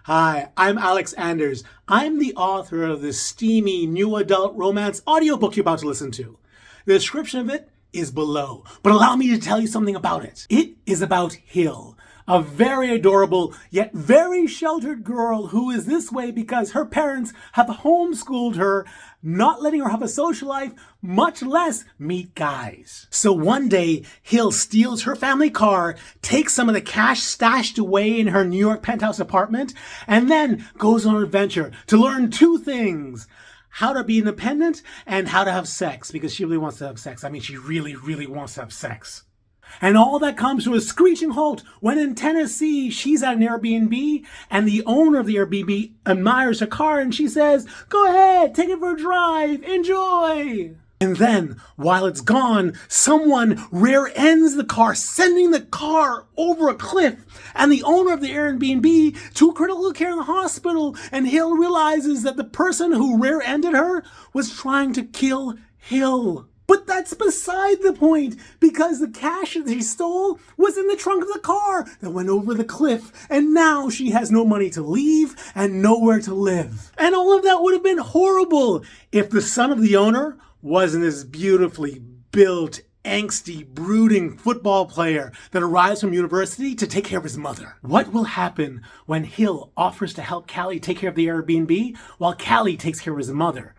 Hi, I'm McAnders. I'm the author of this steamy new adult romance audiobook you're about to listen to. The description of it is below, but allow me to tell you something about it. It is about Hill, a very adorable yet very sheltered girl who is this way because her parents have homeschooled her, not letting her have a social life, much less meet guys. So one day, Hill steals her family car, takes some of the cash stashed away in her New York penthouse apartment, and then goes on an adventure to learn two things: how to be independent and how to have sex, because she really wants to have sex. I mean, she really, really wants to have sex. And all that comes to a screeching halt when in Tennessee, she's at an Airbnb and the owner of the Airbnb admires her car and she says, "Go ahead, take it for a drive, enjoy." And then, while it's gone, someone rear ends the car, sending the car over a cliff. And the owner of the Airbnb to critical care in the hospital, and Hill realizes that the person who rear ended her was trying to kill Hill. But that's beside the point, because the cash that she stole was in the trunk of the car that went over the cliff, and now she has no money to leave and nowhere to live. And all of that would have been horrible if the son of the owner wasn't this beautifully built, angsty, brooding football player that arrives from university to take care of his mother. What will happen when Hill offers to help Callie take care of the Airbnb while Callie takes care of his mother?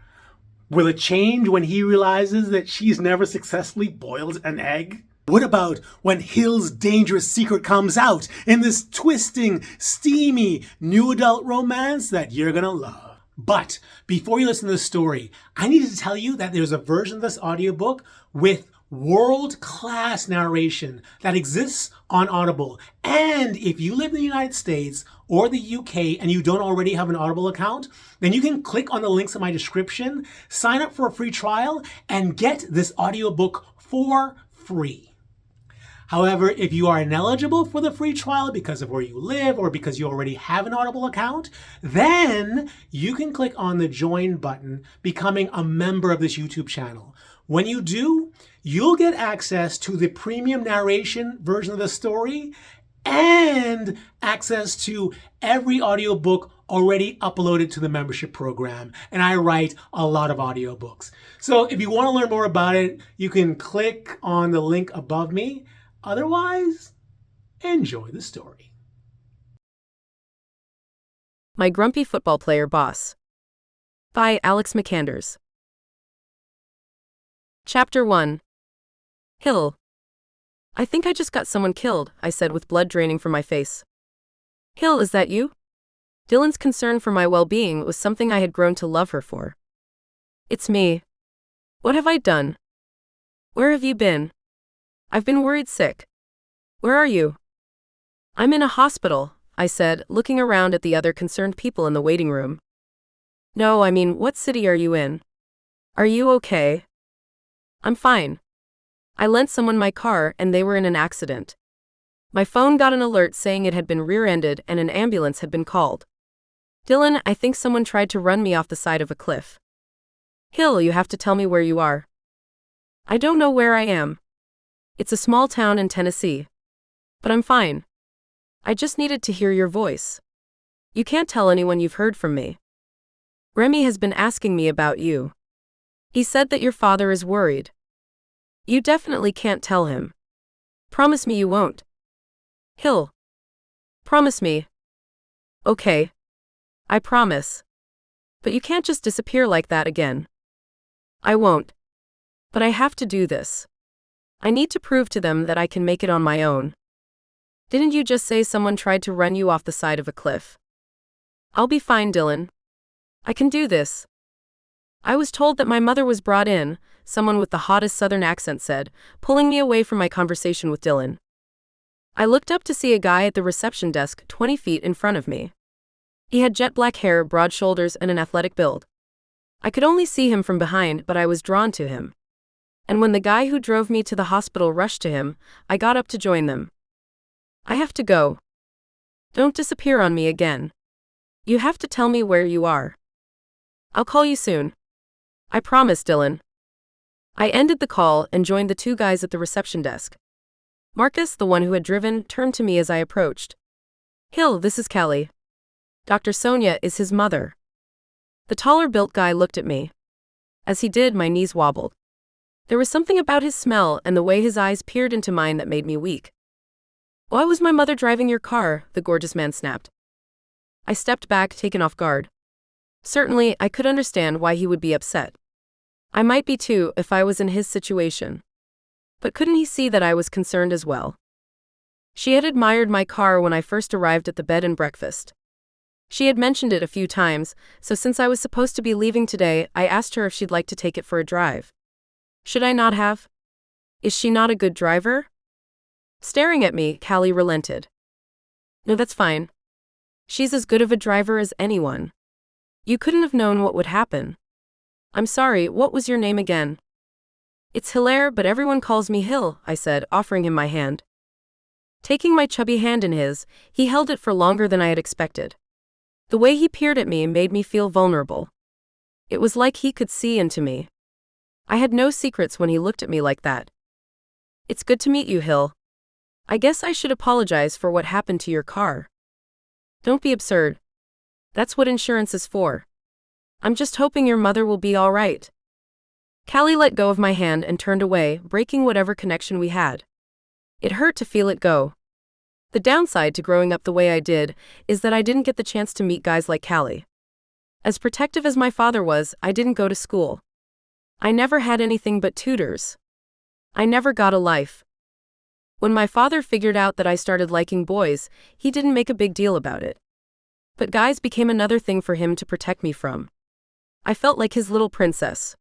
Will it change when he realizes that she's never successfully boiled an egg? What about when Hill's dangerous secret comes out in this twisting, steamy, new adult romance that you're gonna love? But before you listen to the story, I need to tell you that there's a version of this audiobook with world-class narration that exists on Audible. And if you live in the United States or the UK and you don't already have an Audible account, then you can click on the links in my description, sign up for a free trial, and get this audiobook for free. However, if you are ineligible for the free trial because of where you live or because you already have an Audible account, then you can click on the join button, becoming a member of this YouTube channel. When you do, you'll get access to the premium narration version of the story and access to every audiobook already uploaded to the membership program. And I write a lot of audiobooks. So if you want to learn more about it, you can click on the link above me. Otherwise, enjoy the story. My Grumpy Football Player Boss by McAnders. Chapter 1. Hill. "I think I just got someone killed," I said with blood draining from my face. "Hill, is that you?" Dylan's concern for my well-being was something I had grown to love her for. "It's me. What have I done? Where have you been? I've been worried sick. Where are you?" "I'm in a hospital," I said, looking around at the other concerned people in the waiting room. "No, I mean, what city are you in? Are you okay?" "I'm fine. I lent someone my car and they were in an accident. My phone got an alert saying it had been rear-ended and an ambulance had been called. Dylan, I think someone tried to run me off the side of a cliff." "Hill, you have to tell me where you are." "I don't know where I am. It's a small town in Tennessee. But I'm fine. I just needed to hear your voice. You can't tell anyone you've heard from me. Remy has been asking me about you. He said that your father is worried. You definitely can't tell him. Promise me you won't." "Hill. Promise me." "Okay. I promise. But you can't just disappear like that again." "I won't. But I have to do this. I need to prove to them that I can make it on my own." "Didn't you just say someone tried to run you off the side of a cliff?" "I'll be fine, Dylan. I can do this." "I was told that my mother was brought in," someone with the hottest southern accent said, pulling me away from my conversation with Dylan. I looked up to see a guy at the reception desk 20 feet in front of me. He had jet black hair, broad shoulders, and an athletic build. I could only see him from behind, but I was drawn to him. And when the guy who drove me to the hospital rushed to him, I got up to join them. "I have to go. Don't disappear on me again. You have to tell me where you are. I'll call you soon. I promise, Dylan." I ended the call and joined the two guys at the reception desk. Marcus, the one who had driven, turned to me as I approached. "Hill, this is Callie. Dr. Sonia is his mother. The taller-built guy looked at me. As he did, my knees wobbled. There was something about his smell and the way his eyes peered into mine that made me weak. Why was my mother driving your car? The gorgeous man snapped. I stepped back, taken off guard. Certainly, I could understand why he would be upset. I might be too, if I was in his situation. But couldn't he see that I was concerned as well? She had admired my car when I first arrived at the bed and breakfast. She had mentioned it a few times, so since I was supposed to be leaving today, I asked her if she'd like to take it for a drive. Should I not have? Is she not a good driver? Staring at me, Callie relented. No, that's fine. She's as good of a driver as anyone. You couldn't have known what would happen. I'm sorry, what was your name again? It's Hilaire, but everyone calls me Hill, I said, offering him my hand. Taking my chubby hand in his, he held it for longer than I had expected. The way he peered at me made me feel vulnerable. It was like he could see into me. I had no secrets when he looked at me like that. It's good to meet you, Hill. I guess I should apologize for what happened to your car. Don't be absurd. That's what insurance is for. I'm just hoping your mother will be all right. Callie let go of my hand and turned away, breaking whatever connection we had. It hurt to feel it go. The downside to growing up the way I did is that I didn't get the chance to meet guys like Callie. As protective as my father was, I didn't go to school. I never had anything but tutors. I never got a life. When my father figured out that I started liking boys, he didn't make a big deal about it. But guys became another thing for him to protect me from. I felt like his little princess.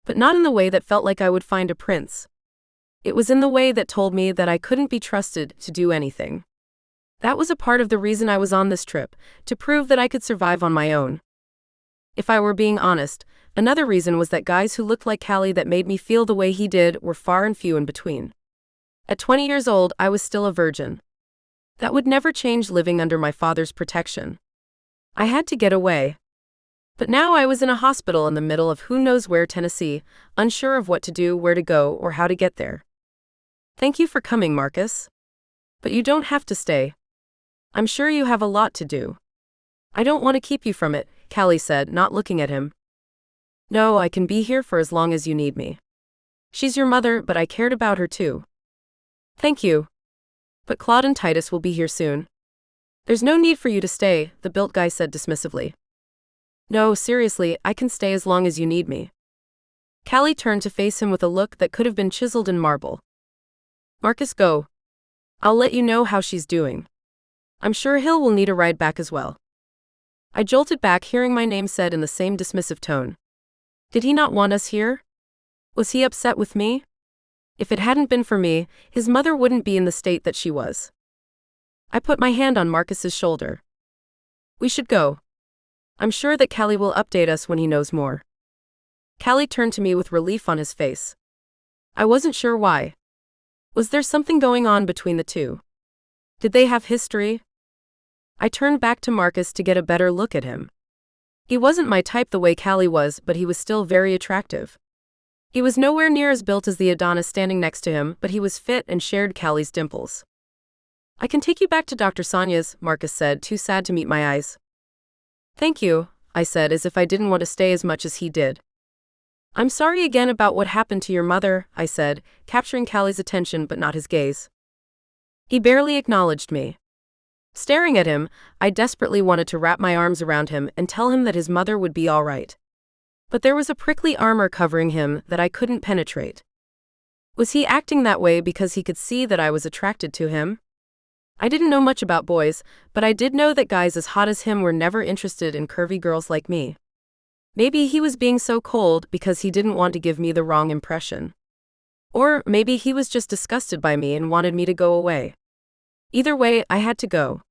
But not in the way that felt like I would find a prince. It was in the way that told me that I couldn't be trusted to do anything. That was a part of the reason I was on this trip, to prove that I could survive on my own. If I were being honest, another reason was that guys who looked like Callie that made me feel the way he did were far and few in between. At 20 years old, I was still a virgin. That would never change living under my father's protection. I had to get away. But now I was in a hospital in the middle of who knows where, Tennessee, unsure of what to do, where to go, or how to get there. Thank you for coming, Marcus. But you don't have to stay. I'm sure you have a lot to do. I don't want to keep you from it, Callie said, not looking at him. No, I can be here for as long as you need me. She's your mother, but I cared about her too. Thank you. But Claude and Titus will be here soon. There's no need for you to stay, the built guy said dismissively. No, seriously, I can stay as long as you need me. Callie turned to face him with a look that could have been chiseled in marble. Marcus, go. I'll let you know how she's doing. I'm sure Hill will need a ride back as well. I jolted back, hearing my name said in the same dismissive tone. Did he not want us here? Was he upset with me? If it hadn't been for me, his mother wouldn't be in the state that she was. I put my hand on Marcus's shoulder. We should go. I'm sure that Callie will update us when he knows more. Callie turned to me with relief on his face. I wasn't sure why. Was there something going on between the two? Did they have history? I turned back to Marcus to get a better look at him. He wasn't my type the way Callie was, but he was still very attractive. He was nowhere near as built as the Adonis standing next to him, but he was fit and shared Callie's dimples. I can take you back to Dr. Sonia's, Marcus said, too sad to meet my eyes. Thank you, I said, as if I didn't want to stay as much as he did. I'm sorry again about what happened to your mother, I said, capturing Callie's attention but not his gaze. He barely acknowledged me. Staring at him, I desperately wanted to wrap my arms around him and tell him that his mother would be all right. But there was a prickly armor covering him that I couldn't penetrate. Was he acting that way because he could see that I was attracted to him? I didn't know much about boys, but I did know that guys as hot as him were never interested in curvy girls like me. Maybe he was being so cold because he didn't want to give me the wrong impression. Or maybe he was just disgusted by me and wanted me to go away. Either way, I had to go.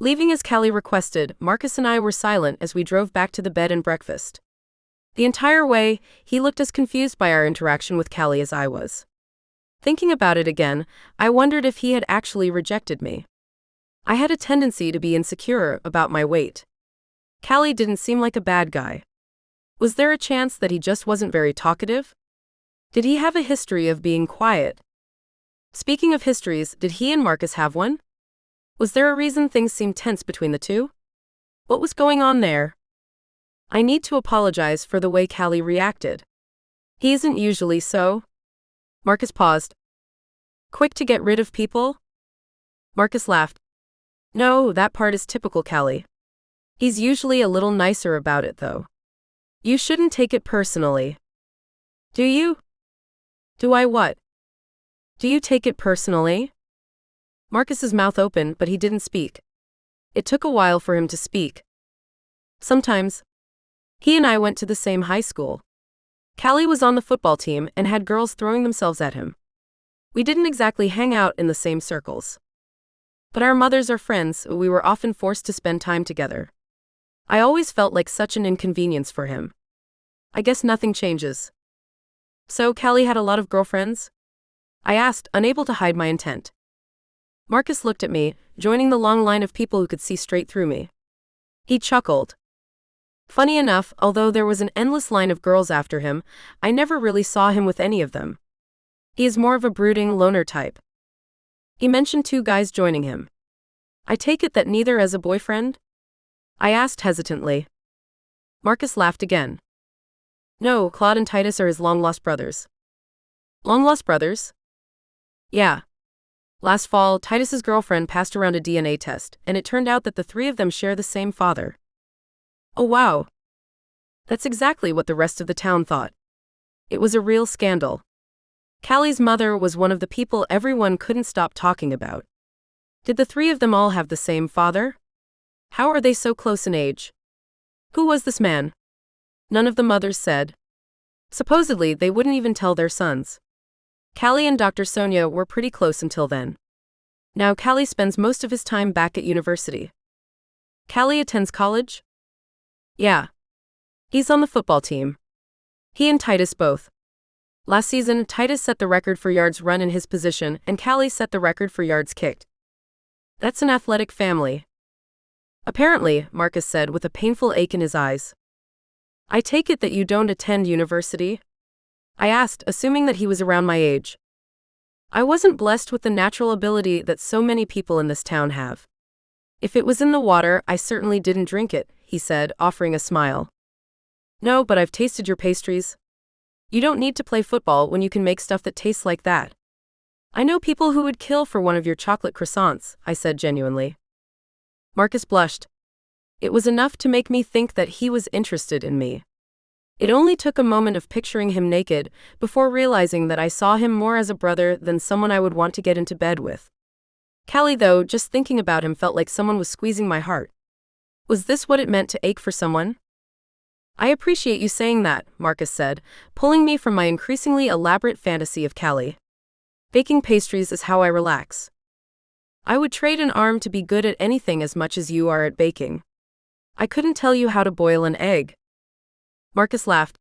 Leaving as Callie requested, Marcus and I were silent as we drove back to the bed and breakfast. The entire way, he looked as confused by our interaction with Callie as I was. Thinking about it again, I wondered if he had actually rejected me. I had a tendency to be insecure about my weight. Callie didn't seem like a bad guy. Was there a chance that he just wasn't very talkative? Did he have a history of being quiet? Speaking of histories, did he and Marcus have one? Was there a reason things seemed tense between the two? What was going on there? I need to apologize for the way Callie reacted. He isn't usually so. Marcus paused. Quick to get rid of people? Marcus laughed. No, that part is typical Callie. He's usually a little nicer about it though. You shouldn't take it personally. Do you? Do I what? Do you take it personally? Marcus's mouth opened, but he didn't speak. It took a while for him to speak. Sometimes. He and I went to the same high school. Callie was on the football team and had girls throwing themselves at him. We didn't exactly hang out in the same circles. But our mothers are friends, so we were often forced to spend time together. I always felt like such an inconvenience for him. I guess nothing changes. So Callie had a lot of girlfriends? I asked, unable to hide my intent. Marcus looked at me, joining the long line of people who could see straight through me. He chuckled. Funny enough, although there was an endless line of girls after him, I never really saw him with any of them. He is more of a brooding, loner type. He mentioned 2 guys joining him. I take it that neither as a boyfriend? I asked hesitantly. Marcus laughed again. No, Claude and Titus are his long-lost brothers. Long-lost brothers? Yeah. Last fall, Titus's girlfriend passed around a DNA test, and it turned out that the 3 of them share the same father. Oh wow. That's exactly what the rest of the town thought. It was a real scandal. Callie's mother was one of the people everyone couldn't stop talking about. Did the 3 of them all have the same father? How are they so close in age? Who was this man? None of the mothers said. Supposedly, they wouldn't even tell their sons. Callie and Dr. Sonia were pretty close until then. Now Callie spends most of his time back at university. Callie attends college? Yeah. He's on the football team. He and Titus both. Last season, Titus set the record for yards run in his position, and Callie set the record for yards kicked. That's an athletic family. Apparently, Marcus said with a painful ache in his eyes. I take it that you don't attend university? I asked, assuming that he was around my age. I wasn't blessed with the natural ability that so many people in this town have. If it was in the water, I certainly didn't drink it, he said, offering a smile. No, but I've tasted your pastries. You don't need to play football when you can make stuff that tastes like that. I know people who would kill for one of your chocolate croissants, I said genuinely. Marcus blushed. It was enough to make me think that he was interested in me. It only took a moment of picturing him naked before realizing that I saw him more as a brother than someone I would want to get into bed with. Callie, though, just thinking about him felt like someone was squeezing my heart. Was this what it meant to ache for someone? I appreciate you saying that, Marcus said, pulling me from my increasingly elaborate fantasy of Callie. Baking pastries is how I relax. I would trade an arm to be good at anything as much as you are at baking. I couldn't tell you how to boil an egg. Marcus laughed.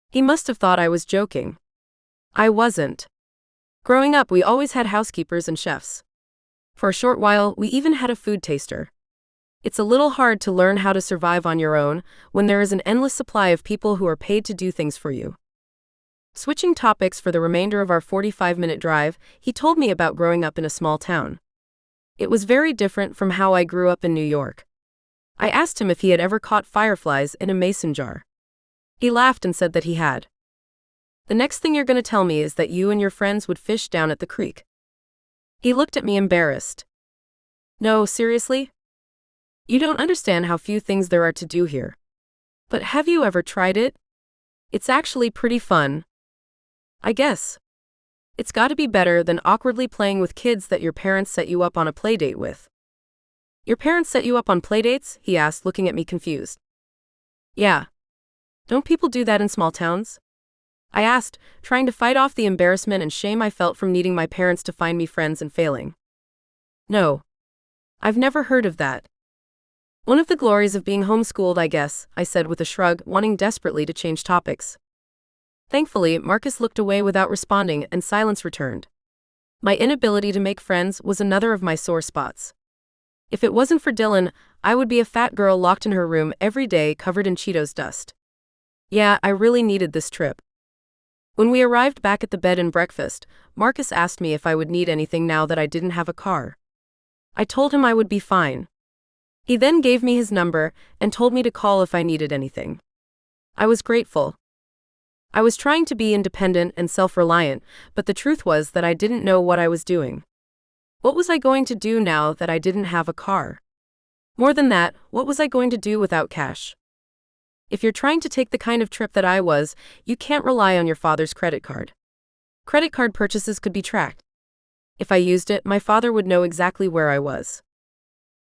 He must have thought I was joking. I wasn't. Growing up, we always had housekeepers and chefs. For a short while, we even had a food taster. It's a little hard to learn how to survive on your own when there is an endless supply of people who are paid to do things for you. Switching topics for the remainder of our 45-minute drive, he told me about growing up in a small town. It was very different from how I grew up in New York. I asked him if he had ever caught fireflies in a mason jar. He laughed and said that he had. The next thing you're going to tell me is that you and your friends would fish down at the creek. He looked at me embarrassed. No, seriously? You don't understand how few things there are to do here. But have you ever tried it? It's actually pretty fun. I guess. It's got to be better than awkwardly playing with kids that your parents set you up on a playdate with. Your parents set you up on playdates? He asked, looking at me confused. Yeah. Don't people do that in small towns? I asked, trying to fight off the embarrassment and shame I felt from needing my parents to find me friends and failing. No. I've never heard of that. One of the glories of being homeschooled, I guess, I said with a shrug, wanting desperately to change topics. Thankfully, Marcus looked away without responding and silence returned. My inability to make friends was another of my sore spots. If it wasn't for Dylan, I would be a fat girl locked in her room every day covered in Cheetos dust. Yeah, I really needed this trip. When we arrived back at the bed and breakfast, Marcus asked me if I would need anything now that I didn't have a car. I told him I would be fine. He then gave me his number and told me to call if I needed anything. I was grateful. I was trying to be independent and self-reliant, but the truth was that I didn't know what I was doing. What was I going to do now that I didn't have a car? More than that, what was I going to do without cash? If you're trying to take the kind of trip that I was, you can't rely on your father's credit card. Credit card purchases could be tracked. If I used it, my father would know exactly where I was.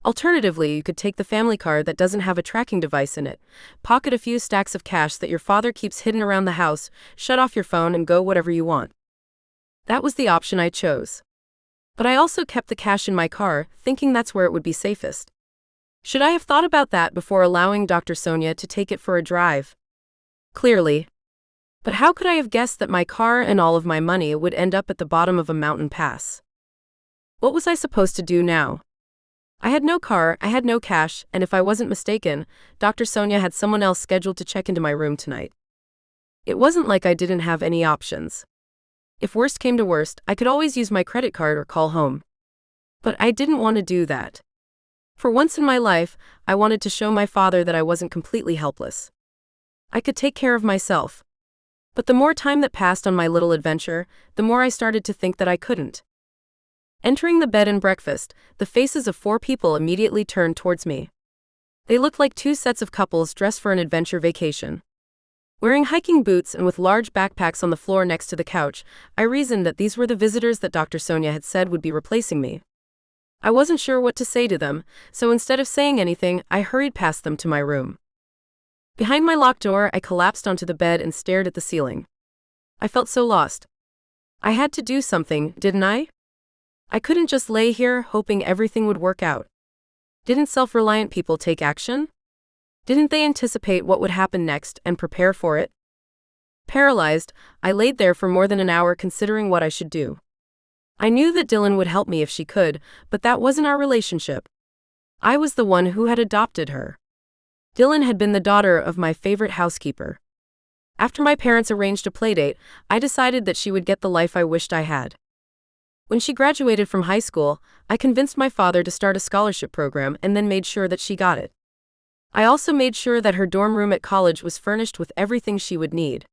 Alternatively, you could take the family card that doesn't have a tracking device in it, pocket a few stacks of cash that your father keeps hidden around the house, shut off your phone, and go whatever you want. That was the option I chose. But I also kept the cash in my car, thinking that's where it would be safest. Should I have thought about that before allowing Dr. Sonia to take it for a drive? Clearly. But how could I have guessed that my car and all of my money would end up at the bottom of a mountain pass? What was I supposed to do now? I had no car, I had no cash, and if I wasn't mistaken, Dr. Sonia had someone else scheduled to check into my room tonight. It wasn't like I didn't have any options. If worst came to worst, I could always use my credit card or call home. But I didn't want to do that. For once in my life, I wanted to show my father that I wasn't completely helpless. I could take care of myself. But the more time that passed on my little adventure, the more I started to think that I couldn't. Entering the bed and breakfast, the faces of 4 people immediately turned towards me. They looked like 2 sets of couples dressed for an adventure vacation. Wearing hiking boots and with large backpacks on the floor next to the couch, I reasoned that these were the visitors that Dr. Sonia had said would be replacing me. I wasn't sure what to say to them, so instead of saying anything, I hurried past them to my room. Behind my locked door, I collapsed onto the bed and stared at the ceiling. I felt so lost. I had to do something, didn't I? I couldn't just lay here hoping everything would work out. Didn't self-reliant people take action? Didn't they anticipate what would happen next and prepare for it? Paralyzed, I laid there for more than an hour considering what I should do. I knew that Dylan would help me if she could, but that wasn't our relationship. I was the one who had adopted her. Dylan had been the daughter of my favorite housekeeper. After my parents arranged a playdate, I decided that she would get the life I wished I had. When she graduated from high school, I convinced my father to start a scholarship program and then made sure that she got it. I also made sure that her dorm room at college was furnished with everything she would need.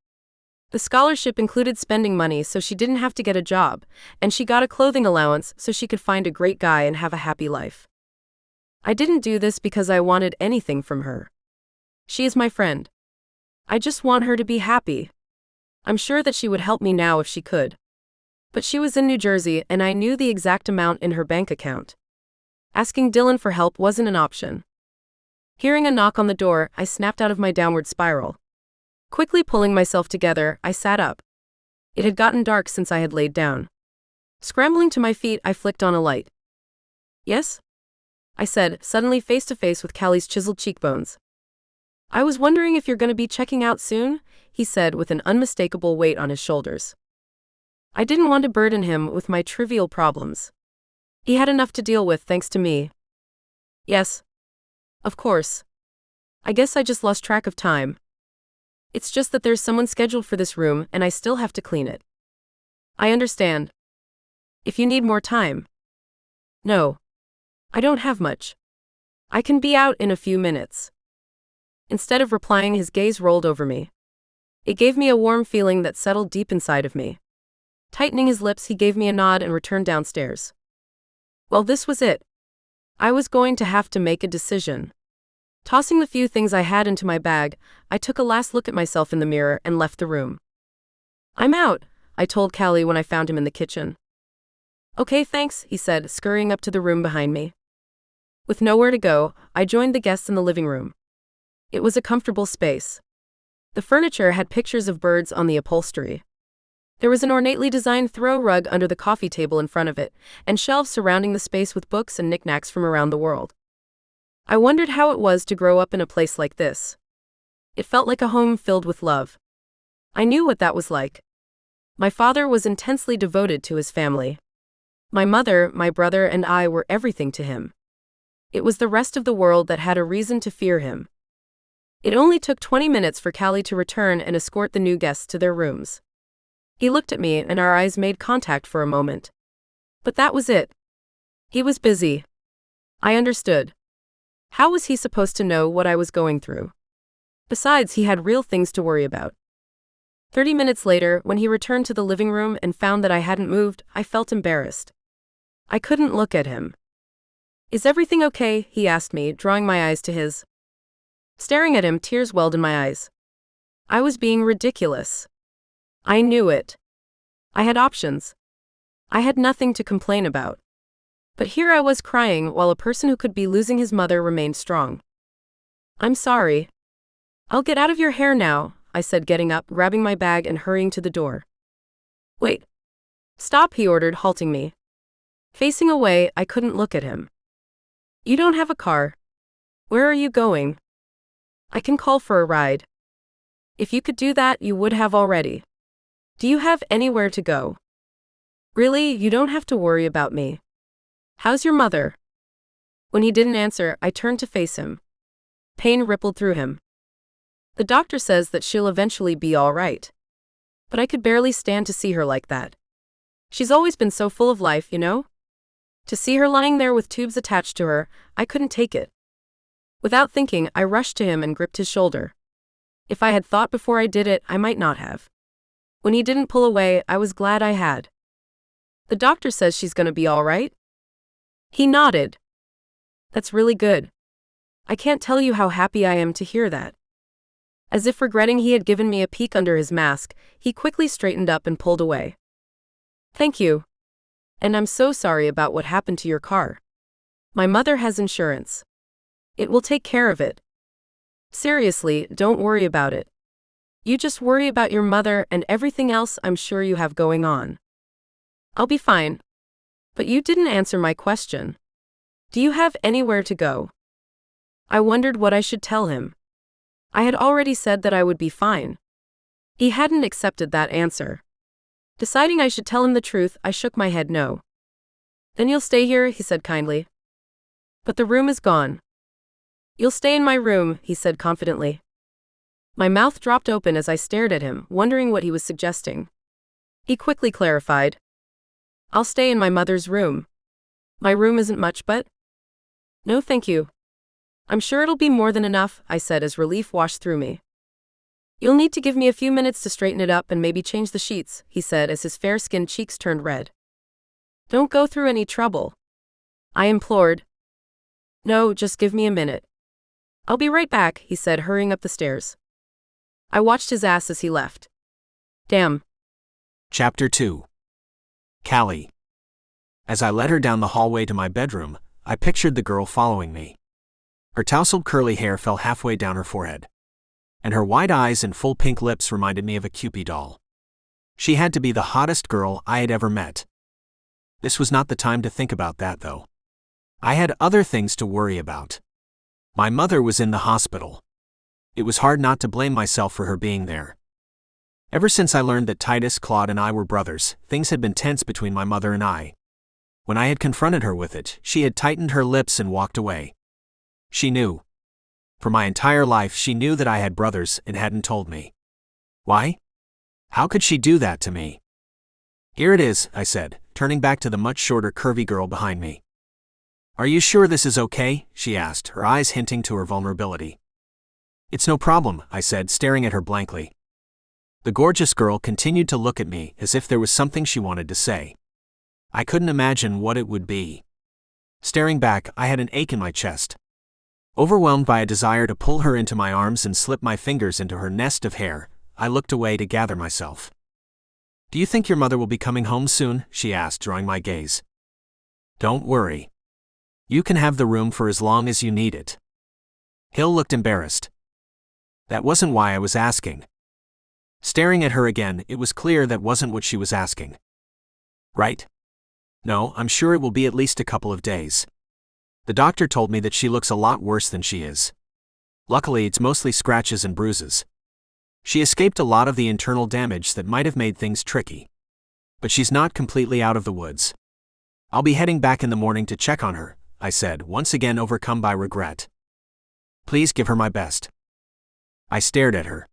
The scholarship included spending money so she didn't have to get a job, and she got a clothing allowance so she could find a great guy and have a happy life. I didn't do this because I wanted anything from her. She is my friend. I just want her to be happy. I'm sure that she would help me now if she could. But she was in New Jersey and I knew the exact amount in her bank account. Asking Dylan for help wasn't an option. Hearing a knock on the door, I snapped out of my downward spiral. Quickly pulling myself together, I sat up. It had gotten dark since I had laid down. Scrambling to my feet, I flicked on a light. Yes? I said, suddenly face to face with Callie's chiseled cheekbones. I was wondering if you're going to be checking out soon, he said with an unmistakable weight on his shoulders. I didn't want to burden him with my trivial problems. He had enough to deal with thanks to me. Yes. Of course. I guess I just lost track of time. It's just that there's someone scheduled for this room and I still have to clean it. I understand. If you need more time. No. I don't have much. I can be out in a few minutes. Instead of replying, his gaze rolled over me. It gave me a warm feeling that settled deep inside of me. Tightening his lips, he gave me a nod and returned downstairs. Well, this was it. I was going to have to make a decision. Tossing the few things I had into my bag, I took a last look at myself in the mirror and left the room. I'm out, I told Callie when I found him in the kitchen. Okay, thanks, he said, scurrying up to the room behind me. With nowhere to go, I joined the guests in the living room. It was a comfortable space. The furniture had pictures of birds on the upholstery. There was an ornately designed throw rug under the coffee table in front of it, and shelves surrounding the space with books and knickknacks from around the world. I wondered how it was to grow up in a place like this. It felt like a home filled with love. I knew what that was like. My father was intensely devoted to his family. My mother, my brother, and I were everything to him. It was the rest of the world that had a reason to fear him. It only took 20 minutes for Callie to return and escort the new guests to their rooms. He looked at me and our eyes made contact for a moment. But that was it. He was busy. I understood. How was he supposed to know what I was going through? Besides, he had real things to worry about. 30 minutes later, when he returned to the living room and found that I hadn't moved, I felt embarrassed. I couldn't look at him. "Is everything okay?" he asked me, drawing my eyes to his. Staring at him, tears welled in my eyes. I was being ridiculous. I knew it. I had options. I had nothing to complain about. But here I was crying while a person who could be losing his mother remained strong. "I'm sorry. I'll get out of your hair now," I said, getting up, grabbing my bag and hurrying to the door. "Wait. Stop," he ordered, halting me. Facing away, I couldn't look at him. "You don't have a car. Where are you going?" "I can call for a ride." "If you could do that, you would have already. Do you have anywhere to go?" "Really, you don't have to worry about me. How's your mother?" When he didn't answer, I turned to face him. Pain rippled through him. "The doctor says that she'll eventually be all right." But I could barely stand to see her like that. She's always been so full of life, you know? To see her lying there with tubes attached to her, I couldn't take it. Without thinking, I rushed to him and gripped his shoulder. If I had thought before I did it, I might not have. When he didn't pull away, I was glad I had. "The doctor says she's gonna be all right?" He nodded. "That's really good. I can't tell you how happy I am to hear that." As if regretting he had given me a peek under his mask, he quickly straightened up and pulled away. "Thank you. And I'm so sorry about what happened to your car. My mother has insurance. It will take care of it. Seriously, don't worry about it. You just worry about your mother and everything else I'm sure you have going on. I'll be fine." "But you didn't answer my question. Do you have anywhere to go?" I wondered what I should tell him. I had already said that I would be fine. He hadn't accepted that answer. Deciding I should tell him the truth, I shook my head no. "Then you'll stay here," he said kindly. "But the room is gone." "You'll stay in my room," he said confidently. My mouth dropped open as I stared at him, wondering what he was suggesting. He quickly clarified. "I'll stay in my mother's room. My room isn't much, but—" "No thank you. I'm sure it'll be more than enough," I said as relief washed through me. "You'll need to give me a few minutes to straighten it up and maybe change the sheets," he said as his fair-skinned cheeks turned red. "Don't go through any trouble," I implored. "No, just give me a minute. I'll be right back," he said, hurrying up the stairs. I watched his ass as he left. Damn. Chapter 2. Callie. As I led her down the hallway to my bedroom, I pictured the girl following me. Her tousled curly hair fell halfway down her forehead, and her wide eyes and full pink lips reminded me of a Cupid doll. She had to be the hottest girl I had ever met. This was not the time to think about that, though. I had other things to worry about. My mother was in the hospital. It was hard not to blame myself for her being there. Ever since I learned that Titus, Claude, and I were brothers, things had been tense between my mother and I. When I had confronted her with it, she had tightened her lips and walked away. She knew. For my entire life she knew that I had brothers and hadn't told me. Why? How could she do that to me? "Here it is," I said, turning back to the much shorter curvy girl behind me. "Are you sure this is okay?" she asked, her eyes hinting to her vulnerability. "It's no problem," I said, staring at her blankly. The gorgeous girl continued to look at me as if there was something she wanted to say. I couldn't imagine what it would be. Staring back, I had an ache in my chest. Overwhelmed by a desire to pull her into my arms and slip my fingers into her nest of hair, I looked away to gather myself. "Do you think your mother will be coming home soon?" she asked, drawing my gaze. "Don't worry. You can have the room for as long as you need it." Hill looked embarrassed. That wasn't why I was asking. Staring at her again, it was clear that wasn't what she was asking. "Right? No, I'm sure it will be at least a couple of days. The doctor told me that she looks a lot worse than she is. Luckily, it's mostly scratches and bruises. She escaped a lot of the internal damage that might have made things tricky. But she's not completely out of the woods. I'll be heading back in the morning to check on her," I said, once again overcome by regret. "Please give her my best." I stared at her.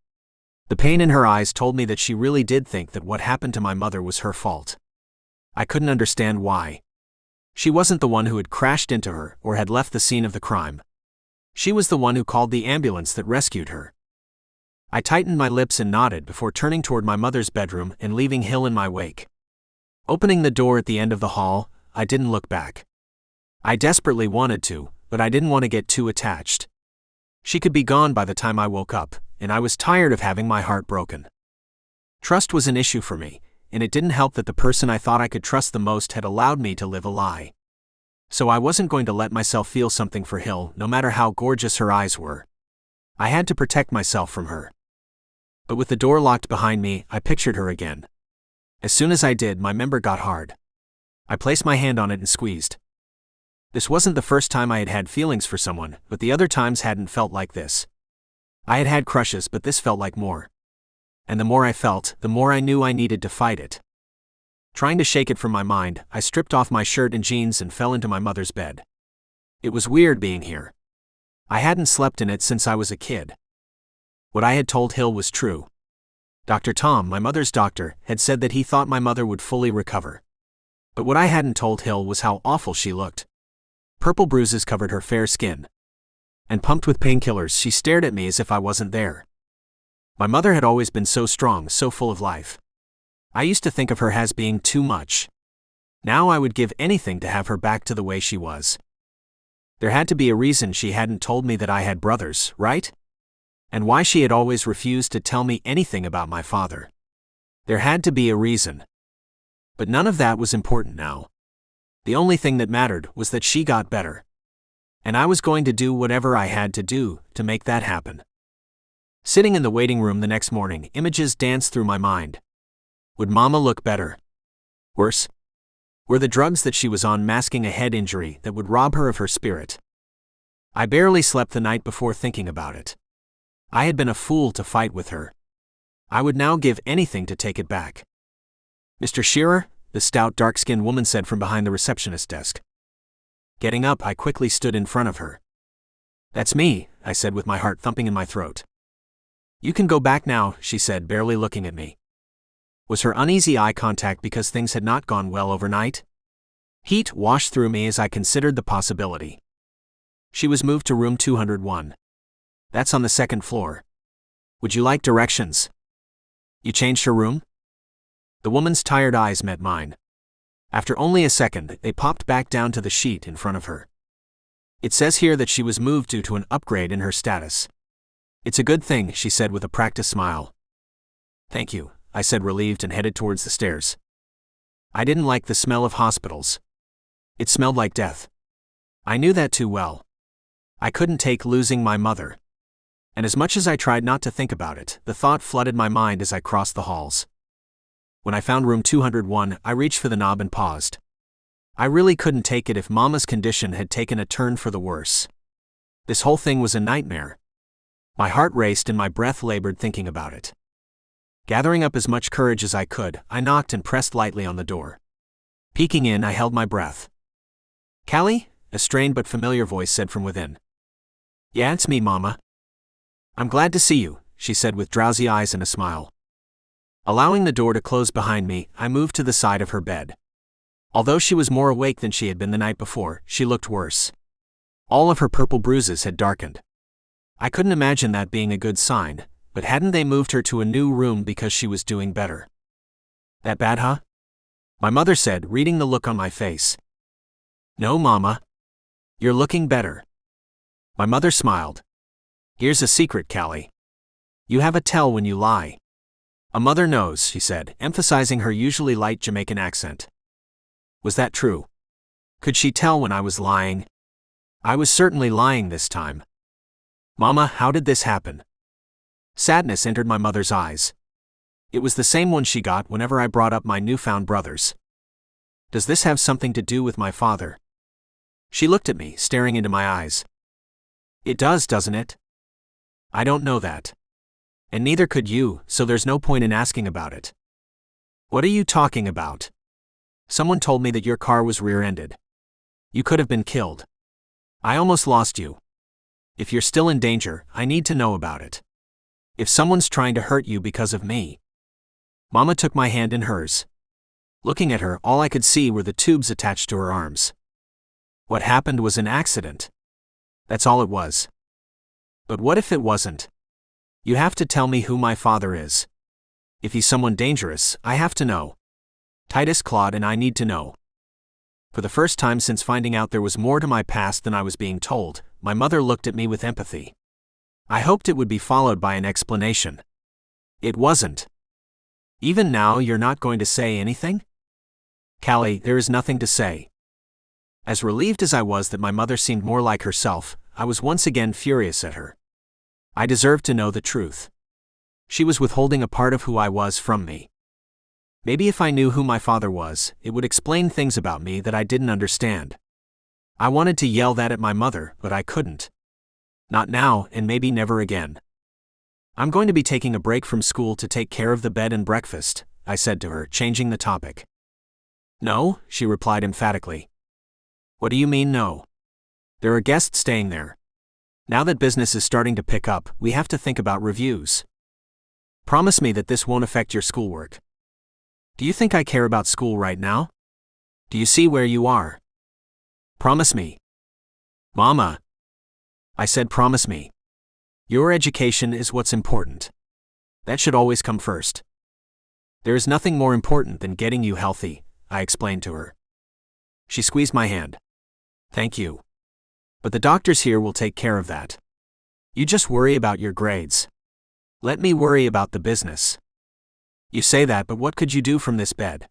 The pain in her eyes told me that she really did think that what happened to my mother was her fault. I couldn't understand why. She wasn't the one who had crashed into her or had left the scene of the crime. She was the one who called the ambulance that rescued her. I tightened my lips and nodded before turning toward my mother's bedroom and leaving Hill in my wake. Opening the door at the end of the hall, I didn't look back. I desperately wanted to, but I didn't want to get too attached. She could be gone by the time I woke up, and I was tired of having my heart broken. Trust was an issue for me, and it didn't help that the person I thought I could trust the most had allowed me to live a lie. So I wasn't going to let myself feel something for Hill, no matter how gorgeous her eyes were. I had to protect myself from her. But with the door locked behind me, I pictured her again. As soon as I did, my member got hard. I placed my hand on it and squeezed. This wasn't the first time I had had feelings for someone, but the other times hadn't felt like this. I had had crushes, but this felt like more. And the more I felt, the more I knew I needed to fight it. Trying to shake it from my mind, I stripped off my shirt and jeans and fell into my mother's bed. It was weird being here. I hadn't slept in it since I was a kid. What I had told Hill was true. Dr. Tom, my mother's doctor, had said that he thought my mother would fully recover. But what I hadn't told Hill was how awful she looked. Purple bruises covered her fair skin. And pumped with painkillers, she stared at me as if I wasn't there. My mother had always been so strong, so full of life. I used to think of her as being too much. Now I would give anything to have her back to the way she was. There had to be a reason she hadn't told me that I had brothers, right? And why she had always refused to tell me anything about my father. There had to be a reason. But none of that was important now. The only thing that mattered was that she got better. And I was going to do whatever I had to do to make that happen. Sitting in the waiting room the next morning, images danced through my mind. Would Mama look better? Worse? Were the drugs that she was on masking a head injury that would rob her of her spirit? I barely slept the night before thinking about it. I had been a fool to fight with her. I would now give anything to take it back. Mr. Shearer, the stout, dark-skinned woman said from behind the receptionist desk. Getting up, I quickly stood in front of her. That's me, I said with my heart thumping in my throat. You can go back now, she said, barely looking at me. Was her uneasy eye contact because things had not gone well overnight? Heat washed through me as I considered the possibility. She was moved to room 201. That's on the second floor. Would you like directions? You changed her room? The woman's tired eyes met mine. After only a second, they popped back down to the sheet in front of her. It says here that she was moved due to an upgrade in her status. It's a good thing, she said with a practiced smile. Thank you, I said, relieved, and headed towards the stairs. I didn't like the smell of hospitals. It smelled like death. I knew that too well. I couldn't take losing my mother. And as much as I tried not to think about it, the thought flooded my mind as I crossed the halls. When I found room 201, I reached for the knob and paused. I really couldn't take it if Mama's condition had taken a turn for the worse. This whole thing was a nightmare. My heart raced and my breath labored thinking about it. Gathering up as much courage as I could, I knocked and pressed lightly on the door. Peeking in, I held my breath. Callie? A strained but familiar voice said from within. Yeah, it's me, Mama. I'm glad to see you, she said with drowsy eyes and a smile. Allowing the door to close behind me, I moved to the side of her bed. Although she was more awake than she had been the night before, she looked worse. All of her purple bruises had darkened. I couldn't imagine that being a good sign, but hadn't they moved her to a new room because she was doing better? That bad, huh? My mother said, reading the look on my face. No, Mama. You're looking better. My mother smiled. Here's a secret, Callie. You have a tell when you lie. A mother knows, she said, emphasizing her usually light Jamaican accent. Was that true? Could she tell when I was lying? I was certainly lying this time. Mama, how did this happen? Sadness entered my mother's eyes. It was the same one she got whenever I brought up my newfound brothers. Does this have something to do with my father? She looked at me, staring into my eyes. It does, doesn't it? I don't know that. And neither could you, so there's no point in asking about it. What are you talking about? Someone told me that your car was rear-ended. You could have been killed. I almost lost you. If you're still in danger, I need to know about it. If someone's trying to hurt you because of me. Mama took my hand in hers. Looking at her, all I could see were the tubes attached to her arms. What happened was an accident. That's all it was. But what if it wasn't? You have to tell me who my father is. If he's someone dangerous, I have to know. Titus, Claude, and I need to know. For the first time since finding out there was more to my past than I was being told, my mother looked at me with empathy. I hoped it would be followed by an explanation. It wasn't. Even now, you're not going to say anything? Callie, there is nothing to say. As relieved as I was that my mother seemed more like herself, I was once again furious at her. I deserved to know the truth. She was withholding a part of who I was from me. Maybe if I knew who my father was, it would explain things about me that I didn't understand. I wanted to yell that at my mother, but I couldn't. Not now, and maybe never again. I'm going to be taking a break from school to take care of the bed and breakfast, I said to her, changing the topic. No, she replied emphatically. What do you mean no? There are guests staying there. Now that business is starting to pick up, we have to think about reviews. Promise me that this won't affect your schoolwork. Do you think I care about school right now? Do you see where you are? Promise me. Mama. I said promise me. Your education is what's important. That should always come first. There is nothing more important than getting you healthy, I explained to her. She squeezed my hand. Thank you. But the doctors here will take care of that. You just worry about your grades. Let me worry about the business. You say that, but what could you do from this bed?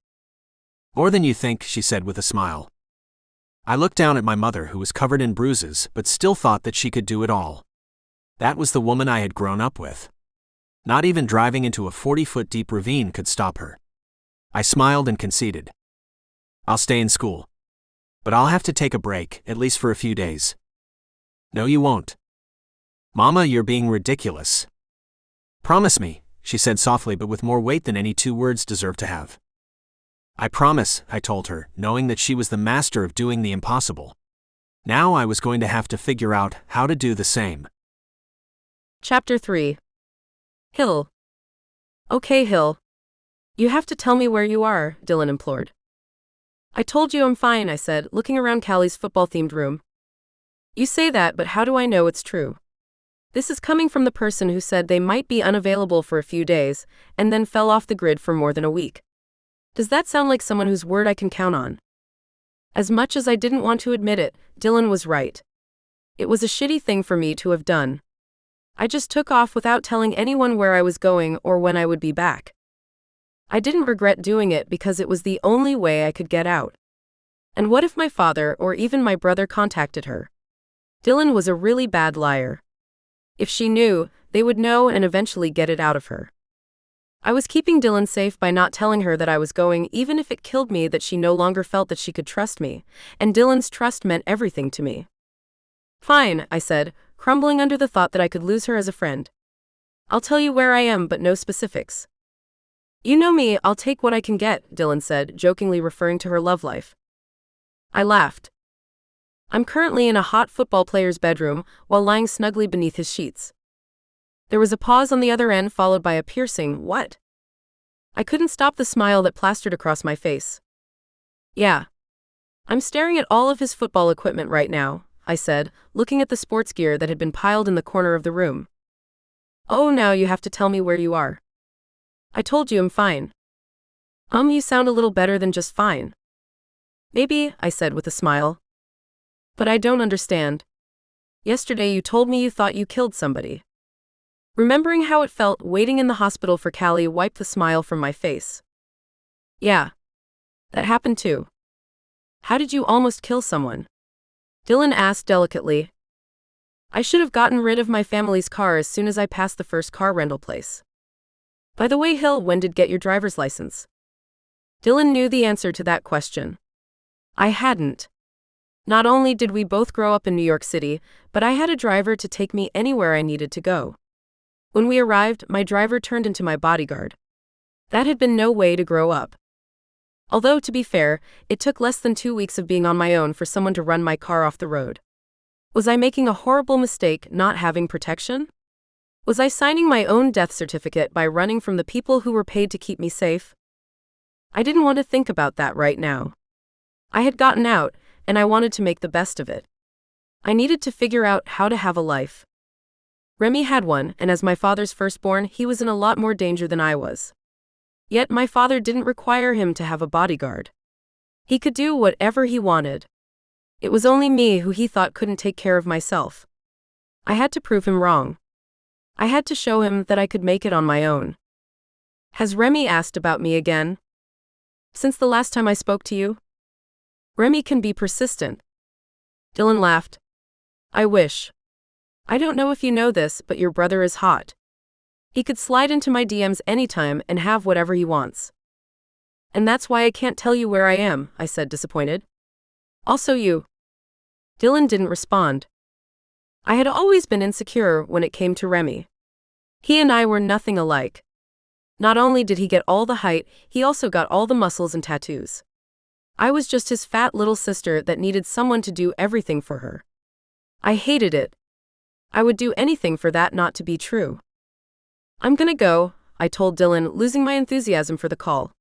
More than you think, she said with a smile. I looked down at my mother, who was covered in bruises, but still thought that she could do it all. That was the woman I had grown up with. Not even driving into a 40-foot deep ravine could stop her. I smiled and conceded. I'll stay in school. But I'll have to take a break, at least for a few days. No, you won't. Mama, you're being ridiculous. Promise me, she said softly but with more weight than any 2 words deserved to have. I promise, I told her, knowing that she was the master of doing the impossible. Now I was going to have to figure out how to do the same. Chapter 3. Hill. Okay, Hill. You have to tell me where you are, Dylan implored. I told you I'm fine, I said, looking around Callie's football-themed room. You say that, but how do I know it's true? This is coming from the person who said they might be unavailable for a few days, and then fell off the grid for more than a week. Does that sound like someone whose word I can count on? As much as I didn't want to admit it, Dylan was right. It was a shitty thing for me to have done. I just took off without telling anyone where I was going or when I would be back. I didn't regret doing it because it was the only way I could get out. And what if my father or even my brother contacted her? Dylan was a really bad liar. If she knew, they would know and eventually get it out of her. I was keeping Dylan safe by not telling her that I was going, even if it killed me that she no longer felt that she could trust me, and Dylan's trust meant everything to me. Fine, I said, crumbling under the thought that I could lose her as a friend. I'll tell you where I am, but no specifics. You know me, I'll take what I can get, Dylan said, jokingly referring to her love life. I laughed. I'm currently in a hot football player's bedroom, while lying snugly beneath his sheets. There was a pause on the other end, followed by a piercing, "What?" I couldn't stop the smile that plastered across my face. Yeah. I'm staring at all of his football equipment right now, I said, looking at the sports gear that had been piled in the corner of the room. Oh, now you have to tell me where you are. I told you I'm fine. You sound a little better than just fine. Maybe, I said with a smile. But I don't understand. Yesterday you told me you thought you killed somebody. Remembering how it felt waiting in the hospital for Callie wiped the smile from my face. Yeah. That happened too. How did you almost kill someone? Dylan asked delicately. I should have gotten rid of my family's car as soon as I passed the first car rental place. By the way, Hill, when did you get your driver's license? Dylan knew the answer to that question. I hadn't. Not only did we both grow up in New York City, but I had a driver to take me anywhere I needed to go. When we arrived, my driver turned into my bodyguard. That had been no way to grow up. Although, to be fair, it took less than 2 weeks of being on my own for someone to run my car off the road. Was I making a horrible mistake not having protection? Was I signing my own death certificate by running from the people who were paid to keep me safe? I didn't want to think about that right now. I had gotten out, and I wanted to make the best of it. I needed to figure out how to have a life. Remy had one, and as my father's firstborn, he was in a lot more danger than I was. Yet my father didn't require him to have a bodyguard. He could do whatever he wanted. It was only me who he thought couldn't take care of myself. I had to prove him wrong. I had to show him that I could make it on my own. Has Remy asked about me again? Since the last time I spoke to you? Remy can be persistent. Dylan laughed. I wish. I don't know if you know this, but your brother is hot. He could slide into my DMs anytime and have whatever he wants. And that's why I can't tell you where I am, I said, disappointed. Also you. Dylan didn't respond. I had always been insecure when it came to Remy. He and I were nothing alike. Not only did he get all the height, he also got all the muscles and tattoos. I was just his fat little sister that needed someone to do everything for her. I hated it. I would do anything for that not to be true. I'm gonna go, I told Dylan, losing my enthusiasm for the call.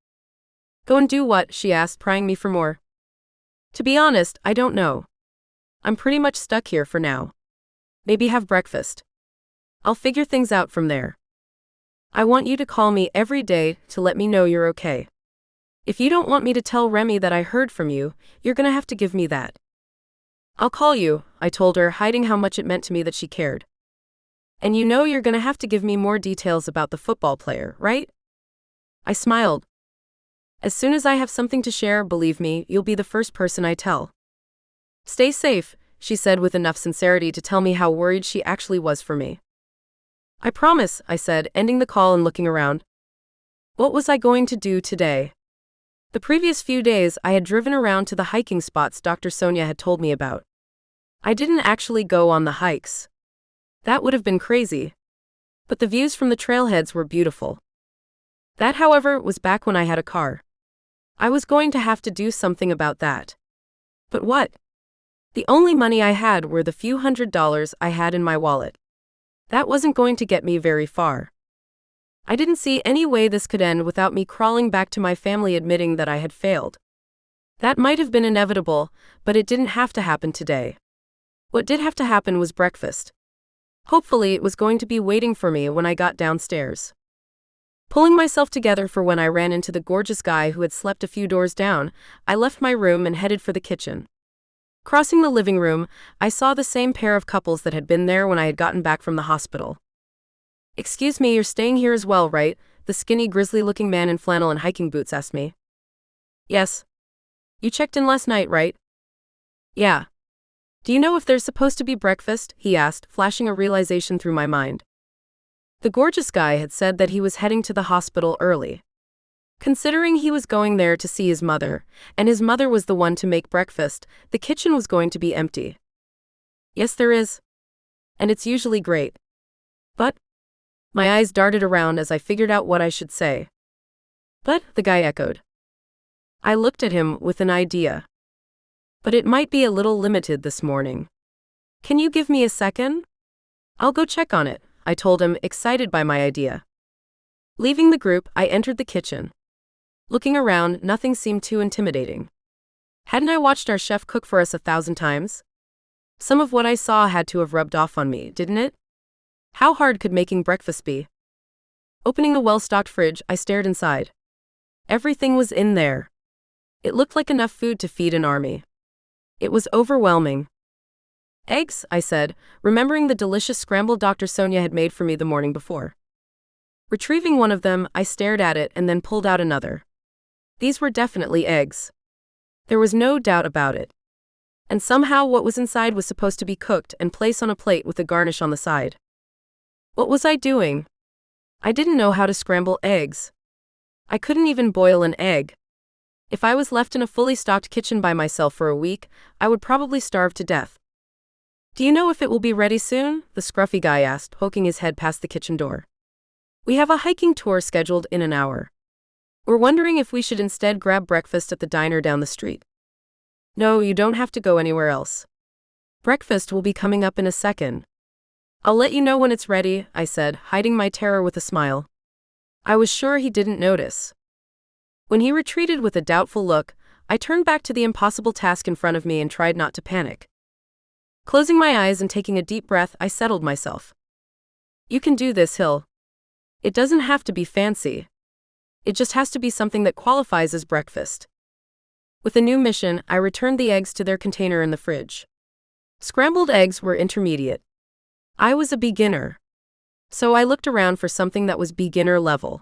Go and do what? She asked, prying me for more. To be honest, I don't know. I'm pretty much stuck here for now. Maybe have breakfast. I'll figure things out from there. I want you to call me every day to let me know you're okay. If you don't want me to tell Remy that I heard from you, you're gonna have to give me that. I'll call you, I told her, hiding how much it meant to me that she cared. And you know you're gonna have to give me more details about the football player, right? I smiled. As soon as I have something to share, believe me, you'll be the first person I tell. Stay safe, she said with enough sincerity to tell me how worried she actually was for me. I promise, I said, ending the call and looking around. What was I going to do today? The previous few days I had driven around to the hiking spots Dr. Sonia had told me about. I didn't actually go on the hikes. That would have been crazy. But the views from the trailheads were beautiful. That, however, was back when I had a car. I was going to have to do something about that. But what? The only money I had were the few $100s I had in my wallet. That wasn't going to get me very far. I didn't see any way this could end without me crawling back to my family admitting that I had failed. That might have been inevitable, but it didn't have to happen today. What did have to happen was breakfast. Hopefully it was going to be waiting for me when I got downstairs. Pulling myself together for when I ran into the gorgeous guy who had slept a few doors down, I left my room and headed for the kitchen. Crossing the living room, I saw the same pair of couples that had been there when I had gotten back from the hospital. Excuse me, you're staying here as well, right? The skinny, grizzly-looking man in flannel and hiking boots asked me. Yes. You checked in last night, right? Yeah. Do you know if there's supposed to be breakfast? He asked, flashing a realization through my mind. The gorgeous guy had said that he was heading to the hospital early. Considering he was going there to see his mother, and his mother was the one to make breakfast, the kitchen was going to be empty. Yes, there is. And it's usually great. But? My eyes darted around as I figured out what I should say. But, the guy echoed. I looked at him with an idea. But it might be a little limited this morning. Can you give me a second? I'll go check on it, I told him, excited by my idea. Leaving the group, I entered the kitchen. Looking around, nothing seemed too intimidating. Hadn't I watched our chef cook for us 1,000 times? Some of what I saw had to have rubbed off on me, didn't it? How hard could making breakfast be? Opening the well-stocked fridge, I stared inside. Everything was in there. It looked like enough food to feed an army. It was overwhelming. Eggs, I said, remembering the delicious scramble Dr. Sonia had made for me the morning before. Retrieving one of them, I stared at it and then pulled out another. These were definitely eggs. There was no doubt about it. And somehow what was inside was supposed to be cooked and placed on a plate with a garnish on the side. What was I doing? I didn't know how to scramble eggs. I couldn't even boil an egg. If I was left in a fully stocked kitchen by myself for a week, I would probably starve to death. Do you know if it will be ready soon? The scruffy guy asked, poking his head past the kitchen door. We have a hiking tour scheduled in an hour. We're wondering if we should instead grab breakfast at the diner down the street. No, you don't have to go anywhere else. Breakfast will be coming up in a second. I'll let you know when it's ready, I said, hiding my terror with a smile. I was sure he didn't notice. When he retreated with a doubtful look, I turned back to the impossible task in front of me and tried not to panic. Closing my eyes and taking a deep breath, I settled myself. You can do this, Hill. It doesn't have to be fancy. It just has to be something that qualifies as breakfast. With a new mission, I returned the eggs to their container in the fridge. Scrambled eggs were intermediate. I was a beginner. So I looked around for something that was beginner level.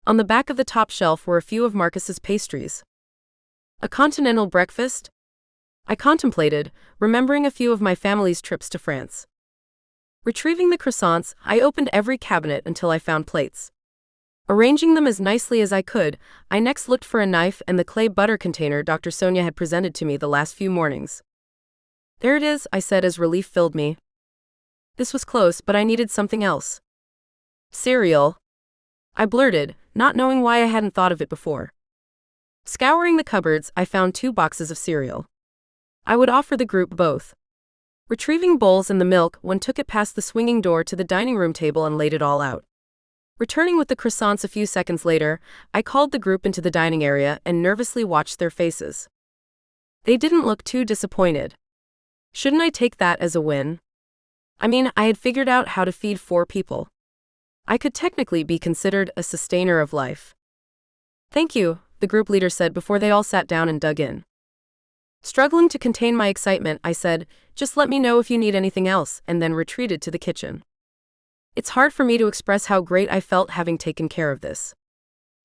On the back of the top shelf were a few of Marcus's pastries. A continental breakfast? I contemplated, remembering a few of my family's trips to France. Retrieving the croissants, I opened every cabinet until I found plates. Arranging them as nicely as I could, I next looked for a knife and the clay butter container Dr. Sonia had presented to me the last few mornings. There it is, I said as relief filled me. This was close, but I needed something else. Cereal, I blurted, not knowing why I hadn't thought of it before. Scouring the cupboards, I found 2 boxes of cereal. I would offer the group both. Retrieving bowls and the milk, one took it past the swinging door to the dining room table and laid it all out. Returning with the croissants a few seconds later, I called the group into the dining area and nervously watched their faces. They didn't look too disappointed. Shouldn't I take that as a win? I mean, I had figured out how to feed 4 people. I could technically be considered a sustainer of life. Thank you, the group leader said before they all sat down and dug in. Struggling to contain my excitement, I said, just let me know if you need anything else, and then retreated to the kitchen. It's hard for me to express how great I felt having taken care of this.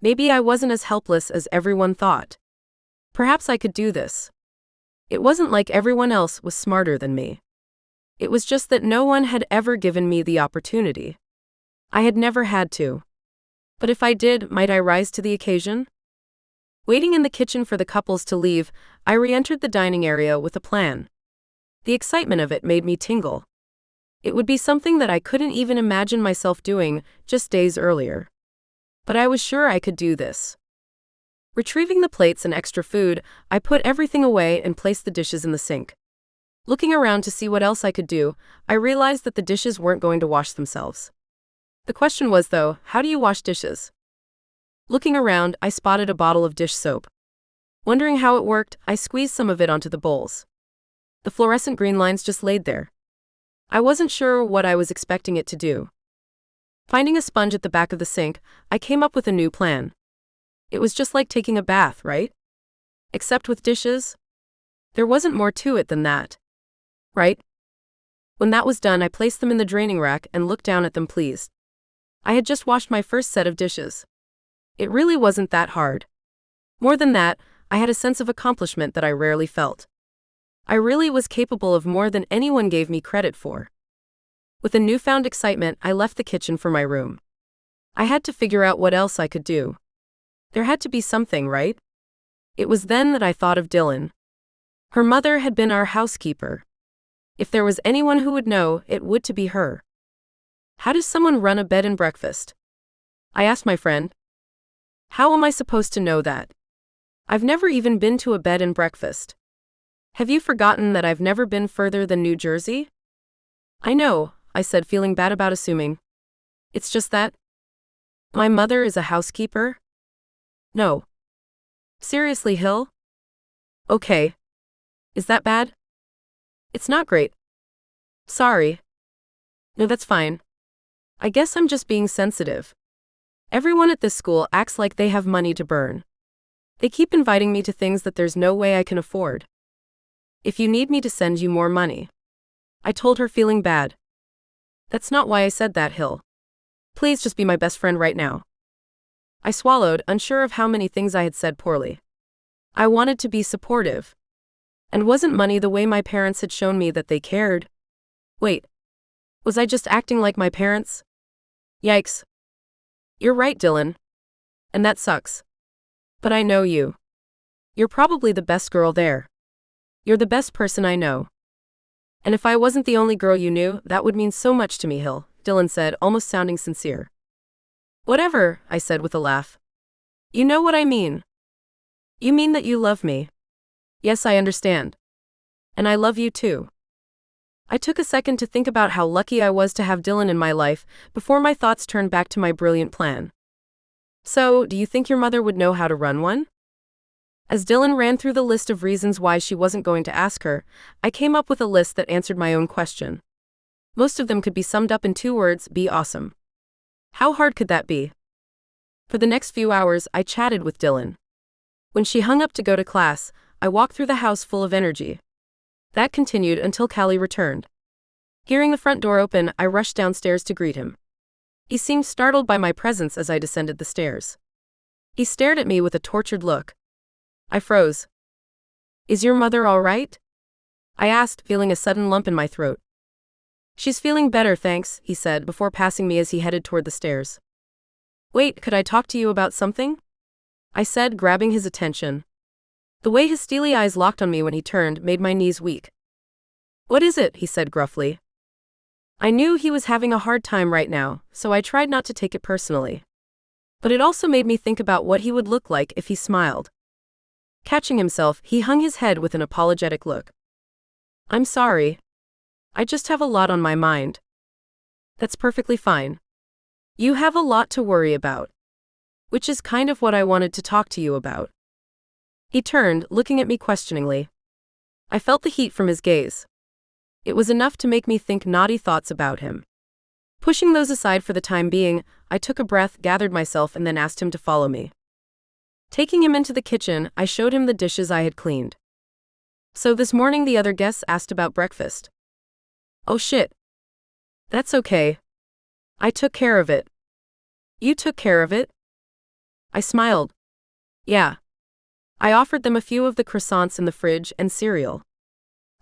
Maybe I wasn't as helpless as everyone thought. Perhaps I could do this. It wasn't like everyone else was smarter than me. It was just that no one had ever given me the opportunity. I had never had to. But if I did, might I rise to the occasion? Waiting in the kitchen for the couples to leave, I re-entered the dining area with a plan. The excitement of it made me tingle. It would be something that I couldn't even imagine myself doing just days earlier. But I was sure I could do this. Retrieving the plates and extra food, I put everything away and placed the dishes in the sink. Looking around to see what else I could do, I realized that the dishes weren't going to wash themselves. The question was, though, how do you wash dishes? Looking around, I spotted a bottle of dish soap. Wondering how it worked, I squeezed some of it onto the bowls. The fluorescent green lines just laid there. I wasn't sure what I was expecting it to do. Finding a sponge at the back of the sink, I came up with a new plan. It was just like taking a bath, right? Except with dishes? There wasn't more to it than that. Right? When that was done, I placed them in the draining rack and looked down at them pleased. I had just washed my first set of dishes. It really wasn't that hard. More than that, I had a sense of accomplishment that I rarely felt. I really was capable of more than anyone gave me credit for. With a newfound excitement, I left the kitchen for my room. I had to figure out what else I could do. There had to be something, right? It was then that I thought of Dylan. Her mother had been our housekeeper. If there was anyone who would know, it would to be her. How does someone run a bed and breakfast? I asked my friend. How am I supposed to know that? I've never even been to a bed and breakfast. Have you forgotten that I've never been further than New Jersey? I know, I said, feeling bad about assuming. It's just that. My mother is a housekeeper? No. Seriously, Hill? Okay. Is that bad? It's not great. Sorry. No, that's fine. I guess I'm just being sensitive. Everyone at this school acts like they have money to burn. They keep inviting me to things that there's no way I can afford. If you need me to send you more money. I told her, feeling bad. That's not why I said that, Hill. Please just be my best friend right now. I swallowed, unsure of how many things I had said poorly. I wanted to be supportive. And wasn't money the way my parents had shown me that they cared? Wait. Was I just acting like my parents? Yikes. You're right, Dylan. And that sucks. But I know you. You're probably the best girl there. You're the best person I know. And if I wasn't the only girl you knew, that would mean so much to me, Hill, Dylan said, almost sounding sincere. Whatever, I said with a laugh. You know what I mean. You mean that you love me. Yes, I understand. And I love you too. I took a second to think about how lucky I was to have Dylan in my life before my thoughts turned back to my brilliant plan. So, do you think your mother would know how to run one? As Dylan ran through the list of reasons why she wasn't going to ask her, I came up with a list that answered my own question. Most of them could be summed up in 2 words: be awesome. How hard could that be? For the next few hours, I chatted with Dylan. When she hung up to go to class, I walked through the house full of energy. That continued until Callie returned. Hearing the front door open, I rushed downstairs to greet him. He seemed startled by my presence as I descended the stairs. He stared at me with a tortured look. I froze. "Is your mother all right?" I asked, feeling a sudden lump in my throat. "She's feeling better, thanks," he said before passing me as he headed toward the stairs. "Wait, could I talk to you about something?" I said, grabbing his attention. The way his steely eyes locked on me when he turned made my knees weak. "What is it?" he said gruffly. I knew he was having a hard time right now, so I tried not to take it personally. But it also made me think about what he would look like if he smiled. Catching himself, he hung his head with an apologetic look. "I'm sorry. I just have a lot on my mind." "That's perfectly fine. You have a lot to worry about. Which is kind of what I wanted to talk to you about." He turned, looking at me questioningly. I felt the heat from his gaze. It was enough to make me think naughty thoughts about him. Pushing those aside for the time being, I took a breath, gathered myself, and then asked him to follow me. Taking him into the kitchen, I showed him the dishes I had cleaned. "So this morning the other guests asked about breakfast." "Oh shit. That's okay. I took care of it." "You took care of it?" I smiled. "Yeah. I offered them a few of the croissants in the fridge and cereal.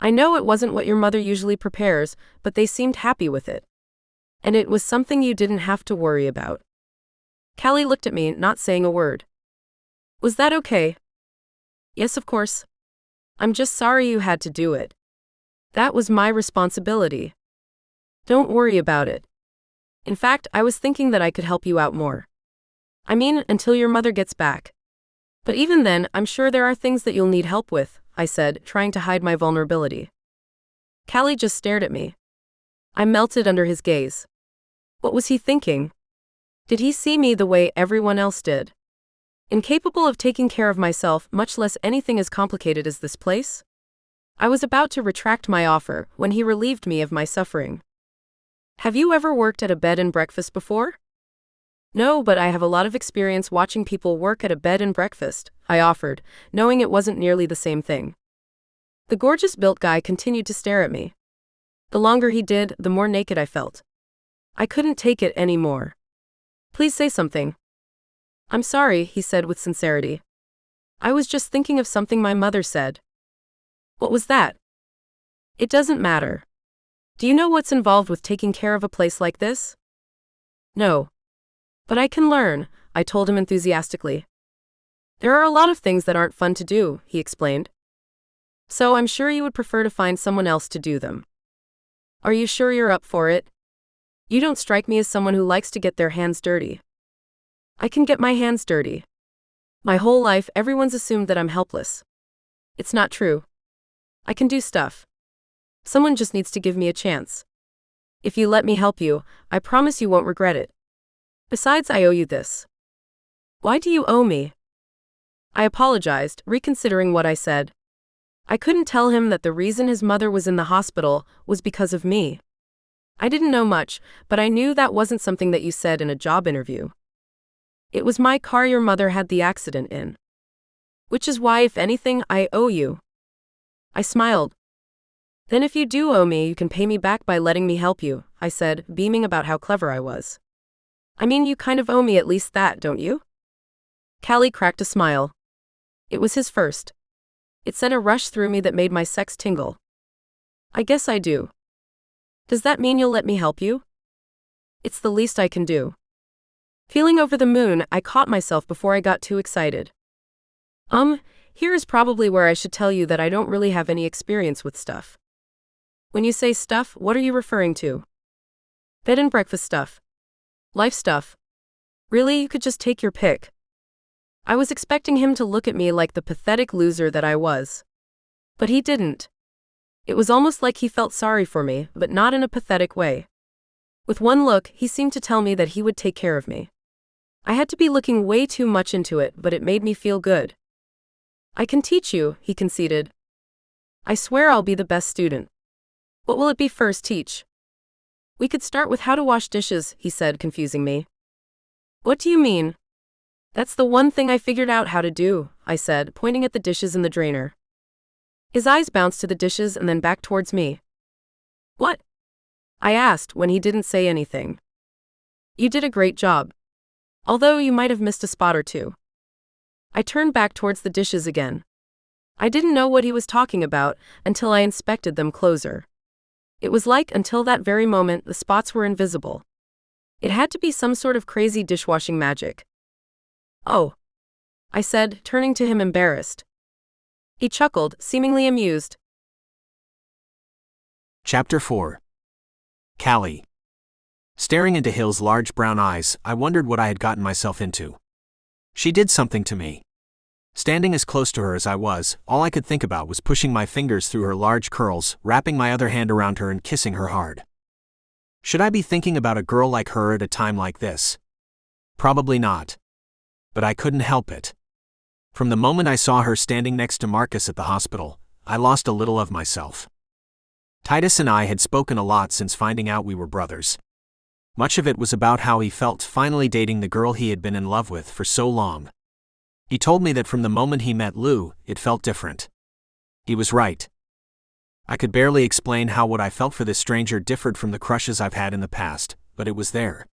I know it wasn't what your mother usually prepares, but they seemed happy with it. And it was something you didn't have to worry about." Callie looked at me, not saying a word. "Was that okay?" "Yes, of course. I'm just sorry you had to do it. That was my responsibility. Don't worry about it. In fact, I was thinking that I could help you out more. I mean, until your mother gets back. But even then, I'm sure there are things that you'll need help with," I said, trying to hide my vulnerability. Callie just stared at me. I melted under his gaze. What was he thinking? Did he see me the way everyone else did? Incapable of taking care of myself, much less anything as complicated as this place? I was about to retract my offer when he relieved me of my suffering. "Have you ever worked at a bed and breakfast before?" "No, but I have a lot of experience watching people work at a bed and breakfast," I offered, knowing it wasn't nearly the same thing. The gorgeous-built guy continued to stare at me. The longer he did, the more naked I felt. I couldn't take it anymore. "Please say something." "I'm sorry," he said with sincerity. "I was just thinking of something my mother said." "What was that?" "It doesn't matter. Do you know what's involved with taking care of a place like this?" "No. But I can learn," I told him enthusiastically. "There are a lot of things that aren't fun to do," he explained. "So I'm sure you would prefer to find someone else to do them. Are you sure you're up for it? You don't strike me as someone who likes to get their hands dirty." "I can get my hands dirty. My whole life, everyone's assumed that I'm helpless. It's not true. I can do stuff. Someone just needs to give me a chance. If you let me help you, I promise you won't regret it. Besides, I owe you this." "Why do you owe me?" I apologized, reconsidering what I said. I couldn't tell him that the reason his mother was in the hospital was because of me. I didn't know much, but I knew that wasn't something that you said in a job interview. "It was my car your mother had the accident in. Which is why, if anything, I owe you." I smiled. "Then if you do owe me, you can pay me back by letting me help you," I said, beaming about how clever I was. "I mean, you kind of owe me at least that, don't you?" Callie cracked a smile. It was his first. It sent a rush through me that made my sex tingle. "I guess I do. Does that mean you'll let me help you?" "It's the least I can do." Feeling over the moon, I caught myself before I got too excited. Here is probably where I should tell you that I don't really have any experience with stuff." "When you say stuff, what are you referring to?" "Bed and breakfast stuff. Life stuff. Really, you could just take your pick." I was expecting him to look at me like the pathetic loser that I was. But he didn't. It was almost like he felt sorry for me, but not in a pathetic way. With one look, he seemed to tell me that he would take care of me. I had to be looking way too much into it, but it made me feel good. "I can teach you," he conceded. "I swear I'll be the best student." "What will it be first, teach?" We could start with how to wash dishes, he said, confusing me. What do you mean? That's the one thing I figured out how to do, I said, pointing at the dishes in the drainer. His eyes bounced to the dishes and then back towards me. What? I asked when he didn't say anything. You did a great job. Although you might have missed a spot or two. I turned back towards the dishes again. I didn't know what he was talking about until I inspected them closer. It was like until that very moment the spots were invisible. It had to be some sort of crazy dishwashing magic. Oh, I said, turning to him embarrassed. He chuckled, seemingly amused. Chapter 4. Callie. Staring into Hill's large brown eyes, I wondered what I had gotten myself into. She did something to me. Standing as close to her as I was, all I could think about was pushing my fingers through her large curls, wrapping my other hand around her and kissing her hard. Should I be thinking about a girl like her at a time like this? Probably not. But I couldn't help it. From the moment I saw her standing next to Marcus at the hospital, I lost a little of myself. Titus and I had spoken a lot since finding out we were brothers. Much of it was about how he felt finally dating the girl he had been in love with for so long. He told me that from the moment he met Lou, it felt different. He was right. I could barely explain how what I felt for this stranger differed from the crushes I've had in the past, but it was there.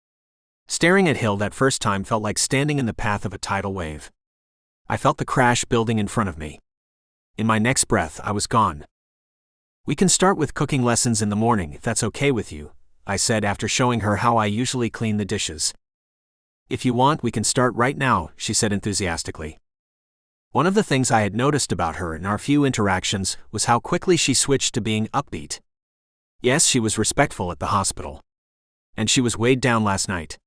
Staring at Hill that first time felt like standing in the path of a tidal wave. I felt the crash building in front of me. In my next breath, I was gone. We can start with cooking lessons in the morning if that's okay with you, I said after showing her how I usually clean the dishes. If you want, we can start right now, she said enthusiastically. One of the things I had noticed about her in our few interactions was how quickly she switched to being upbeat. Yes, she was respectful at the hospital. And she was weighed down last night.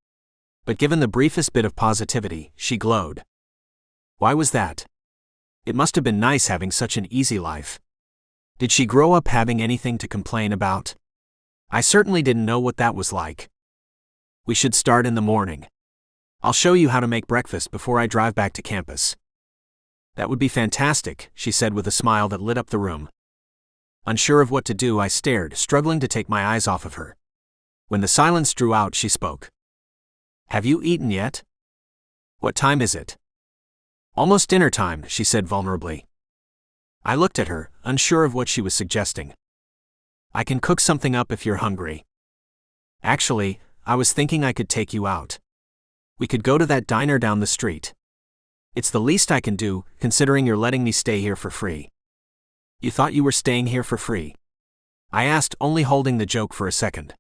But given the briefest bit of positivity, she glowed. Why was that? It must have been nice having such an easy life. Did she grow up having anything to complain about? I certainly didn't know what that was like. We should start in the morning. I'll show you how to make breakfast before I drive back to campus. That would be fantastic, she said with a smile that lit up the room. Unsure of what to do, I stared, struggling to take my eyes off of her. When the silence drew out, she spoke. Have you eaten yet? What time is it? Almost dinner time, she said vulnerably. I looked at her, unsure of what she was suggesting. I can cook something up if you're hungry. Actually, I was thinking I could take you out. We could go to that diner down the street. It's the least I can do, considering you're letting me stay here for free. You thought you were staying here for free? I asked, only holding the joke for a second.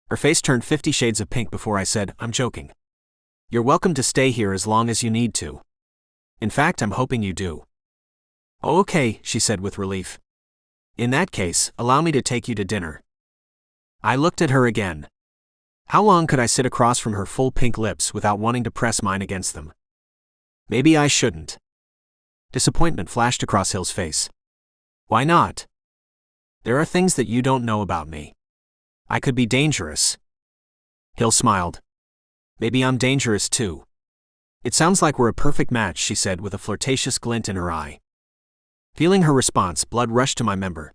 Her face turned 50 shades of pink before I said, I'm joking. You're welcome to stay here as long as you need to. In fact, I'm hoping you do. Oh, okay, she said with relief. In that case, allow me to take you to dinner. I looked at her again. How long could I sit across from her full pink lips without wanting to press mine against them? Maybe I shouldn't. Disappointment flashed across Hill's face. Why not? There are things that you don't know about me. I could be dangerous. Hill smiled. Maybe I'm dangerous too. It sounds like we're a perfect match, she said with a flirtatious glint in her eye. Feeling her response, blood rushed to my member.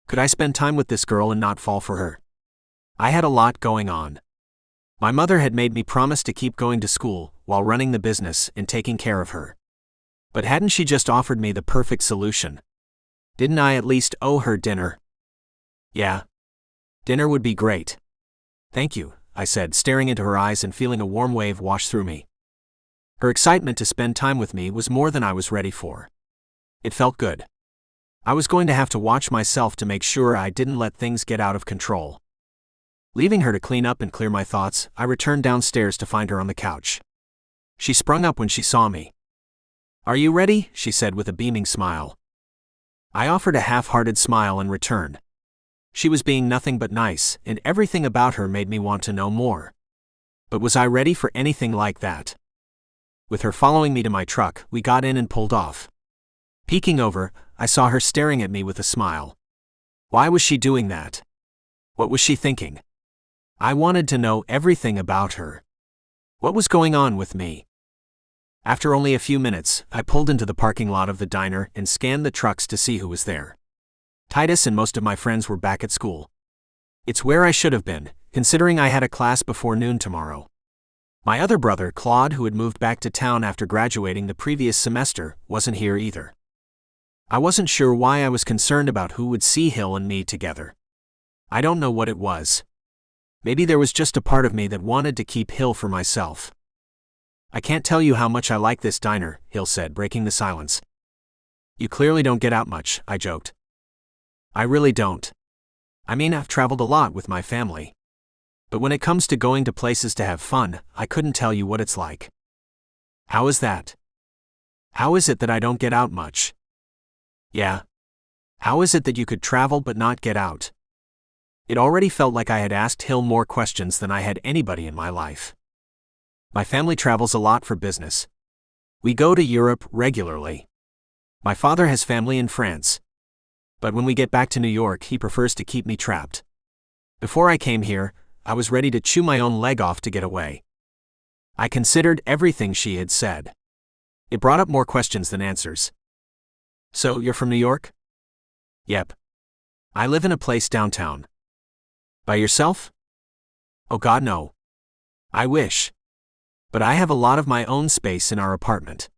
Could I spend time with this girl and not fall for her? I had a lot going on. My mother had made me promise to keep going to school while running the business and taking care of her. But hadn't she just offered me the perfect solution? Didn't I at least owe her dinner? Yeah. Dinner would be great. Thank you, I said, staring into her eyes and feeling a warm wave wash through me. Her excitement to spend time with me was more than I was ready for. It felt good. I was going to have to watch myself to make sure I didn't let things get out of control. Leaving her to clean up and clear my thoughts, I returned downstairs to find her on the couch. She sprung up when she saw me. Are you ready? She said with a beaming smile. I offered a half-hearted smile in return. She was being nothing but nice, and everything about her made me want to know more. But was I ready for anything like that? With her following me to my truck, we got in and pulled off. Peeking over, I saw her staring at me with a smile. Why was she doing that? What was she thinking? I wanted to know everything about her. What was going on with me? After only a few minutes, I pulled into the parking lot of the diner and scanned the trucks to see who was there. Titus and most of my friends were back at school. It's where I should have been, considering I had a class before noon tomorrow. My other brother, Claude, who had moved back to town after graduating the previous semester, wasn't here either. I wasn't sure why I was concerned about who would see Hill and me together. I don't know what it was. Maybe there was just a part of me that wanted to keep Hill for myself. I can't tell you how much I like this diner, Hill said, breaking the silence. You clearly don't get out much, I joked. I really don't. I mean, I've traveled a lot with my family. But when it comes to going to places to have fun, I couldn't tell you what it's like. How is that? How is it that I don't get out much? Yeah. How is it that you could travel but not get out? It already felt like I had asked Hill more questions than I had anybody in my life. My family travels a lot for business. We go to Europe regularly. My father has family in France. But when we get back to New York, he prefers to keep me trapped. Before I came here, I was ready to chew my own leg off to get away. I considered everything she had said. It brought up more questions than answers. So, you're from New York? Yep. I live in a place downtown. By yourself? Oh God, no. I wish. But I have a lot of my own space in our apartment.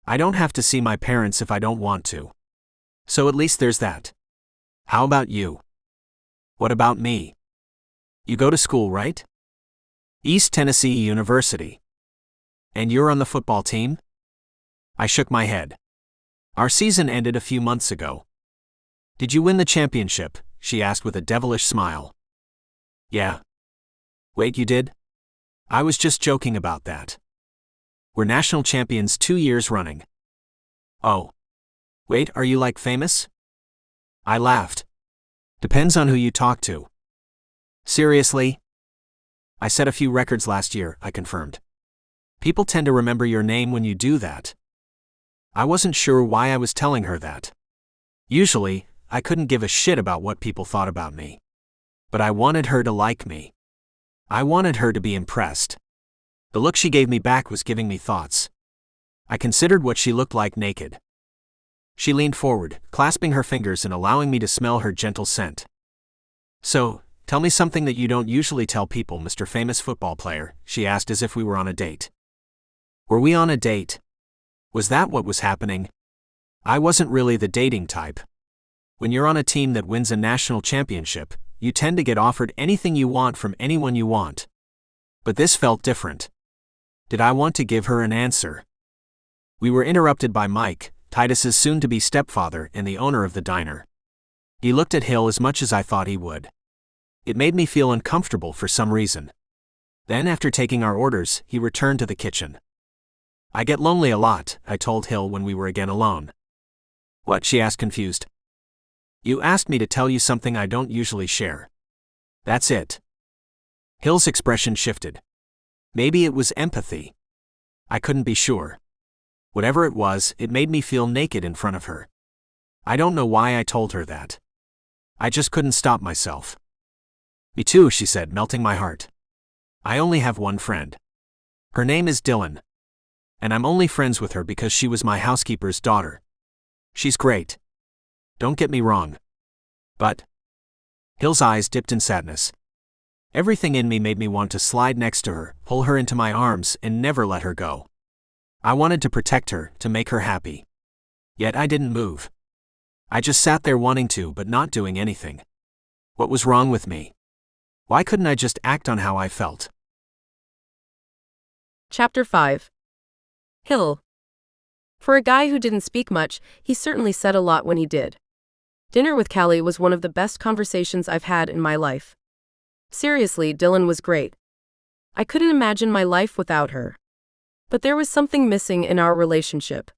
I don't have to see my parents if I don't want to. So at least there's that. How about you? What about me? You go to school, right? East Tennessee University. And you're on the football team? I shook my head. Our season ended a few months ago. Did you win the championship? She asked with a devilish smile. Yeah. Wait, you did? I was just joking about that. We're national champions 2 years running. Oh. Wait, are you like famous? I laughed. Depends on who you talk to. Seriously? I set a few records last year, I confirmed. People tend to remember your name when you do that. I wasn't sure why I was telling her that. Usually, I couldn't give a shit about what people thought about me. But I wanted her to like me. I wanted her to be impressed. The look she gave me back was giving me thoughts. I considered what she looked like naked. She leaned forward, clasping her fingers and allowing me to smell her gentle scent. So, tell me something that you don't usually tell people, Mr. Famous Football Player, she asked as if we were on a date. Were we on a date? Was that what was happening? I wasn't really the dating type. When you're on a team that wins a national championship, you tend to get offered anything you want from anyone you want. But this felt different. Did I want to give her an answer? We were interrupted by Mike, Titus's soon-to-be stepfather and the owner of the diner. He looked at Hill as much as I thought he would. It made me feel uncomfortable for some reason. Then, after taking our orders, he returned to the kitchen. I get lonely a lot, I told Hill when we were again alone. What? She asked, confused. You asked me to tell you something I don't usually share. That's it. Hill's expression shifted. Maybe it was empathy. I couldn't be sure. Whatever it was, it made me feel naked in front of her. I don't know why I told her that. I just couldn't stop myself. Me too, she said, melting my heart. I only have one friend. Her name is Dylan. And I'm only friends with her because she was my housekeeper's daughter. She's great. Don't get me wrong. But... Hill's eyes dipped in sadness. Everything in me made me want to slide next to her, pull her into my arms, and never let her go. I wanted to protect her, to make her happy. Yet I didn't move. I just sat there wanting to but not doing anything. What was wrong with me? Why couldn't I just act on how I felt? Chapter 5. Hill. For a guy who didn't speak much, he certainly said a lot when he did. Dinner with Callie was one of the best conversations I've had in my life. Seriously, Dylan was great. I couldn't imagine my life without her. But there was something missing in our relationship.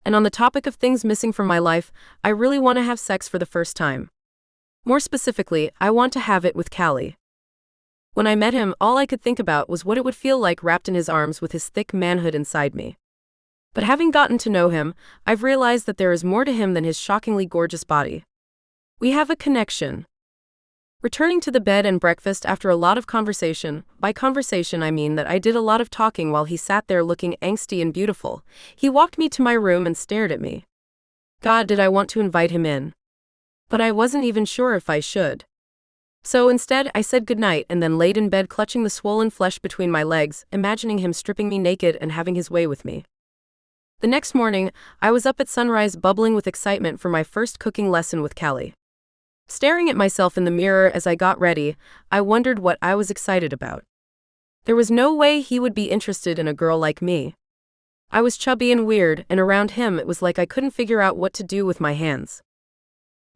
And on the topic of things missing from my life, I really want to have sex for the first time. More specifically, I want to have it with Callie. When I met him, all I could think about was what it would feel like wrapped in his arms with his thick manhood inside me. But having gotten to know him, I've realized that there is more to him than his shockingly gorgeous body. We have a connection. Returning to the bed and breakfast after a lot of conversation, by conversation I mean that I did a lot of talking while he sat there looking angsty and beautiful, he walked me to my room and stared at me. God, did I want to invite him in. But I wasn't even sure if I should. So instead, I said goodnight and then laid in bed clutching the swollen flesh between my legs, imagining him stripping me naked and having his way with me. The next morning, I was up at sunrise bubbling with excitement for my first cooking lesson with Callie. Staring at myself in the mirror as I got ready, I wondered what I was excited about. There was no way he would be interested in a girl like me. I was chubby and weird, and around him it was like I couldn't figure out what to do with my hands.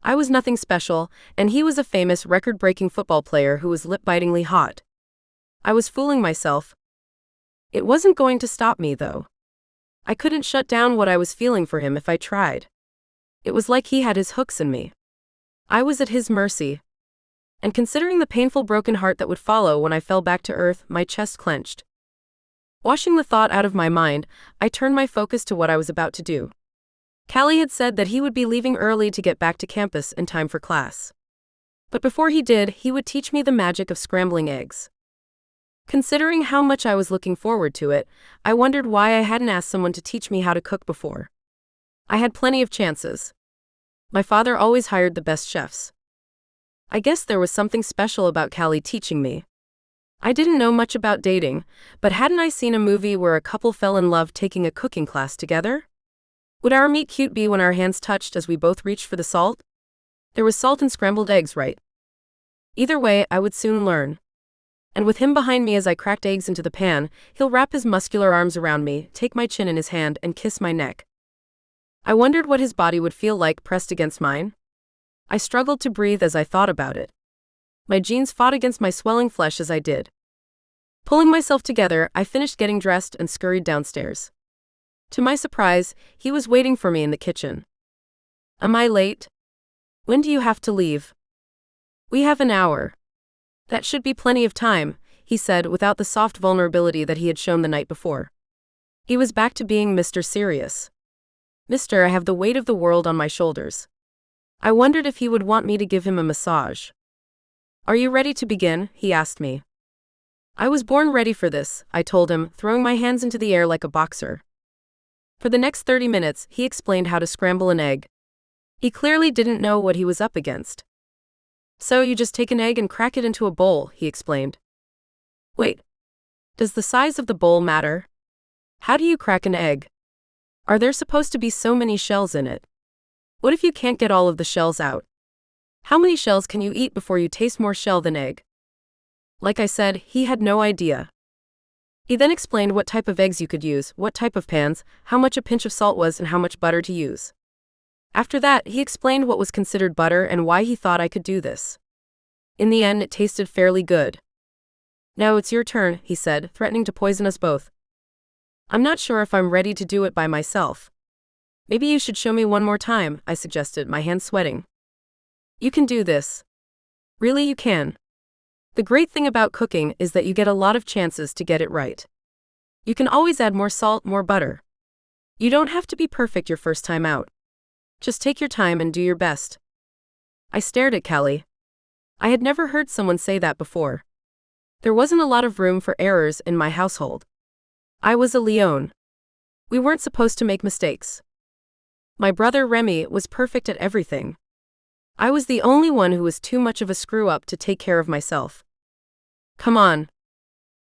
I was nothing special, and he was a famous record-breaking football player who was lip-bitingly hot. I was fooling myself. It wasn't going to stop me, though. I couldn't shut down what I was feeling for him if I tried. It was like he had his hooks in me. I was at his mercy. And considering the painful broken heart that would follow when I fell back to earth, my chest clenched. Washing the thought out of my mind, I turned my focus to what I was about to do. Callie had said that he would be leaving early to get back to campus in time for class. But before he did, he would teach me the magic of scrambling eggs. Considering how much I was looking forward to it, I wondered why I hadn't asked someone to teach me how to cook before. I had plenty of chances. My father always hired the best chefs. I guess there was something special about Callie teaching me. I didn't know much about dating, but hadn't I seen a movie where a couple fell in love taking a cooking class together? Would our meet cute be when our hands touched as we both reached for the salt? There was salt in scrambled eggs, right? Either way, I would soon learn. And with him behind me as I cracked eggs into the pan, he'll wrap his muscular arms around me, take my chin in his hand, and kiss my neck. I wondered what his body would feel like pressed against mine. I struggled to breathe as I thought about it. My jeans fought against my swelling flesh as I did. Pulling myself together, I finished getting dressed and scurried downstairs. To my surprise, he was waiting for me in the kitchen. Am I late? When do you have to leave? We have an hour. That should be plenty of time, he said without the soft vulnerability that he had shown the night before. He was back to being Mr. Serious. Mister, I have the weight of the world on my shoulders. I wondered if he would want me to give him a massage. Are you ready to begin? He asked me. I was born ready for this, I told him, throwing my hands into the air like a boxer. For the next 30 minutes, he explained how to scramble an egg. He clearly didn't know what he was up against. So you just take an egg and crack it into a bowl, he explained. Wait. Does the size of the bowl matter? How do you crack an egg? Are there supposed to be so many shells in it? What if you can't get all of the shells out? How many shells can you eat before you taste more shell than egg? Like I said, he had no idea. He then explained what type of eggs you could use, what type of pans, how much a pinch of salt was, and how much butter to use. After that, he explained what was considered butter and why he thought I could do this. In the end, it tasted fairly good. Now it's your turn, he said, threatening to poison us both. I'm not sure if I'm ready to do it by myself. Maybe you should show me one more time, I suggested, my hands sweating. You can do this. Really, you can. The great thing about cooking is that you get a lot of chances to get it right. You can always add more salt, more butter. You don't have to be perfect your first time out. Just take your time and do your best. I stared at Callie. I had never heard someone say that before. There wasn't a lot of room for errors in my household. I was a Leon. We weren't supposed to make mistakes. My brother Remy was perfect at everything. I was the only one who was too much of a screw-up to take care of myself. Come on.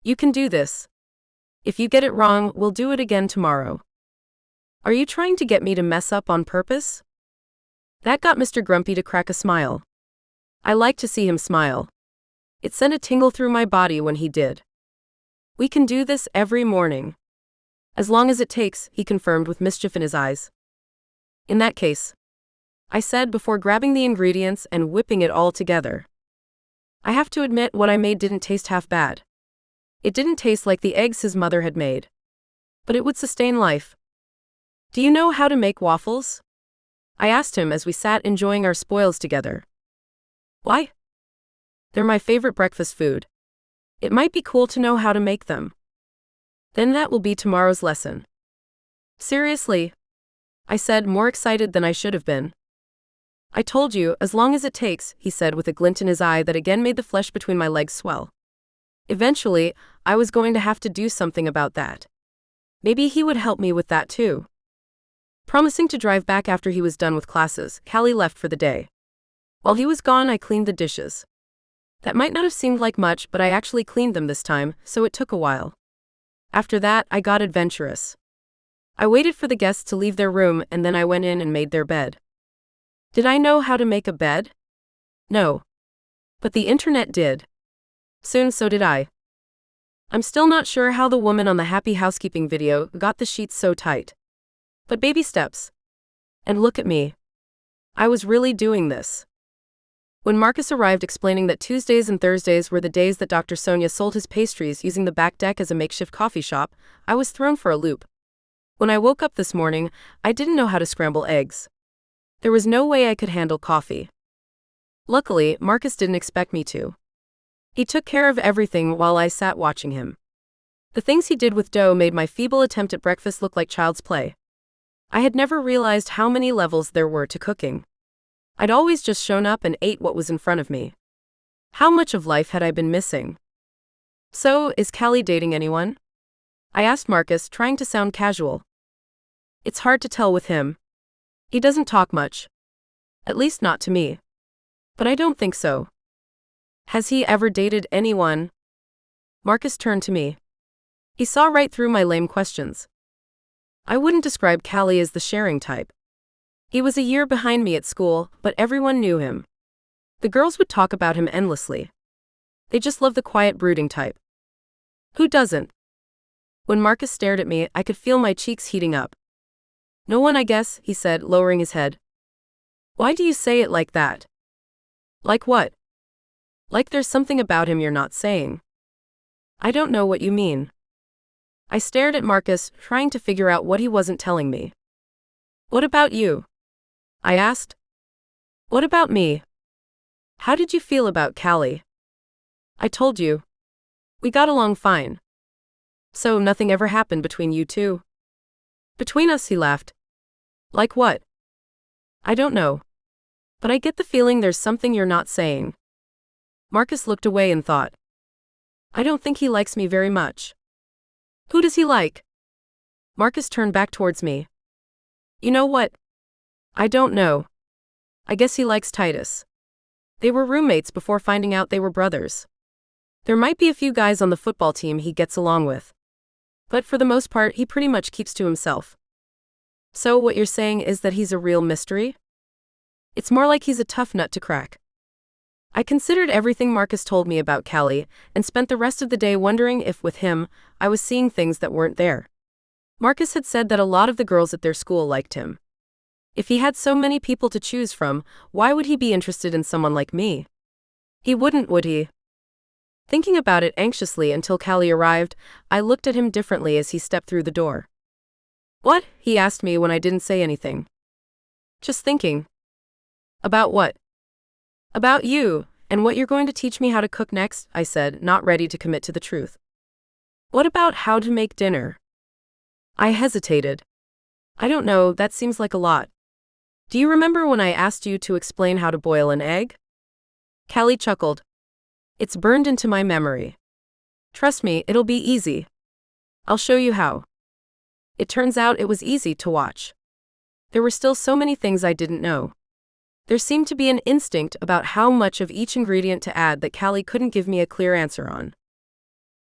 You can do this. If you get it wrong, we'll do it again tomorrow. Are you trying to get me to mess up on purpose? That got Mr. Grumpy to crack a smile. I liked to see him smile. It sent a tingle through my body when he did. We can do this every morning. As long as it takes, he confirmed with mischief in his eyes. In that case, I said before grabbing the ingredients and whipping it all together. I have to admit what I made didn't taste half bad. It didn't taste like the eggs his mother had made. But it would sustain life. Do you know how to make waffles? I asked him as we sat enjoying our spoils together. Why? They're my favorite breakfast food. It might be cool to know how to make them. Then that will be tomorrow's lesson. Seriously? I said, more excited than I should have been. I told you, as long as it takes, he said with a glint in his eye that again made the flesh between my legs swell. Eventually, I was going to have to do something about that. Maybe he would help me with that too. Promising to drive back after he was done with classes, Callie left for the day. While he was gone, I cleaned the dishes. That might not have seemed like much, but I actually cleaned them this time, so it took a while. After that, I got adventurous. I waited for the guests to leave their room and then I went in and made their bed. Did I know how to make a bed? No. But the internet did. Soon so did I. I'm still not sure how the woman on the Happy Housekeeping video got the sheets so tight. But baby steps. And look at me. I was really doing this. When Marcus arrived explaining that Tuesdays and Thursdays were the days that Dr. Sonia sold his pastries using the back deck as a makeshift coffee shop, I was thrown for a loop. When I woke up this morning, I didn't know how to scramble eggs. There was no way I could handle coffee. Luckily, Marcus didn't expect me to. He took care of everything while I sat watching him. The things he did with dough made my feeble attempt at breakfast look like child's play. I had never realized how many levels there were to cooking. I'd always just shown up and ate what was in front of me. How much of life had I been missing? So, is Callie dating anyone? I asked Marcus, trying to sound casual. It's hard to tell with him. He doesn't talk much. At least not to me. But I don't think so. Has he ever dated anyone? Marcus turned to me. He saw right through my lame questions. I wouldn't describe Callie as the sharing type. He was a year behind me at school, but everyone knew him. The girls would talk about him endlessly. They just love the quiet brooding type. Who doesn't? When Marcus stared at me, I could feel my cheeks heating up. No one, I guess, he said, lowering his head. Why do you say it like that? Like what? Like there's something about him you're not saying. I don't know what you mean. I stared at Marcus, trying to figure out what he wasn't telling me. What about you? I asked. What about me? How did you feel about Callie? I told you. We got along fine. So nothing ever happened between you two? Between us, he laughed. Like what? I don't know. But I get the feeling there's something you're not saying. Marcus looked away and thought. I don't think he likes me very much. Who does he like? Marcus turned back towards me. You know what? I don't know. I guess he likes Titus. They were roommates before finding out they were brothers. There might be a few guys on the football team he gets along with. But for the most part, he pretty much keeps to himself. So what you're saying is that he's a real mystery? It's more like he's a tough nut to crack. I considered everything Marcus told me about Callie and spent the rest of the day wondering if, with him, I was seeing things that weren't there. Marcus had said that a lot of the girls at their school liked him. If he had so many people to choose from, why would he be interested in someone like me? He wouldn't, would he? Thinking about it anxiously until Callie arrived, I looked at him differently as he stepped through the door. What? He asked me when I didn't say anything. Just thinking. About what? About you, and what you're going to teach me how to cook next, I said, not ready to commit to the truth. What about how to make dinner? I hesitated. I don't know, that seems like a lot. Do you remember when I asked you to explain how to boil an egg? Callie chuckled. It's burned into my memory. Trust me, it'll be easy. I'll show you how. It turns out it was easy to watch. There were still so many things I didn't know. There seemed to be an instinct about how much of each ingredient to add that Callie couldn't give me a clear answer on.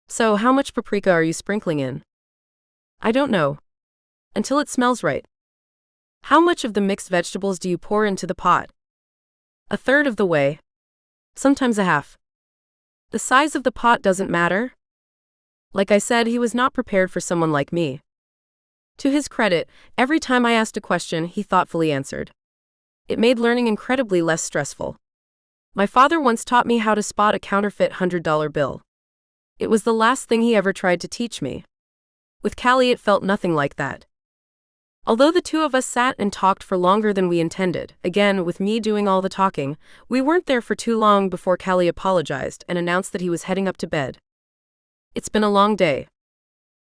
So, how much paprika are you sprinkling in? I don't know. Until it smells right. How much of the mixed vegetables do you pour into the pot? A third of the way. Sometimes a half. The size of the pot doesn't matter. Like I said, he was not prepared for someone like me. To his credit, every time I asked a question, he thoughtfully answered. It made learning incredibly less stressful. My father once taught me how to spot a counterfeit $100 bill. It was the last thing he ever tried to teach me. With Callie, it felt nothing like that. Although the two of us sat and talked for longer than we intended, again with me doing all the talking, we weren't there for too long before Callie apologized and announced that he was heading up to bed. It's been a long day.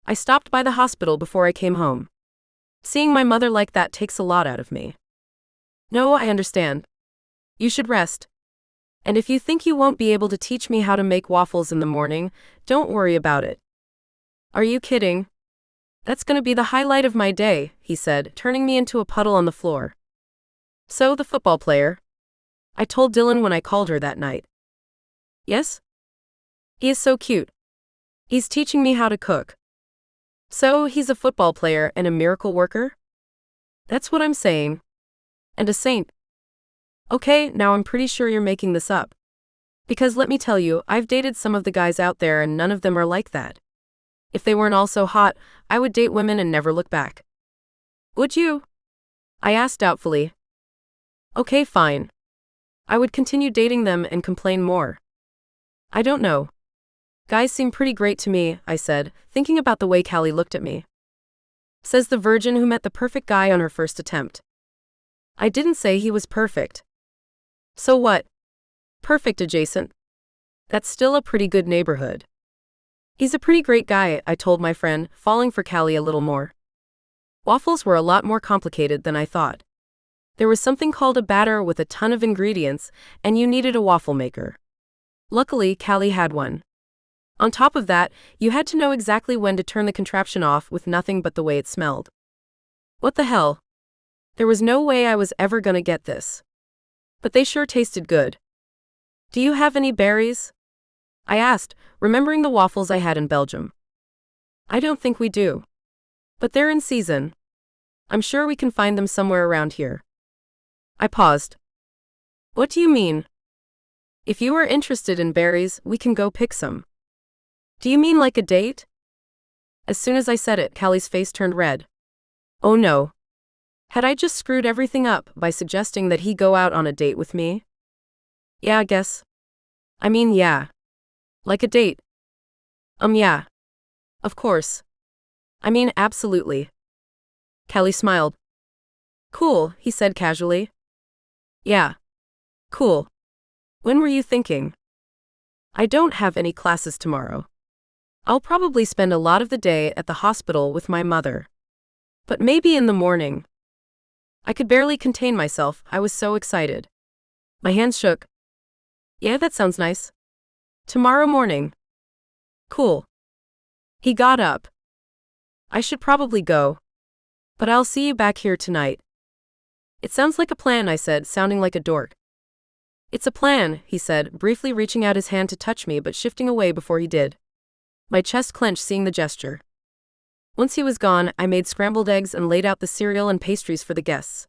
I stopped by the hospital before I came home. Seeing my mother like that takes a lot out of me. No, I understand. You should rest. And if you think you won't be able to teach me how to make waffles in the morning, don't worry about it. Are you kidding? That's going to be the highlight of my day, he said, turning me into a puddle on the floor. So, the football player? I told Dylan when I called her that night. Yes? He is so cute. He's teaching me how to cook. So, he's a football player and a miracle worker? That's what I'm saying. And a saint. Okay, now I'm pretty sure you're making this up. Because let me tell you, I've dated some of the guys out there and none of them are like that. If they weren't all so hot, I would date women and never look back. Would you? I asked doubtfully. Okay, fine. I would continue dating them and complain more. I don't know. Guys seem pretty great to me, I said, thinking about the way Callie looked at me. Says the virgin who met the perfect guy on her first attempt. I didn't say he was perfect. So what? Perfect adjacent. That's still a pretty good neighborhood. He's a pretty great guy, I told my friend, falling for Callie a little more. Waffles were a lot more complicated than I thought. There was something called a batter with a ton of ingredients, and you needed a waffle maker. Luckily, Callie had one. On top of that, you had to know exactly when to turn the contraption off with nothing but the way it smelled. What the hell? There was no way I was ever gonna get this. But they sure tasted good. Do you have any berries? I asked, remembering the waffles I had in Belgium. I don't think we do. But they're in season. I'm sure we can find them somewhere around here. I paused. What do you mean? If you are interested in berries, we can go pick some. Do you mean like a date? As soon as I said it, Callie's face turned red. Oh no. Had I just screwed everything up by suggesting that he go out on a date with me? Yeah, I guess. Yeah. Like a date. Yeah. Of course. Absolutely. Callie smiled. Cool, he said casually. Yeah. Cool. When were you thinking? I don't have any classes tomorrow. I'll probably spend a lot of the day at the hospital with my mother. But maybe in the morning. I could barely contain myself, I was so excited. My hands shook. Yeah, that sounds nice. Tomorrow morning. Cool. He got up. I should probably go. But I'll see you back here tonight. It sounds like a plan, I said, sounding like a dork. It's a plan, he said, briefly reaching out his hand to touch me but shifting away before he did. My chest clenched seeing the gesture. Once he was gone, I made scrambled eggs and laid out the cereal and pastries for the guests.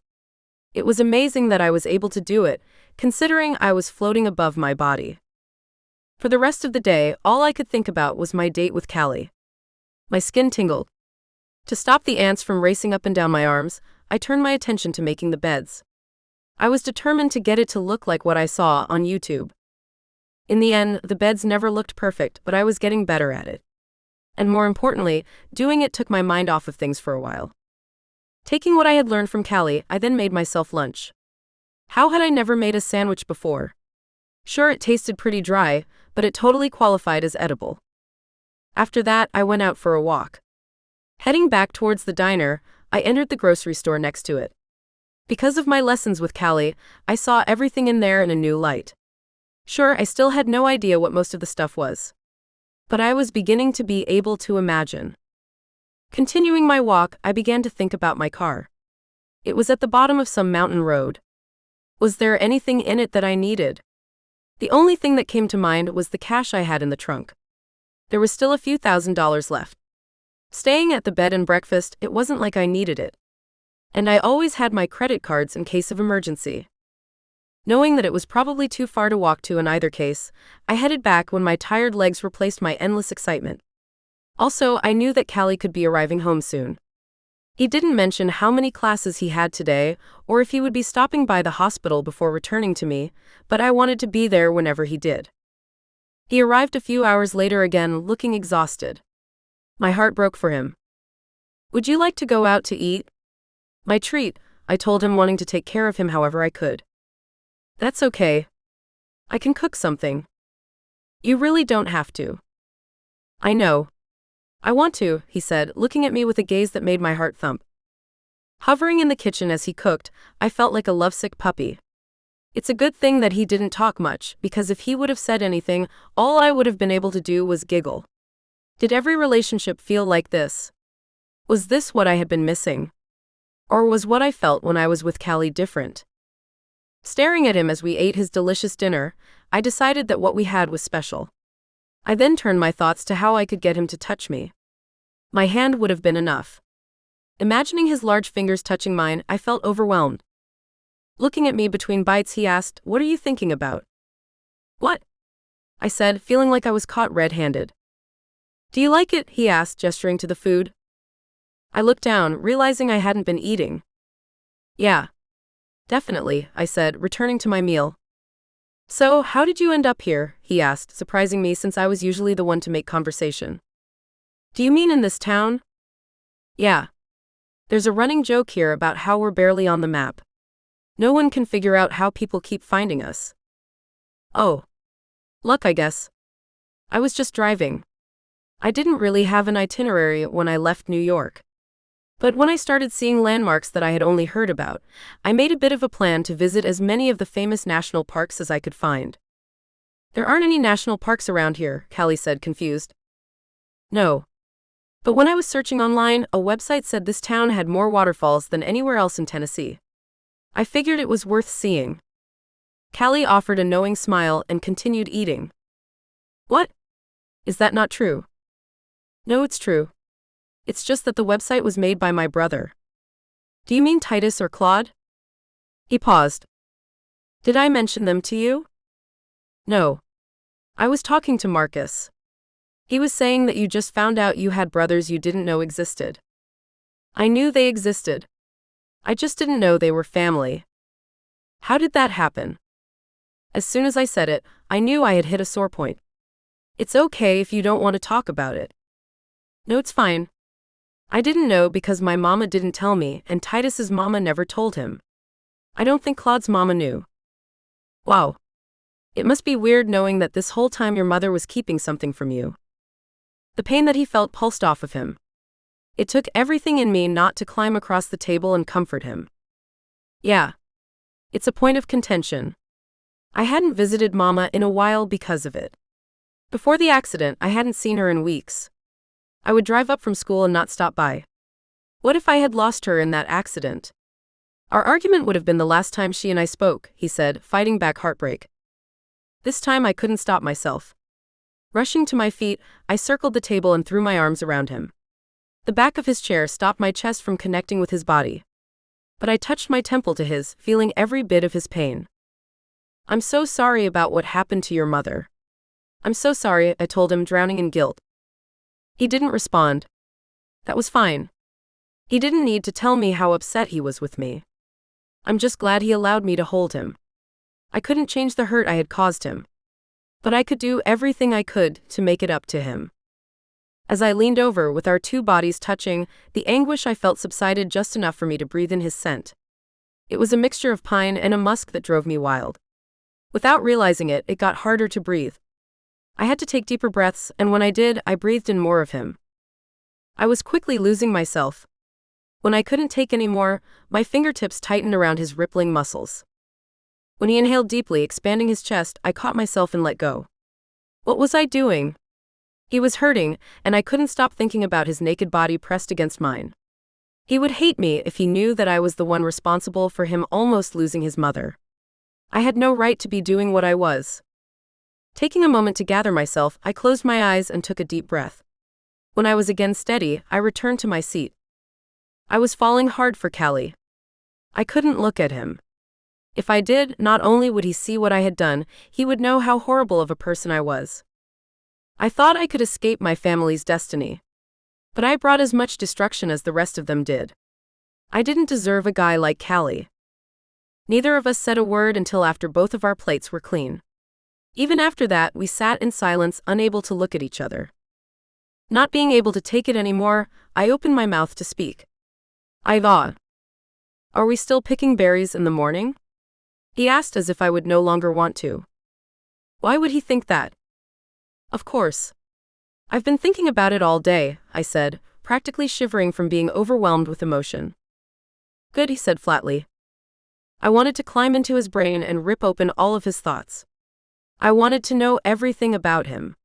It was amazing that I was able to do it, considering I was floating above my body. For the rest of the day, all I could think about was my date with Callie. My skin tingled. To stop the ants from racing up and down my arms, I turned my attention to making the beds. I was determined to get it to look like what I saw on YouTube. In the end, the beds never looked perfect, but I was getting better at it. And more importantly, doing it took my mind off of things for a while. Taking what I had learned from Callie, I then made myself lunch. How had I never made a sandwich before? Sure, it tasted pretty dry, but it totally qualified as edible. After that, I went out for a walk. Heading back towards the diner, I entered the grocery store next to it. Because of my lessons with Callie, I saw everything in there in a new light. Sure, I still had no idea what most of the stuff was. But I was beginning to be able to imagine. Continuing my walk, I began to think about my car. It was at the bottom of some mountain road. Was there anything in it that I needed? The only thing that came to mind was the cash I had in the trunk. There was still a few $1,000s left. Staying at the bed and breakfast, it wasn't like I needed it. And I always had my credit cards in case of emergency. Knowing that it was probably too far to walk to in either case, I headed back when my tired legs replaced my endless excitement. Also, I knew that Callie could be arriving home soon. He didn't mention how many classes he had today, or if he would be stopping by the hospital before returning to me, but I wanted to be there whenever he did. He arrived a few hours later again, looking exhausted. My heart broke for him. Would you like to go out to eat? My treat, I told him, wanting to take care of him however I could. That's okay. I can cook something. You really don't have to. I know. I want to, he said, looking at me with a gaze that made my heart thump. Hovering in the kitchen as he cooked, I felt like a lovesick puppy. It's a good thing that he didn't talk much, because if he would have said anything, all I would have been able to do was giggle. Did every relationship feel like this? Was this what I had been missing? Or was what I felt when I was with Callie different? Staring at him as we ate his delicious dinner, I decided that what we had was special. I then turned my thoughts to how I could get him to touch me. My hand would have been enough. Imagining his large fingers touching mine, I felt overwhelmed. Looking at me between bites, he asked, "What are you thinking about?" "What?" I said, feeling like I was caught red-handed. "Do you like it?" he asked, gesturing to the food. I looked down, realizing I hadn't been eating. "Yeah. Definitely," I said, returning to my meal. "So, how did you end up here?" he asked, surprising me since I was usually the one to make conversation. "Do you mean in this town?" "Yeah. There's a running joke here about how we're barely on the map. No one can figure out how people keep finding us." "Oh. Luck, I guess. I was just driving. I didn't really have an itinerary when I left New York. But when I started seeing landmarks that I had only heard about, I made a bit of a plan to visit as many of the famous national parks as I could find." "There aren't any national parks around here," Callie said, confused. "No. But when I was searching online, a website said this town had more waterfalls than anywhere else in Tennessee. I figured it was worth seeing." Callie offered a knowing smile and continued eating. "What? Is that not true?" "No, it's true. It's just that the website was made by my brother." "Do you mean Titus or Claude?" He paused. "Did I mention them to you?" "No. I was talking to Marcus. He was saying that you just found out you had brothers you didn't know existed." "I knew they existed. I just didn't know they were family." "How did that happen?" As soon as I said it, I knew I had hit a sore point. "It's okay if you don't want to talk about it." "No, it's fine. I didn't know because my mama didn't tell me, and Titus's mama never told him. I don't think Claude's mama knew." "Wow. It must be weird knowing that this whole time your mother was keeping something from you." The pain that he felt pulsed off of him. It took everything in me not to climb across the table and comfort him. "Yeah. It's a point of contention. I hadn't visited Mama in a while because of it. Before the accident, I hadn't seen her in weeks. I would drive up from school and not stop by. What if I had lost her in that accident? Our argument would have been the last time she and I spoke," he said, fighting back heartbreak. This time I couldn't stop myself. Rushing to my feet, I circled the table and threw my arms around him. The back of his chair stopped my chest from connecting with his body. But I touched my temple to his, feeling every bit of his pain. "I'm so sorry about what happened to your mother." "I'm so sorry," I told him, drowning in guilt. He didn't respond. That was fine. He didn't need to tell me how upset he was with me. I'm just glad he allowed me to hold him. I couldn't change the hurt I had caused him. But I could do everything I could to make it up to him. As I leaned over with our two bodies touching, the anguish I felt subsided just enough for me to breathe in his scent. It was a mixture of pine and a musk that drove me wild. Without realizing it, it got harder to breathe. I had to take deeper breaths, and when I did, I breathed in more of him. I was quickly losing myself. When I couldn't take any more, my fingertips tightened around his rippling muscles. When he inhaled deeply, expanding his chest, I caught myself and let go. What was I doing? He was hurting, and I couldn't stop thinking about his naked body pressed against mine. He would hate me if he knew that I was the one responsible for him almost losing his mother. I had no right to be doing what I was. Taking a moment to gather myself, I closed my eyes and took a deep breath. When I was again steady, I returned to my seat. I was falling hard for Callie. I couldn't look at him. If I did, not only would he see what I had done, he would know how horrible of a person I was. I thought I could escape my family's destiny. But I brought as much destruction as the rest of them did. I didn't deserve a guy like Callie. Neither of us said a word until after both of our plates were clean. Even after that, we sat in silence, unable to look at each other. Not being able to take it anymore, I opened my mouth to speak. "Iva, are we still picking berries in the morning?" He asked as if I would no longer want to. Why would he think that? Of course. I've been thinking about it all day, I said, practically shivering from being overwhelmed with emotion. Good, he said flatly. I wanted to climb into his brain and rip open all of his thoughts. I wanted to know everything about him.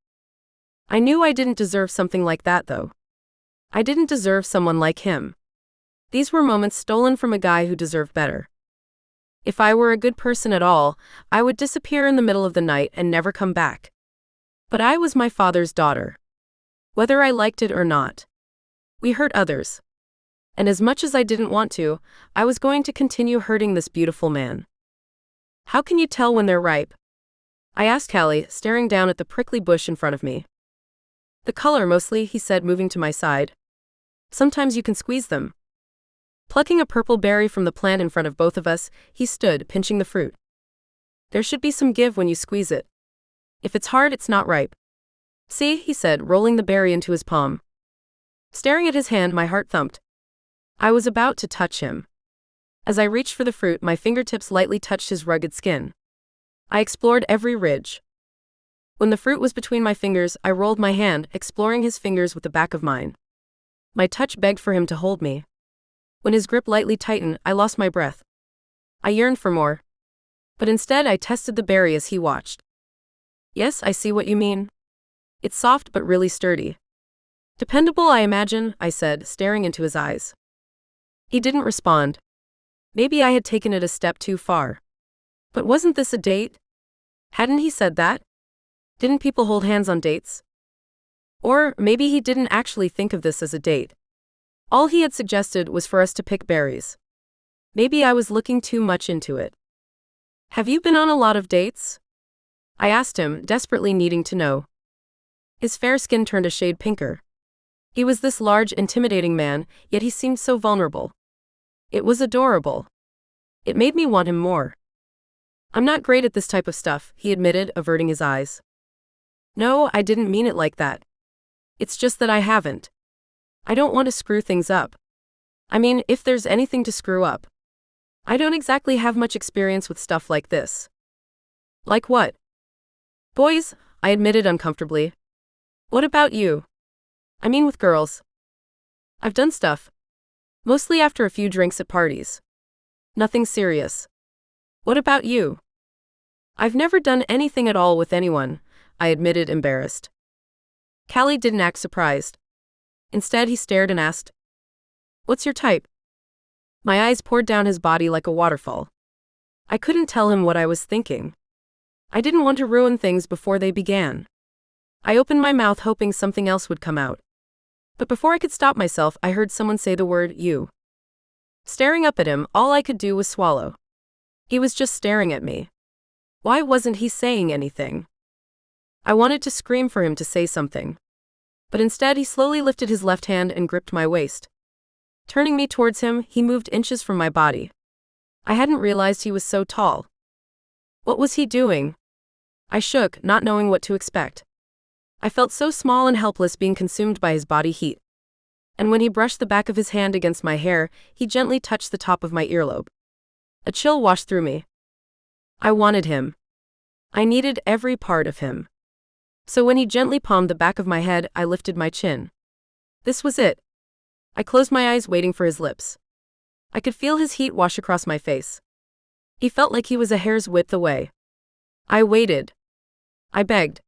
I knew I didn't deserve something like that, though. I didn't deserve someone like him. These were moments stolen from a guy who deserved better. If I were a good person at all, I would disappear in the middle of the night and never come back. But I was my father's daughter. Whether I liked it or not. We hurt others. And as much as I didn't want to, I was going to continue hurting this beautiful man. How can you tell when they're ripe? I asked Callie, staring down at the prickly bush in front of me. The color mostly, he said, moving to my side. Sometimes you can squeeze them. Plucking a purple berry from the plant in front of both of us, he stood, pinching the fruit. There should be some give when you squeeze it. If it's hard, it's not ripe. See, he said, rolling the berry into his palm. Staring at his hand, my heart thumped. I was about to touch him. As I reached for the fruit, my fingertips lightly touched his rugged skin. I explored every ridge. When the fruit was between my fingers, I rolled my hand, exploring his fingers with the back of mine. My touch begged for him to hold me. When his grip lightly tightened, I lost my breath. I yearned for more. But instead I tested the berry as he watched. Yes, I see what you mean. It's soft but really sturdy. Dependable, I imagine, I said, staring into his eyes. He didn't respond. Maybe I had taken it a step too far. But wasn't this a date? Hadn't he said that? Didn't people hold hands on dates? Or maybe he didn't actually think of this as a date. All he had suggested was for us to pick berries. Maybe I was looking too much into it. Have you been on a lot of dates? I asked him, desperately needing to know. His fair skin turned a shade pinker. He was this large, intimidating man, yet he seemed so vulnerable. It was adorable. It made me want him more. I'm not great at this type of stuff, he admitted, averting his eyes. No, I didn't mean it like that. It's just that I haven't. I don't want to screw things up. I mean, if there's anything to screw up. I don't exactly have much experience with stuff like this. Like what? Boys, I admitted uncomfortably. What about you? I mean with girls. I've done stuff. Mostly after a few drinks at parties. Nothing serious. What about you? I've never done anything at all with anyone, I admitted, embarrassed. Callie didn't act surprised. Instead, he stared and asked, What's your type? My eyes poured down his body like a waterfall. I couldn't tell him what I was thinking. I didn't want to ruin things before they began. I opened my mouth hoping something else would come out. But before I could stop myself, I heard someone say the word, you. Staring up at him, all I could do was swallow. He was just staring at me. Why wasn't he saying anything? I wanted to scream for him to say something. But instead he slowly lifted his left hand and gripped my waist. Turning me towards him, he moved inches from my body. I hadn't realized he was so tall. What was he doing? I shook, not knowing what to expect. I felt so small and helpless being consumed by his body heat. And when he brushed the back of his hand against my hair, he gently touched the top of my earlobe. A chill washed through me. I wanted him. I needed every part of him. So when he gently palmed the back of my head, I lifted my chin. This was it. I closed my eyes, waiting for his lips. I could feel his heat wash across my face. He felt like he was a hair's width away. I waited. I begged.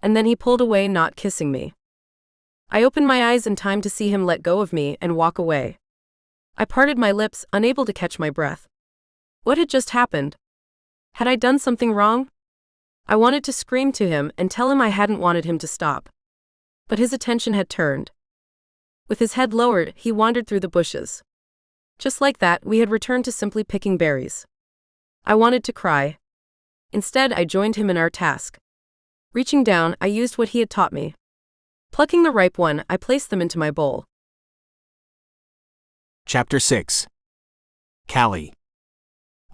And then he pulled away, not kissing me. I opened my eyes in time to see him let go of me and walk away. I parted my lips, unable to catch my breath. What had just happened? Had I done something wrong? I wanted to scream to him and tell him I hadn't wanted him to stop. But his attention had turned. With his head lowered, he wandered through the bushes. Just like that, we had returned to simply picking berries. I wanted to cry. Instead, I joined him in our task. Reaching down, I used what he had taught me. Plucking the ripe one, I placed them into my bowl. Chapter 6. Callie.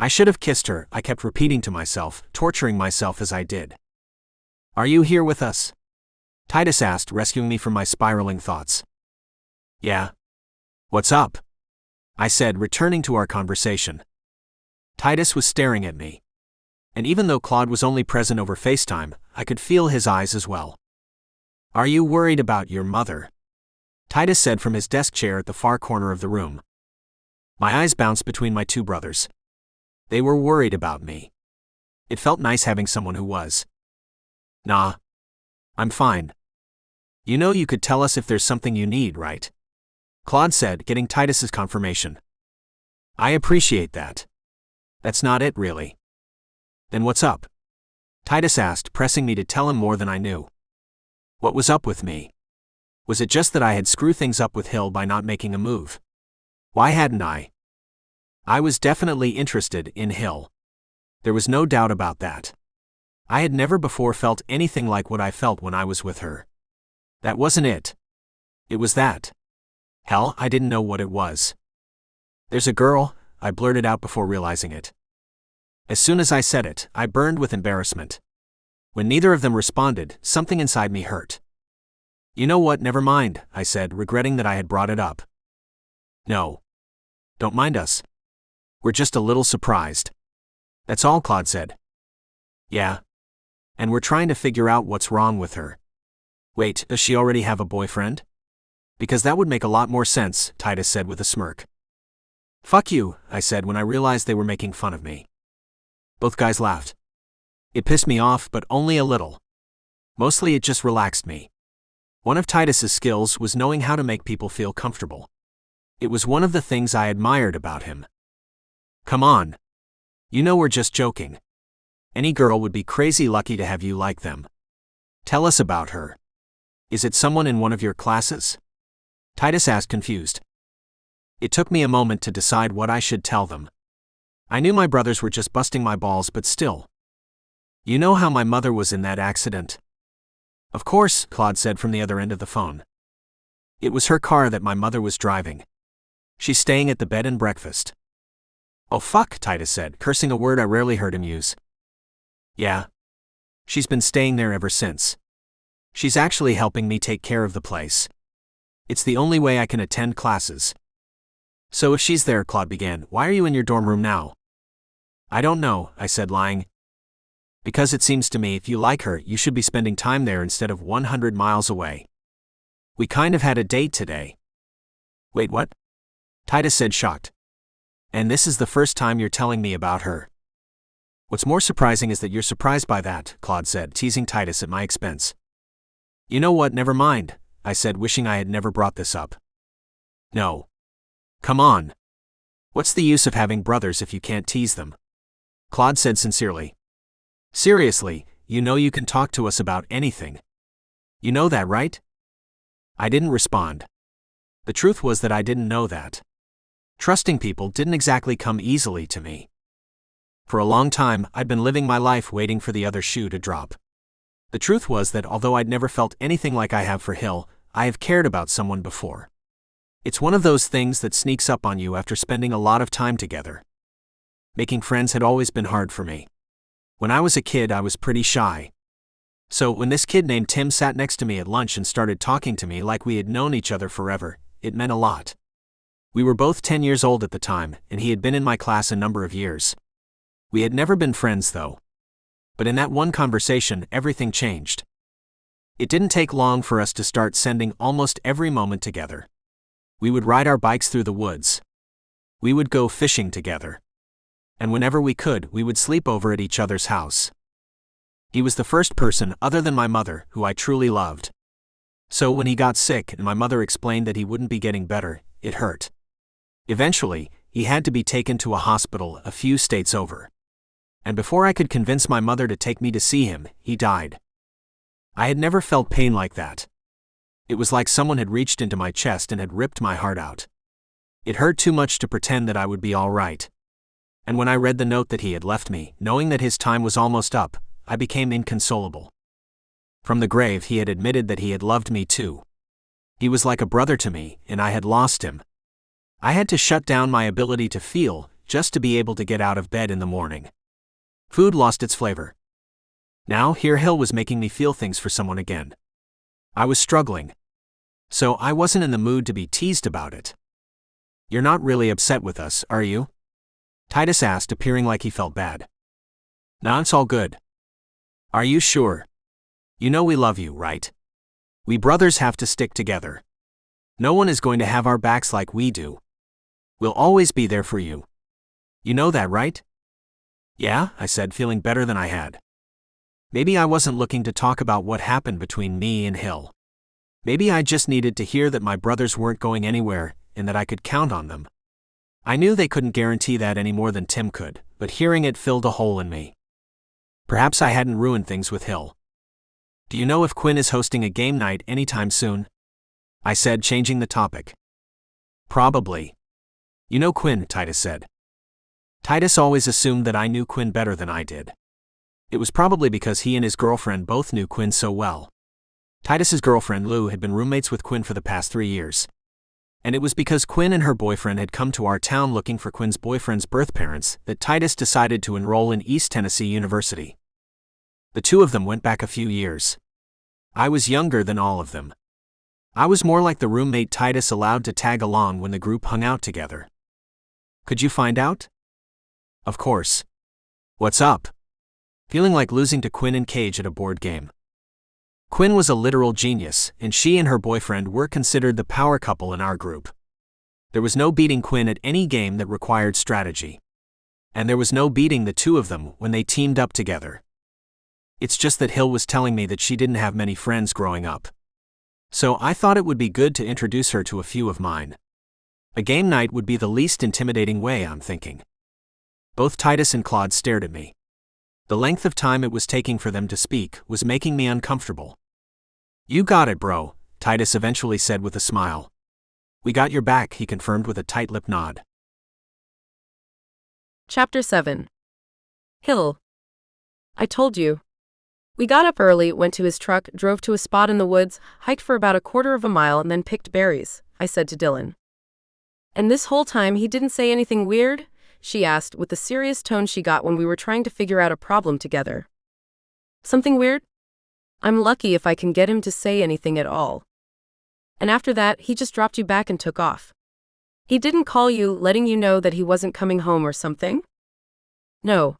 I should have kissed her, I kept repeating to myself, torturing myself as I did. Are you here with us? Titus asked, rescuing me from my spiraling thoughts. Yeah. What's up? I said, returning to our conversation. Titus was staring at me. And even though Claude was only present over FaceTime, I could feel his eyes as well. Are you worried about your mother? Titus said from his desk chair at the far corner of the room. My eyes bounced between my two brothers. They were worried about me. It felt nice having someone who was. Nah. I'm fine. You know you could tell us if there's something you need, right? Claude said, getting Titus's confirmation. I appreciate that. That's not it, really. Then what's up? Titus asked, pressing me to tell him more than I knew. What was up with me? Was it just that I had screwed things up with Hill by not making a move? Why hadn't I? I was definitely interested in Hill. There was no doubt about that. I had never before felt anything like what I felt when I was with her. That wasn't it. It was that. Hell, I didn't know what it was. There's a girl, I blurted out before realizing it. As soon as I said it, I burned with embarrassment. When neither of them responded, something inside me hurt. You know what, never mind, I said, regretting that I had brought it up. No. Don't mind us. We're just a little surprised. That's all, Claude said. Yeah. And we're trying to figure out what's wrong with her. Wait, does she already have a boyfriend? Because that would make a lot more sense, Titus said with a smirk. Fuck you, I said when I realized they were making fun of me. Both guys laughed. It pissed me off, but only a little. Mostly it just relaxed me. One of Titus's skills was knowing how to make people feel comfortable. It was one of the things I admired about him. Come on. You know we're just joking. Any girl would be crazy lucky to have you like them. Tell us about her. Is it someone in one of your classes? Titus asked, confused. It took me a moment to decide what I should tell them. I knew my brothers were just busting my balls, but still. You know how my mother was in that accident? Of course, Claude said from the other end of the phone. It was her car that my mother was driving. She's staying at the bed and breakfast. Oh fuck, Titus said, cursing a word I rarely heard him use. Yeah. She's been staying there ever since. She's actually helping me take care of the place. It's the only way I can attend classes. So if she's there, Claude began, why are you in your dorm room now? I don't know, I said, lying. Because it seems to me if you like her, you should be spending time there instead of 100 miles away. We kind of had a date today. Wait, what? Titus said, shocked. And this is the first time you're telling me about her. What's more surprising is that you're surprised by that, Claude said, teasing Titus at my expense. You know what, never mind, I said, wishing I had never brought this up. No. Come on. What's the use of having brothers if you can't tease them? Claude said sincerely. Seriously, you know you can talk to us about anything. You know that, right? I didn't respond. The truth was that I didn't know that. Trusting people didn't exactly come easily to me. For a long time, I'd been living my life waiting for the other shoe to drop. The truth was that although I'd never felt anything like I have for Hill, I have cared about someone before. It's one of those things that sneaks up on you after spending a lot of time together. Making friends had always been hard for me. When I was a kid, I was pretty shy. So when this kid named Tim sat next to me at lunch and started talking to me like we had known each other forever, it meant a lot. We were both 10 years old at the time, and he had been in my class a number of years. We had never been friends, though. But in that one conversation, everything changed. It didn't take long for us to start spending almost every moment together. We would ride our bikes through the woods. We would go fishing together. And whenever we could, we would sleep over at each other's house. He was the first person, other than my mother, who I truly loved. So when he got sick and my mother explained that he wouldn't be getting better, it hurt. Eventually, he had to be taken to a hospital a few states over. And before I could convince my mother to take me to see him, he died. I had never felt pain like that. It was like someone had reached into my chest and had ripped my heart out. It hurt too much to pretend that I would be all right. And when I read the note that he had left me, knowing that his time was almost up, I became inconsolable. From the grave, he had admitted that he had loved me too. He was like a brother to me, and I had lost him. I had to shut down my ability to feel, just to be able to get out of bed in the morning. Food lost its flavor. Now, here Hill was making me feel things for someone again. I was struggling. So I wasn't in the mood to be teased about it. You're not really upset with us, are you? Titus asked, appearing like he felt bad. Nah, it's all good. Are you sure? You know we love you, right? We brothers have to stick together. No one is going to have our backs like we do. We'll always be there for you. You know that, right? Yeah, I said, feeling better than I had. Maybe I wasn't looking to talk about what happened between me and Hill. Maybe I just needed to hear that my brothers weren't going anywhere, and that I could count on them. I knew they couldn't guarantee that any more than Tim could, but hearing it filled a hole in me. Perhaps I hadn't ruined things with Hill. Do you know if Quinn is hosting a game night anytime soon? I said, changing the topic. Probably. You know Quinn, Titus said. Titus always assumed that I knew Quinn better than I did. It was probably because he and his girlfriend both knew Quinn so well. Titus's girlfriend Lou had been roommates with Quinn for the past 3 years. And it was because Quinn and her boyfriend had come to our town looking for Quinn's boyfriend's birth parents that Titus decided to enroll in East Tennessee University. The two of them went back a few years. I was younger than all of them. I was more like the roommate Titus allowed to tag along when the group hung out together. Could you find out? Of course. What's up? Feeling like losing to Quinn and Cage at a board game. Quinn was a literal genius, and she and her boyfriend were considered the power couple in our group. There was no beating Quinn at any game that required strategy. And there was no beating the two of them when they teamed up together. It's just that Hill was telling me that she didn't have many friends growing up. So I thought it would be good to introduce her to a few of mine. A game night would be the least intimidating way, I'm thinking. Both Titus and Claude stared at me. The length of time it was taking for them to speak was making me uncomfortable. You got it, bro, Titus eventually said with a smile. We got your back, he confirmed with a tight-lipped nod. Chapter 7. Hill. I told you. We got up early, went to his truck, drove to a spot in the woods, hiked for about a quarter of a mile and then picked berries, I said to Dylan. And this whole time he didn't say anything weird? She asked with the serious tone she got when we were trying to figure out a problem together. Something weird? I'm lucky if I can get him to say anything at all. And after that, he just dropped you back and took off. He didn't call you, letting you know that he wasn't coming home or something? No.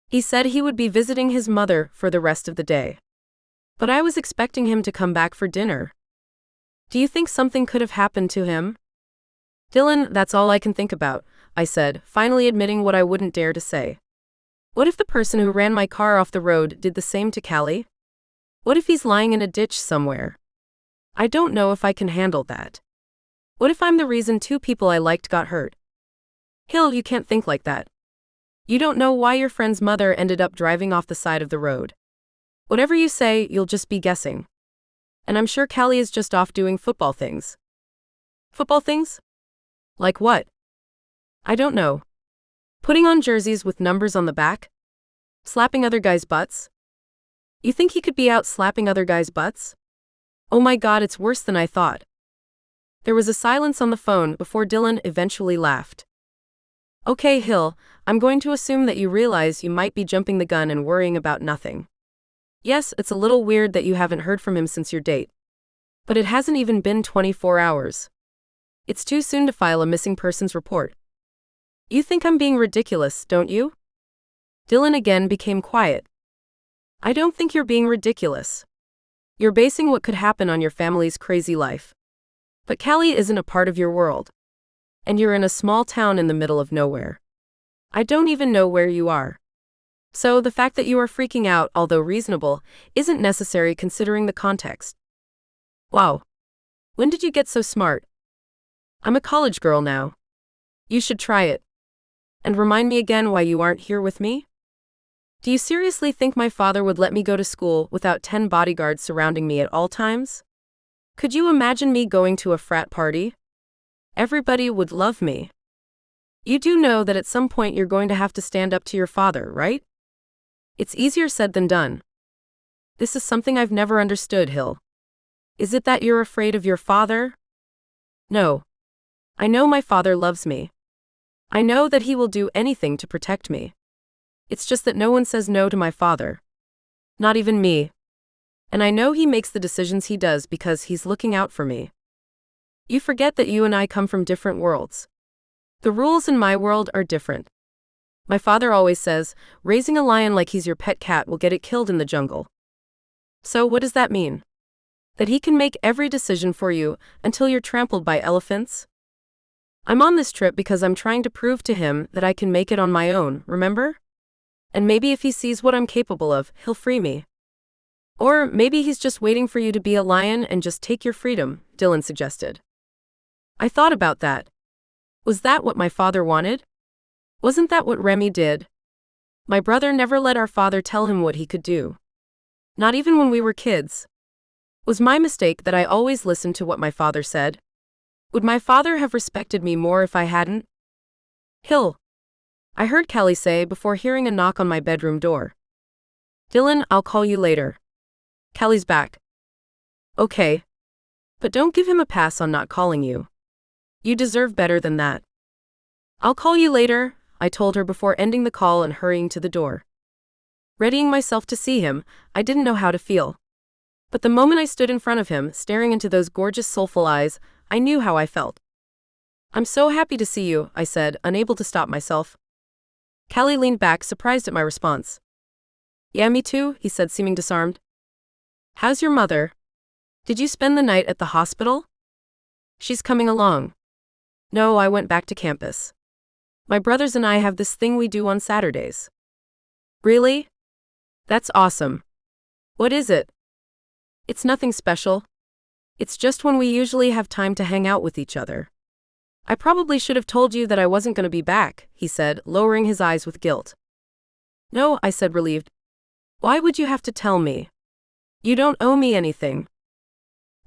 He said he would be visiting his mother for the rest of the day. But I was expecting him to come back for dinner. Do you think something could have happened to him? Dylan, that's all I can think about, I said, finally admitting what I wouldn't dare to say. What if the person who ran my car off the road did the same to Callie? What if he's lying in a ditch somewhere? I don't know if I can handle that. What if I'm the reason 2 people I liked got hurt? Hill, you can't think like that. You don't know why your friend's mother ended up driving off the side of the road. Whatever you say, you'll just be guessing. And I'm sure Callie is just off doing football things. Football things? Like what? I don't know. Putting on jerseys with numbers on the back? Slapping other guys' butts? You think he could be out slapping other guys' butts? Oh my God, it's worse than I thought. There was a silence on the phone before Dylan eventually laughed. Okay, Hill, I'm going to assume that you realize you might be jumping the gun and worrying about nothing. Yes, it's a little weird that you haven't heard from him since your date. But it hasn't even been 24 hours. It's too soon to file a missing persons report. You think I'm being ridiculous, don't you? Dylan again became quiet. I don't think you're being ridiculous. You're basing what could happen on your family's crazy life. But Callie isn't a part of your world. And you're in a small town in the middle of nowhere. I don't even know where you are. So the fact that you are freaking out, although reasonable, isn't necessary considering the context. Wow. When did you get so smart? I'm a college girl now. You should try it. And remind me again why you aren't here with me? Do you seriously think my father would let me go to school without 10 bodyguards surrounding me at all times? Could you imagine me going to a frat party? Everybody would love me. You do know that at some point you're going to have to stand up to your father, right? It's easier said than done. This is something I've never understood, Hill. Is it that you're afraid of your father? No. I know my father loves me. I know that he will do anything to protect me. It's just that no one says no to my father. Not even me. And I know he makes the decisions he does because he's looking out for me. You forget that you and I come from different worlds. The rules in my world are different. My father always says, raising a lion like he's your pet cat will get it killed in the jungle. So what does that mean? That he can make every decision for you until you're trampled by elephants? I'm on this trip because I'm trying to prove to him that I can make it on my own, remember? And maybe if he sees what I'm capable of, he'll free me. Or maybe he's just waiting for you to be a lion and just take your freedom, Dylan suggested. I thought about that. Was that what my father wanted? Wasn't that what Remy did? My brother never let our father tell him what he could do. Not even when we were kids. Was my mistake that I always listened to what my father said? Would my father have respected me more if I hadn't? Hill, I heard Callie say before hearing a knock on my bedroom door. Dylan, I'll call you later. Callie's back. Okay. But don't give him a pass on not calling you. You deserve better than that. I'll call you later, I told her before ending the call and hurrying to the door. Readying myself to see him, I didn't know how to feel. But the moment I stood in front of him, staring into those gorgeous soulful eyes, I knew how I felt. I'm so happy to see you, I said, unable to stop myself. Callie leaned back, surprised at my response. Yeah, me too, he said, seeming disarmed. How's your mother? Did you spend the night at the hospital? She's coming along. No, I went back to campus. My brothers and I have this thing we do on Saturdays. Really? That's awesome. What is it? It's nothing special. It's just when we usually have time to hang out with each other. I probably should have told you that I wasn't going to be back, he said, lowering his eyes with guilt. No, I said, relieved. Why would you have to tell me? You don't owe me anything.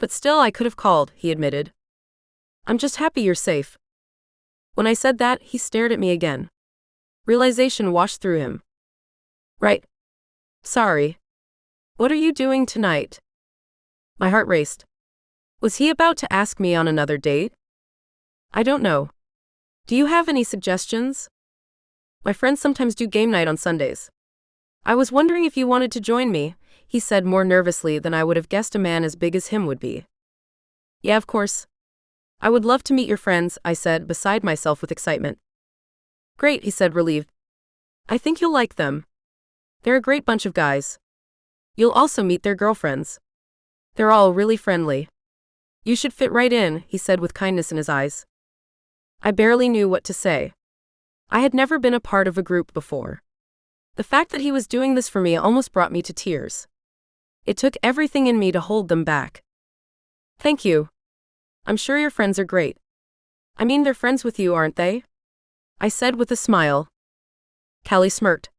But still, I could have called, he admitted. I'm just happy you're safe. When I said that, he stared at me again. Realization washed through him. Right. Sorry. What are you doing tonight? My heart raced. Was he about to ask me on another date? I don't know. Do you have any suggestions? My friends sometimes do game night on Sundays. I was wondering if you wanted to join me, he said more nervously than I would have guessed a man as big as him would be. Yeah, of course. I would love to meet your friends, I said, beside myself with excitement. Great, he said, relieved. I think you'll like them. They're a great bunch of guys. You'll also meet their girlfriends. They're all really friendly. You should fit right in, he said with kindness in his eyes. I barely knew what to say. I had never been a part of a group before. The fact that he was doing this for me almost brought me to tears. It took everything in me to hold them back. Thank you. I'm sure your friends are great. I mean, they're friends with you, aren't they? I said with a smile. Callie smirked.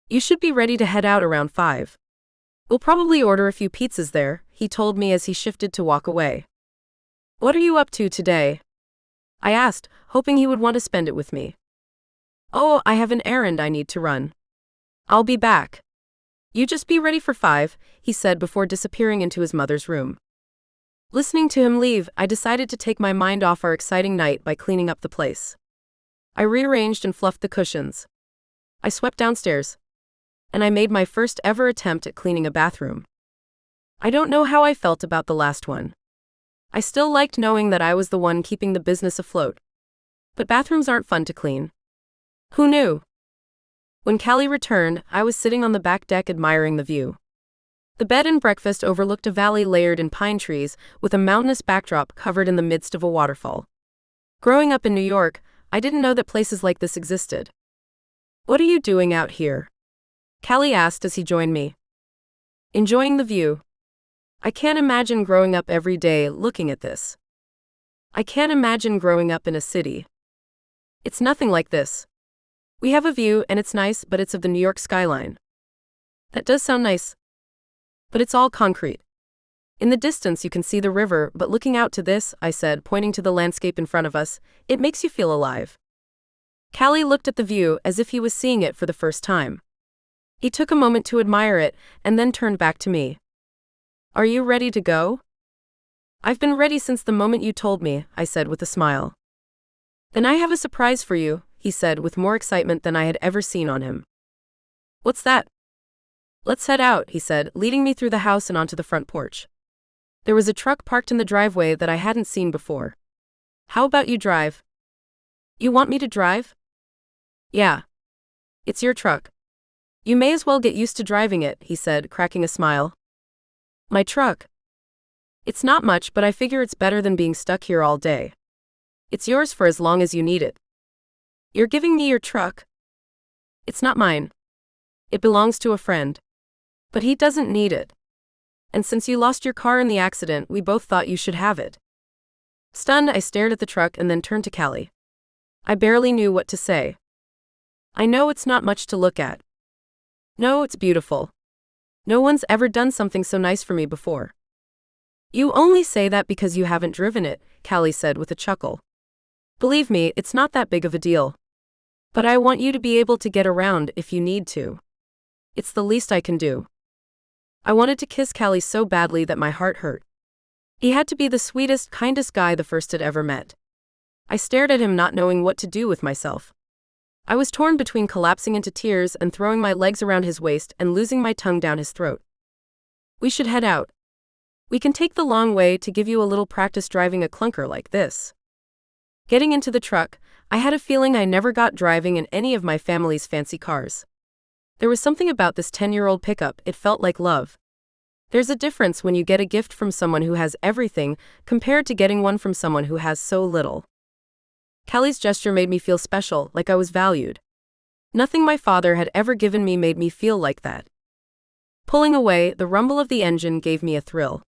You should be ready to head out around 5. We'll probably order a few pizzas there, he told me as he shifted to walk away. What are you up to today? I asked, hoping he would want to spend it with me. Oh, I have an errand I need to run. I'll be back. You just be ready for 5, he said before disappearing into his mother's room. Listening to him leave, I decided to take my mind off our exciting night by cleaning up the place. I rearranged and fluffed the cushions. I swept downstairs. And I made my first ever attempt at cleaning a bathroom. I don't know how I felt about the last one. I still liked knowing that I was the one keeping the business afloat. But bathrooms aren't fun to clean. Who knew? When Callie returned, I was sitting on the back deck admiring the view. The bed and breakfast overlooked a valley layered in pine trees with a mountainous backdrop covered in the midst of a waterfall. Growing up in New York, I didn't know that places like this existed. What are you doing out here? Callie asked as he joined me. Enjoying the view. I can't imagine growing up every day looking at this. I can't imagine growing up in a city. It's nothing like this. We have a view and it's nice, but it's of the New York skyline. That does sound nice. But it's all concrete. In the distance you can see the river, but looking out to this, I said, pointing to the landscape in front of us, it makes you feel alive. Callie looked at the view as if he was seeing it for the first time. He took a moment to admire it, and then turned back to me. Are you ready to go? I've been ready since the moment you told me, I said with a smile. Then I have a surprise for you, he said with more excitement than I had ever seen on him. What's that? Let's head out, he said, leading me through the house and onto the front porch. There was a truck parked in the driveway that I hadn't seen before. How about you drive? You want me to drive? Yeah. It's your truck. You may as well get used to driving it, he said, cracking a smile. My truck. It's not much, but I figure it's better than being stuck here all day. It's yours for as long as you need it. You're giving me your truck? It's not mine. It belongs to a friend. But he doesn't need it. And since you lost your car in the accident, we both thought you should have it. Stunned, I stared at the truck and then turned to Callie. I barely knew what to say. I know it's not much to look at. No, it's beautiful. No one's ever done something so nice for me before. You only say that because you haven't driven it, Callie said with a chuckle. Believe me, it's not that big of a deal. But I want you to be able to get around if you need to. It's the least I can do. I wanted to kiss Callie so badly that my heart hurt. He had to be the sweetest, kindest guy the first had ever met. I stared at him not knowing what to do with myself. I was torn between collapsing into tears and throwing my legs around his waist and losing my tongue down his throat. We should head out. We can take the long way to give you a little practice driving a clunker like this. Getting into the truck, I had a feeling I never got driving in any of my family's fancy cars. There was something about this 10-year-old pickup, it felt like love. There's a difference when you get a gift from someone who has everything compared to getting one from someone who has so little. Callie's gesture made me feel special, like I was valued. Nothing my father had ever given me made me feel like that. Pulling away, the rumble of the engine gave me a thrill.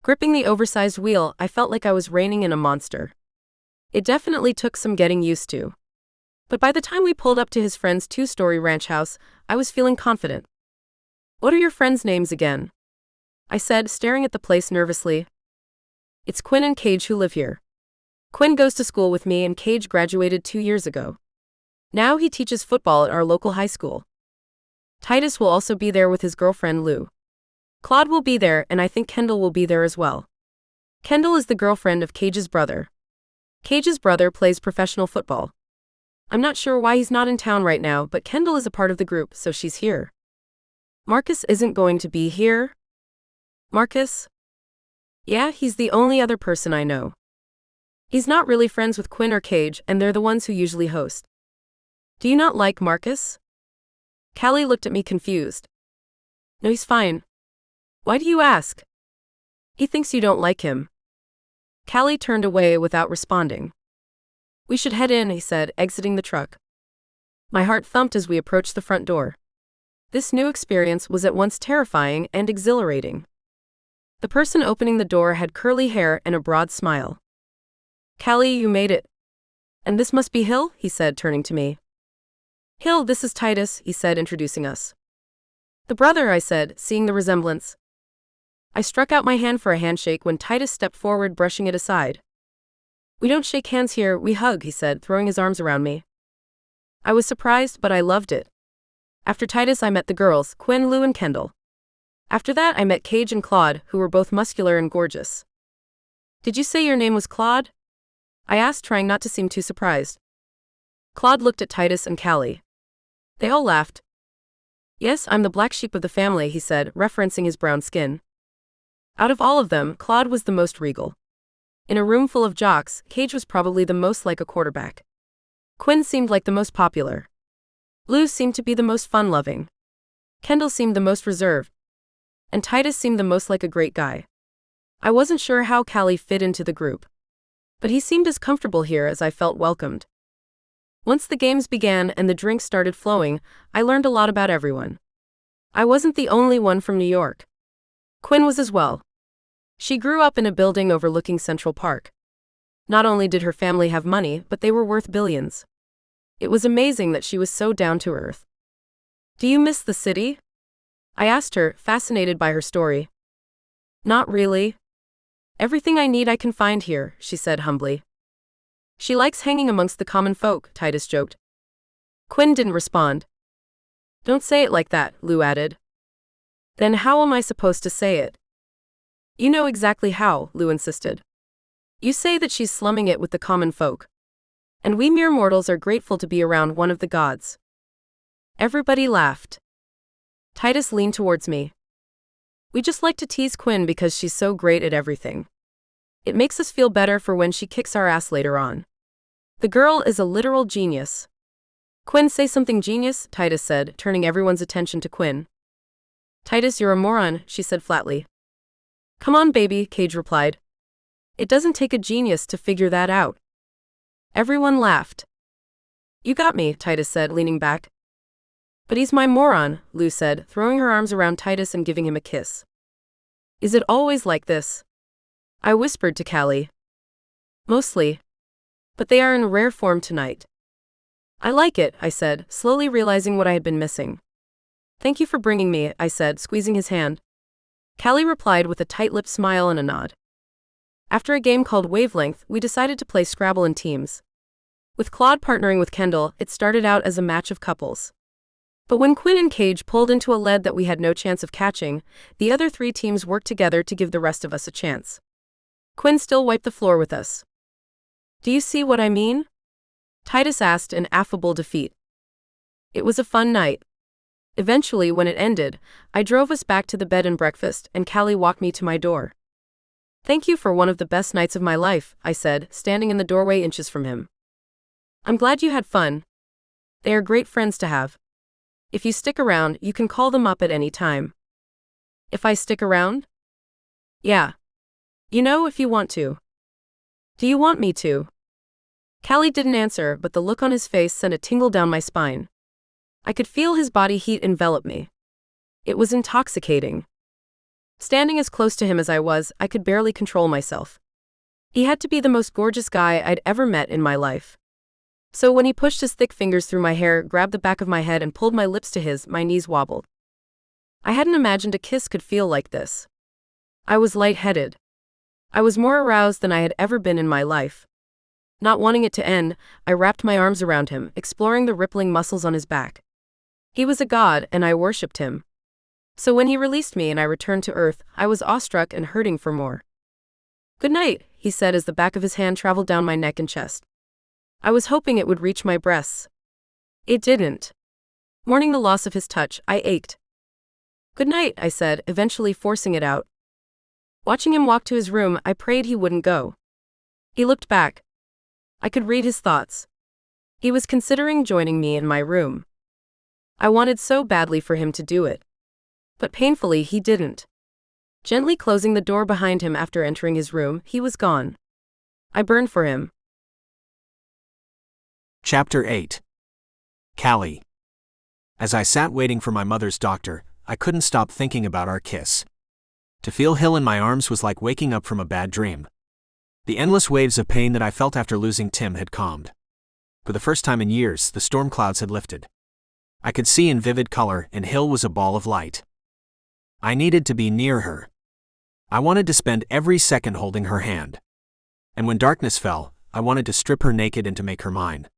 Gripping the oversized wheel, I felt like I was reining in a monster. It definitely took some getting used to. But by the time we pulled up to his friend's 2-story ranch house, I was feeling confident. What are your friends' names again? I said, staring at the place nervously. It's Quinn and Cage who live here. Quinn goes to school with me and Cage graduated 2 years ago. Now he teaches football at our local high school. Titus will also be there with his girlfriend Lou. Claude will be there and I think Kendall will be there as well. Kendall is the girlfriend of Cage's brother. Cage's brother plays professional football. I'm not sure why he's not in town right now, but Kendall is a part of the group, so she's here. Marcus isn't going to be here? Marcus? Yeah, he's the only other person I know. He's not really friends with Quinn or Cage, and they're the ones who usually host. Do you not like Marcus? Callie looked at me confused. No, he's fine. Why do you ask? He thinks you don't like him. Callie turned away without responding. We should head in, he said, exiting the truck. My heart thumped as we approached the front door. This new experience was at once terrifying and exhilarating. The person opening the door had curly hair and a broad smile. Callie, you made it. And this must be Hill, he said, turning to me. Hill, this is Titus, he said, introducing us. The brother, I said, seeing the resemblance. I struck out my hand for a handshake when Titus stepped forward, brushing it aside. We don't shake hands here, we hug, he said, throwing his arms around me. I was surprised, but I loved it. After Titus, I met the girls, Quinn, Lou, and Kendall. After that, I met Cage and Claude, who were both muscular and gorgeous. Did you say your name was Claude? I asked, trying not to seem too surprised. Claude looked at Titus and Callie. They all laughed. Yes, I'm the black sheep of the family, he said, referencing his brown skin. Out of all of them, Claude was the most regal. In a room full of jocks, Cage was probably the most like a quarterback. Quinn seemed like the most popular. Lou seemed to be the most fun-loving. Kendall seemed the most reserved. And Titus seemed the most like a great guy. I wasn't sure how Callie fit into the group. But he seemed as comfortable here as I felt welcomed. Once the games began and the drinks started flowing, I learned a lot about everyone. I wasn't the only one from New York. Quinn was as well. She grew up in a building overlooking Central Park. Not only did her family have money, but they were worth billions. It was amazing that she was so down to earth. Do you miss the city? I asked her, fascinated by her story. Not really. Everything I need I can find here, she said humbly. She likes hanging amongst the common folk, Titus joked. Quinn didn't respond. Don't say it like that, Lou added. Then how am I supposed to say it? You know exactly how, Lou insisted. You say that she's slumming it with the common folk. And we mere mortals are grateful to be around one of the gods. Everybody laughed. Titus leaned towards me. We just like to tease Quinn because she's so great at everything. It makes us feel better for when she kicks our ass later on. The girl is a literal genius. Quinn, say something genius, Titus said, turning everyone's attention to Quinn. Titus, you're a moron, she said flatly. Come on, baby, Cage replied. It doesn't take a genius to figure that out. Everyone laughed. You got me, Titus said, leaning back. But he's my moron, Lou said, throwing her arms around Titus and giving him a kiss. Is it always like this? I whispered to Callie. Mostly. But they are in rare form tonight. I like it, I said, slowly realizing what I had been missing. Thank you for bringing me, I said, squeezing his hand. Callie replied with a tight-lipped smile and a nod. After a game called Wavelength, we decided to play Scrabble in teams. With Claude partnering with Kendall, it started out as a match of couples. But when Quinn and Cage pulled into a lead that we had no chance of catching, the other 3 teams worked together to give the rest of us a chance. Quinn still wiped the floor with us. Do you see what I mean? Titus asked in affable defeat. It was a fun night. Eventually, when it ended, I drove us back to the bed and breakfast, and Callie walked me to my door. Thank you for one of the best nights of my life, I said, standing in the doorway inches from him. I'm glad you had fun. They are great friends to have. If you stick around, you can call them up at any time. If I stick around? Yeah. You know, if you want to. Do you want me to? Callie didn't answer, but the look on his face sent a tingle down my spine. I could feel his body heat envelop me. It was intoxicating. Standing as close to him as I was, I could barely control myself. He had to be the most gorgeous guy I'd ever met in my life. So when he pushed his thick fingers through my hair, grabbed the back of my head and pulled my lips to his, my knees wobbled. I hadn't imagined a kiss could feel like this. I was lightheaded. I was more aroused than I had ever been in my life. Not wanting it to end, I wrapped my arms around him, exploring the rippling muscles on his back. He was a god, and I worshipped him. So when he released me and I returned to Earth, I was awestruck and hurting for more. Good night, he said as the back of his hand traveled down my neck and chest. I was hoping it would reach my breasts. It didn't. Mourning the loss of his touch, I ached. Good night, I said, eventually forcing it out. Watching him walk to his room, I prayed he wouldn't go. He looked back. I could read his thoughts. He was considering joining me in my room. I wanted so badly for him to do it. But painfully, he didn't. Gently closing the door behind him after entering his room, he was gone. I burned for him. Chapter 8. Callie. As I sat waiting for my mother's doctor, I couldn't stop thinking about our kiss. To feel Hill in my arms was like waking up from a bad dream. The endless waves of pain that I felt after losing Tim had calmed. For the first time in years, the storm clouds had lifted. I could see in vivid color, and Hill was a ball of light. I needed to be near her. I wanted to spend every second holding her hand. And when darkness fell, I wanted to strip her naked and to make her mine.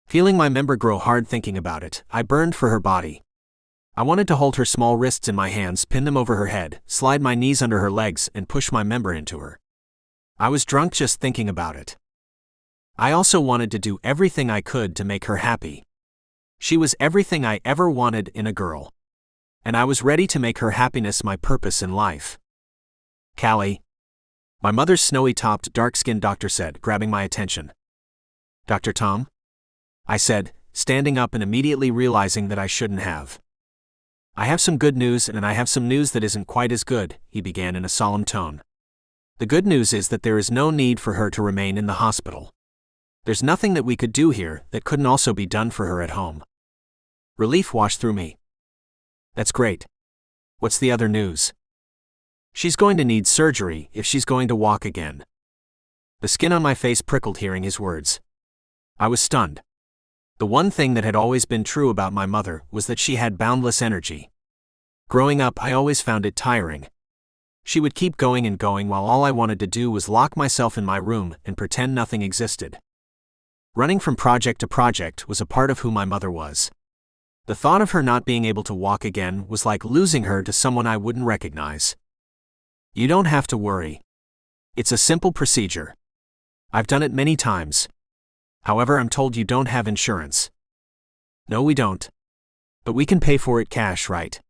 Feeling my member grow hard thinking about it, I burned for her body. I wanted to hold her small wrists in my hands, pin them over her head, slide my knees under her legs, and push my member into her. I was drunk just thinking about it. I also wanted to do everything I could to make her happy. She was everything I ever wanted in a girl. And I was ready to make her happiness my purpose in life. Callie. My mother's snowy-topped, dark-skinned doctor said, grabbing my attention. Dr. Tom? I said, standing up and immediately realizing that I shouldn't have. I have some good news and I have some news that isn't quite as good, he began in a solemn tone. The good news is that there is no need for her to remain in the hospital. There's nothing that we could do here that couldn't also be done for her at home. Relief washed through me. That's great. What's the other news? She's going to need surgery if she's going to walk again. The skin on my face prickled hearing his words. I was stunned. The one thing that had always been true about my mother was that she had boundless energy. Growing up, I always found it tiring. She would keep going and going while all I wanted to do was lock myself in my room and pretend nothing existed. Running from project to project was a part of who my mother was. The thought of her not being able to walk again was like losing her to someone I wouldn't recognize. You don't have to worry. It's a simple procedure. I've done it many times. However, I'm told you don't have insurance. No, we don't. But we can pay for it cash, right?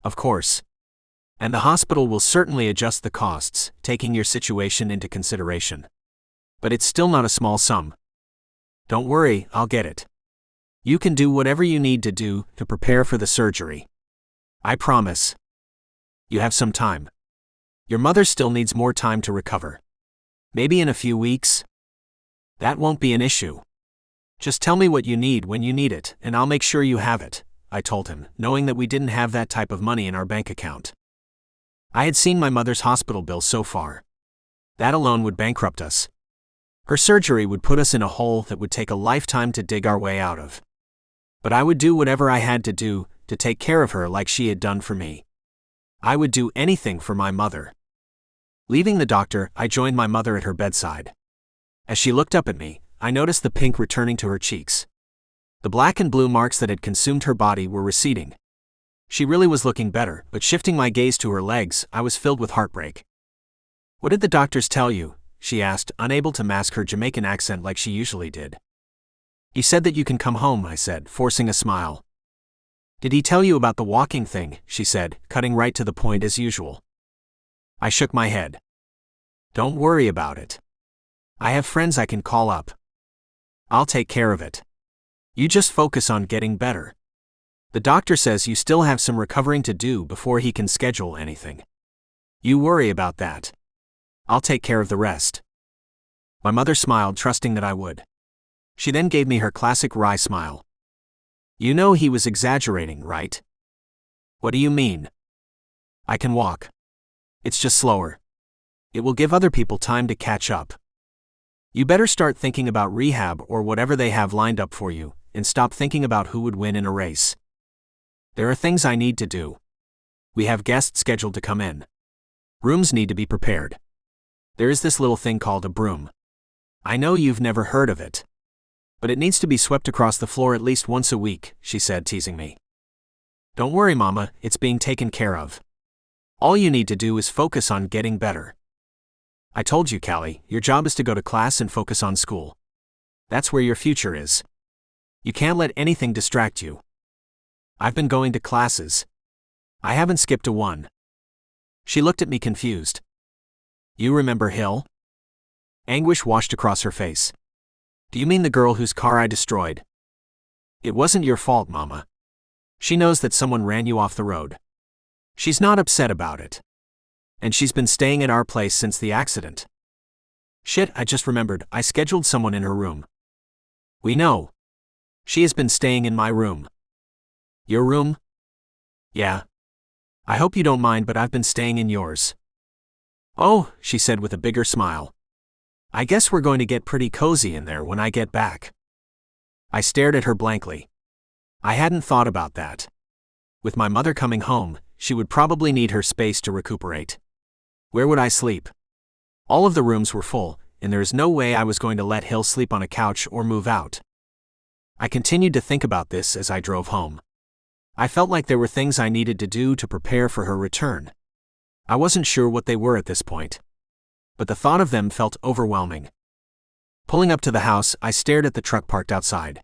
Of course. And the hospital will certainly adjust the costs, taking your situation into consideration. But it's still not a small sum. Don't worry, I'll get it. You can do whatever you need to do to prepare for the surgery. I promise. You have some time. Your mother still needs more time to recover. Maybe in a few weeks. That won't be an issue. Just tell me what you need when you need it, and I'll make sure you have it, I told him, knowing that we didn't have that type of money in our bank account. I had seen my mother's hospital bill so far. That alone would bankrupt us. Her surgery would put us in a hole that would take a lifetime to dig our way out of. But I would do whatever I had to do to take care of her like she had done for me. I would do anything for my mother. Leaving the doctor, I joined my mother at her bedside. As she looked up at me, I noticed the pink returning to her cheeks. The black and blue marks that had consumed her body were receding. She really was looking better, but shifting my gaze to her legs, I was filled with heartbreak. "What did the doctors tell you?" she asked, unable to mask her Jamaican accent like she usually did. "He said that you can come home," I said, forcing a smile. "Did he tell you about the walking thing?" she said, cutting right to the point as usual. I shook my head. "Don't worry about it. I have friends I can call up. I'll take care of it. You just focus on getting better. The doctor says you still have some recovering to do before he can schedule anything. You worry about that. I'll take care of the rest." My mother smiled, trusting that I would. She then gave me her classic wry smile. "You know he was exaggerating, right?" "What do you mean?" "I can walk. It's just slower. It will give other people time to catch up. You better start thinking about rehab or whatever they have lined up for you, and stop thinking about who would win in a race. There are things I need to do. We have guests scheduled to come in. Rooms need to be prepared. There is this little thing called a broom. I know you've never heard of it. But it needs to be swept across the floor at least once a week," she said, teasing me. "Don't worry, Mama, it's being taken care of. All you need to do is focus on getting better. I told you, Callie, your job is to go to class and focus on school. That's where your future is. You can't let anything distract you. I've been going to classes. I haven't skipped a one." She looked at me confused. "You remember Hill?" Anguish washed across her face. "Do you mean the girl whose car I destroyed?" "It wasn't your fault, Mama. She knows that someone ran you off the road. She's not upset about it. And she's been staying at our place since the accident." "Shit, I just remembered, I scheduled someone in her room." "We know. She has been staying in my room." "Your room?" "Yeah. I hope you don't mind, but I've been staying in yours." "Oh," she said with a bigger smile. "I guess we're going to get pretty cozy in there when I get back." I stared at her blankly. I hadn't thought about that. With my mother coming home, she would probably need her space to recuperate. Where would I sleep? All of the rooms were full, and there is no way I was going to let Hill sleep on a couch or move out. I continued to think about this as I drove home. I felt like there were things I needed to do to prepare for her return. I wasn't sure what they were at this point, but the thought of them felt overwhelming. Pulling up to the house, I stared at the truck parked outside.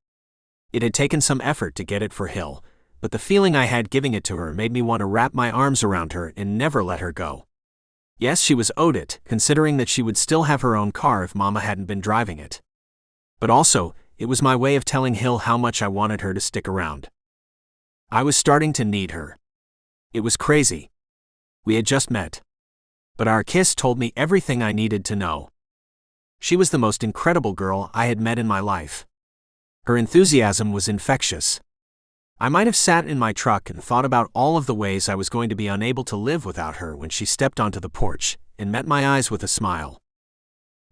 It had taken some effort to get it for Hill, but the feeling I had giving it to her made me want to wrap my arms around her and never let her go. Yes, she was owed it, considering that she would still have her own car if Mama hadn't been driving it. But also, it was my way of telling Hill how much I wanted her to stick around. I was starting to need her. It was crazy. We had just met. But our kiss told me everything I needed to know. She was the most incredible girl I had met in my life. Her enthusiasm was infectious. I might have sat in my truck and thought about all of the ways I was going to be unable to live without her when she stepped onto the porch and met my eyes with a smile.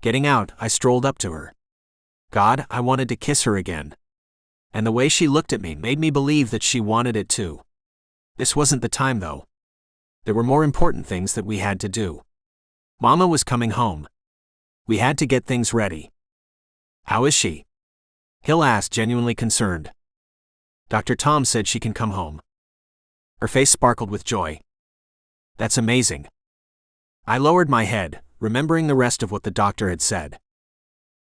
Getting out, I strolled up to her. God, I wanted to kiss her again. And the way she looked at me made me believe that she wanted it too. This wasn't the time though. There were more important things that we had to do. Mama was coming home. We had to get things ready. "How is she?" Hill asked, genuinely concerned. "Dr. Tom said she can come home." Her face sparkled with joy. "That's amazing." I lowered my head, remembering the rest of what the doctor had said.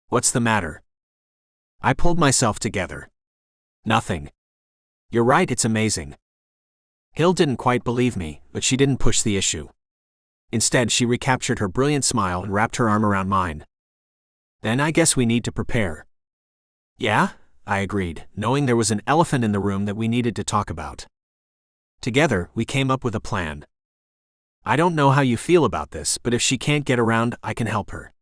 "What's the matter?" I pulled myself together. "Nothing. You're right, it's amazing." Hill didn't quite believe me, but she didn't push the issue. Instead, she recaptured her brilliant smile and wrapped her arm around mine. "Then I guess we need to prepare." "Yeah?" I agreed, knowing there was an elephant in the room that we needed to talk about. Together, we came up with a plan. "I don't know how you feel about this, but if she can't get around, I can help her.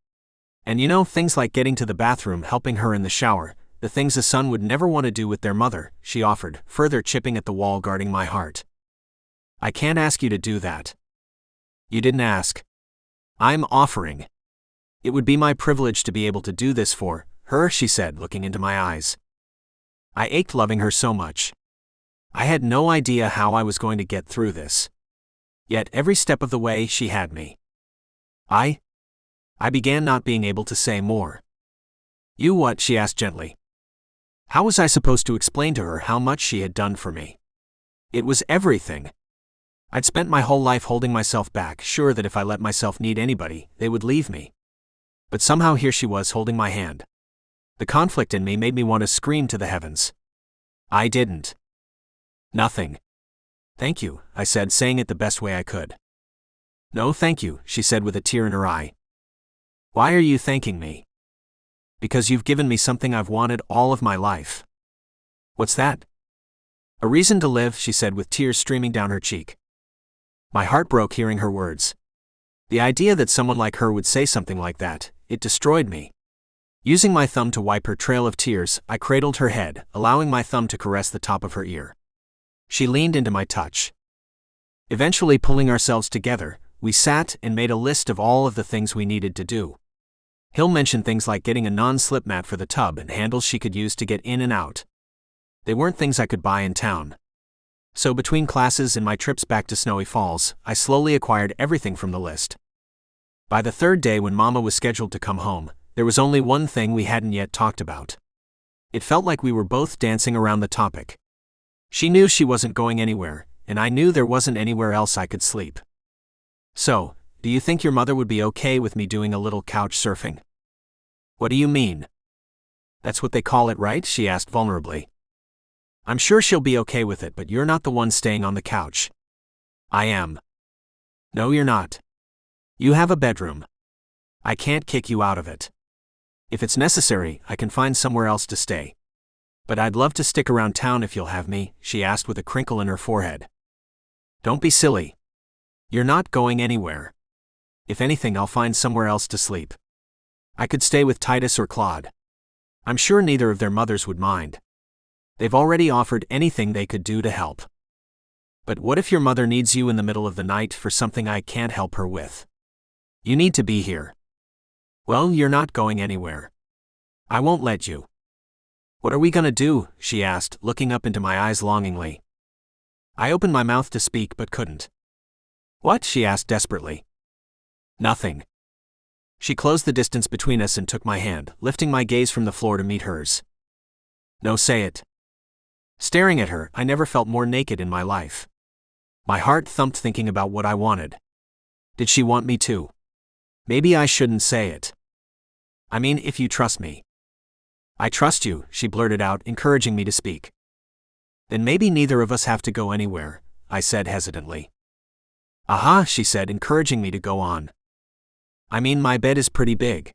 And you know, things like getting to the bathroom, helping her in the shower, the things a son would never want to do with their mother," she offered, further chipping at the wall guarding my heart. "I can't ask you to do that." "You didn't ask." "I'm offering. It would be my privilege to be able to do this for her, she said, looking into my eyes. I ached loving her so much. I had no idea how I was going to get through this. Yet every step of the way she had me. I began not being able to say more. You what? She asked gently. How was I supposed to explain to her how much she had done for me? It was everything. I'd spent my whole life holding myself back, sure that if I let myself need anybody, they would leave me. But somehow here she was holding my hand. The conflict in me made me want to scream to the heavens. I didn't. Nothing. Thank you, I said, saying it the best way I could. No, thank you, she said with a tear in her eye. Why are you thanking me? Because you've given me something I've wanted all of my life. What's that? A reason to live, she said with tears streaming down her cheek. My heart broke hearing her words. The idea that someone like her would say something like that, it destroyed me. Using my thumb to wipe her trail of tears, I cradled her head, allowing my thumb to caress the top of her ear. She leaned into my touch. Eventually pulling ourselves together, we sat and made a list of all of the things we needed to do. Hill mentioned things like getting a non-slip mat for the tub and handles she could use to get in and out. They weren't things I could buy in town. So between classes and my trips back to Snowy Falls, I slowly acquired everything from the list. By the third day when Mama was scheduled to come home, there was only one thing we hadn't yet talked about. It felt like we were both dancing around the topic. She knew she wasn't going anywhere, and I knew there wasn't anywhere else I could sleep. So, do you think your mother would be okay with me doing a little couch surfing? What do you mean? That's what they call it, right? She asked vulnerably. I'm sure she'll be okay with it, but you're not the one staying on the couch. I am. No, you're not. You have a bedroom. I can't kick you out of it. If it's necessary, I can find somewhere else to stay. But I'd love to stick around town if you'll have me, she asked with a crinkle in her forehead. Don't be silly. You're not going anywhere. If anything, I'll find somewhere else to sleep. I could stay with Titus or Claude. I'm sure neither of their mothers would mind. They've already offered anything they could do to help. But what if your mother needs you in the middle of the night for something I can't help her with? You need to be here. Well, you're not going anywhere. I won't let you. What are we gonna do? She asked, looking up into my eyes longingly. I opened my mouth to speak but couldn't. What? She asked desperately. Nothing. She closed the distance between us and took my hand, lifting my gaze from the floor to meet hers. No, say it. Staring at her, I never felt more naked in my life. My heart thumped thinking about what I wanted. Did she want me to? Maybe I shouldn't say it. I mean, if you trust me. I trust you, she blurted out, encouraging me to speak. Then maybe neither of us have to go anywhere, I said hesitantly. Aha, she said, encouraging me to go on. I mean, my bed is pretty big.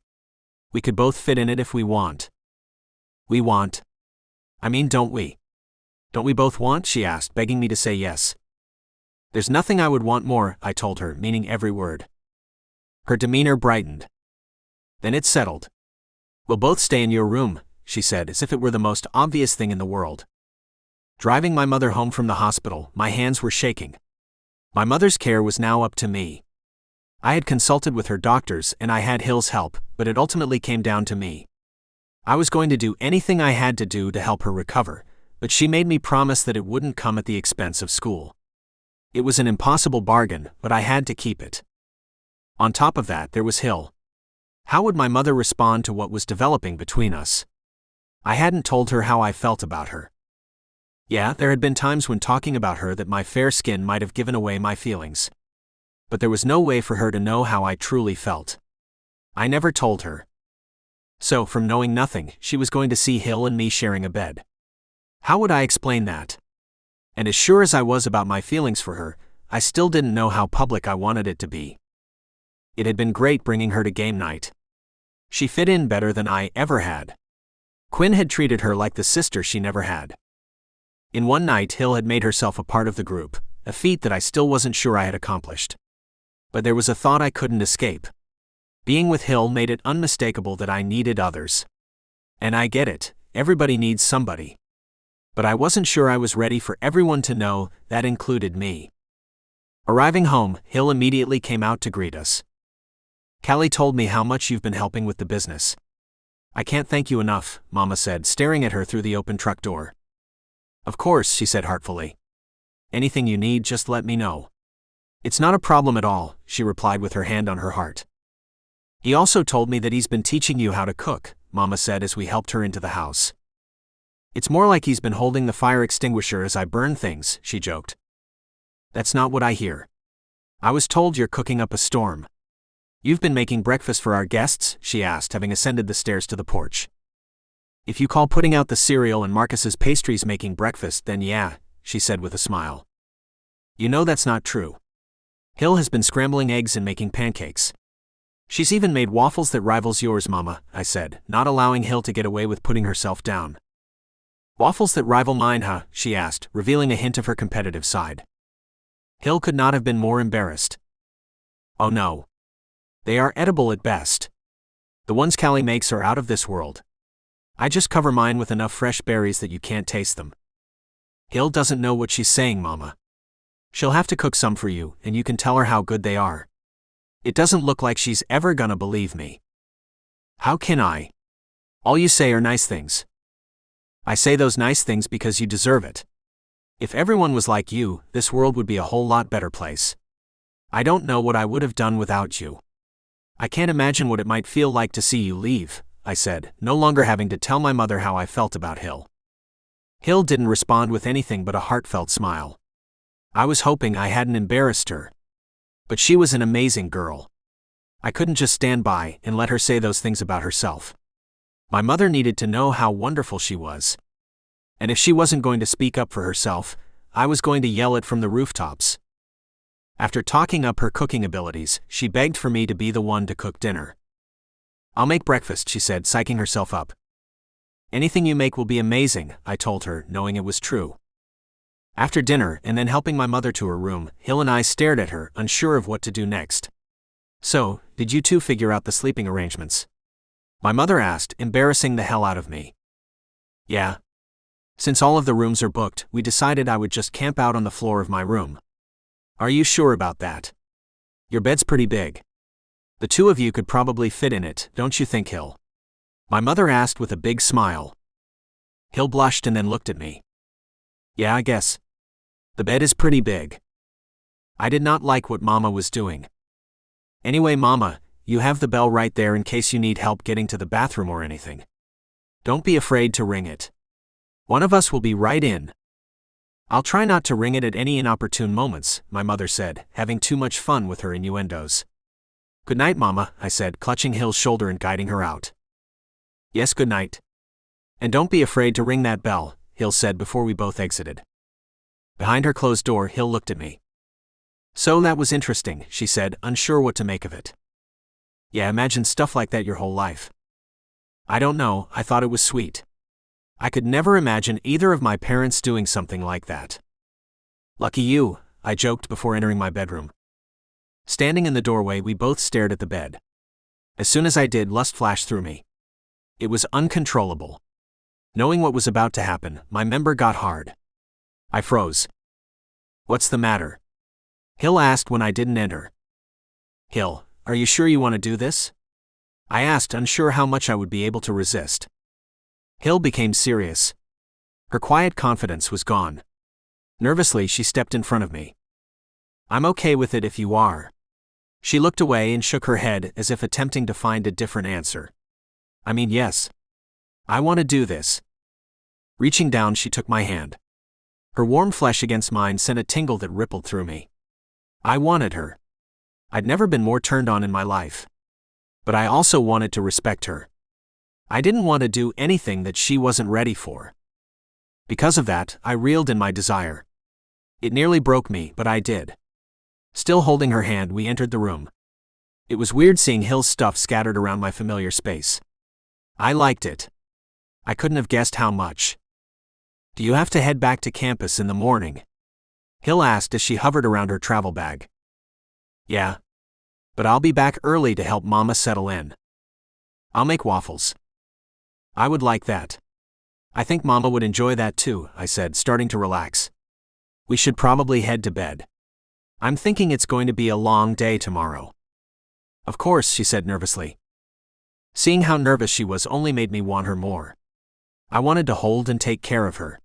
We could both fit in it if we want. We want. I mean, don't we? Don't we both want? She asked, begging me to say yes. There's nothing I would want more, I told her, meaning every word. Her demeanor brightened. Then it's settled. We'll both stay in your room, she said, as if it were the most obvious thing in the world. Driving my mother home from the hospital, my hands were shaking. My mother's care was now up to me. I had consulted with her doctors and I had Hill's help, but it ultimately came down to me. I was going to do anything I had to do to help her recover, but she made me promise that it wouldn't come at the expense of school. It was an impossible bargain, but I had to keep it. On top of that, there was Hill. How would my mother respond to what was developing between us? I hadn't told her how I felt about her. Yeah, there had been times when talking about her that my fair skin might have given away my feelings. But there was no way for her to know how I truly felt. I never told her. So, from knowing nothing, she was going to see Hill and me sharing a bed. How would I explain that? And as sure as I was about my feelings for her, I still didn't know how public I wanted it to be. It had been great bringing her to game night. She fit in better than I ever had. Quinn had treated her like the sister she never had. In one night, Hill had made herself a part of the group, a feat that I still wasn't sure I had accomplished. But there was a thought I couldn't escape. Being with Hill made it unmistakable that I needed others. And I get it, everybody needs somebody. But I wasn't sure I was ready for everyone to know that included me. Arriving home, Hill immediately came out to greet us. Callie told me how much you've been helping with the business. I can't thank you enough, Mama said, staring at her through the open truck door. Of course, she said heartfully. Anything you need, just let me know. It's not a problem at all, she replied with her hand on her heart. He also told me that he's been teaching you how to cook, Mama said as we helped her into the house. It's more like he's been holding the fire extinguisher as I burn things, she joked. That's not what I hear. I was told you're cooking up a storm. You've been making breakfast for our guests, she asked, having ascended the stairs to the porch. If you call putting out the cereal and Marcus's pastries making breakfast, then yeah, she said with a smile. You know that's not true. Hill has been scrambling eggs and making pancakes. She's even made waffles that rivals yours, Mama, I said, not allowing Hill to get away with putting herself down. Waffles that rival mine, huh? She asked, revealing a hint of her competitive side. Hill could not have been more embarrassed. Oh no. They are edible at best. The ones Callie makes are out of this world. I just cover mine with enough fresh berries that you can't taste them. Hill doesn't know what she's saying, Mama. She'll have to cook some for you, and you can tell her how good they are. It doesn't look like she's ever gonna believe me. How can I? All you say are nice things. I say those nice things because you deserve it. If everyone was like you, this world would be a whole lot better place. I don't know what I would have done without you. I can't imagine what it might feel like to see you leave, I said, no longer having to tell my mother how I felt about Hill. Hill didn't respond with anything but a heartfelt smile. I was hoping I hadn't embarrassed her. But she was an amazing girl. I couldn't just stand by and let her say those things about herself. My mother needed to know how wonderful she was. And if she wasn't going to speak up for herself, I was going to yell it from the rooftops. After talking up her cooking abilities, she begged for me to be the one to cook dinner. I'll make breakfast, she said, psyching herself up. Anything you make will be amazing, I told her, knowing it was true. After dinner, and then helping my mother to her room, Hill and I stared at her, unsure of what to do next. So, did you two figure out the sleeping arrangements? My mother asked, embarrassing the hell out of me. Yeah. Since all of the rooms are booked, we decided I would just camp out on the floor of my room. Are you sure about that? Your bed's pretty big. The two of you could probably fit in it, don't you think, Hill? My mother asked with a big smile. Hill blushed and then looked at me. Yeah, I guess. The bed is pretty big. I did not like what Mama was doing. Anyway, Mama, you have the bell right there in case you need help getting to the bathroom or anything. Don't be afraid to ring it. One of us will be right in. I'll try not to ring it at any inopportune moments, my mother said, having too much fun with her innuendos. Good night, Mama, I said, clutching Hill's shoulder and guiding her out. Yes, good night. And don't be afraid to ring that bell, Hill said before we both exited. Behind her closed door, Hill looked at me. So that was interesting, she said, unsure what to make of it. Yeah, imagine stuff like that your whole life. I don't know, I thought it was sweet. I could never imagine either of my parents doing something like that. Lucky you, I joked before entering my bedroom. Standing in the doorway, we both stared at the bed. As soon as I did, lust flashed through me. It was uncontrollable. Knowing what was about to happen, my member got hard. I froze. What's the matter? Hill asked when I didn't enter. Hill, are you sure you want to do this? I asked, unsure how much I would be able to resist. Hill became serious. Her quiet confidence was gone. Nervously, she stepped in front of me. I'm okay with it if you are. She looked away and shook her head as if attempting to find a different answer. I mean, yes. I want to do this. Reaching down, she took my hand. Her warm flesh against mine sent a tingle that rippled through me. I wanted her. I'd never been more turned on in my life. But I also wanted to respect her. I didn't want to do anything that she wasn't ready for. Because of that, I reeled in my desire. It nearly broke me, but I did. Still holding her hand, we entered the room. It was weird seeing Hill's stuff scattered around my familiar space. I liked it. I couldn't have guessed how much. Do you have to head back to campus in the morning? Hill asked as she hovered around her travel bag. Yeah. But I'll be back early to help Mama settle in. I'll make waffles. I would like that. I think Mama would enjoy that too, I said, starting to relax. We should probably head to bed. I'm thinking it's going to be a long day tomorrow. Of course, she said nervously. Seeing how nervous she was only made me want her more. I wanted to hold and take care of her.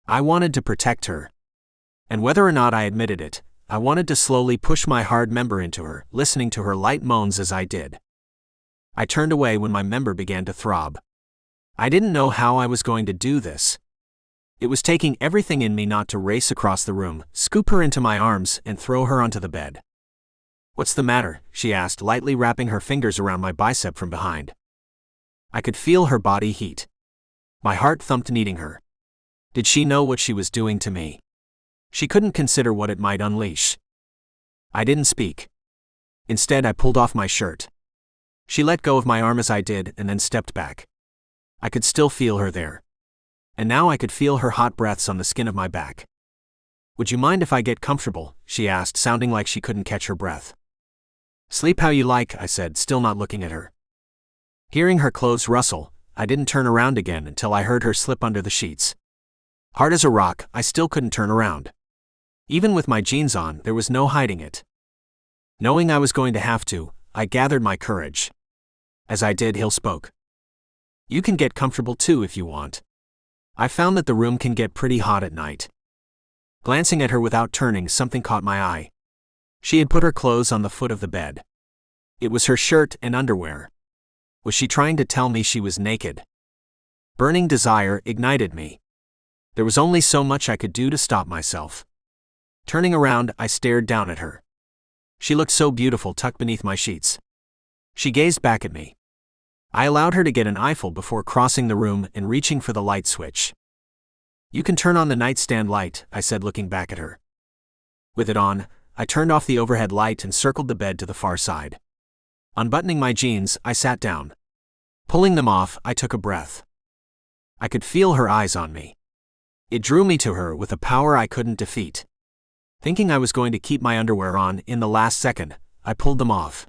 I wanted to protect her. And whether or not I admitted it, I wanted to slowly push my hard member into her, listening to her light moans as I did. I turned away when my member began to throb. I didn't know how I was going to do this. It was taking everything in me not to race across the room, scoop her into my arms, and throw her onto the bed. "What's the matter?" she asked, lightly wrapping her fingers around my bicep from behind. I could feel her body heat. My heart thumped, needing her. Did she know what she was doing to me? She couldn't consider what it might unleash. I didn't speak. Instead, I pulled off my shirt. She let go of my arm as I did and then stepped back. I could still feel her there. And now I could feel her hot breaths on the skin of my back. "Would you mind if I get comfortable?" she asked, sounding like she couldn't catch her breath. "Sleep how you like," I said, still not looking at her. Hearing her clothes rustle, I didn't turn around again until I heard her slip under the sheets. Hard as a rock, I still couldn't turn around. Even with my jeans on, there was no hiding it. Knowing I was going to have to, I gathered my courage. As I did, Hill spoke. "You can get comfortable too if you want. I found that the room can get pretty hot at night." Glancing at her without turning, something caught my eye. She had put her clothes on the foot of the bed. It was her shirt and underwear. Was she trying to tell me she was naked? Burning desire ignited me. There was only so much I could do to stop myself. Turning around, I stared down at her. She looked so beautiful tucked beneath my sheets. She gazed back at me. I allowed her to get an eyeful before crossing the room and reaching for the light switch. "You can turn on the nightstand light," I said, looking back at her. With it on, I turned off the overhead light and circled the bed to the far side. Unbuttoning my jeans, I sat down. Pulling them off, I took a breath. I could feel her eyes on me. It drew me to her with a power I couldn't defeat. Thinking I was going to keep my underwear on, in the last second, I pulled them off.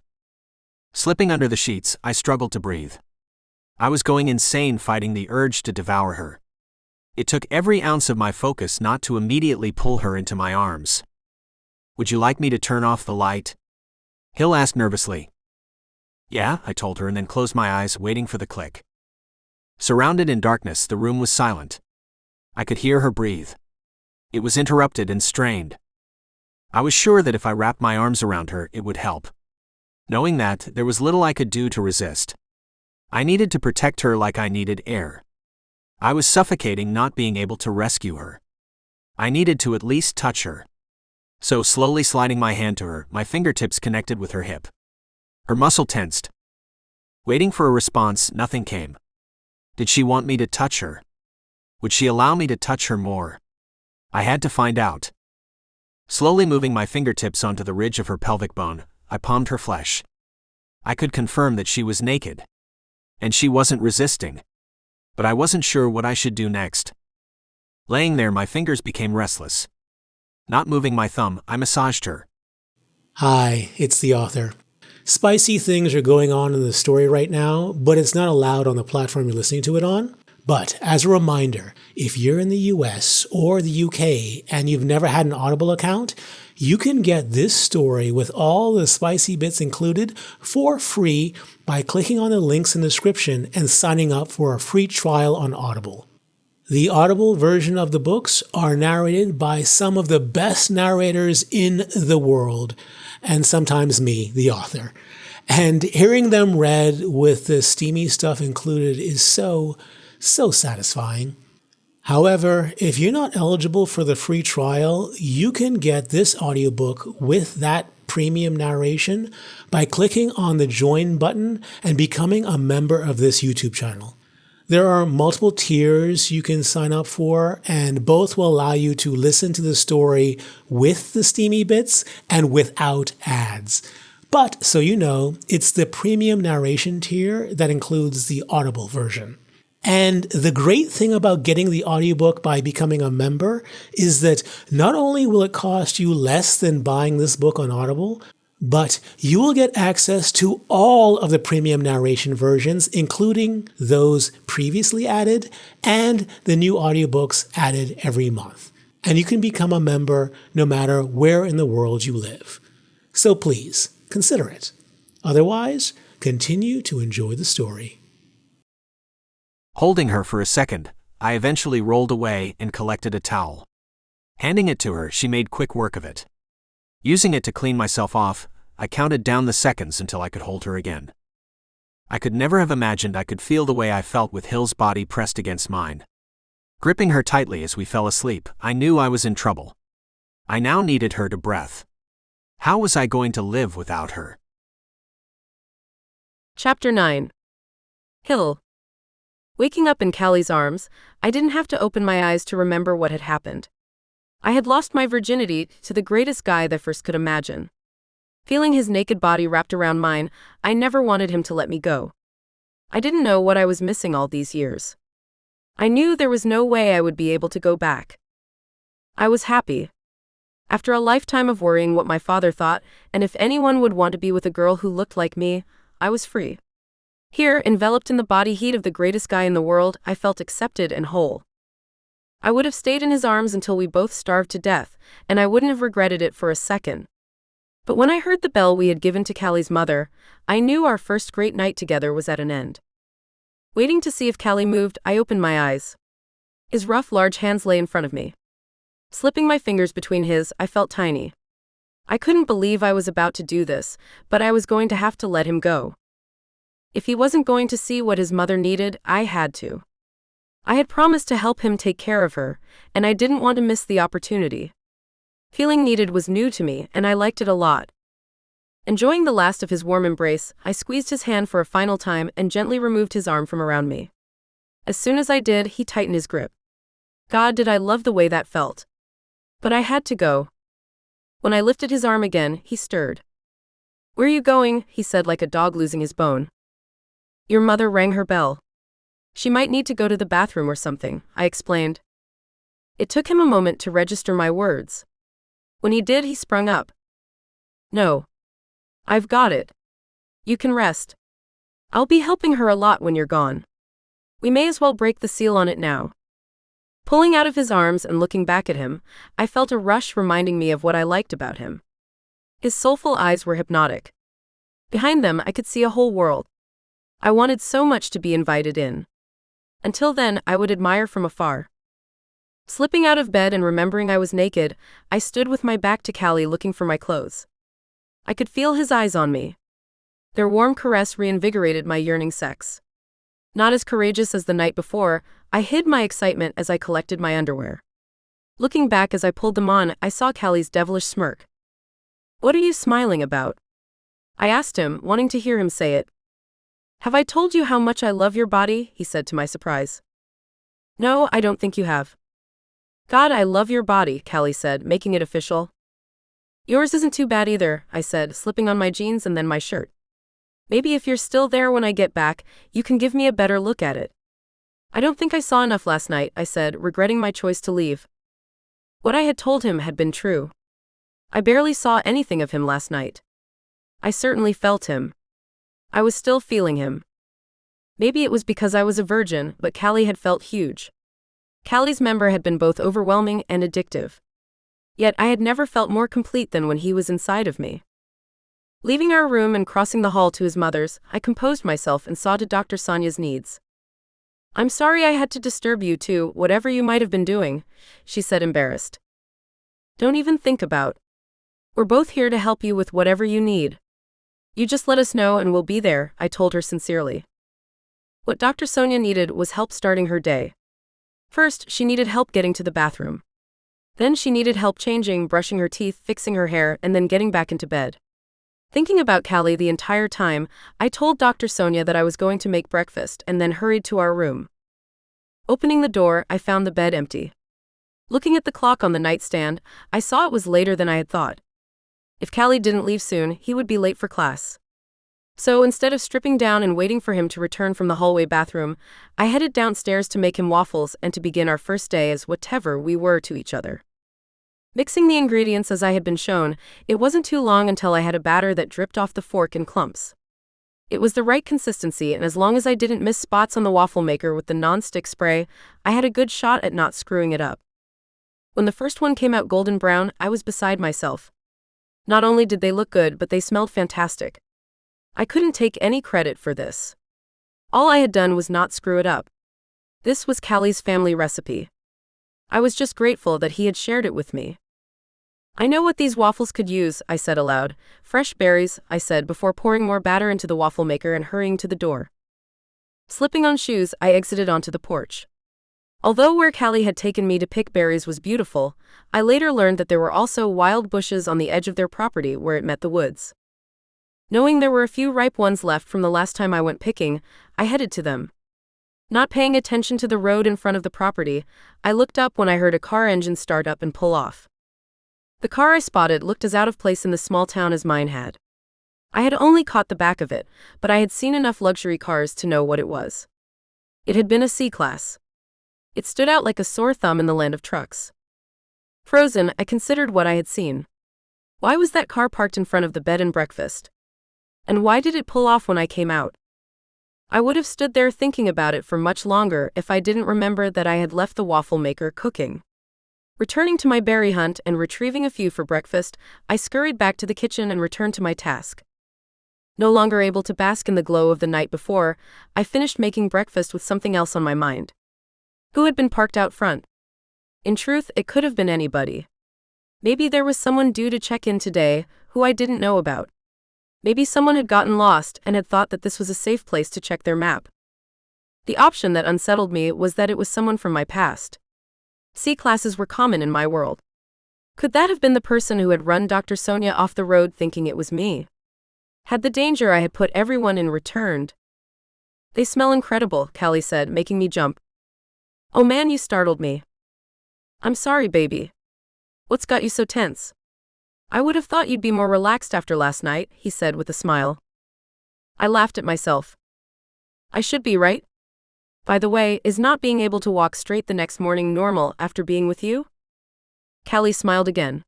Slipping under the sheets, I struggled to breathe. I was going insane fighting the urge to devour her. It took every ounce of my focus not to immediately pull her into my arms. "Would you like me to turn off the light?" Hill asked nervously. "Yeah," I told her, and then closed my eyes, waiting for the click. Surrounded in darkness, the room was silent. I could hear her breathe. It was interrupted and strained. I was sure that if I wrapped my arms around her, it would help. Knowing that, there was little I could do to resist. I needed to protect her like I needed air. I was suffocating, not being able to rescue her. I needed to at least touch her. So, slowly sliding my hand to her, my fingertips connected with her hip. Her muscle tensed. Waiting for a response, nothing came. Did she want me to touch her? Would she allow me to touch her more? I had to find out. Slowly moving my fingertips onto the ridge of her pelvic bone, I palmed her flesh. I could confirm that she was naked. And she wasn't resisting. But I wasn't sure what I should do next. Laying there, my fingers became restless. Not moving my thumb, I massaged her. Hi, it's the author. Spicy things are going on in the story right now, but it's not allowed on the platform you're listening to it on. But as a reminder, if you're in the US or the UK and you've never had an Audible account, you can get this story with all the spicy bits included for free by clicking on the links in the description and signing up for a free trial on Audible. The Audible version of the books are narrated by some of the best narrators in the world, and sometimes me, the author. And hearing them read with the steamy stuff included is so satisfying. However, if you're not eligible for the free trial, you can get this audiobook with that premium narration by clicking on the join button and becoming a member of this YouTube channel. There are multiple tiers you can sign up for, and both will allow you to listen to the story with the steamy bits and without ads. But, so you know, it's the premium narration tier that includes the Audible version. And the great thing about getting the audiobook by becoming a member is that not only will it cost you less than buying this book on Audible, but you will get access to all of the premium narration versions, including those previously added and the new audiobooks added every month. And you can become a member no matter where in the world you live. So please, consider it. Otherwise, continue to enjoy the story. Holding her for a second, I eventually rolled away and collected a towel. Handing it to her, she made quick work of it. Using it to clean myself off, I counted down the seconds until I could hold her again. I could never have imagined I could feel the way I felt with Hill's body pressed against mine. Gripping her tightly as we fell asleep, I knew I was in trouble. I now needed her to breath. How was I going to live without her? Chapter 9. Hill. Waking up in Callie's arms, I didn't have to open my eyes to remember what had happened. I had lost my virginity to the greatest guy that first could imagine. Feeling his naked body wrapped around mine, I never wanted him to let me go. I didn't know what I was missing all these years. I knew there was no way I would be able to go back. I was happy. After a lifetime of worrying what my father thought, and if anyone would want to be with a girl who looked like me, I was free. Here, enveloped in the body heat of the greatest guy in the world, I felt accepted and whole. I would have stayed in his arms until we both starved to death, and I wouldn't have regretted it for a second. But when I heard the bell we had given to Callie's mother, I knew our first great night together was at an end. Waiting to see if Callie moved, I opened my eyes. His rough, large hands lay in front of me. Slipping my fingers between his, I felt tiny. I couldn't believe I was about to do this, but I was going to have to let him go. If he wasn't going to see what his mother needed, I had to. I had promised to help him take care of her, and I didn't want to miss the opportunity. Feeling needed was new to me, and I liked it a lot. Enjoying the last of his warm embrace, I squeezed his hand for a final time and gently removed his arm from around me. As soon as I did, he tightened his grip. God, did I love the way that felt. But I had to go. When I lifted his arm again, he stirred. "Where are you going?" he said like a dog losing his bone. "Your mother rang her bell. She might need to go to the bathroom or something," I explained. It took him a moment to register my words. When he did, he sprung up. "No. I've got it. You can rest. I'll be helping her a lot when you're gone. We may as well break the seal on it now." Pulling out of his arms and looking back at him, I felt a rush reminding me of what I liked about him. His soulful eyes were hypnotic. Behind them, I could see a whole world. I wanted so much to be invited in. Until then, I would admire from afar. Slipping out of bed and remembering I was naked, I stood with my back to Callie looking for my clothes. I could feel his eyes on me. Their warm caress reinvigorated my yearning sex. Not as courageous as the night before, I hid my excitement as I collected my underwear. Looking back as I pulled them on, I saw Callie's devilish smirk. "What are you smiling about?" I asked him, wanting to hear him say it. "Have I told you how much I love your body?" he said to my surprise. "No, I don't think you have." "God, I love your body," Callie said, making it official. "Yours isn't too bad either," I said, slipping on my jeans and then my shirt. "Maybe if you're still there when I get back, you can give me a better look at it." "I don't think I saw enough last night," I said, regretting my choice to leave. What I had told him had been true. I barely saw anything of him last night. I certainly felt him. I was still feeling him. Maybe it was because I was a virgin, but Callie had felt huge. Callie's member had been both overwhelming and addictive. Yet I had never felt more complete than when he was inside of me. Leaving our room and crossing the hall to his mother's, I composed myself and saw to Dr. Sonia's needs. "I'm sorry I had to disturb you too, whatever you might have been doing," she said, embarrassed. "Don't even think about. We're both here to help you with whatever you need. You just let us know and we'll be there," I told her sincerely. What Dr. Sonia needed was help starting her day. First, she needed help getting to the bathroom. Then she needed help changing, brushing her teeth, fixing her hair, and then getting back into bed. Thinking about Callie the entire time, I told Dr. Sonia that I was going to make breakfast and then hurried to our room. Opening the door, I found the bed empty. Looking at the clock on the nightstand, I saw it was later than I had thought. If Callie didn't leave soon, he would be late for class. So instead of stripping down and waiting for him to return from the hallway bathroom, I headed downstairs to make him waffles and to begin our first day as whatever we were to each other. Mixing the ingredients as I had been shown, it wasn't too long until I had a batter that dripped off the fork in clumps. It was the right consistency, and as long as I didn't miss spots on the waffle maker with the non-stick spray, I had a good shot at not screwing it up. When the first one came out golden brown, I was beside myself. Not only did they look good, but they smelled fantastic. I couldn't take any credit for this. All I had done was not screw it up. This was Callie's family recipe. I was just grateful that he had shared it with me. I know what these waffles could use, I said aloud. Fresh berries, I said before pouring more batter into the waffle maker and hurrying to the door. Slipping on shoes, I exited onto the porch. Although where Callie had taken me to pick berries was beautiful, I later learned that there were also wild bushes on the edge of their property where it met the woods. Knowing there were a few ripe ones left from the last time I went picking, I headed to them. Not paying attention to the road in front of the property, I looked up when I heard a car engine start up and pull off. The car I spotted looked as out of place in the small town as mine had. I had only caught the back of it, but I had seen enough luxury cars to know what it was. It had been a C-Class. It stood out like a sore thumb in the land of trucks. Frozen, I considered what I had seen. Why was that car parked in front of the bed and breakfast? And why did it pull off when I came out? I would have stood there thinking about it for much longer if I didn't remember that I had left the waffle maker cooking. Returning to my berry hunt and retrieving a few for breakfast, I scurried back to the kitchen and returned to my task. No longer able to bask in the glow of the night before, I finished making breakfast with something else on my mind. Who had been parked out front? In truth, it could have been anybody. Maybe there was someone due to check in today who I didn't know about. Maybe someone had gotten lost and had thought that this was a safe place to check their map. The option that unsettled me was that it was someone from my past. C-Classes were common in my world. Could that have been the person who had run Dr. Sonia off the road thinking it was me? Had the danger I had put everyone in returned? They smell incredible, Callie said, making me jump. Oh man, you startled me. I'm sorry, baby. What's got you so tense? I would have thought you'd be more relaxed after last night, he said with a smile. I laughed at myself. I should be, right? By the way, is not being able to walk straight the next morning normal after being with you? Callie smiled again.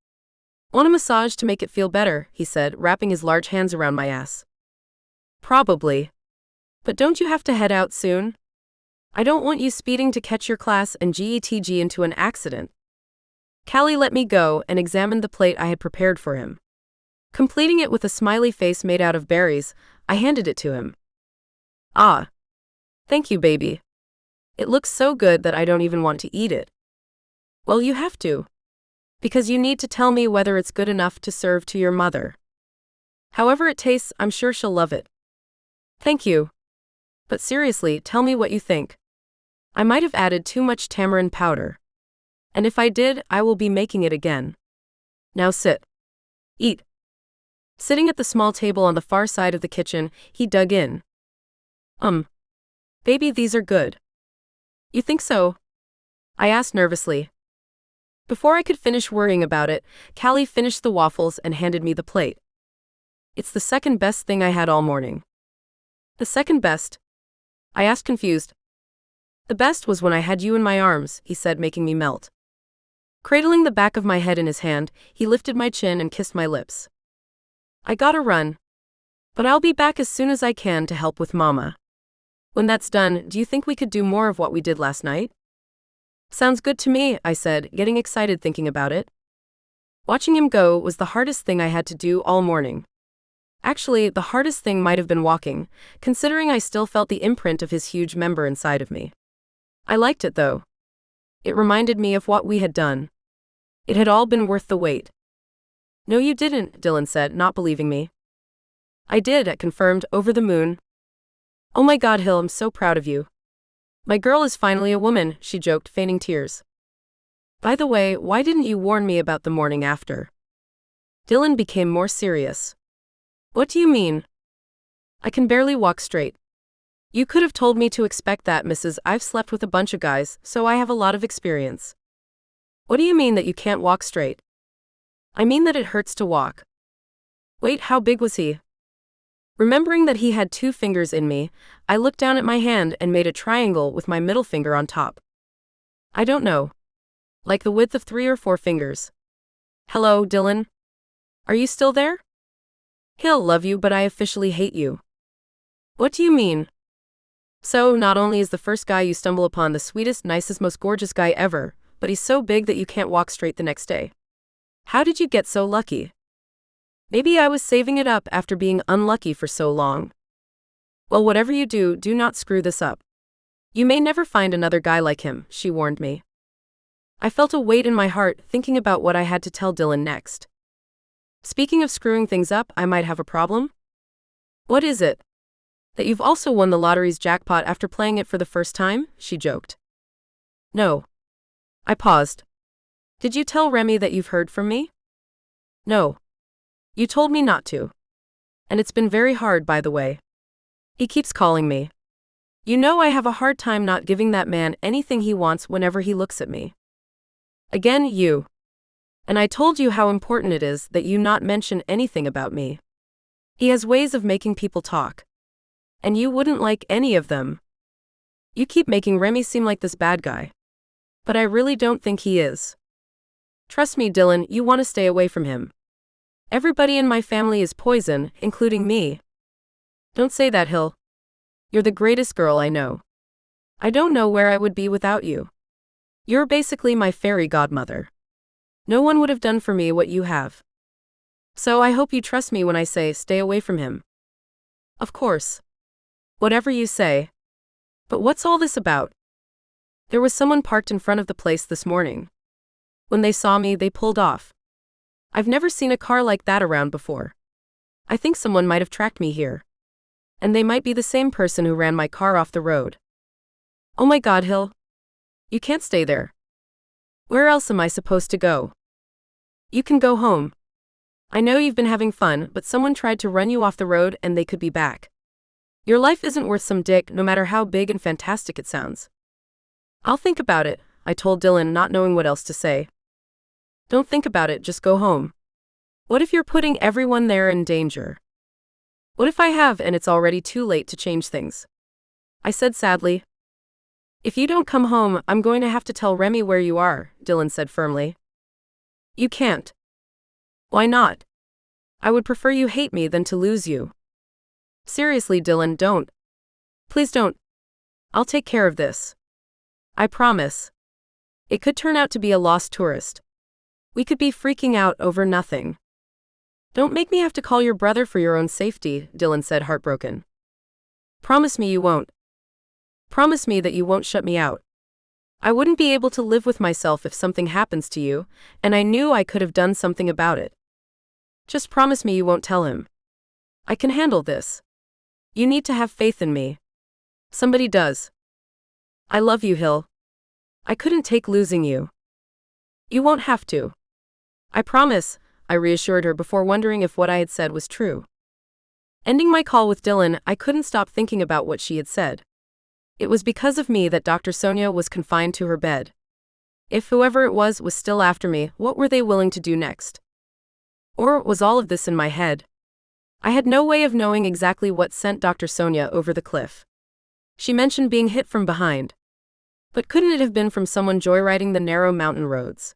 Want a massage to make it feel better, he said, wrapping his large hands around my ass. Probably. But don't you have to head out soon? I don't want you speeding to catch your class and GETG into an accident. Callie let me go and examined the plate I had prepared for him. Completing it with a smiley face made out of berries, I handed it to him. Ah. Thank you, baby. It looks so good that I don't even want to eat it. Well, you have to. Because you need to tell me whether it's good enough to serve to your mother. However it tastes, I'm sure she'll love it. Thank you. But seriously, tell me what you think. I might have added too much tamarind powder. And if I did, I will be making it again. Now sit. Eat. Sitting at the small table on the far side of the kitchen, he dug in. Baby, these are good. You think so? I asked nervously. Before I could finish worrying about it, Callie finished the waffles and handed me the plate. It's the second best thing I had all morning. The second best? I asked confused. The best was when I had you in my arms, he said, making me melt. Cradling the back of my head in his hand, he lifted my chin and kissed my lips. I gotta run. But I'll be back as soon as I can to help with Mama. When that's done, do you think we could do more of what we did last night? Sounds good to me, I said, getting excited thinking about it. Watching him go was the hardest thing I had to do all morning. Actually, the hardest thing might have been walking, considering I still felt the imprint of his huge member inside of me. I liked it though. It reminded me of what we had done. It had all been worth the wait. No, you didn't, Dylan said, not believing me. I did, I confirmed, over the moon. Oh my God, Hill, I'm so proud of you. My girl is finally a woman, she joked, feigning tears. By the way, why didn't you warn me about the morning after? Dylan became more serious. What do you mean? I can barely walk straight. You could have told me to expect that, Mrs. I've slept with a bunch of guys, so I have a lot of experience. What do you mean that you can't walk straight? I mean that it hurts to walk. Wait, how big was he? Remembering that he had 2 fingers in me, I looked down at my hand and made a triangle with my middle finger on top. I don't know. Like the width of 3 or 4 fingers. Hello, Dylan? Are you still there? He'll love you, but I officially hate you. What do you mean? So, not only is the first guy you stumble upon the sweetest, nicest, most gorgeous guy ever, but he's so big that you can't walk straight the next day. How did you get so lucky? Maybe I was saving it up after being unlucky for so long. Well, whatever you do, do not screw this up. You may never find another guy like him, she warned me. I felt a weight in my heart thinking about what I had to tell Dylan next. Speaking of screwing things up, I might have a problem? What is it? That you've also won the lottery's jackpot after playing it for the first time? She joked. No. I paused. Did you tell Remy that you've heard from me? No. You told me not to. And it's been very hard, by the way. He keeps calling me. You know I have a hard time not giving that man anything he wants whenever he looks at me. Again, you. And I told you how important it is that you not mention anything about me. He has ways of making people talk. And you wouldn't like any of them. You keep making Remy seem like this bad guy. But I really don't think he is. Trust me, Dylan, you want to stay away from him. Everybody in my family is poison, including me. Don't say that, Hill. You're the greatest girl I know. I don't know where I would be without you. You're basically my fairy godmother. No one would have done for me what you have. So I hope you trust me when I say stay away from him. Of course. Whatever you say. But what's all this about? There was someone parked in front of the place this morning. When they saw me, they pulled off. I've never seen a car like that around before. I think someone might have tracked me here. And they might be the same person who ran my car off the road. Oh my God, Hill. You can't stay there. Where else am I supposed to go? You can go home. I know you've been having fun, but someone tried to run you off the road and they could be back. Your life isn't worth some dick, no matter how big and fantastic it sounds. I'll think about it, I told Dylan, not knowing what else to say. Don't think about it, just go home. What if you're putting everyone there in danger? What if I have and it's already too late to change things? I said sadly. If you don't come home, I'm going to have to tell Remy where you are, Dylan said firmly. You can't. Why not? I would prefer you hate me than to lose you. Seriously, Dylan, don't. Please don't. I'll take care of this. I promise. It could turn out to be a lost tourist. We could be freaking out over nothing. Don't make me have to call your brother for your own safety, Dylan said, heartbroken. Promise me you won't. Promise me that you won't shut me out. I wouldn't be able to live with myself if something happens to you, and I knew I could have done something about it. Just promise me you won't tell him. I can handle this. You need to have faith in me. Somebody does. I love you, Hill. I couldn't take losing you. You won't have to. I promise, I reassured her before wondering if what I had said was true. Ending my call with Dylan, I couldn't stop thinking about what she had said. It was because of me that Dr. Sonia was confined to her bed. If whoever it was still after me, what were they willing to do next? Or was all of this in my head? I had no way of knowing exactly what sent Dr. Sonia over the cliff. She mentioned being hit from behind. But couldn't it have been from someone joyriding the narrow mountain roads?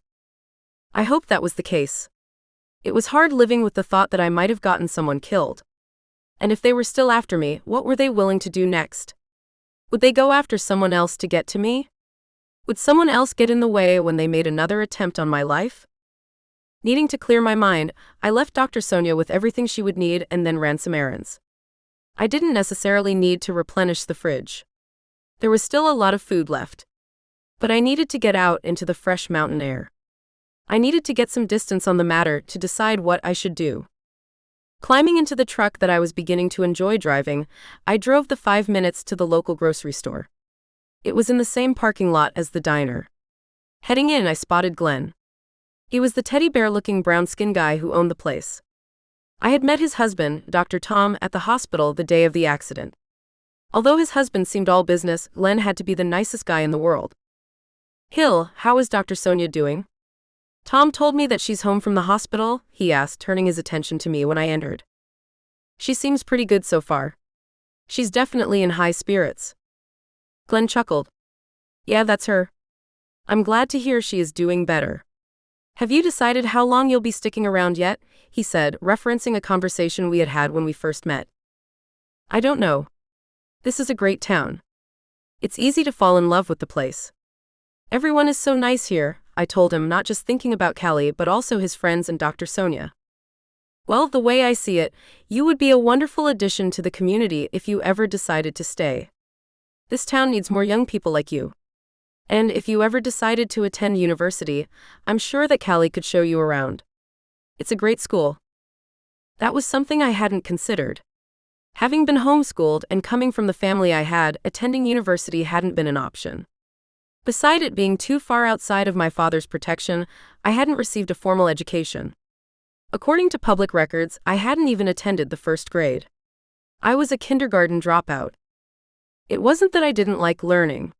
I hoped that was the case. It was hard living with the thought that I might have gotten someone killed. And if they were still after me, what were they willing to do next? Would they go after someone else to get to me? Would someone else get in the way when they made another attempt on my life? Needing to clear my mind, I left Dr. Sonia with everything she would need and then ran some errands. I didn't necessarily need to replenish the fridge. There was still a lot of food left. But I needed to get out into the fresh mountain air. I needed to get some distance on the matter to decide what I should do. Climbing into the truck that I was beginning to enjoy driving, I drove the 5 minutes to the local grocery store. It was in the same parking lot as the diner. Heading in, I spotted Glenn. He was the teddy bear-looking brown-skinned guy who owned the place. I had met his husband, Dr. Tom, at the hospital the day of the accident. Although his husband seemed all business, Glenn had to be the nicest guy in the world. Hill, how is Dr. Sonia doing? Tom told me that she's home from the hospital, he asked, turning his attention to me when I entered. She seems pretty good so far. She's definitely in high spirits. Glenn chuckled. Yeah, that's her. I'm glad to hear she is doing better. Have you decided how long you'll be sticking around yet? He said, referencing a conversation we had had when we first met. I don't know. This is a great town. It's easy to fall in love with the place. Everyone is so nice here, I told him, not just thinking about Callie but also his friends and Dr. Sonia. Well, the way I see it, you would be a wonderful addition to the community if you ever decided to stay. This town needs more young people like you. And if you ever decided to attend university, I'm sure that Callie could show you around. It's a great school. That was something I hadn't considered. Having been homeschooled and coming from the family I had, attending university hadn't been an option. Beside it being too far outside of my father's protection, I hadn't received a formal education. According to public records, I hadn't even attended the first grade. I was a kindergarten dropout. It wasn't that I didn't like learning.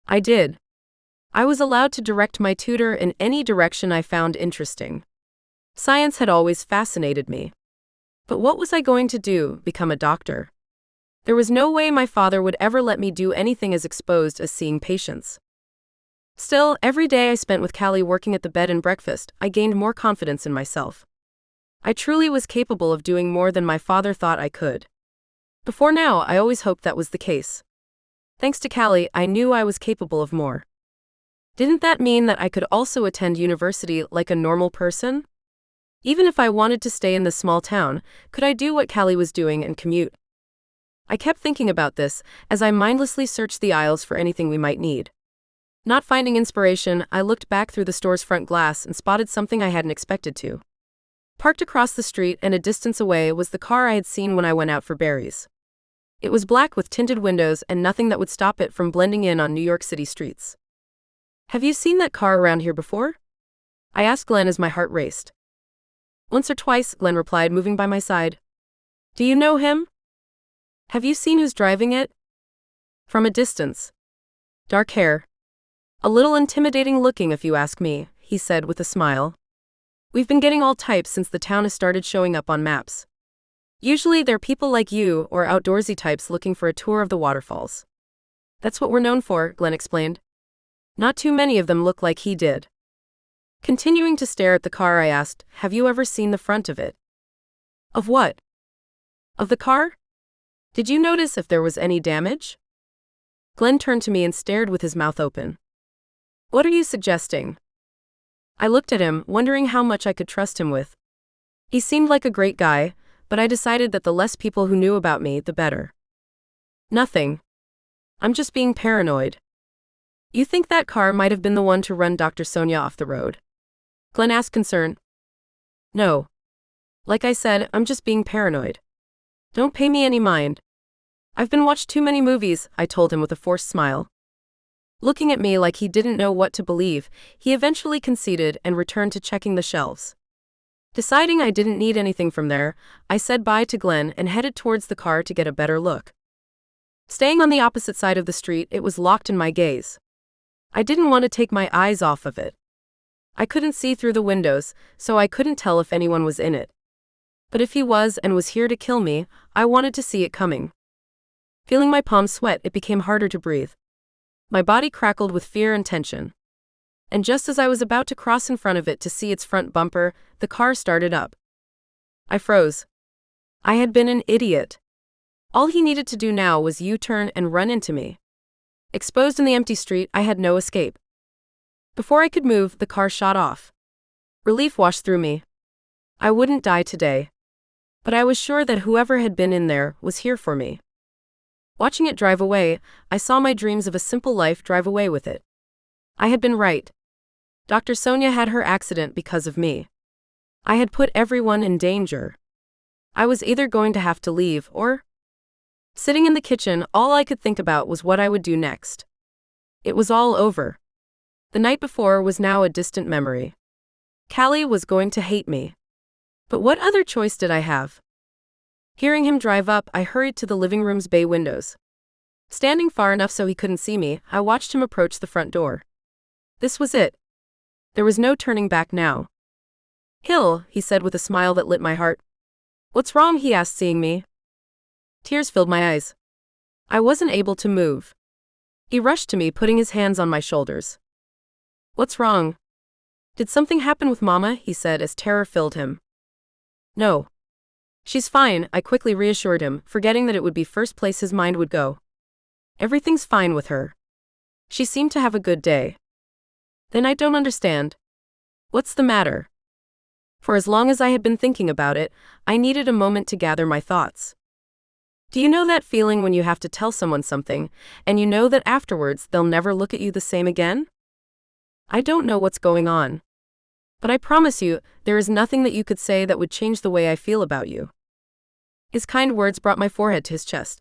I did. I was allowed to direct my tutor in any direction I found interesting. Science had always fascinated me. But what was I going to do, become a doctor? There was no way my father would ever let me do anything as exposed as seeing patients. Still, every day I spent with Callie working at the bed and breakfast, I gained more confidence in myself. I truly was capable of doing more than my father thought I could. Before now, I always hoped that was the case. Thanks to Callie, I knew I was capable of more. Didn't that mean that I could also attend university like a normal person? Even if I wanted to stay in this small town, could I do what Callie was doing and commute? I kept thinking about this as I mindlessly searched the aisles for anything we might need. Not finding inspiration, I looked back through the store's front glass and spotted something I hadn't expected to. Parked across the street and a distance away was the car I had seen when I went out for berries. It was black with tinted windows and nothing that would stop it from blending in on New York City streets. Have you seen that car around here before? I asked Glenn as my heart raced. Once or twice, Glenn replied, moving by my side. Do you know him? Have you seen who's driving it? From a distance. Dark hair. A little intimidating looking if you ask me, he said with a smile. We've been getting all types since the town has started showing up on maps. Usually they're people like you or outdoorsy types looking for a tour of the waterfalls. That's what we're known for, Glenn explained. Not too many of them look like he did. Continuing to stare at the car, I asked, have you ever seen the front of it? Of what? Of the car? Did you notice if there was any damage? Glenn turned to me and stared with his mouth open. What are you suggesting? I looked at him, wondering how much I could trust him with. He seemed like a great guy, but I decided that the less people who knew about me, the better. Nothing. I'm just being paranoid. You think that car might have been the one to run Dr. Sonia off the road? Glenn asked, concerned. No. Like I said, I'm just being paranoid. Don't pay me any mind. I've been watched too many movies, I told him with a forced smile. Looking at me like he didn't know what to believe, he eventually conceded and returned to checking the shelves. Deciding I didn't need anything from there, I said bye to Glenn and headed towards the car to get a better look. Staying on the opposite side of the street, it was locked in my gaze. I didn't want to take my eyes off of it. I couldn't see through the windows, so I couldn't tell if anyone was in it. But if he was and was here to kill me, I wanted to see it coming. Feeling my palms sweat, it became harder to breathe. My body crackled with fear and tension. And just as I was about to cross in front of it to see its front bumper, the car started up. I froze. I had been an idiot. All he needed to do now was U-turn and run into me. Exposed in the empty street, I had no escape. Before I could move, the car shot off. Relief washed through me. I wouldn't die today. But I was sure that whoever had been in there was here for me. Watching it drive away, I saw my dreams of a simple life drive away with it. I had been right. Dr. Sonia had her accident because of me. I had put everyone in danger. I was either going to have to leave or... Sitting in the kitchen, all I could think about was what I would do next. It was all over. The night before was now a distant memory. Callie was going to hate me. But what other choice did I have? Hearing him drive up, I hurried to the living room's bay windows. Standing far enough so he couldn't see me, I watched him approach the front door. This was it. There was no turning back now. Hill, he said with a smile that lit my heart. What's wrong? He asked, seeing me. Tears filled my eyes. I wasn't able to move. He rushed to me, putting his hands on my shoulders. What's wrong? Did something happen with Mama? He said as terror filled him. No. She's fine, I quickly reassured him, forgetting that it would be first place his mind would go. Everything's fine with her. She seemed to have a good day. Then I don't understand. What's the matter? For as long as I had been thinking about it, I needed a moment to gather my thoughts. Do you know that feeling when you have to tell someone something, and you know that afterwards they'll never look at you the same again? I don't know what's going on. But I promise you, there is nothing that you could say that would change the way I feel about you. His kind words brought my forehead to his chest.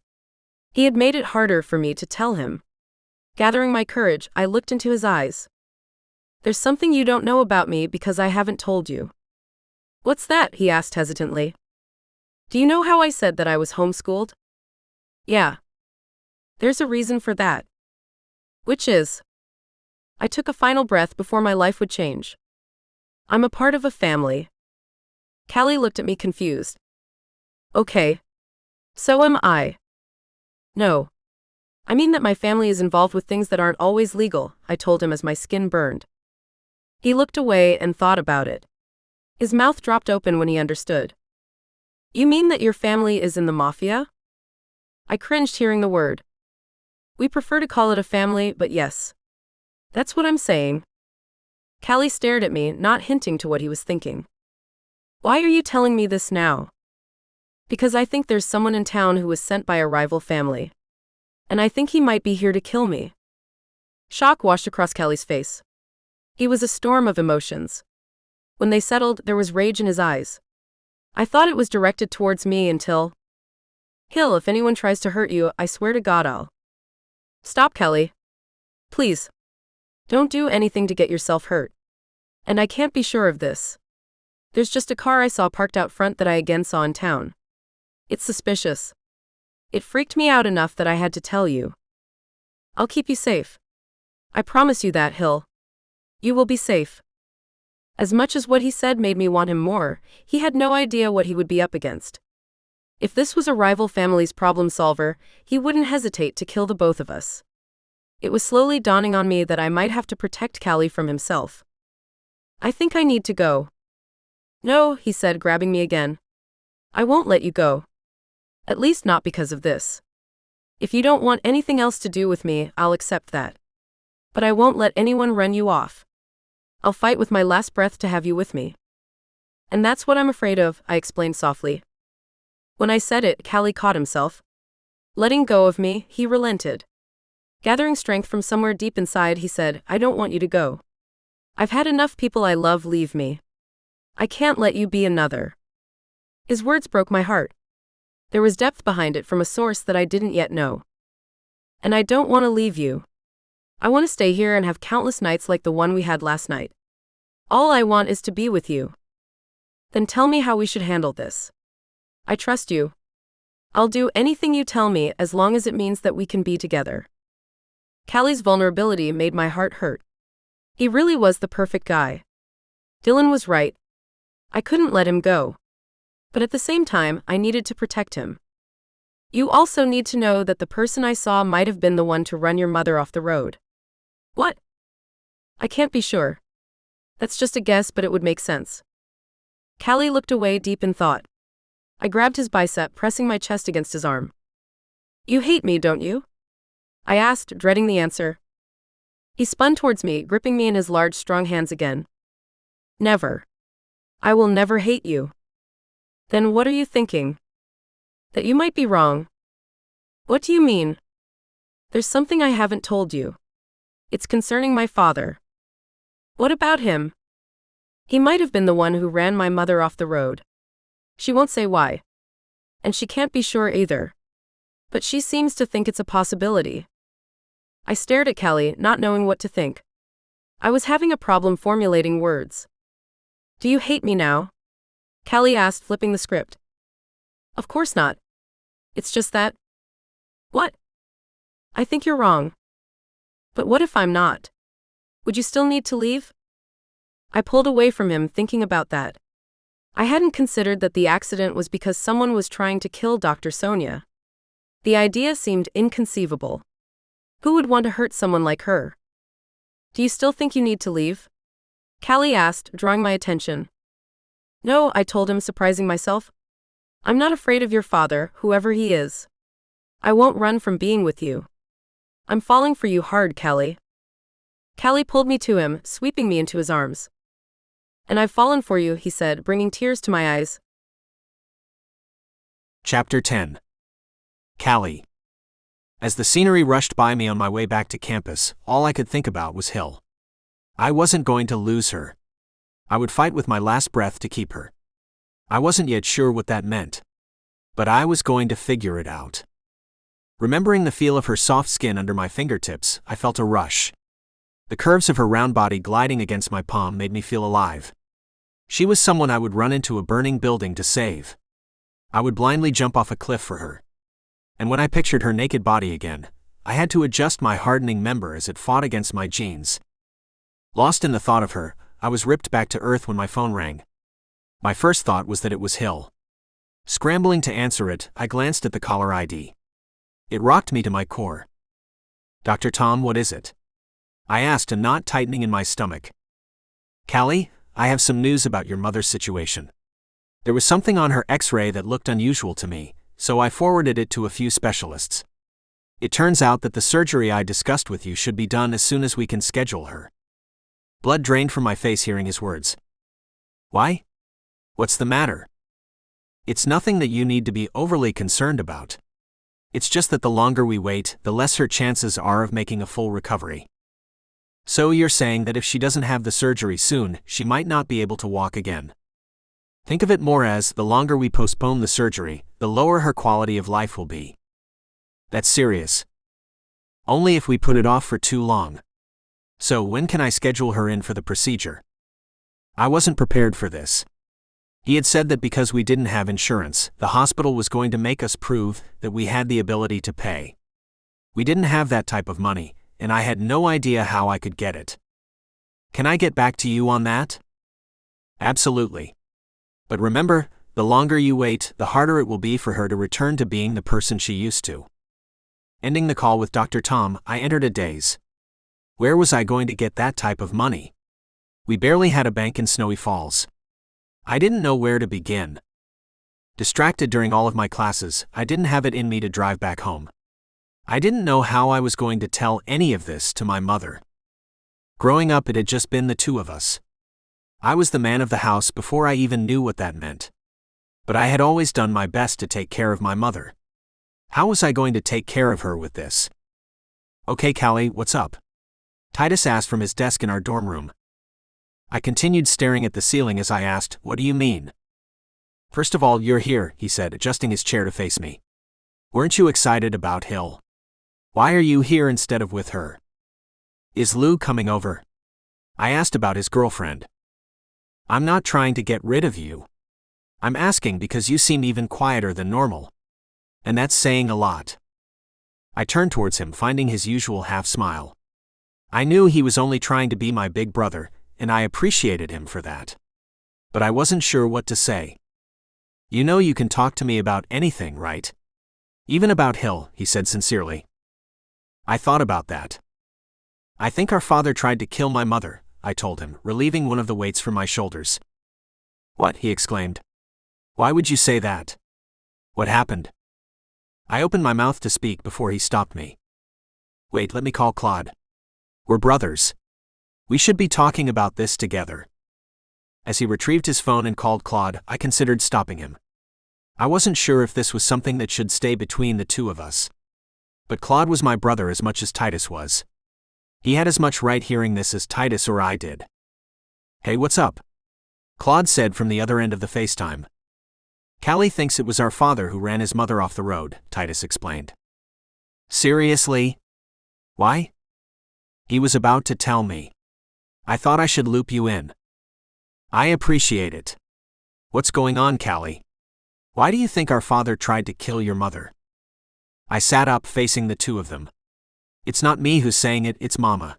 He had made it harder for me to tell him. Gathering my courage, I looked into his eyes. There's something you don't know about me because I haven't told you. What's that? He asked hesitantly. Do you know how I said that I was homeschooled? Yeah. There's a reason for that. Which is? I took a final breath before my life would change. I'm a part of a family. Callie looked at me confused. Okay. So am I. No. I mean that my family is involved with things that aren't always legal, I told him as my skin burned. He looked away and thought about it. His mouth dropped open when he understood. You mean that your family is in the Mafia? I cringed hearing the word. We prefer to call it a family, but yes. That's what I'm saying. Callie stared at me, not hinting to what he was thinking. Why are you telling me this now? Because I think there's someone in town who was sent by a rival family. And I think he might be here to kill me. Shock washed across Callie's face. He was a storm of emotions. When they settled, there was rage in his eyes. I thought it was directed towards me until... Hill, if anyone tries to hurt you, I swear to God I'll... Stop, Callie. Please. Don't do anything to get yourself hurt. And I can't be sure of this. There's just a car I saw parked out front that I again saw in town. It's suspicious. It freaked me out enough that I had to tell you. I'll keep you safe. I promise you that, Hill. You will be safe. As much as what he said made me want him more, he had no idea what he would be up against. If this was a rival family's problem solver, he wouldn't hesitate to kill the both of us. It was slowly dawning on me that I might have to protect Callie from himself. I think I need to go. No, he said, grabbing me again. I won't let you go. At least not because of this. If you don't want anything else to do with me, I'll accept that. But I won't let anyone run you off. I'll fight with my last breath to have you with me. And that's what I'm afraid of, I explained softly. When I said it, Callie caught himself. Letting go of me, he relented. Gathering strength from somewhere deep inside, he said, I don't want you to go. I've had enough people I love leave me. I can't let you be another. His words broke my heart. There was depth behind it from a source that I didn't yet know. And I don't want to leave you. I want to stay here and have countless nights like the one we had last night. All I want is to be with you. Then tell me how we should handle this. I trust you. I'll do anything you tell me as long as it means that we can be together. Callie's vulnerability made my heart hurt. He really was the perfect guy. Dylan was right. I couldn't let him go. But at the same time, I needed to protect him. You also need to know that the person I saw might have been the one to run your mother off the road. What? I can't be sure. That's just a guess, but it would make sense. Callie looked away deep in thought. I grabbed his bicep, pressing my chest against his arm. You hate me, don't you? I asked, dreading the answer. He spun towards me, gripping me in his large, strong hands again. Never. I will never hate you. Then what are you thinking? That you might be wrong. What do you mean? There's something I haven't told you. It's concerning my father. What about him? He might have been the one who ran my mother off the road. She won't say why. And she can't be sure either. But she seems to think it's a possibility. I stared at Callie, not knowing what to think. I was having a problem formulating words. Do you hate me now? Callie asked, flipping the script. Of course not. It's just that... What? I think you're wrong. But what if I'm not? Would you still need to leave? I pulled away from him, thinking about that. I hadn't considered that the accident was because someone was trying to kill Dr. Sonia. The idea seemed inconceivable. Who would want to hurt someone like her? Do you still think you need to leave? Callie asked, drawing my attention. No, I told him, surprising myself. I'm not afraid of your father, whoever he is. I won't run from being with you. I'm falling for you hard, Callie. Callie pulled me to him, sweeping me into his arms. And I've fallen for you, he said, bringing tears to my eyes. Chapter 10. Callie. As the scenery rushed by me on my way back to campus, all I could think about was Hill. I wasn't going to lose her. I would fight with my last breath to keep her. I wasn't yet sure what that meant. But I was going to figure it out. Remembering the feel of her soft skin under my fingertips, I felt a rush. The curves of her round body gliding against my palm made me feel alive. She was someone I would run into a burning building to save. I would blindly jump off a cliff for her. And when I pictured her naked body again, I had to adjust my hardening member as it fought against my jeans. Lost in the thought of her, I was ripped back to earth when my phone rang. My first thought was that it was Hill. Scrambling to answer it, I glanced at the caller ID. It rocked me to my core. "Dr. Tom, what is it?" I asked, a knot tightening in my stomach. "Callie, I have some news about your mother's situation." There was something on her x-ray that looked unusual to me, so I forwarded it to a few specialists. It turns out that the surgery I discussed with you should be done as soon as we can schedule her. Blood drained from my face hearing his words. "Why? What's the matter?" "It's nothing that you need to be overly concerned about. It's just that the longer we wait, the less her chances are of making a full recovery." "So you're saying that if she doesn't have the surgery soon, she might not be able to walk again?" "Think of it more as, the longer we postpone the surgery, the lower her quality of life will be." "That's serious." "Only if we put it off for too long." "So when can I schedule her in for the procedure?" I wasn't prepared for this. He had said that because we didn't have insurance, the hospital was going to make us prove that we had the ability to pay. We didn't have that type of money, and I had no idea how I could get it. "Can I get back to you on that?" "Absolutely. But remember, the longer you wait, the harder it will be for her to return to being the person she used to." Ending the call with Dr. Tom, I entered a daze. Where was I going to get that type of money? We barely had a bank in Snowy Falls. I didn't know where to begin. Distracted during all of my classes, I didn't have it in me to drive back home. I didn't know how I was going to tell any of this to my mother. Growing up, it had just been the two of us. I was the man of the house before I even knew what that meant. But I had always done my best to take care of my mother. How was I going to take care of her with this? "Okay, Callie, what's up?" Titus asked from his desk in our dorm room. I continued staring at the ceiling as I asked, "What do you mean?" "First of all, you're here," he said, adjusting his chair to face me. "Weren't you excited about Hill? Why are you here instead of with her?" "Is Lou coming over?" I asked about his girlfriend. "I'm not trying to get rid of you. I'm asking because you seem even quieter than normal. And that's saying a lot." I turned towards him, finding his usual half-smile. I knew he was only trying to be my big brother, and I appreciated him for that. But I wasn't sure what to say. "You know you can talk to me about anything, right? Even about Hill," he said sincerely. I thought about that. "I think our father tried to kill my mother," I told him, relieving one of the weights from my shoulders. "What?" he exclaimed. "Why would you say that? What happened?" I opened my mouth to speak before he stopped me. "Wait, let me call Claude. We're brothers. We should be talking about this together." As he retrieved his phone and called Claude, I considered stopping him. I wasn't sure if this was something that should stay between the two of us. But Claude was my brother as much as Titus was. He had as much right hearing this as Titus or I did. "Hey, what's up?" Claude said from the other end of the FaceTime. "Callie thinks it was our father who ran his mother off the road," Titus explained. "Seriously? Why?" He was about to tell me. I thought I should loop you in. "I appreciate it. What's going on, Callie? Why do you think our father tried to kill your mother?" I sat up, facing the two of them. "It's not me who's saying it, it's Mama.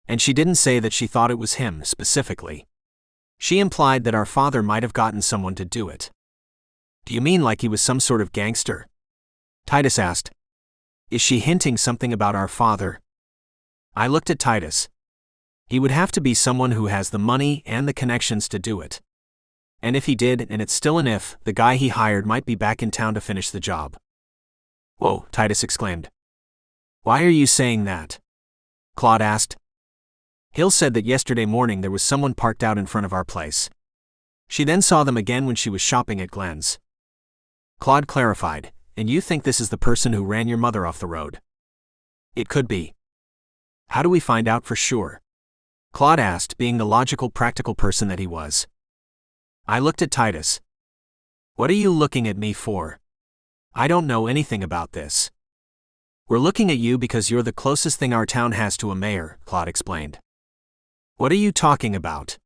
And she didn't say that she thought it was him, specifically. She implied that our father might have gotten someone to do it." "Do you mean like he was some sort of gangster?" Titus asked. "Is she hinting something about our father?" I looked at Titus. He would have to be someone who has the money and the connections to do it. And if he did, and it's still an if, the guy he hired might be back in town to finish the job. "Whoa," Titus exclaimed. "Why are you saying that?" Claude asked. Hill said that yesterday morning there was someone parked out in front of our place. She then saw them again when she was shopping at Glenn's. Claude clarified, and you think this is the person who ran your mother off the road? It could be. How do we find out for sure? Claude asked, being the logical, practical person that he was. I looked at Titus. What are you looking at me for? I don't know anything about this. We're looking at you because you're the closest thing our town has to a mayor, Claude explained. What are you talking about?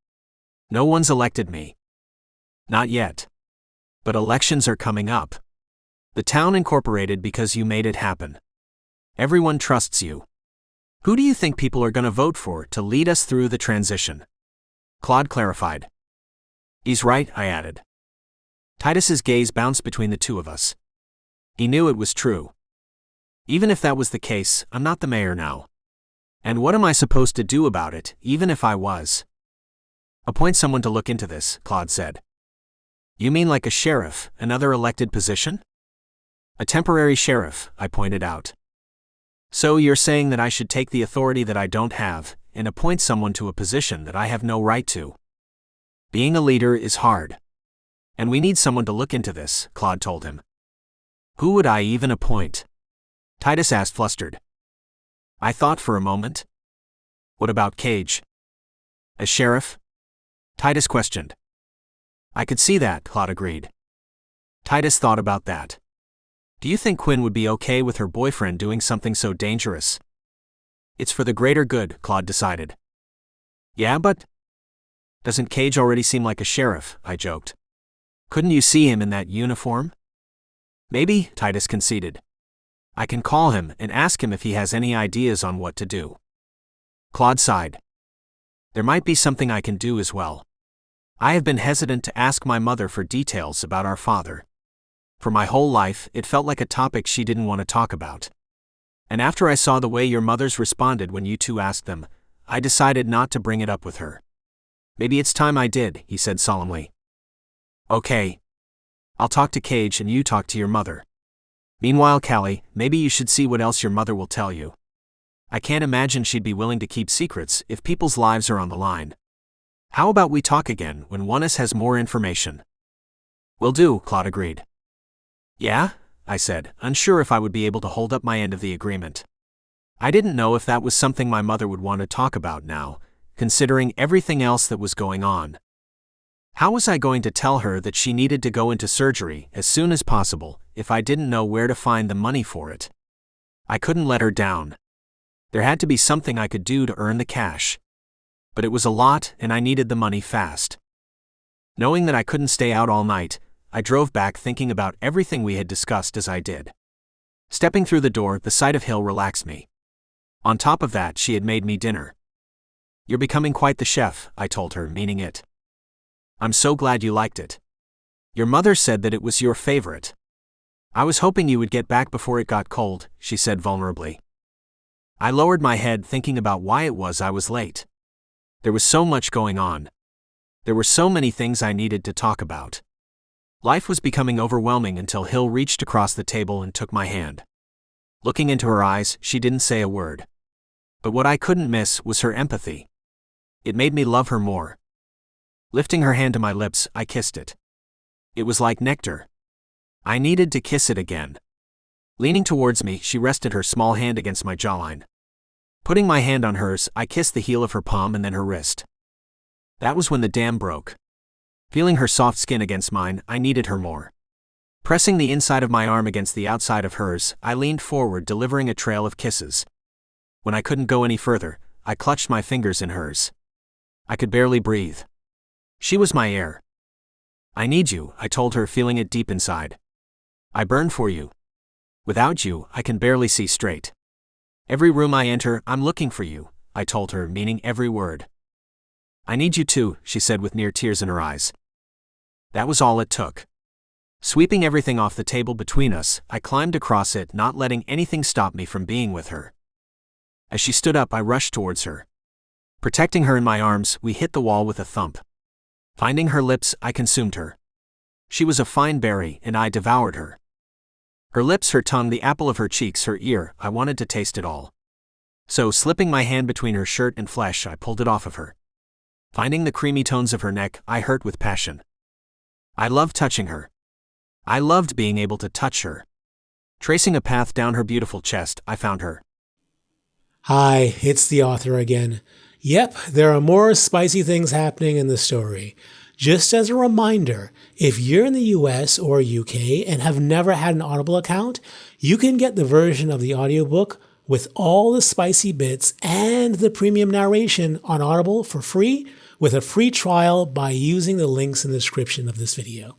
No one's elected me. Not yet. But elections are coming up. The town incorporated because you made it happen. Everyone trusts you. Who do you think people are going to vote for to lead us through the transition? Claude clarified. He's right, I added. Titus's gaze bounced between the two of us. He knew it was true. Even if that was the case, I'm not the mayor now. And what am I supposed to do about it, even if I was? Appoint someone to look into this, Claude said. You mean like a sheriff, another elected position? A temporary sheriff, I pointed out. So you're saying that I should take the authority that I don't have, and appoint someone to a position that I have no right to? Being a leader is hard. And we need someone to look into this, Claude told him. Who would I even appoint? Titus asked, flustered. I thought for a moment. What about Cage? A sheriff? Titus questioned. I could see that, Claude agreed. Titus thought about that. Do you think Quinn would be okay with her boyfriend doing something so dangerous? It's for the greater good, Claude decided. Yeah, but... Doesn't Cage already seem like a sheriff? I joked. Couldn't you see him in that uniform? Maybe, Titus conceded. I can call him and ask him if he has any ideas on what to do. Claude sighed. There might be something I can do as well. I have been hesitant to ask my mother for details about our father. For my whole life, it felt like a topic she didn't want to talk about. And after I saw the way your mothers responded when you two asked them, I decided not to bring it up with her. Maybe it's time I did, he said solemnly. Okay. I'll talk to Cage and you talk to your mother. Meanwhile, Callie, maybe you should see what else your mother will tell you. I can't imagine she'd be willing to keep secrets if people's lives are on the line. How about we talk again when one of us has more information? Will do, Claude agreed. Yeah? I said, unsure if I would be able to hold up my end of the agreement. I didn't know if that was something my mother would want to talk about now, considering everything else that was going on. How was I going to tell her that she needed to go into surgery as soon as possible if I didn't know where to find the money for it? I couldn't let her down. There had to be something I could do to earn the cash. But it was a lot and I needed the money fast. Knowing that I couldn't stay out all night, I drove back thinking about everything we had discussed as I did. Stepping through the door, the sight of Hill relaxed me. On top of that, she had made me dinner. You're becoming quite the chef, I told her, meaning it. I'm so glad you liked it. Your mother said that it was your favorite. I was hoping you would get back before it got cold, she said vulnerably. I lowered my head thinking about why it was I was late. There was so much going on. There were so many things I needed to talk about. Life was becoming overwhelming until Hill reached across the table and took my hand. Looking into her eyes, she didn't say a word. But what I couldn't miss was her empathy. It made me love her more. Lifting her hand to my lips, I kissed it. It was like nectar. I needed to kiss it again. Leaning towards me, she rested her small hand against my jawline. Putting my hand on hers, I kissed the heel of her palm and then her wrist. That was when the dam broke. Feeling her soft skin against mine, I needed her more. Pressing the inside of my arm against the outside of hers, I leaned forward, delivering a trail of kisses. When I couldn't go any further, I clutched my fingers in hers. I could barely breathe. She was my air. I need you, I told her, feeling it deep inside. I burn for you. Without you, I can barely see straight. Every room I enter, I'm looking for you, I told her, meaning every word. I need you too, she said with near tears in her eyes. That was all it took. Sweeping everything off the table between us, I climbed across it, not letting anything stop me from being with her. As she stood up, I rushed towards her. Protecting her in my arms, we hit the wall with a thump. Finding her lips, I consumed her. She was a fine berry, and I devoured her. Her lips, her tongue, the apple of her cheeks, her ear, I wanted to taste it all. So, slipping my hand between her shirt and flesh, I pulled it off of her. Finding the creamy tones of her neck, I hurt with passion. I loved touching her. I loved being able to touch her. Tracing a path down her beautiful chest, I found her. Hi, it's the author again. Yep, there are more spicy things happening in the story. Just as a reminder, if you're in the US or UK and have never had an Audible account, you can get the version of the audiobook with all the spicy bits and the premium narration on Audible for free with a free trial by using the links in the description of this video.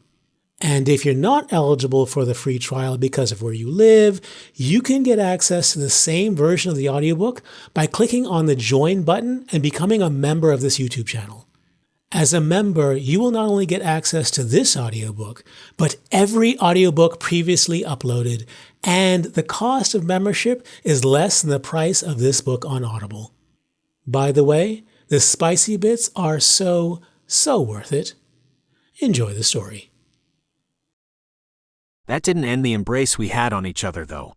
And if you're not eligible for the free trial because of where you live, you can get access to the same version of the audiobook by clicking on the join button and becoming a member of this YouTube channel. As a member, you will not only get access to this audiobook, but every audiobook previously uploaded, and the cost of membership is less than the price of this book on Audible. By the way, the spicy bits are so worth it. Enjoy the story. That didn't end the embrace we had on each other, though.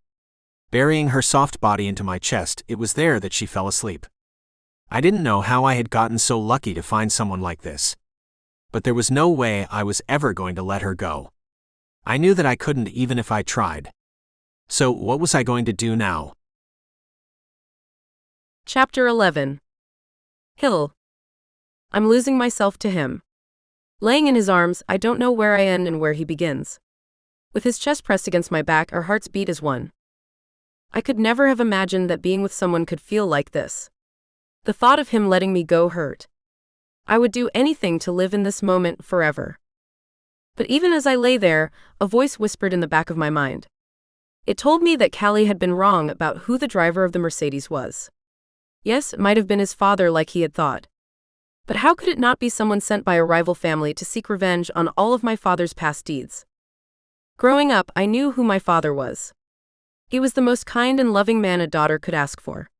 Burying her soft body into my chest, it was there that she fell asleep. I didn't know how I had gotten so lucky to find someone like this. But there was no way I was ever going to let her go. I knew that I couldn't even if I tried. So what was I going to do now? Chapter 11. Hill. I'm losing myself to him. Laying in his arms, I don't know where I end and where he begins. With his chest pressed against my back, our hearts beat as one. I could never have imagined that being with someone could feel like this. The thought of him letting me go hurt. I would do anything to live in this moment forever. But even as I lay there, a voice whispered in the back of my mind. It told me that Callie had been wrong about who the driver of the Mercedes was. Yes, it might have been his father like he had thought. But how could it not be someone sent by a rival family to seek revenge on all of my father's past deeds? Growing up, I knew who my father was. He was the most kind and loving man a daughter could ask for.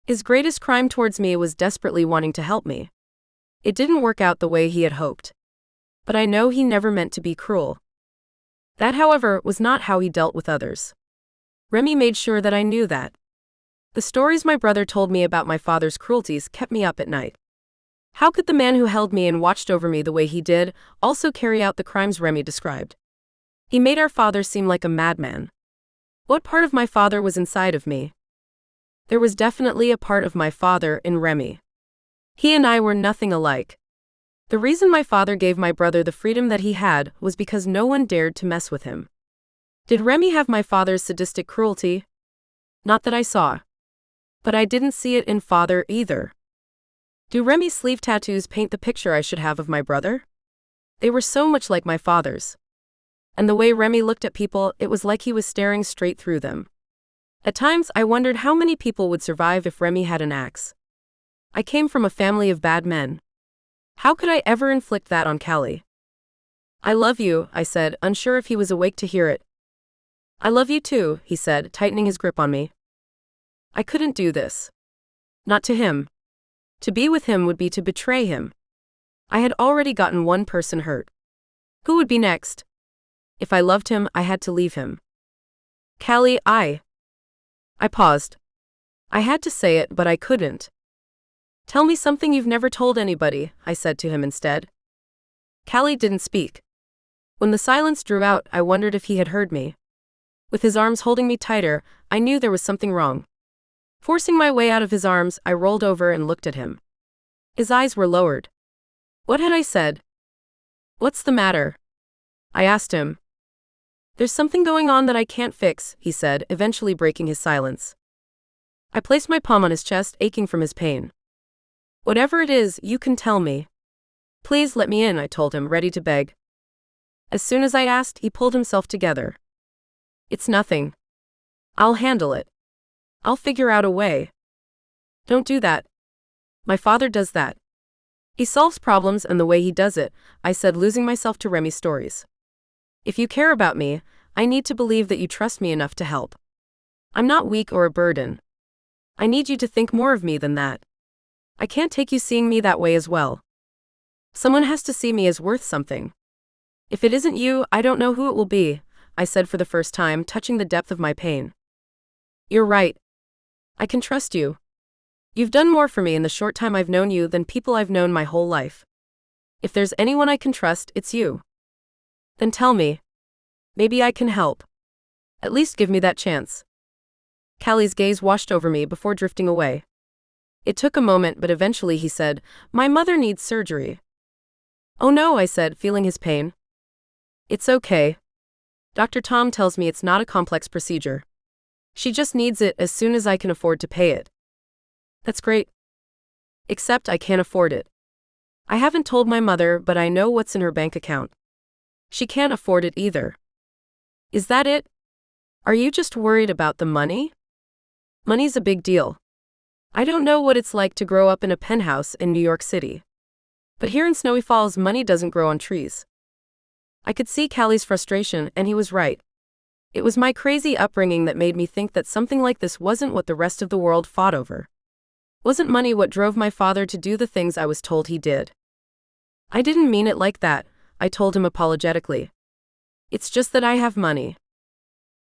His greatest crime towards me was desperately wanting to help me. It didn't work out the way he had hoped. But I know he never meant to be cruel. That, however, was not how he dealt with others. Remy made sure that I knew that. The stories my brother told me about my father's cruelties kept me up at night. How could the man who held me and watched over me the way he did also carry out the crimes Remy described? He made our father seem like a madman. What part of my father was inside of me? There was definitely a part of my father in Remy. He and I were nothing alike. The reason my father gave my brother the freedom that he had was because no one dared to mess with him. Did Remy have my father's sadistic cruelty? Not that I saw. But I didn't see it in father either. Do Remy's sleeve tattoos paint the picture I should have of my brother? They were so much like my father's. And the way Remy looked at people, it was like he was staring straight through them. At times, I wondered how many people would survive if Remy had an axe. I came from a family of bad men. How could I ever inflict that on Callie? I love you, I said, unsure if he was awake to hear it. I love you too, he said, tightening his grip on me. I couldn't do this. Not to him. To be with him would be to betray him. I had already gotten one person hurt. Who would be next? If I loved him, I had to leave him. Callie, I paused. I had to say it, but I couldn't. Tell me something you've never told anybody, I said to him instead. Callie didn't speak. When the silence drew out, I wondered if he had heard me. With his arms holding me tighter, I knew there was something wrong. Forcing my way out of his arms, I rolled over and looked at him. His eyes were lowered. What had I said? What's the matter? I asked him. There's something going on that I can't fix, he said, eventually breaking his silence. I placed my palm on his chest, aching from his pain. Whatever it is, you can tell me. Please let me in, I told him, ready to beg. As soon as I asked, he pulled himself together. It's nothing. I'll handle it. I'll figure out a way. Don't do that. My father does that. He solves problems, and the way he does it, I said, losing myself to Remy's stories. If you care about me, I need to believe that you trust me enough to help. I'm not weak or a burden. I need you to think more of me than that. I can't take you seeing me that way as well. Someone has to see me as worth something. If it isn't you, I don't know who it will be, I said for the first time, touching the depth of my pain. You're right. I can trust you. You've done more for me in the short time I've known you than people I've known my whole life. If there's anyone I can trust, it's you. Then tell me. Maybe I can help. At least give me that chance. Callie's gaze washed over me before drifting away. It took a moment, but eventually he said, "My mother needs surgery." "Oh no," I said, feeling his pain. "It's okay. Dr. Tom tells me it's not a complex procedure. She just needs it as soon as I can afford to pay it." "That's great. Except I can't afford it. I haven't told my mother, but I know what's in her bank account. She can't afford it either." "Is that it? Are you just worried about the money?" "Money's a big deal. I don't know what it's like to grow up in a penthouse in New York City. But here in Snowy Falls, money doesn't grow on trees." I could see Callie's frustration, and he was right. It was my crazy upbringing that made me think that something like this wasn't what the rest of the world fought over. Wasn't money what drove my father to do the things I was told he did? "I didn't mean it like that," I told him apologetically. "It's just that I have money."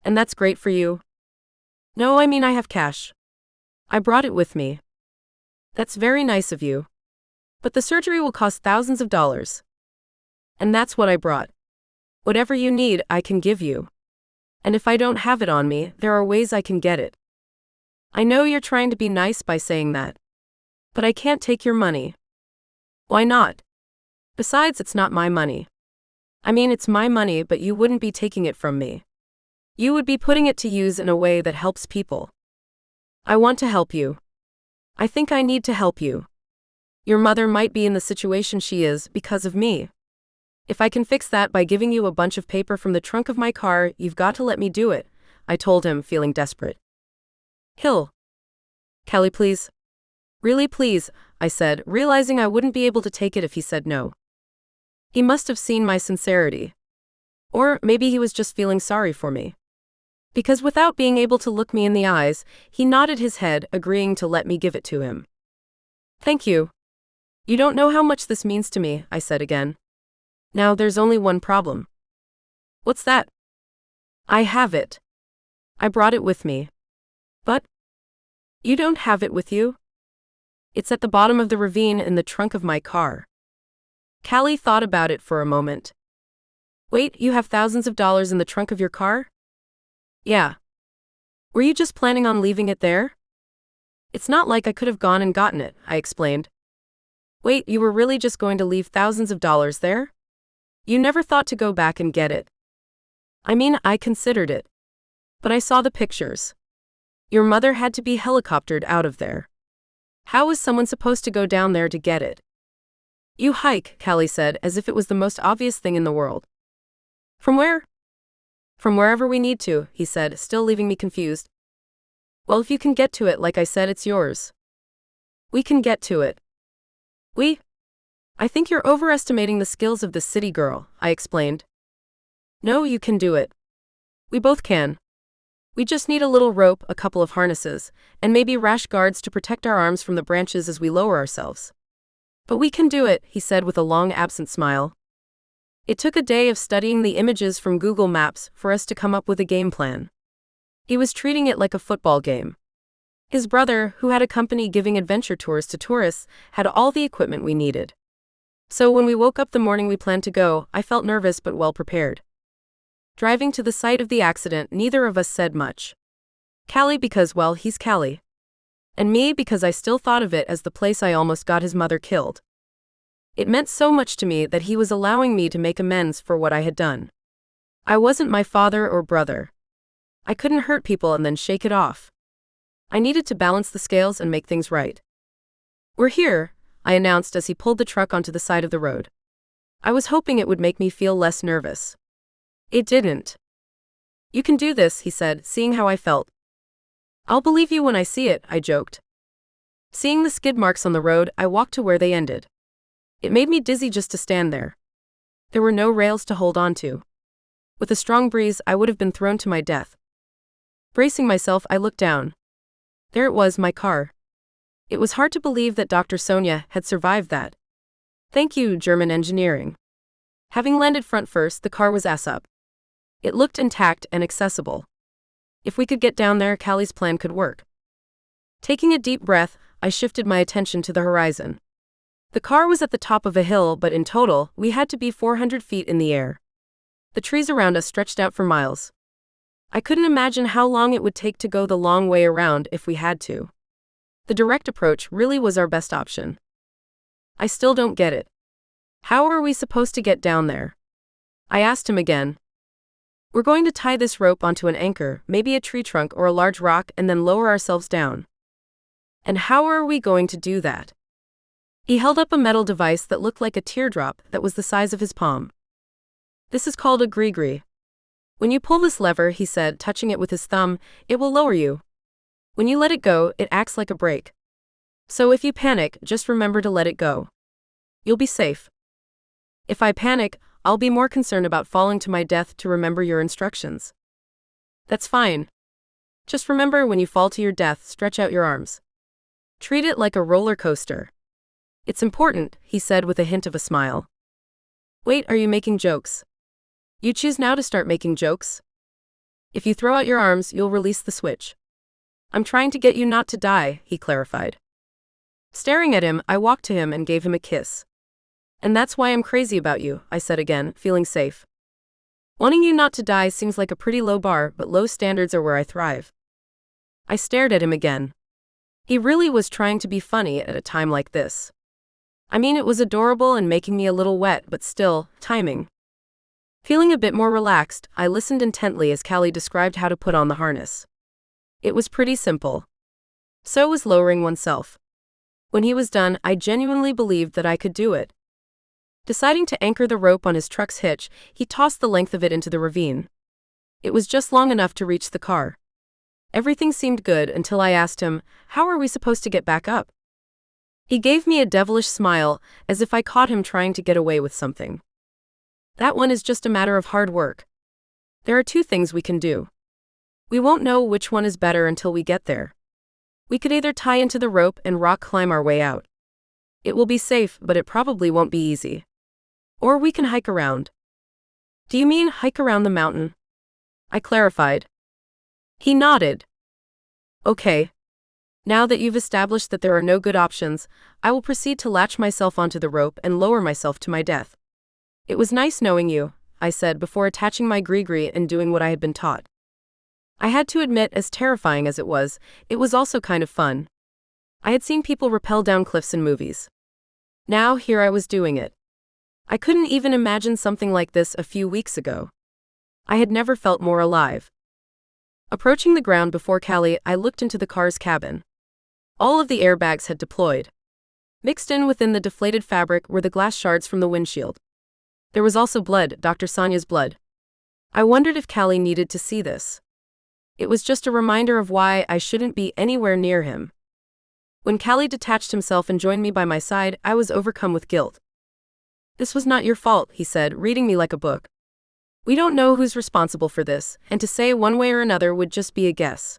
"And that's great for you?" "No, I mean I have cash. I brought it with me." "That's very nice of you. But the surgery will cost thousands of dollars. And that's what I brought. Whatever you need, I can give you. And if I don't have it on me, there are ways I can get it." "I know you're trying to be nice by saying that. But I can't take your money." "Why not? Besides, it's not my money. I mean, it's my money, but you wouldn't be taking it from me. You would be putting it to use in a way that helps people. I want to help you. I think I need to help you. Your mother might be in the situation she is because of me. If I can fix that by giving you a bunch of paper from the trunk of my car, you've got to let me do it," I told him, feeling desperate. "Hill. Callie, please." "Really, please," I said, realizing I wouldn't be able to take it if he said no. He must have seen my sincerity. Or maybe he was just feeling sorry for me. Because without being able to look me in the eyes, he nodded his head, agreeing to let me give it to him. "Thank you. You don't know how much this means to me," I said again. "Now there's only one problem." "What's that?" "I have it. I brought it with me." "But you don't have it with you?" "It's at the bottom of the ravine in the trunk of my car." Callie thought about it for a moment. "Wait, you have thousands of dollars in the trunk of your car?" "Yeah. Were you just planning on leaving it there?" "It's not like I could have gone and gotten it," I explained. "Wait, you were really just going to leave thousands of dollars there? You never thought to go back and get it?" "I mean, I considered it. But I saw the pictures. Your mother had to be helicoptered out of there. How was someone supposed to go down there to get it?" "You hike," Callie said, as if it was the most obvious thing in the world. "From where?" "From wherever we need to," he said, still leaving me confused. "Well, if you can get to it, like I said, it's yours." "We can get to it." "We? I think you're overestimating the skills of this city girl," I explained. "No, you can do it. We both can. We just need a little rope, a couple of harnesses, and maybe rash guards to protect our arms from the branches as we lower ourselves. But we can do it," he said with a long, absent smile. It took a day of studying the images from Google Maps for us to come up with a game plan. He was treating it like a football game. His brother, who had a company giving adventure tours to tourists, had all the equipment we needed. So when we woke up the morning we planned to go, I felt nervous but well prepared. Driving to the site of the accident, neither of us said much. Callie because, well, he's Callie. And me because I still thought of it as the place I almost got his mother killed. It meant so much to me that he was allowing me to make amends for what I had done. I wasn't my father or brother. I couldn't hurt people and then shake it off. I needed to balance the scales and make things right. "We're here," I announced as he pulled the truck onto the side of the road. I was hoping it would make me feel less nervous. It didn't. "You can do this," he said, seeing how I felt. "I'll believe you when I see it," I joked. Seeing the skid marks on the road, I walked to where they ended. It made me dizzy just to stand there. There were no rails to hold on to. With a strong breeze, I would have been thrown to my death. Bracing myself, I looked down. There it was, my car. It was hard to believe that Dr. Sonia had survived that. Thank you, German engineering. Having landed front first, the car was ass up. It looked intact and accessible. If we could get down there, Callie's plan could work. Taking a deep breath, I shifted my attention to the horizon. The car was at the top of a hill, but in total, we had to be 400 feet in the air. The trees around us stretched out for miles. I couldn't imagine how long it would take to go the long way around if we had to. The direct approach really was our best option. I still don't get it. How are we supposed to get down there? I asked him again. We're going to tie this rope onto an anchor, maybe a tree trunk or a large rock, and then lower ourselves down. And how are we going to do that? He held up a metal device that looked like a teardrop that was the size of his palm. This is called a gree-gree. When you pull this lever, he said, touching it with his thumb, it will lower you. When you let it go, it acts like a brake. So if you panic, just remember to let it go. You'll be safe. If I panic, I'll be more concerned about falling to my death to remember your instructions. That's fine. Just remember when you fall to your death, stretch out your arms. Treat it like a roller coaster. It's important, he said with a hint of a smile. Wait, are you making jokes? You choose now to start making jokes? If you throw out your arms, you'll release the switch. I'm trying to get you not to die, he clarified. Staring at him, I walked to him and gave him a kiss. And that's why I'm crazy about you, I said again, feeling safe. Wanting you not to die seems like a pretty low bar, but low standards are where I thrive. I stared at him again. He really was trying to be funny at a time like this. I mean, it was adorable and making me a little wet, but still, timing. Feeling a bit more relaxed, I listened intently as Callie described how to put on the harness. It was pretty simple. So was lowering oneself. When he was done, I genuinely believed that I could do it. Deciding to anchor the rope on his truck's hitch, he tossed the length of it into the ravine. It was just long enough to reach the car. Everything seemed good until I asked him, how are we supposed to get back up? He gave me a devilish smile, as if I caught him trying to get away with something. That one is just a matter of hard work. There are two things we can do. We won't know which one is better until we get there. We could either tie into the rope and rock climb our way out. It will be safe, but it probably won't be easy. Or we can hike around. Do you mean hike around the mountain? I clarified. He nodded. Okay. Now that you've established that there are no good options, I will proceed to latch myself onto the rope and lower myself to my death. It was nice knowing you, I said before attaching my gree-gree and doing what I had been taught. I had to admit, as terrifying as it was also kind of fun. I had seen people rappel down cliffs in movies. Now here I was doing it. I couldn't even imagine something like this a few weeks ago. I had never felt more alive. Approaching the ground before Callie, I looked into the car's cabin. All of the airbags had deployed. Mixed in within the deflated fabric were the glass shards from the windshield. There was also blood, Dr. Sonia's blood. I wondered if Callie needed to see this. It was just a reminder of why I shouldn't be anywhere near him. When Callie detached himself and joined me by my side, I was overcome with guilt. This was not your fault, he said, reading me like a book. We don't know who's responsible for this, and to say one way or another would just be a guess.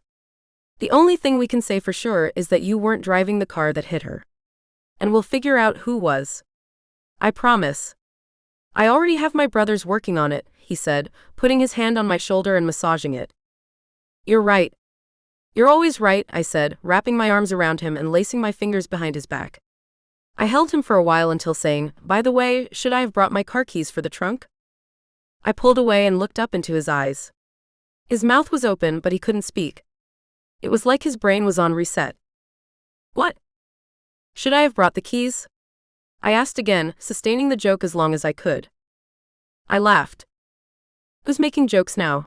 The only thing we can say for sure is that you weren't driving the car that hit her. And we'll figure out who was. I promise. I already have my brothers working on it, he said, putting his hand on my shoulder and massaging it. You're right. You're always right, I said, wrapping my arms around him and lacing my fingers behind his back. I held him for a while until saying, by the way, should I have brought my car keys for the trunk? I pulled away and looked up into his eyes. His mouth was open, but he couldn't speak. It was like his brain was on reset. What? Should I have brought the keys? I asked again, sustaining the joke as long as I could. I laughed. Who's making jokes now?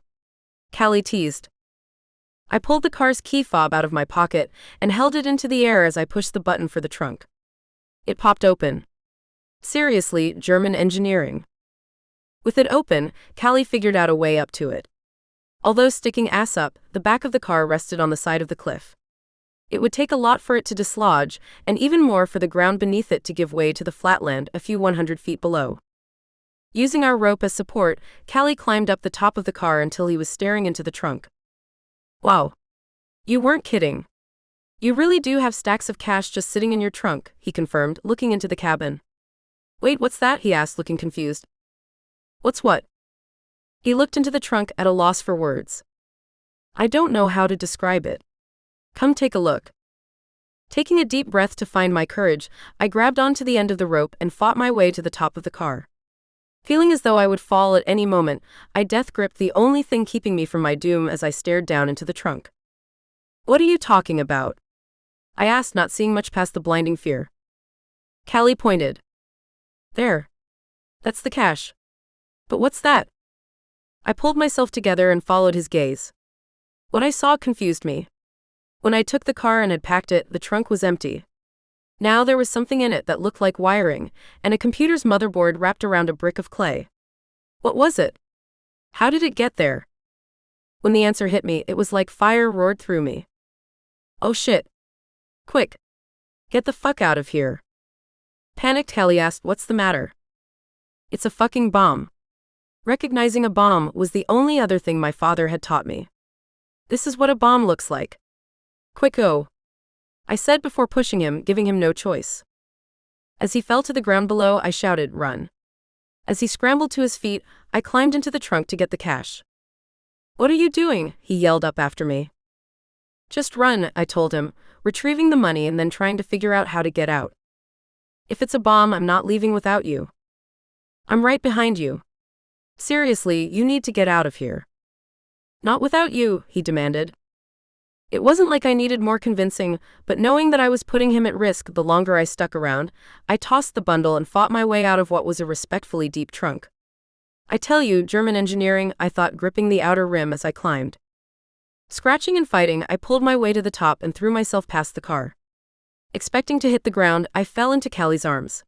Callie teased. I pulled the car's key fob out of my pocket and held it into the air as I pushed the button for the trunk. It popped open. Seriously, German engineering. With it open, Callie figured out a way up to it. Although sticking ass up, the back of the car rested on the side of the cliff. It would take a lot for it to dislodge, and even more for the ground beneath it to give way to the flatland a few 100 feet below. Using our rope as support, Callie climbed up the top of the car until he was staring into the trunk. Wow. You weren't kidding. You really do have stacks of cash just sitting in your trunk, he confirmed, looking into the cabin. Wait, what's that? He asked, looking confused. What's what? He looked into the trunk at a loss for words. I don't know how to describe it. Come take a look. Taking a deep breath to find my courage, I grabbed onto the end of the rope and fought my way to the top of the car. Feeling as though I would fall at any moment, I death gripped the only thing keeping me from my doom as I stared down into the trunk. "What are you talking about?" I asked, not seeing much past the blinding fear. Callie pointed. "There. That's the cash." "But what's that?" I pulled myself together and followed his gaze. What I saw confused me. When I took the car and had packed it, the trunk was empty. Now there was something in it that looked like wiring, and a computer's motherboard wrapped around a brick of clay. What was it? How did it get there? When the answer hit me, it was like fire roared through me. "Oh shit. Quick. Get the fuck out of here." Panicked, Callie asked, "What's the matter?" "It's a fucking bomb." Recognizing a bomb was the only other thing my father had taught me. "This is what a bomb looks like. Quick, go," I said before pushing him, giving him no choice. As he fell to the ground below, I shouted, "Run." As he scrambled to his feet, I climbed into the trunk to get the cash. "What are you doing?" he yelled up after me. "Just run," I told him, retrieving the money and then trying to figure out how to get out. "If it's a bomb, I'm not leaving without you. I'm right behind you. Seriously, you need to get out of here." "Not without you," he demanded. It wasn't like I needed more convincing, but knowing that I was putting him at risk the longer I stuck around, I tossed the bundle and fought my way out of what was a respectfully deep trunk. "I tell you, German engineering," I thought, gripping the outer rim as I climbed. Scratching and fighting, I pulled my way to the top and threw myself past the car. Expecting to hit the ground, I fell into Callie's arms.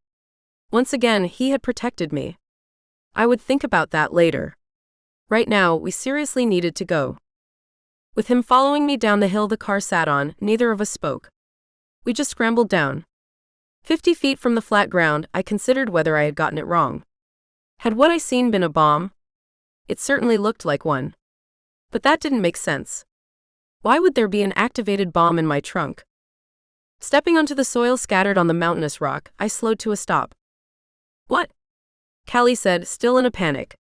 Once again, he had protected me. I would think about that later. Right now, we seriously needed to go. With him following me down the hill the car sat on, neither of us spoke. We just scrambled down. 50 feet from the flat ground, I considered whether I had gotten it wrong. Had what I seen been a bomb? It certainly looked like one. But that didn't make sense. Why would there be an activated bomb in my trunk? Stepping onto the soil scattered on the mountainous rock, I slowed to a stop. "What?" Callie said, still in a panic.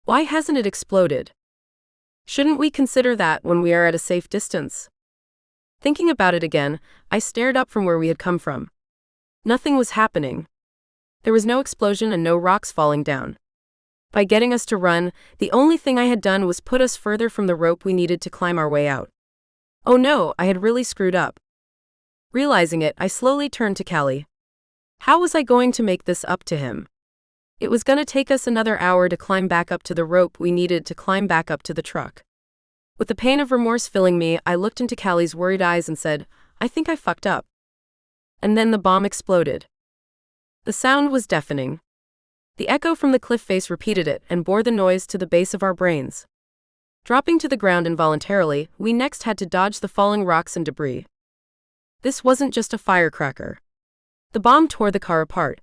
"Why hasn't it exploded? Shouldn't we consider that when we are at a safe distance?" Thinking about it again, I stared up from where we had come from. Nothing was happening. There was no explosion and no rocks falling down. By getting us to run, the only thing I had done was put us further from the rope we needed to climb our way out. Oh no, I had really screwed up. Realizing it, I slowly turned to Callie. How was I going to make this up to him? It was going to take us another hour to climb back up to the rope we needed to climb back up to the truck. With the pain of remorse filling me, I looked into Callie's worried eyes and said, "I think I fucked up." And then the bomb exploded. The sound was deafening. The echo from the cliff face repeated it and bore the noise to the base of our brains. Dropping to the ground involuntarily, we next had to dodge the falling rocks and debris. This wasn't just a firecracker. The bomb tore the car apart.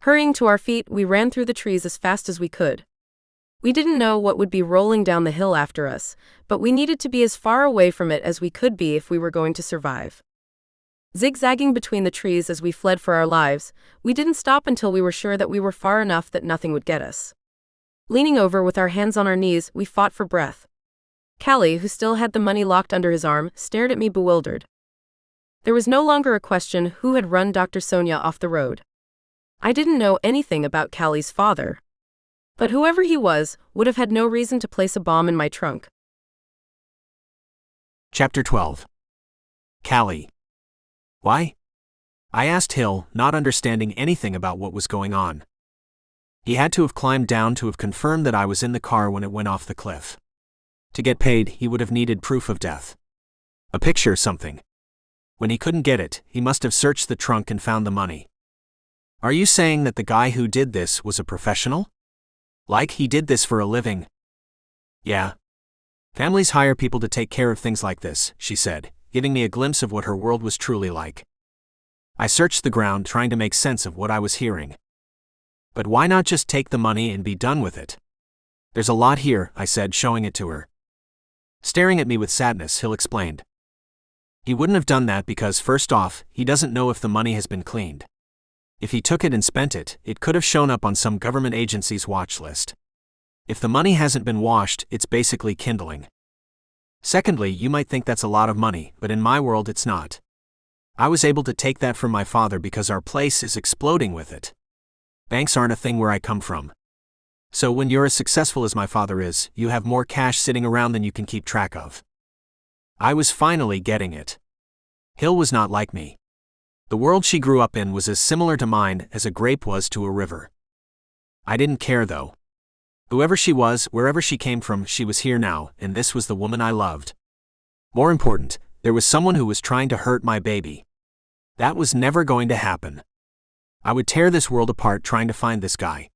Hurrying to our feet, we ran through the trees as fast as we could. We didn't know what would be rolling down the hill after us, but we needed to be as far away from it as we could be if we were going to survive. Zigzagging between the trees as we fled for our lives, we didn't stop until we were sure that we were far enough that nothing would get us. Leaning over with our hands on our knees, we fought for breath. Callie, who still had the money locked under his arm, stared at me bewildered. There was no longer a question who had run Dr. Sonia off the road. I didn't know anything about Callie's father. But whoever he was, would have had no reason to place a bomb in my trunk. Chapter 12. Callie. Why? I asked Hill, not understanding anything about what was going on. He had to have climbed down to have confirmed that I was in the car when it went off the cliff. To get paid, he would have needed proof of death. A picture, something. When he couldn't get it, he must have searched the trunk and found the money. Are you saying that the guy who did this was a professional? Like he did this for a living? Yeah. Families hire people to take care of things like this, she said, giving me a glimpse of what her world was truly like. I searched the ground trying to make sense of what I was hearing. But why not just take the money and be done with it? There's a lot here, I said, showing it to her. Staring at me with sadness, Hill explained. He wouldn't have done that because, first off, he doesn't know if the money has been cleaned. If he took it and spent it, it could have shown up on some government agency's watch list. If the money hasn't been washed, it's basically kindling. Secondly, you might think that's a lot of money, but in my world it's not. I was able to take that from my father because our place is exploding with it. Banks aren't a thing where I come from. So when you're as successful as my father is, you have more cash sitting around than you can keep track of. I was finally getting it. Hill was not like me. The world she grew up in was as similar to mine as a grape was to a river. I didn't care though. Whoever she was, wherever she came from, she was here now, and this was the woman I loved. More important, there was someone who was trying to hurt my baby. That was never going to happen. I would tear this world apart trying to find this guy.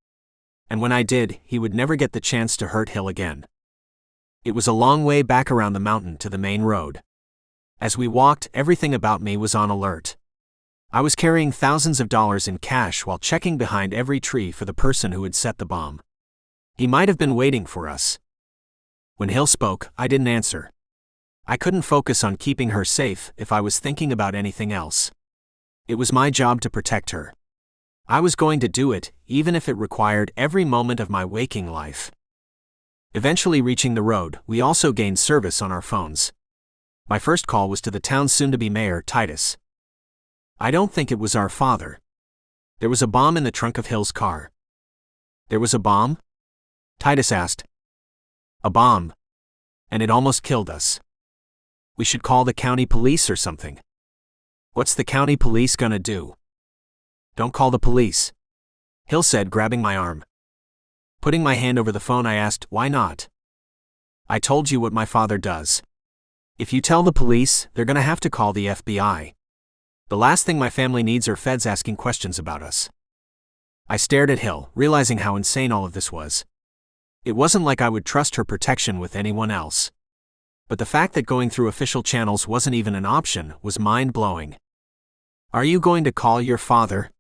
And when I did, he would never get the chance to hurt Hill again. It was a long way back around the mountain to the main road. As we walked, everything about me was on alert. I was carrying thousands of dollars in cash while checking behind every tree for the person who had set the bomb. He might have been waiting for us. When Hill spoke, I didn't answer. I couldn't focus on keeping her safe if I was thinking about anything else. It was my job to protect her. I was going to do it, even if it required every moment of my waking life. Eventually reaching the road, we also gained service on our phones. My first call was to the town's soon-to-be mayor, Titus. I don't think it was our father. There was a bomb in the trunk of Hill's car. There was a bomb? Titus asked. A bomb. And it almost killed us. We should call the county police or something. What's the county police gonna do? Don't call the police, Hill said, grabbing my arm. Putting my hand over the phone, I asked, why not? I told you what my father does. If you tell the police, they're gonna have to call the FBI. The last thing my family needs are feds asking questions about us. I stared at Hill, realizing how insane all of this was. It wasn't like I would trust her protection with anyone else. But the fact that going through official channels wasn't even an option was mind-blowing. Are you going to call your father?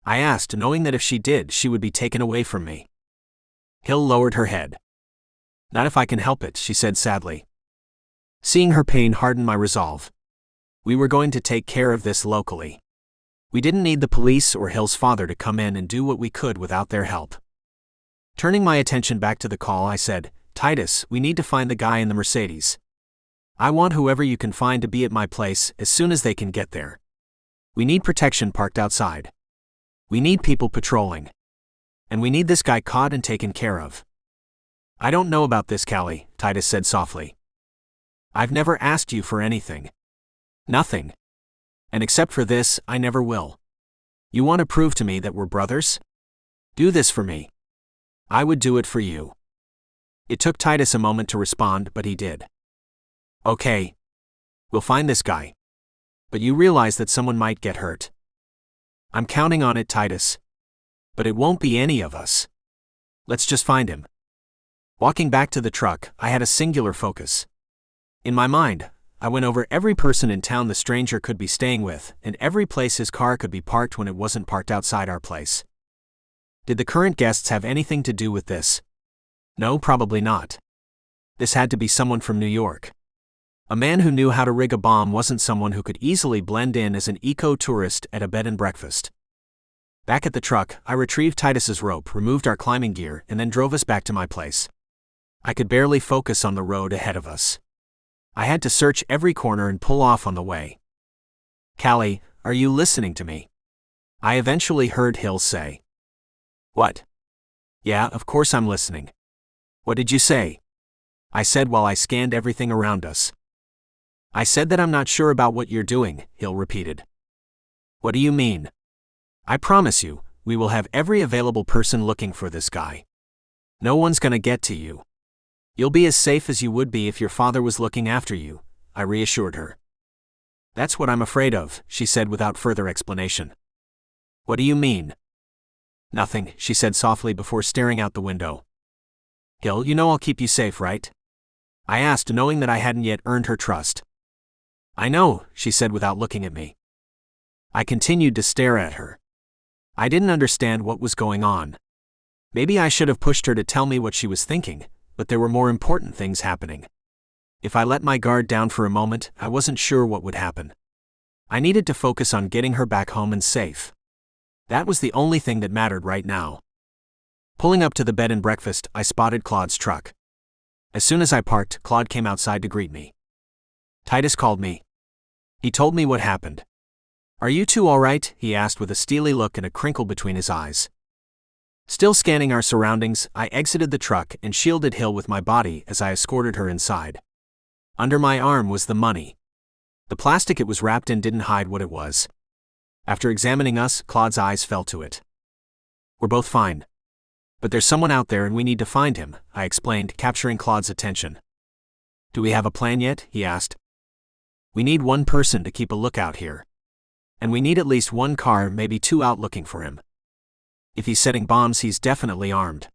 I asked, knowing that if she did, she would be taken away from me. Hill lowered her head. Not if I can help it, she said sadly. Seeing her pain hardened my resolve. We were going to take care of this locally. We didn't need the police or Hill's father to come in and do what we could without their help. Turning my attention back to the call, I said, Titus, we need to find the guy in the Mercedes. I want whoever you can find to be at my place as soon as they can get there. We need protection parked outside. We need people patrolling. And we need this guy caught and taken care of. I don't know about this, Callie, Titus said softly. I've never asked you for anything. Nothing. And except for this, I never will. You want to prove to me that we're brothers? Do this for me. I would do it for you. It took Titus a moment to respond, but he did. Okay. We'll find this guy. But you realize that someone might get hurt. I'm counting on it, Titus. But it won't be any of us. Let's just find him. Walking back to the truck, I had a singular focus. In my mind, I went over every person in town the stranger could be staying with, and every place his car could be parked when it wasn't parked outside our place. Did the current guests have anything to do with this? No, probably not. This had to be someone from New York. A man who knew how to rig a bomb wasn't someone who could easily blend in as an eco-tourist at a bed and breakfast. Back at the truck, I retrieved Titus's rope, removed our climbing gear, and then drove us back to my place. I could barely focus on the road ahead of us. I had to search every corner and pull off on the way. Callie, are you listening to me? I eventually heard Hill say. What? Yeah, of course I'm listening. What did you say? I said while I scanned everything around us. I said that I'm not sure about what you're doing, Hill repeated. What do you mean? I promise you, we will have every available person looking for this guy. No one's gonna get to you. You'll be as safe as you would be if your father was looking after you, I reassured her. That's what I'm afraid of, she said without further explanation. What do you mean? Nothing, she said softly before staring out the window. Hill, you know I'll keep you safe, right? I asked, knowing that I hadn't yet earned her trust. I know, she said without looking at me. I continued to stare at her. I didn't understand what was going on. Maybe I should have pushed her to tell me what she was thinking, but there were more important things happening. If I let my guard down for a moment, I wasn't sure what would happen. I needed to focus on getting her back home and safe. That was the only thing that mattered right now. Pulling up to the bed and breakfast, I spotted Claude's truck. As soon as I parked, Claude came outside to greet me. Titus called me. He told me what happened. Are you two all right? He asked with a steely look and a crinkle between his eyes. Still scanning our surroundings, I exited the truck and shielded Hill with my body as I escorted her inside. Under my arm was the money. The plastic it was wrapped in didn't hide what it was. After examining us, Claude's eyes fell to it. We're both fine. But there's someone out there and we need to find him, I explained, capturing Claude's attention. Do we have a plan yet? He asked. We need one person to keep a lookout here. And we need at least one car, maybe two out looking for him. If he's setting bombs, he's definitely armed.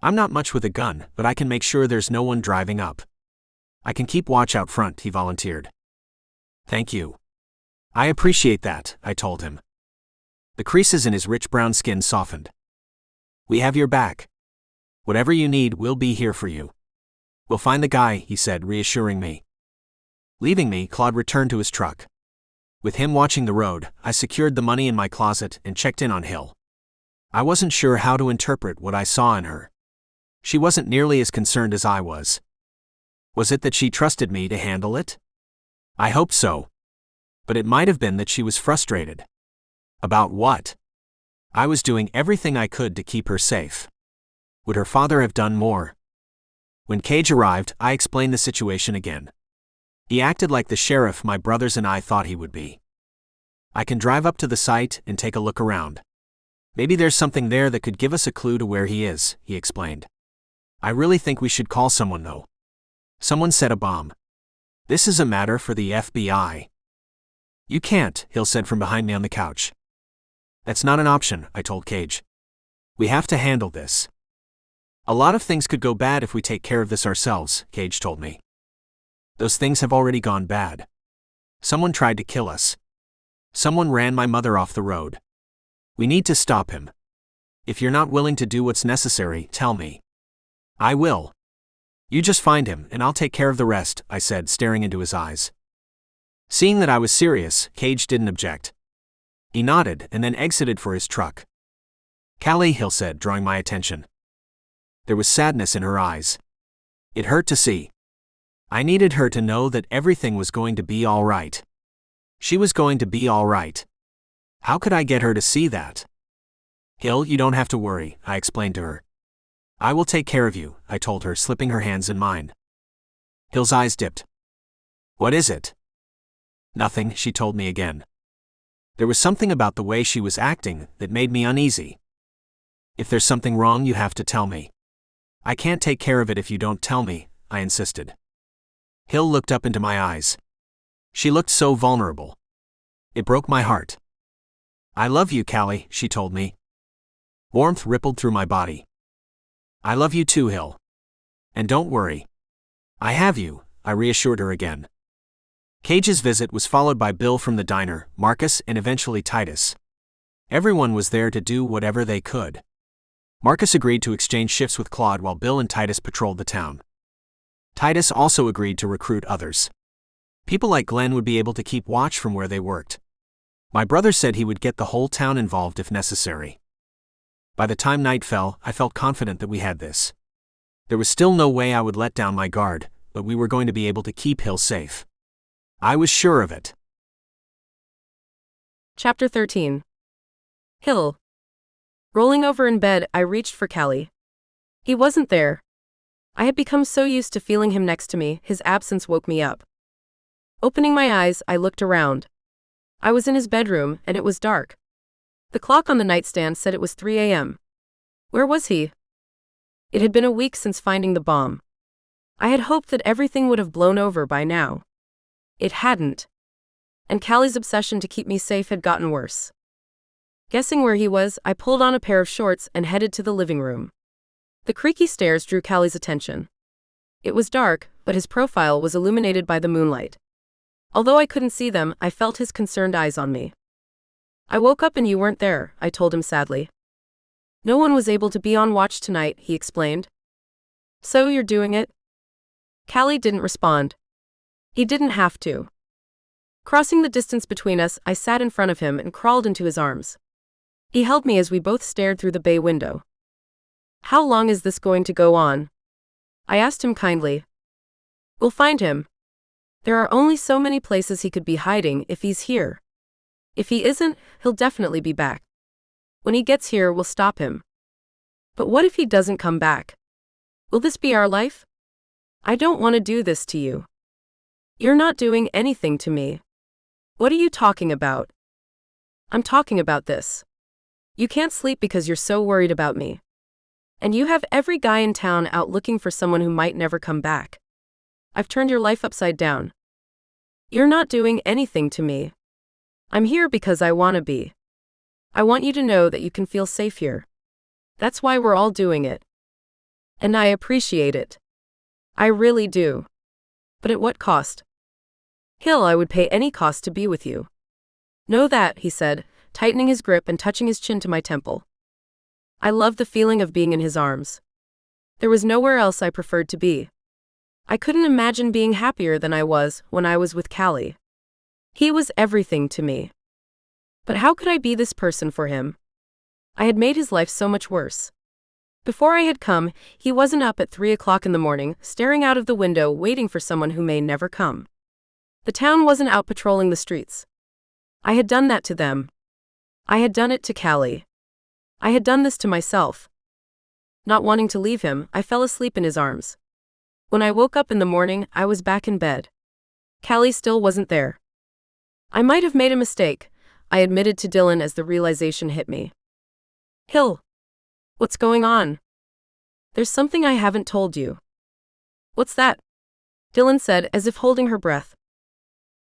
I'm not much with a gun, but I can make sure there's no one driving up. I can keep watch out front, he volunteered. Thank you. I appreciate that, I told him. The creases in his rich brown skin softened. We have your back. Whatever you need, we'll be here for you. We'll find the guy, he said, reassuring me. Leaving me, Claude returned to his truck. With him watching the road, I secured the money in my closet and checked in on Hill. I wasn't sure how to interpret what I saw in her. She wasn't nearly as concerned as I was. Was it that she trusted me to handle it? I hoped so. But it might have been that she was frustrated. About what? I was doing everything I could to keep her safe. Would her father have done more? When Cage arrived, I explained the situation again. He acted like the sheriff my brothers and I thought he would be. I can drive up to the site and take a look around. Maybe there's something there that could give us a clue to where he is, he explained. I really think we should call someone though. Someone set a bomb. This is a matter for the FBI. You can't, Hill said from behind me on the couch. That's not an option, I told Cage. We have to handle this. A lot of things could go bad if we take care of this ourselves, Cage told me. Those things have already gone bad. Someone tried to kill us. Someone ran my mother off the road. We need to stop him. If you're not willing to do what's necessary, tell me. I will. You just find him, and I'll take care of the rest, I said, staring into his eyes. Seeing that I was serious, Cage didn't object. He nodded and then exited for his truck. Callie, Hill said, drawing my attention. There was sadness in her eyes. It hurt to see. I needed her to know that everything was going to be all right. She was going to be all right. How could I get her to see that? Hill, you don't have to worry, I explained to her. I will take care of you, I told her, slipping her hands in mine. Hill's eyes dipped. What is it? Nothing, she told me again. There was something about the way she was acting that made me uneasy. If there's something wrong, you have to tell me. I can't take care of it if you don't tell me, I insisted. Hill looked up into my eyes. She looked so vulnerable. It broke my heart. I love you, Callie, she told me. Warmth rippled through my body. I love you too, Hill. And don't worry. I have you, I reassured her again. Cage's visit was followed by Bill from the diner, Marcus, and eventually Titus. Everyone was there to do whatever they could. Marcus agreed to exchange shifts with Claude while Bill and Titus patrolled the town. Titus also agreed to recruit others. People like Glenn would be able to keep watch from where they worked. My brother said he would get the whole town involved if necessary. By the time night fell, I felt confident that we had this. There was still no way I would let down my guard, but we were going to be able to keep Hill safe. I was sure of it. Chapter 13. Hill. Rolling over in bed, I reached for Callie. He wasn't there. I had become so used to feeling him next to me, his absence woke me up. Opening my eyes, I looked around. I was in his bedroom, and it was dark. The clock on the nightstand said it was 3 a.m. Where was he? It had been a week since finding the bomb. I had hoped that everything would have blown over by now. It hadn't. And Callie's obsession to keep me safe had gotten worse. Guessing where he was, I pulled on a pair of shorts and headed to the living room. The creaky stairs drew Callie's attention. It was dark, but his profile was illuminated by the moonlight. Although I couldn't see them, I felt his concerned eyes on me. I woke up and you weren't there, I told him sadly. No one was able to be on watch tonight, he explained. So you're doing it? Callie didn't respond. He didn't have to. Crossing the distance between us, I sat in front of him and crawled into his arms. He held me as we both stared through the bay window. How long is this going to go on? I asked him kindly. We'll find him. There are only so many places he could be hiding if he's here. If he isn't, he'll definitely be back. When he gets here, we'll stop him. But what if he doesn't come back? Will this be our life? I don't want to do this to you. You're not doing anything to me. What are you talking about? I'm talking about this. You can't sleep because you're so worried about me. And you have every guy in town out looking for someone who might never come back. I've turned your life upside down. You're not doing anything to me. I'm here because I want to be. I want you to know that you can feel safe here. That's why we're all doing it. And I appreciate it. I really do. But at what cost? Hill, I would pay any cost to be with you. Know that, he said, tightening his grip and touching his chin to my temple. I loved the feeling of being in his arms. There was nowhere else I preferred to be. I couldn't imagine being happier than I was when I was with Callie. He was everything to me. But how could I be this person for him? I had made his life so much worse. Before I had come, he wasn't up at 3 o'clock in the morning, staring out of the window waiting for someone who may never come. The town wasn't out patrolling the streets. I had done that to them. I had done it to Callie. I had done this to myself. Not wanting to leave him, I fell asleep in his arms. When I woke up in the morning, I was back in bed. Callie still wasn't there. I might have made a mistake, I admitted to Dylan as the realization hit me. Hill. What's going on? There's something I haven't told you. What's that? Dylan said, as if holding her breath.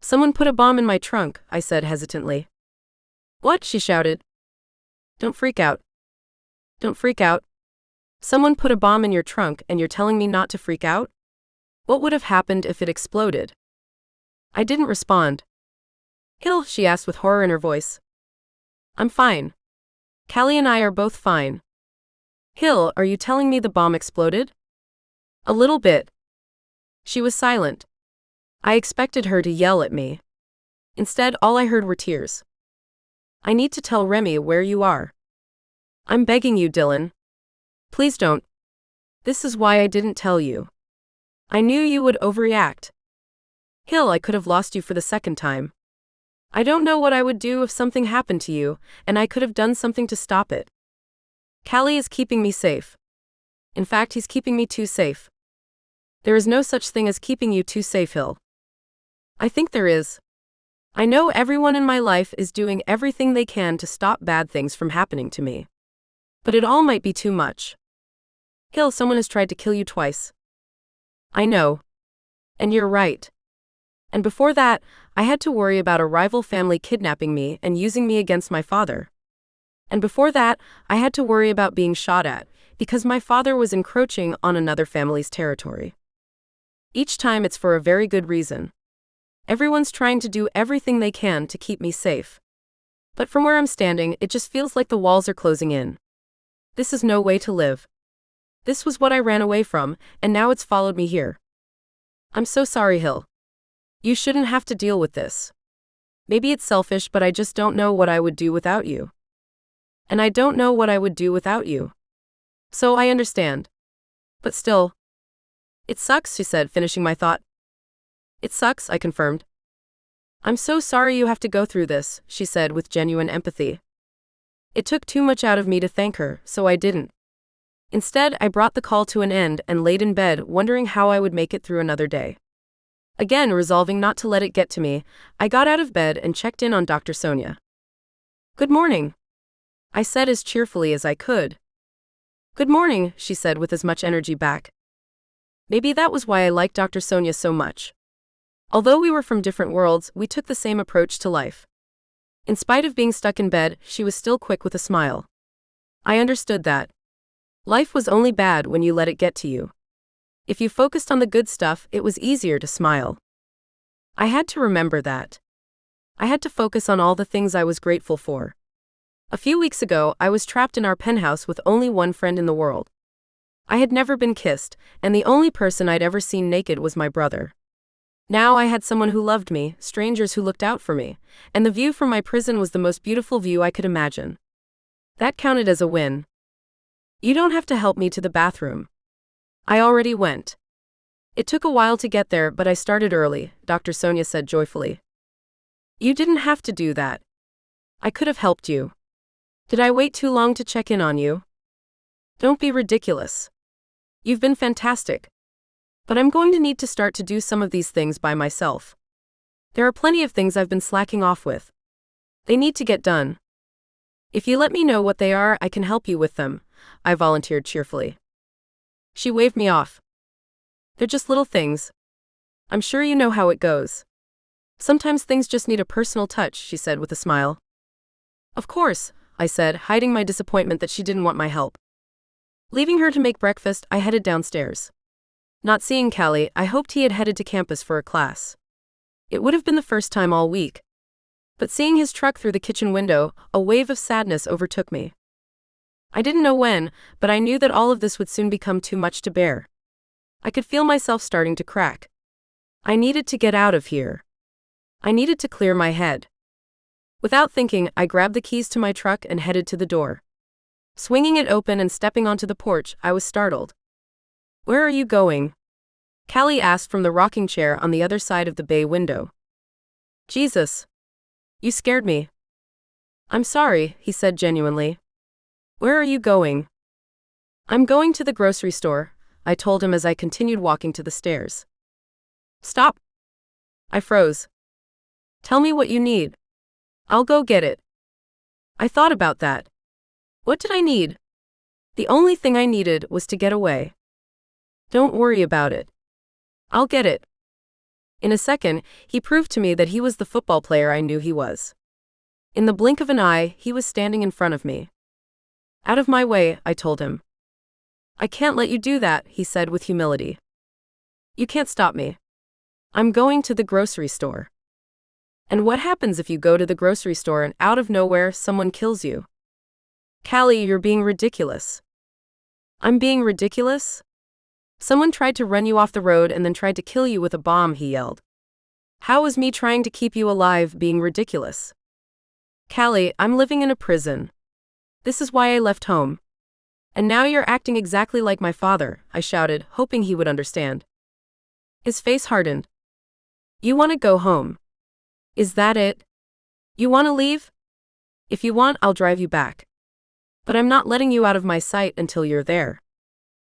Someone put a bomb in my trunk, I said hesitantly. What? She shouted. Don't freak out. Don't freak out. Someone put a bomb in your trunk and you're telling me not to freak out? What would have happened if it exploded? I didn't respond. Hill, she asked with horror in her voice. I'm fine. Callie and I are both fine. Hill, are you telling me the bomb exploded? A little bit. She was silent. I expected her to yell at me. Instead, all I heard were tears. I need to tell Remy where you are. I'm begging you, Dylan. Please don't. This is why I didn't tell you. I knew you would overreact. Hill, I could have lost you for the second time. I don't know what I would do if something happened to you, and I could have done something to stop it. Callie is keeping me safe. In fact, he's keeping me too safe. There is no such thing as keeping you too safe, Hill. I think there is. I know everyone in my life is doing everything they can to stop bad things from happening to me. But it all might be too much. Hill, someone has tried to kill you twice. I know. And you're right. And before that, I had to worry about a rival family kidnapping me and using me against my father. And before that, I had to worry about being shot at, because my father was encroaching on another family's territory. Each time it's for a very good reason. Everyone's trying to do everything they can to keep me safe. But from where I'm standing, it just feels like the walls are closing in. This is no way to live. This was what I ran away from, and now it's followed me here. I'm so sorry, Hill. You shouldn't have to deal with this. Maybe it's selfish, but I just don't know what I would do without you. And I don't know what I would do without you. So I understand. But still. It sucks, she said, finishing my thought. It sucks, I confirmed. I'm so sorry you have to go through this, she said with genuine empathy. It took too much out of me to thank her, so I didn't. Instead, I brought the call to an end and laid in bed, wondering how I would make it through another day. Again, resolving not to let it get to me, I got out of bed and checked in on Dr. Sonia. Good morning, I said as cheerfully as I could. Good morning, she said with as much energy back. Maybe that was why I liked Dr. Sonia so much. Although we were from different worlds, we took the same approach to life. In spite of being stuck in bed, she was still quick with a smile. I understood that. Life was only bad when you let it get to you. If you focused on the good stuff, it was easier to smile. I had to remember that. I had to focus on all the things I was grateful for. A few weeks ago, I was trapped in our penthouse with only one friend in the world. I had never been kissed, and the only person I'd ever seen naked was my brother. Now I had someone who loved me, strangers who looked out for me, and the view from my prison was the most beautiful view I could imagine. That counted as a win. You don't have to help me to the bathroom. I already went. It took a while to get there, but I started early, Dr. Sonia said joyfully. You didn't have to do that. I could have helped you. Did I wait too long to check in on you? Don't be ridiculous. You've been fantastic. But I'm going to need to start to do some of these things by myself. There are plenty of things I've been slacking off with. They need to get done. If you let me know what they are, I can help you with them, I volunteered cheerfully. She waved me off. They're just little things. I'm sure you know how it goes. Sometimes things just need a personal touch, she said with a smile. Of course, I said, hiding my disappointment that she didn't want my help. Leaving her to make breakfast, I headed downstairs. Not seeing Callie, I hoped he had headed to campus for a class. It would have been the first time all week. But seeing his truck through the kitchen window, a wave of sadness overtook me. I didn't know when, but I knew that all of this would soon become too much to bear. I could feel myself starting to crack. I needed to get out of here. I needed to clear my head. Without thinking, I grabbed the keys to my truck and headed to the door. Swinging it open and stepping onto the porch, I was startled. Where are you going? Callie asked from the rocking chair on the other side of the bay window. Jesus. You scared me. I'm sorry, he said genuinely. Where are you going? I'm going to the grocery store, I told him as I continued walking to the stairs. Stop. I froze. Tell me what you need. I'll go get it. I thought about that. What did I need? The only thing I needed was to get away. Don't worry about it. I'll get it. In a second, he proved to me that he was the football player I knew he was. In the blink of an eye, he was standing in front of me. Out of my way, I told him. I can't let you do that, he said with humility. You can't stop me. I'm going to the grocery store. And what happens if you go to the grocery store and out of nowhere someone kills you? Callie, you're being ridiculous. I'm being ridiculous? Someone tried to run you off the road and then tried to kill you with a bomb, he yelled. How is me trying to keep you alive being ridiculous? Callie, I'm living in a prison. This is why I left home. And now you're acting exactly like my father, I shouted, hoping he would understand. His face hardened. You want to go home? Is that it? You want to leave? If you want, I'll drive you back. But I'm not letting you out of my sight until you're there.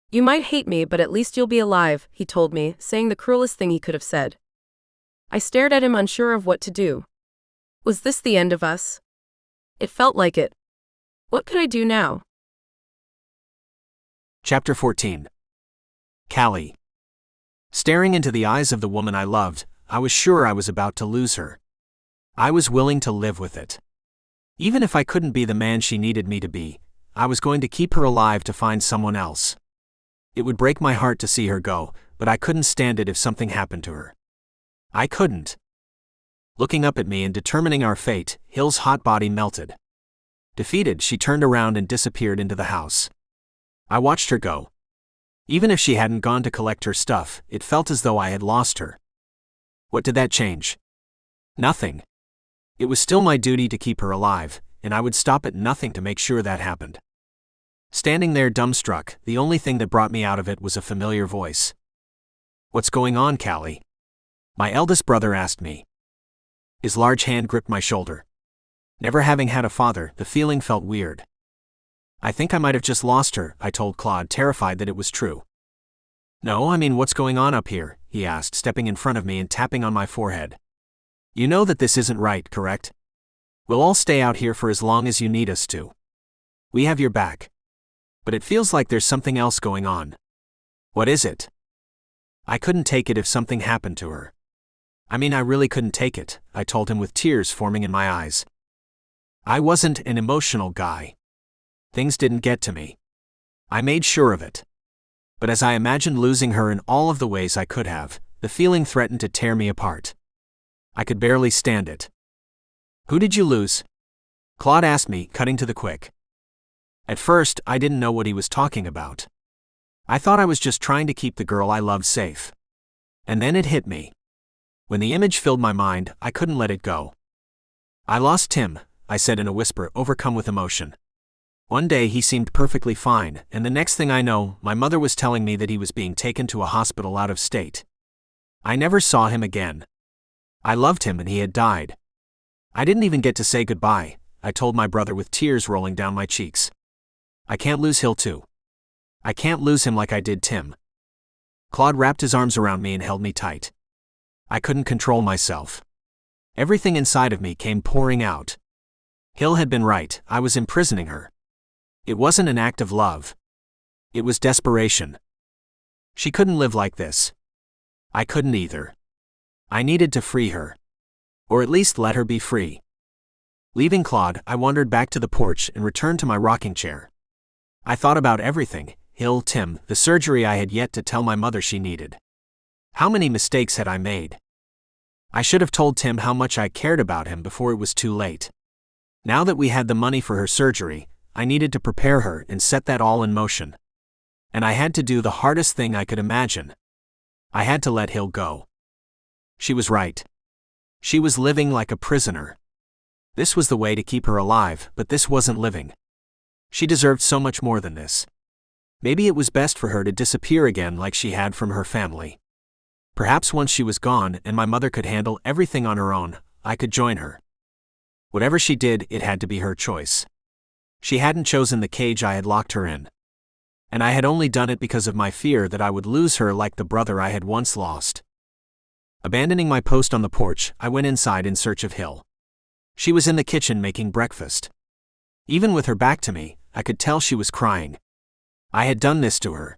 You might hate me, but at least you'll be alive, he told me, saying the cruelest thing he could have said. I stared at him, unsure of what to do. Was this the end of us? It felt like it. What could I do now? Chapter 14. Callie. Staring into the eyes of the woman I loved, I was sure I was about to lose her. I was willing to live with it. Even if I couldn't be the man she needed me to be, I was going to keep her alive to find someone else. It would break my heart to see her go, but I couldn't stand it if something happened to her. I couldn't. Looking up at me and determining our fate, Hill's hot body melted. Defeated, she turned around and disappeared into the house. I watched her go. Even if she hadn't gone to collect her stuff, it felt as though I had lost her. What did that change? Nothing. It was still my duty to keep her alive, and I would stop at nothing to make sure that happened. Standing there dumbstruck, the only thing that brought me out of it was a familiar voice. What's going on, Callie? My eldest brother asked me. His large hand gripped my shoulder. Never having had a father, the feeling felt weird. I think I might have just lost her, I told Claude, terrified that it was true. No, I mean, what's going on up here? He asked, stepping in front of me and tapping on my forehead. You know that this isn't right, correct? We'll all stay out here for as long as you need us to. We have your back. But it feels like there's something else going on. What is it? I couldn't take it if something happened to her. I mean, I really couldn't take it, I told him with tears forming in my eyes. I wasn't an emotional guy. Things didn't get to me. I made sure of it. But as I imagined losing her in all of the ways I could have, the feeling threatened to tear me apart. I could barely stand it. Who did you lose? Claude asked me, cutting to the quick. At first, I didn't know what he was talking about. I thought I was just trying to keep the girl I loved safe. And then it hit me. When the image filled my mind, I couldn't let it go. I lost Tim, I said in a whisper, overcome with emotion. One day he seemed perfectly fine, and the next thing I know, my mother was telling me that he was being taken to a hospital out of state. I never saw him again. I loved him and he had died. I didn't even get to say goodbye. I told my brother with tears rolling down my cheeks. I can't lose Hill too. I can't lose him like I did Tim. Claude wrapped his arms around me and held me tight. I couldn't control myself. Everything inside of me came pouring out. Hill had been right, I was imprisoning her. It wasn't an act of love. It was desperation. She couldn't live like this. I couldn't either. I needed to free her. Or at least let her be free. Leaving Claude, I wandered back to the porch and returned to my rocking chair. I thought about everything, Hill, Tim, the surgery I had yet to tell my mother she needed. How many mistakes had I made? I should have told Tim how much I cared about him before it was too late. Now that we had the money for her surgery, I needed to prepare her and set that all in motion. And I had to do the hardest thing I could imagine. I had to let Hill go. She was right. She was living like a prisoner. This was the way to keep her alive, but this wasn't living. She deserved so much more than this. Maybe it was best for her to disappear again like she had from her family. Perhaps once she was gone and my mother could handle everything on her own, I could join her. Whatever she did, it had to be her choice. She hadn't chosen the cage I had locked her in. And I had only done it because of my fear that I would lose her like the brother I had once lost. Abandoning my post on the porch, I went inside in search of Hill. She was in the kitchen making breakfast. Even with her back to me, I could tell she was crying. I had done this to her.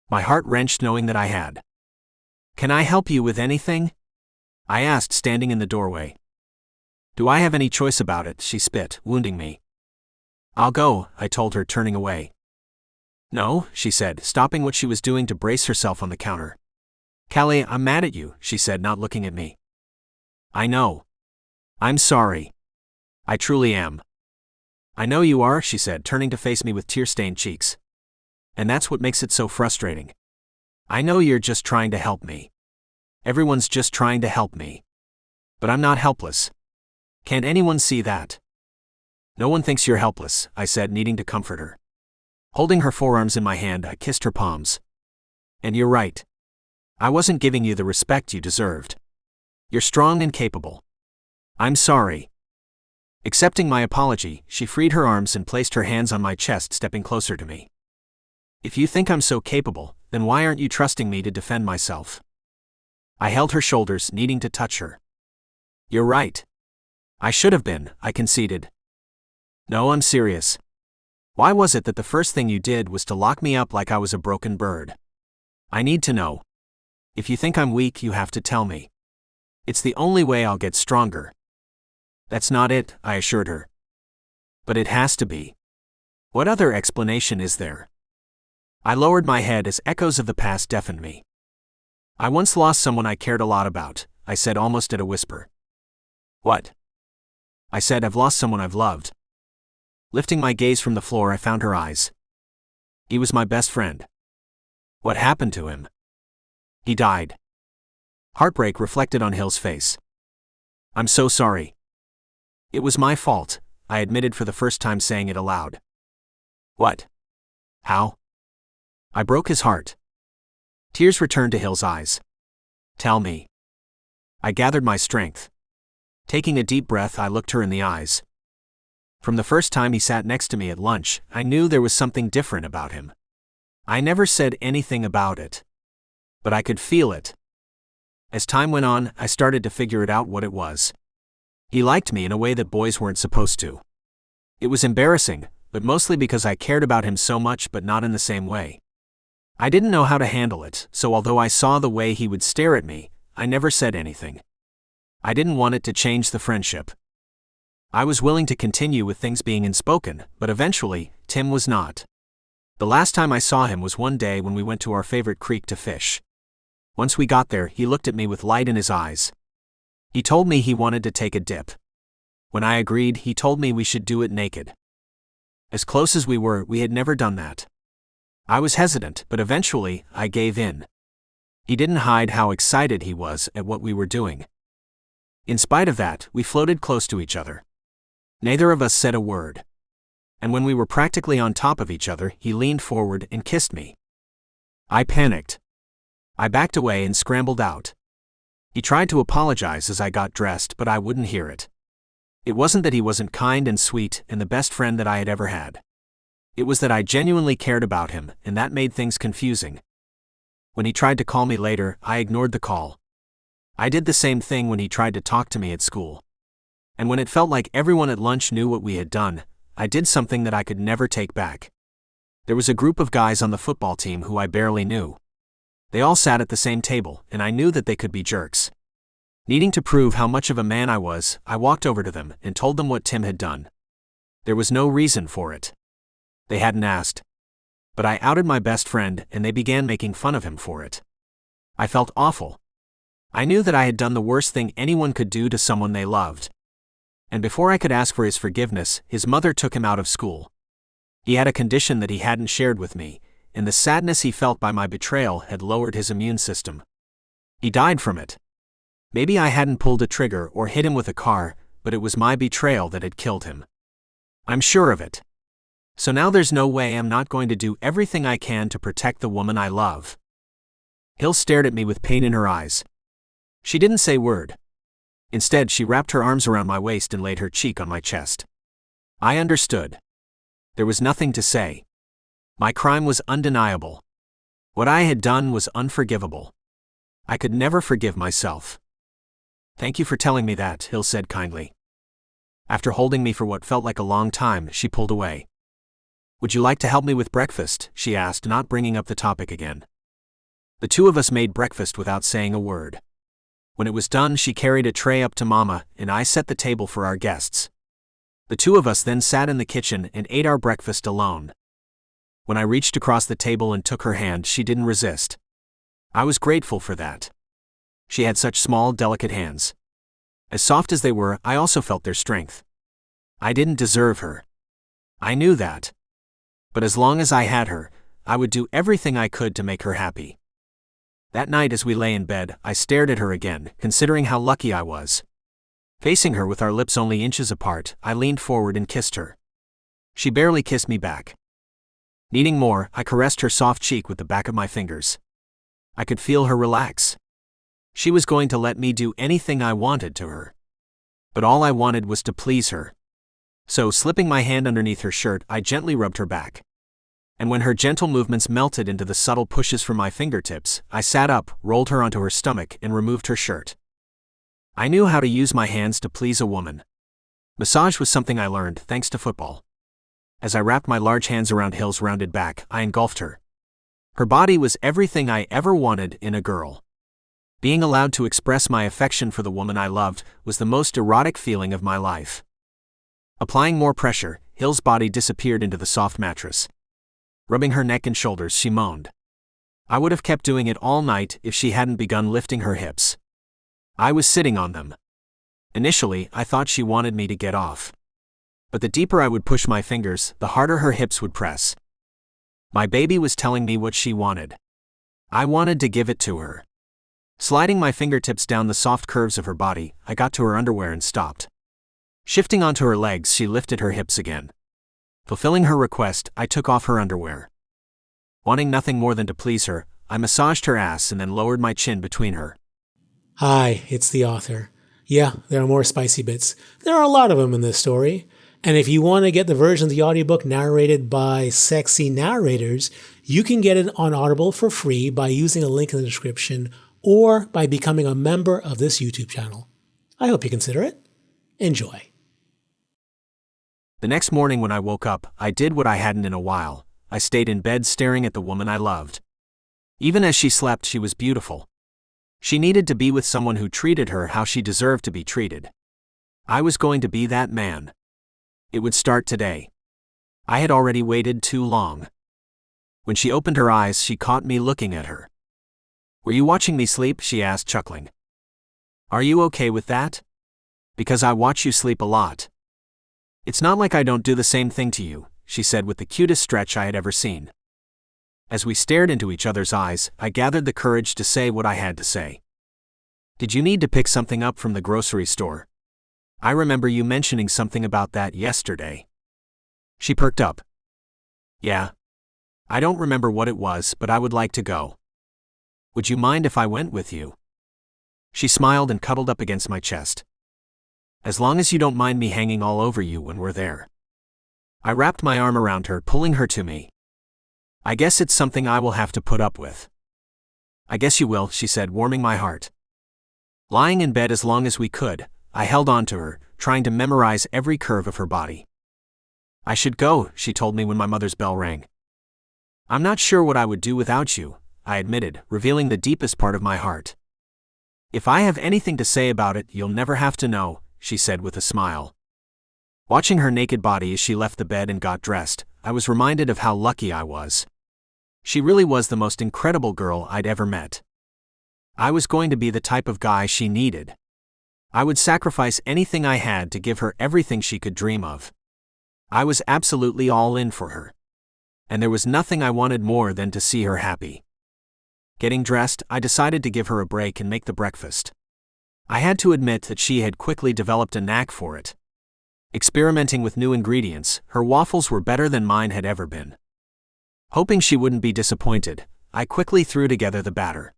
My heart wrenched knowing that I had. "Can I help you with anything?" I asked, standing in the doorway. "Do I have any choice about it?" she spit, wounding me. "I'll go," I told her, turning away. "No," she said, stopping what she was doing to brace herself on the counter. "Callie, I'm mad at you," she said, not looking at me. "I know. I'm sorry. I truly am." "I know you are," she said, turning to face me with tear-stained cheeks. "And that's what makes it so frustrating. I know you're just trying to help me. Everyone's just trying to help me. But I'm not helpless. Can't anyone see that?" "No one thinks you're helpless," I said, needing to comfort her. Holding her forearms in my hand, I kissed her palms. "And you're right. I wasn't giving you the respect you deserved. You're strong and capable. I'm sorry." Accepting my apology, she freed her arms and placed her hands on my chest, stepping closer to me. "If you think I'm so capable, then why aren't you trusting me to defend myself?" I held her shoulders, needing to touch her. "You're right. I should have been," I conceded. "No, I'm serious. Why was it that the first thing you did was to lock me up like I was a broken bird? I need to know. If you think I'm weak, you have to tell me. It's the only way I'll get stronger." "That's not it," I assured her. "But it has to be. What other explanation is there?" I lowered my head as echoes of the past deafened me. "I once lost someone I cared a lot about," I said, almost at a whisper. "What?" I said, "I've lost someone I've loved." Lifting my gaze from the floor, I found her eyes. "He was my best friend." "What happened to him?" "He died." Heartbreak reflected on Hill's face. "I'm so sorry." "It was my fault," I admitted, for the first time saying it aloud. "What? How?" "I broke his heart." Tears returned to Hill's eyes. "Tell me." I gathered my strength. Taking a deep breath, I looked her in the eyes. From the first time he sat next to me at lunch, I knew there was something different about him. I never said anything about it. But I could feel it. As time went on, I started to figure it out what it was. He liked me in a way that boys weren't supposed to. It was embarrassing, but mostly because I cared about him so much, but not in the same way. I didn't know how to handle it, so although I saw the way he would stare at me, I never said anything. I didn't want it to change the friendship. I was willing to continue with things being unspoken, but eventually, Tim was not. The last time I saw him was one day when we went to our favorite creek to fish. Once we got there, he looked at me with light in his eyes. He told me he wanted to take a dip. When I agreed, he told me we should do it naked. As close as we were, we had never done that. I was hesitant, but eventually, I gave in. He didn't hide how excited he was at what we were doing. In spite of that, we floated close to each other. Neither of us said a word. And when we were practically on top of each other, he leaned forward and kissed me. I panicked. I backed away and scrambled out. He tried to apologize as I got dressed, but I wouldn't hear it. It wasn't that he wasn't kind and sweet and the best friend that I had ever had. It was that I genuinely cared about him, and that made things confusing. When he tried to call me later, I ignored the call. I did the same thing when he tried to talk to me at school. And when it felt like everyone at lunch knew what we had done, I did something that I could never take back. There was a group of guys on the football team who I barely knew. They all sat at the same table, and I knew that they could be jerks. Needing to prove how much of a man I was, I walked over to them and told them what Tim had done. There was no reason for it. They hadn't asked. But I outed my best friend, and they began making fun of him for it. I felt awful. I knew that I had done the worst thing anyone could do to someone they loved. And before I could ask for his forgiveness, his mother took him out of school. He had a condition that he hadn't shared with me, and the sadness he felt by my betrayal had lowered his immune system. He died from it. Maybe I hadn't pulled a trigger or hit him with a car, but it was my betrayal that had killed him. I'm sure of it. So now there's no way I'm not going to do everything I can to protect the woman I love. Hill stared at me with pain in her eyes. She didn't say a word. Instead, she wrapped her arms around my waist and laid her cheek on my chest. I understood. There was nothing to say. My crime was undeniable. What I had done was unforgivable. I could never forgive myself. Thank you for telling me that, Hill said kindly. After holding me for what felt like a long time, she pulled away. Would you like to help me with breakfast? She asked, not bringing up the topic again. The two of us made breakfast without saying a word. When it was done, she carried a tray up to Mama, and I set the table for our guests. The two of us then sat in the kitchen and ate our breakfast alone. When I reached across the table and took her hand, she didn't resist. I was grateful for that. She had such small, delicate hands. As soft as they were, I also felt their strength. I didn't deserve her. I knew that. But as long as I had her, I would do everything I could to make her happy. That night as we lay in bed, I stared at her again, considering how lucky I was. Facing her with our lips only inches apart, I leaned forward and kissed her. She barely kissed me back. Needing more, I caressed her soft cheek with the back of my fingers. I could feel her relax. She was going to let me do anything I wanted to her. But all I wanted was to please her. So, slipping my hand underneath her shirt, I gently rubbed her back. And when her gentle movements melted into the subtle pushes from my fingertips, I sat up, rolled her onto her stomach, and removed her shirt. I knew how to use my hands to please a woman. Massage was something I learned thanks to football. As I wrapped my large hands around Hill's rounded back, I engulfed her. Her body was everything I ever wanted in a girl. Being allowed to express my affection for the woman I loved was the most erotic feeling of my life. Applying more pressure, Hill's body disappeared into the soft mattress. Rubbing her neck and shoulders, she moaned. I would have kept doing it all night if she hadn't begun lifting her hips. I was sitting on them. Initially, I thought she wanted me to get off. But the deeper I would push my fingers, the harder her hips would press. My baby was telling me what she wanted. I wanted to give it to her. Sliding my fingertips down the soft curves of her body, I got to her underwear and stopped. Shifting onto her legs, she lifted her hips again. Fulfilling her request, I took off her underwear. Wanting nothing more than to please her, I massaged her ass and then lowered my chin between her. Hi, it's the author. Yeah, there are more spicy bits. There are a lot of them in this story. And if you want to get the version of the audiobook narrated by sexy narrators, you can get it on Audible for free by using a link in the description or by becoming a member of this YouTube channel. I hope you consider it. Enjoy. The next morning when I woke up, I did what I hadn't in a while. I stayed in bed staring at the woman I loved. Even as she slept, she was beautiful. She needed to be with someone who treated her how she deserved to be treated. I was going to be that man. It would start today. I had already waited too long. When she opened her eyes, she caught me looking at her. Were you watching me sleep? She asked, chuckling. Are you okay with that? Because I watch you sleep a lot. It's not like I don't do the same thing to you, she said with the cutest stretch I had ever seen. As we stared into each other's eyes, I gathered the courage to say what I had to say. Did you need to pick something up from the grocery store? I remember you mentioning something about that yesterday. She perked up. Yeah. I don't remember what it was, but I would like to go. Would you mind if I went with you? She smiled and cuddled up against my chest. As long as you don't mind me hanging all over you when we're there. I wrapped my arm around her, pulling her to me. I guess it's something I will have to put up with. I guess you will, she said, warming my heart. Lying in bed as long as we could, I held on to her, trying to memorize every curve of her body. I should go, she told me when my mother's bell rang. I'm not sure what I would do without you, I admitted, revealing the deepest part of my heart. If I have anything to say about it, you'll never have to know, she said with a smile. Watching her naked body as she left the bed and got dressed, I was reminded of how lucky I was. She really was the most incredible girl I'd ever met. I was going to be the type of guy she needed. I would sacrifice anything I had to give her everything she could dream of. I was absolutely all in for her. And there was nothing I wanted more than to see her happy. Getting dressed, I decided to give her a break and make the breakfast. I had to admit that she had quickly developed a knack for it. Experimenting with new ingredients, her waffles were better than mine had ever been. Hoping she wouldn't be disappointed, I quickly threw together the batter.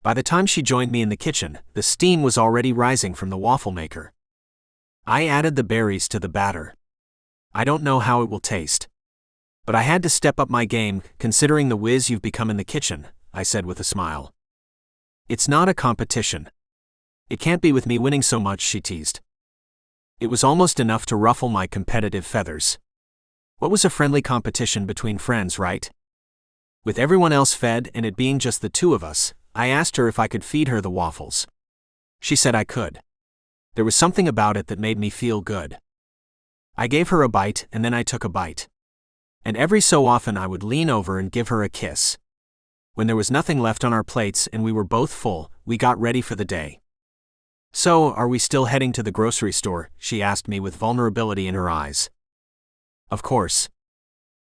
By the time she joined me in the kitchen, the steam was already rising from the waffle maker. I added the berries to the batter. I don't know how it will taste. But I had to step up my game, considering the whiz you've become in the kitchen, I said with a smile. It's not a competition. It can't be with me winning so much, she teased. It was almost enough to ruffle my competitive feathers. What was a friendly competition between friends, right? With everyone else fed and it being just the two of us, I asked her if I could feed her the waffles. She said I could. There was something about it that made me feel good. I gave her a bite and then I took a bite. And every so often I would lean over and give her a kiss. When there was nothing left on our plates and we were both full, we got ready for the day. So, are we still heading to the grocery store? She asked me with vulnerability in her eyes. Of course.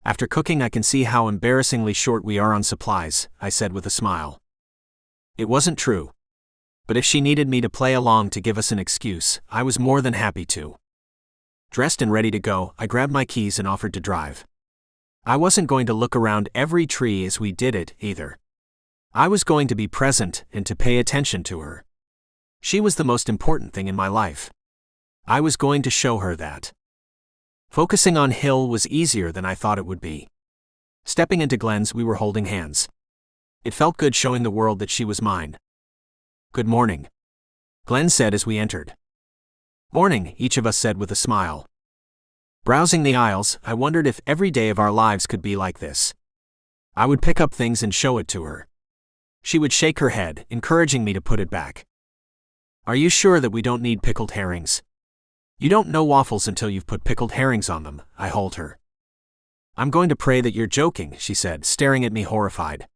After cooking I can see how embarrassingly short we are on supplies, I said with a smile. It wasn't true. But if she needed me to play along to give us an excuse, I was more than happy to. Dressed and ready to go, I grabbed my keys and offered to drive. I wasn't going to look around every tree as we did it, either. I was going to be present and to pay attention to her. She was the most important thing in my life. I was going to show her that. Focusing on Hill was easier than I thought it would be. Stepping into Glenn's, we were holding hands. It felt good showing the world that she was mine. Good morning, Glenn said as we entered. Morning, each of us said with a smile. Browsing the aisles, I wondered if every day of our lives could be like this. I would pick up things and show it to her. She would shake her head, encouraging me to put it back. Are you sure that we don't need pickled herrings? You don't know waffles until you've put pickled herrings on them, I told her. I'm going to pray that you're joking, she said, staring at me horrified.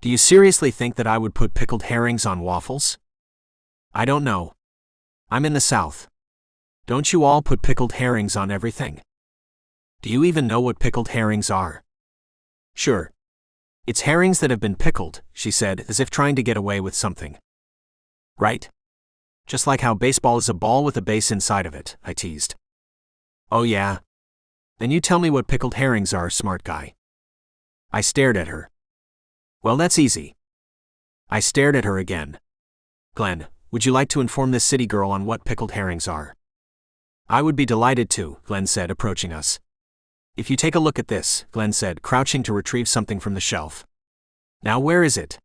Do you seriously think that I would put pickled herrings on waffles? I don't know. I'm in the South. Don't you all put pickled herrings on everything? Do you even know what pickled herrings are? Sure. It's herrings that have been pickled, she said, as if trying to get away with something. Right? Just like how baseball is a ball with a base inside of it, I teased. Oh yeah? Then you tell me what pickled herrings are, smart guy. I stared at her. Well, that's easy. I stared at her again. Glenn, would you like to inform this city girl on what pickled herrings are? I would be delighted to, Glenn said, approaching us. If you take a look at this, Glenn said, crouching to retrieve something from the shelf. Now where is it?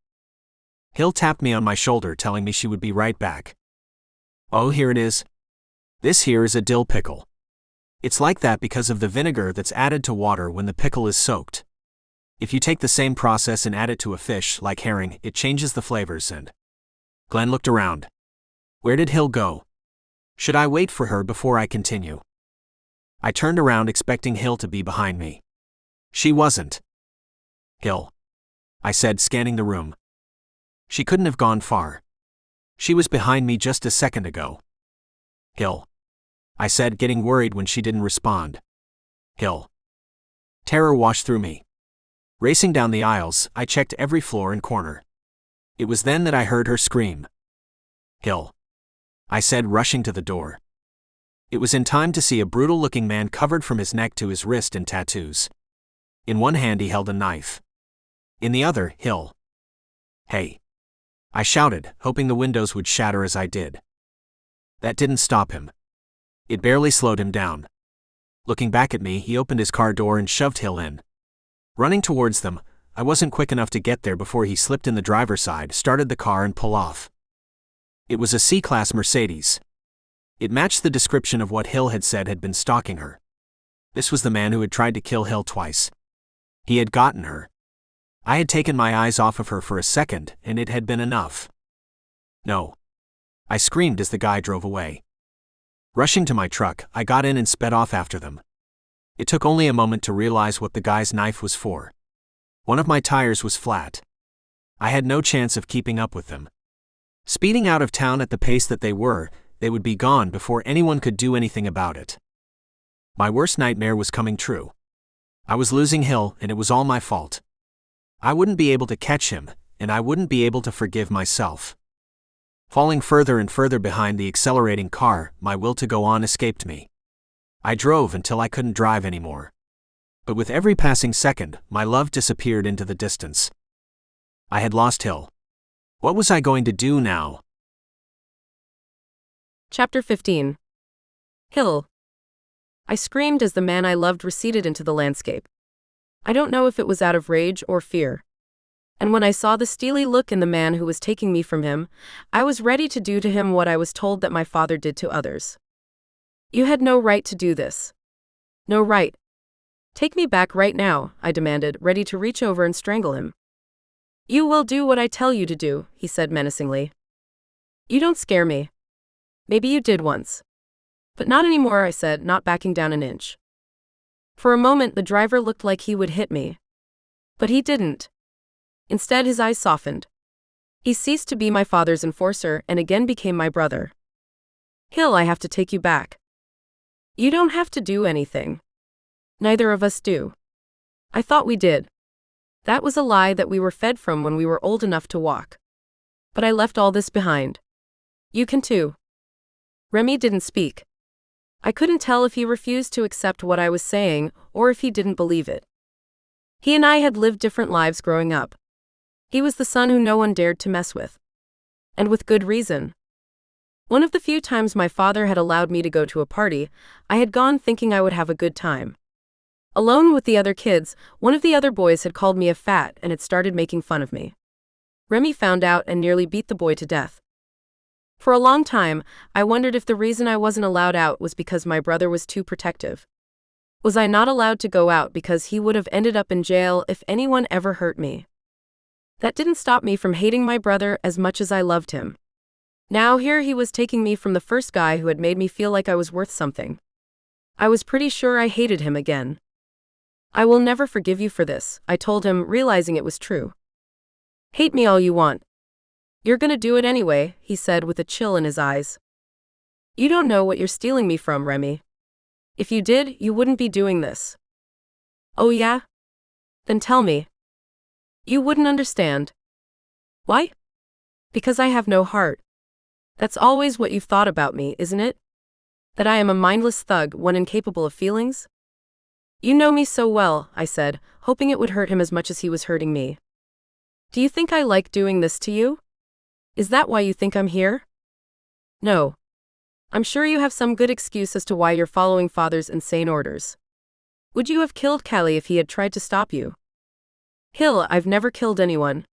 Hill tapped me on my shoulder, telling me she would be right back. Oh, here it is. This here is a dill pickle. It's like that because of the vinegar that's added to water when the pickle is soaked. If you take the same process and add it to a fish, like herring, it changes the flavors and... Glenn looked around. Where did Hill go? Should I wait for her before I continue? I turned around expecting Hill to be behind me. She wasn't. Hill, I said, scanning the room. She couldn't have gone far. She was behind me just a second ago. Hill, I said, getting worried when she didn't respond. Hill. Terror washed through me. Racing down the aisles, I checked every floor and corner. It was then that I heard her scream. Hill, I said, rushing to the door. It was in time to see a brutal-looking man covered from his neck to his wrist in tattoos. In one hand he held a knife. In the other, Hill. Hey! I shouted, hoping the windows would shatter as I did. That didn't stop him. It barely slowed him down. Looking back at me, he opened his car door and shoved Hill in. Running towards them, I wasn't quick enough to get there before he slipped in the driver's side, started the car and pulled off. It was a C-Class Mercedes. It matched the description of what Hill had said had been stalking her. This was the man who had tried to kill Hill twice. He had gotten her. I had taken my eyes off of her for a second, and it had been enough. No. I screamed as the guy drove away. Rushing to my truck, I got in and sped off after them. It took only a moment to realize what the guy's knife was for. One of my tires was flat. I had no chance of keeping up with them. Speeding out of town at the pace that they would be gone before anyone could do anything about it. My worst nightmare was coming true. I was losing Hill, and it was all my fault. I wouldn't be able to catch him, and I wouldn't be able to forgive myself. Falling further and further behind the accelerating car, my will to go on escaped me. I drove until I couldn't drive anymore. But with every passing second, my love disappeared into the distance. I had lost Hill. What was I going to do now? Chapter 15. Hill. I screamed as the man I loved receded into the landscape. I don't know if it was out of rage or fear. And when I saw the steely look in the man who was taking me from him, I was ready to do to him what I was told that my father did to others. You had no right to do this. No right. Take me back right now, I demanded, ready to reach over and strangle him. You will do what I tell you to do, he said menacingly. You don't scare me. Maybe you did once. But not anymore, I said, not backing down an inch. For a moment, the driver looked like he would hit me. But he didn't. Instead, his eyes softened. He ceased to be my father's enforcer and again became my brother. Hill, I have to take you back. You don't have to do anything. Neither of us do. I thought we did. That was a lie that we were fed from when we were old enough to walk. But I left all this behind. You can too. Remy didn't speak. I couldn't tell if he refused to accept what I was saying or if he didn't believe it. He and I had lived different lives growing up. He was the son who no one dared to mess with. And with good reason. One of the few times my father had allowed me to go to a party, I had gone thinking I would have a good time. Alone with the other kids, one of the other boys had called me a fat and had started making fun of me. Remy found out and nearly beat the boy to death. For a long time, I wondered if the reason I wasn't allowed out was because my brother was too protective. Was I not allowed to go out because he would have ended up in jail if anyone ever hurt me? That didn't stop me from hating my brother as much as I loved him. Now here he was taking me from the first guy who had made me feel like I was worth something. I was pretty sure I hated him again. I will never forgive you for this, I told him, realizing it was true. Hate me all you want. You're gonna do it anyway, he said with a chill in his eyes. You don't know what you're stealing me from, Remy. If you did, you wouldn't be doing this. Oh yeah? Then tell me. You wouldn't understand. Why? Because I have no heart. That's always what you've thought about me, isn't it? That I am a mindless thug, one incapable of feelings? You know me so well, I said, hoping it would hurt him as much as he was hurting me. Do you think I like doing this to you? Is that why you think I'm here? No. I'm sure you have some good excuse as to why you're following father's insane orders. Would you have killed Callie if he had tried to stop you? Hill, I've never killed anyone.